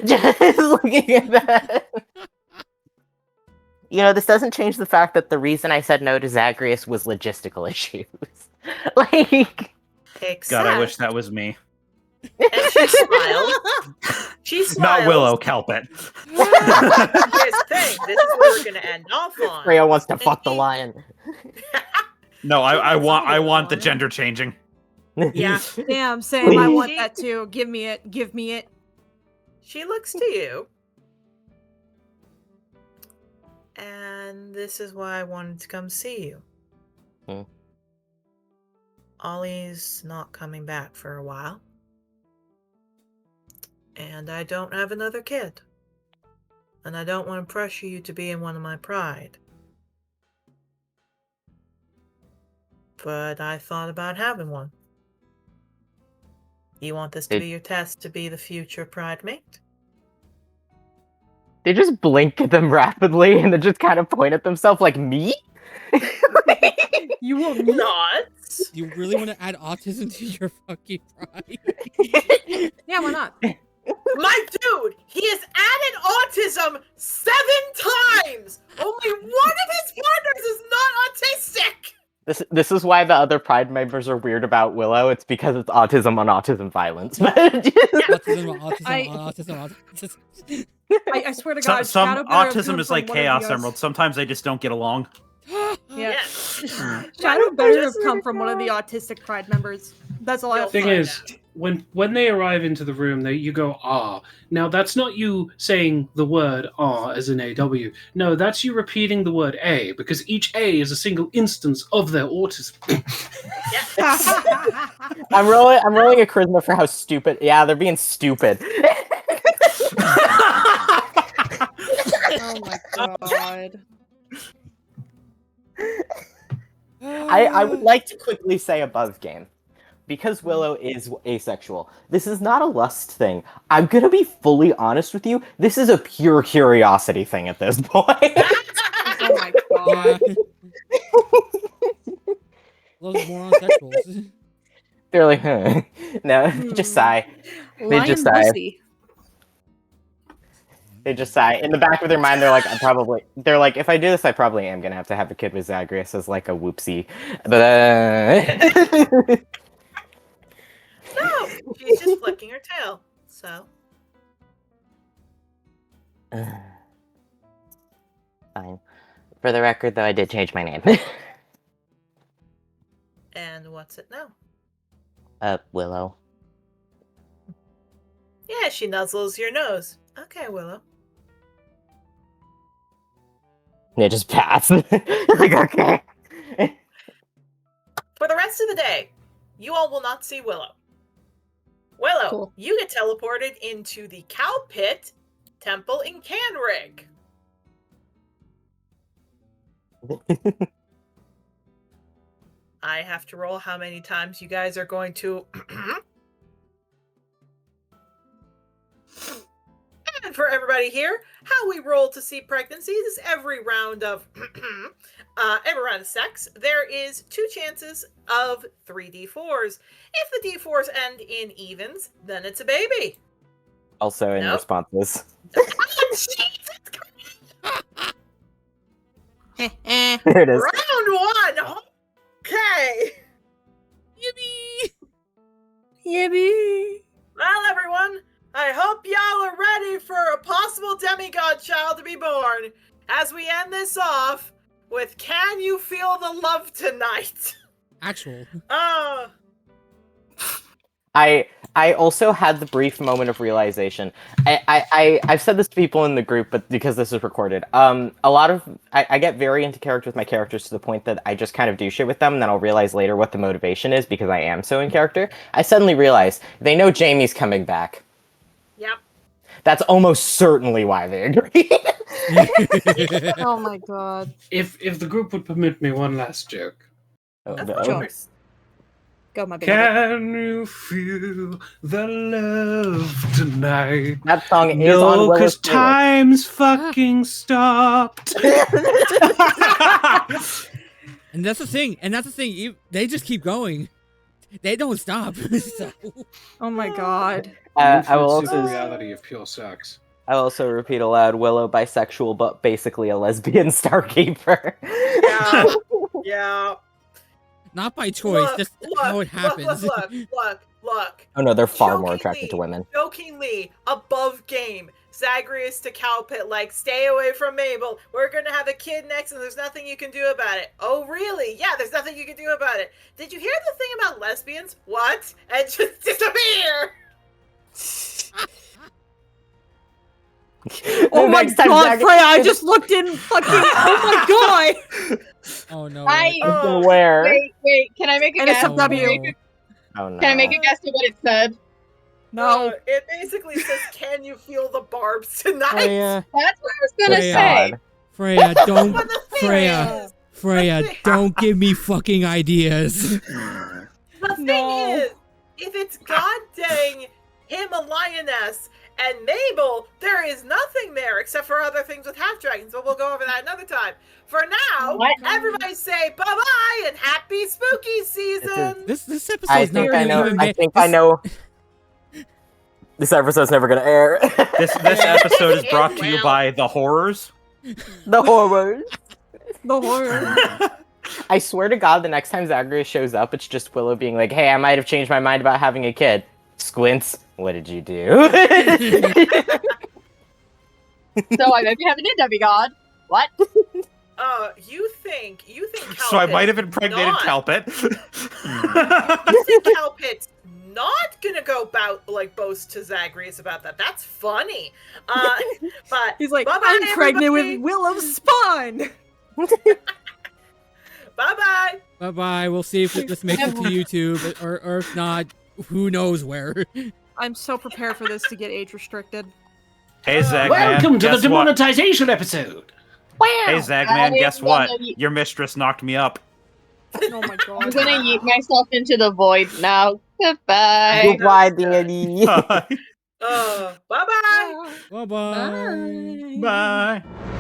Just looking at that. You know, this doesn't change the fact that the reason I said no to Zagreus was logistical issues. Like... Except... God, I wish that was me. And she smiles. She smiles. Not Willow, Kelpit. Here's the thing. This is where we're going to end off on. Freya wants to fuck the lion. No, I want the gender changing. Yeah. Damn, same. I want that too. Give me it. Give me it. She looks to you. And this is why I wanted to come see you. Ollie's not coming back for a while. And I don't have another kid. And I don't want to pressure you to be in one of my pride. But I thought about having one. You want this to be your test to be the future pride mate? They just blink at them rapidly and then just kind of point at themselves like, me? You will not. You really want to add autism to your fucking pride? Yeah, why not? My dude, he has added autism 7 times! Only one of his partners is not autistic! This is why the other Pride members are weird about Willow. It's because it's autism on autism violence. Autism. I swear to God, Some Shadow better have autism come is from like one of Chaos the Emerald. Sometimes they just don't get along. Yeah. Shadow better have come from one of the autistic Pride members. That's all I have to Thing say. is, when they arrive into the room, you go, ah. Now, that's not you saying the word ah as in AW. No, that's you repeating the word A, because each A is a single instance of their autism. I'm rolling a charisma for how stupid. Yeah, they're being stupid. Oh my God. I would like to quickly say above game, because Willow is asexual, this is not a lust thing. I'm gonna be fully honest with you, this is a pure curiosity thing at this point. Oh my God. Loves more on sexuals. They're like, huh. No, just sigh. They just sigh. Pussy. They just sigh. In the back of their mind, they're like, they're like, if I do this, I probably am gonna have to have a kid with Zagreus as like a whoopsie. But No, she's just flicking her tail. So. Fine. For the record, though, I did change my name. And what's it now? Willow. Yeah, she nuzzles your nose. Okay, Willow. Yeah, just pass. Like, okay. For the rest of the day, you all will not see Willow. Willow, Cool. you get teleported into the Cow Pit Temple in Canrig. I have to roll how many times you guys are going to... And for everybody here, how we roll to see pregnancies is every round of sex, there is 2 chances of 3d4s. If the d4s end in evens, then it's a baby. Also in responses. There it is. Round 1. Okay. Yippee! Yippee! Well, everyone, I hope y'all are ready for a possible demigod child to be born. As we end this off with "Can you feel the love tonight?" Actual. I also had the brief moment of realization. I've said this to people in the group, but because this is recorded, a lot of I get very into character with my characters to the point that I just kind of do shit with them, and then I'll realize later what the motivation is because I am so in character. I suddenly realized they know Jamie's coming back. Yep. That's almost certainly why they agree. Oh my God. If the group would permit me one last joke. Oh, Of no. course. Go, my beloved. Can you feel the love tonight? That song is on No, Willow's because playlist. time's fucking stopped. And that's the thing. They just keep going. They don't stop. So. Oh my god. I will The also reality of pure sex. I will also repeat aloud, Willow bisexual, but basically a lesbian Starkeeper. Yeah. Yeah. Not by choice, Look, just look, how it happens. Look. Oh no, they're far more attracted to women. Jokingly, above game, Zagreus to Cowpit, like, stay away from Mabel. We're gonna have a kid next and there's nothing you can do about it. Oh, really? Yeah, there's nothing you can do about it. Did you hear the thing about lesbians? What? And just disappear! Oh my Next time, god, Zach- Freya, I just looked in fucking. Oh my god! Oh no. Where? Wait, can I make a guess? NSFW. Oh no. Can I make a guess at what it said? No. It basically says, can you feel the barbs tonight? Freya. That's what I was gonna Freya. say. Freya, don't. But the thing Freya. is- Freya, don't give me fucking ideas. The thing is, if it's god dang him a lioness and Mabel, there is nothing there except for other things with half dragons, but we'll go over that another time. For now, everybody say bye-bye and happy spooky season! This episode I is not think I gonna know. even I make. think I know. This episode's never gonna air. This episode is brought to you by the horrors. The horrors. The horror. I swear to God, the next time Zagreus shows up, it's just Willow being like, "Hey, I might have changed my mind about having a kid." Squints. What did you do? So I might be having a demigod. What? You think So I Cowpit's might have impregnated not- Calpit. You think Cowpit's not gonna go boast to Zagreus about that? That's funny. But He's like, bye-bye, I'm pregnant everybody. with Willow's spawn. Bye-bye. Bye bye. We'll see if this makes it to YouTube, or if not, who knows where. I'm so prepared for this to get age restricted. Hey, Zagman. Welcome to the guess what? demonetization episode. Hey, Zagman, guess what? Your mistress knocked me up. Oh my god. I'm gonna yeet myself into the void now. Goodbye. Goodbye, Danny. Bye-bye. Bye bye. Bye.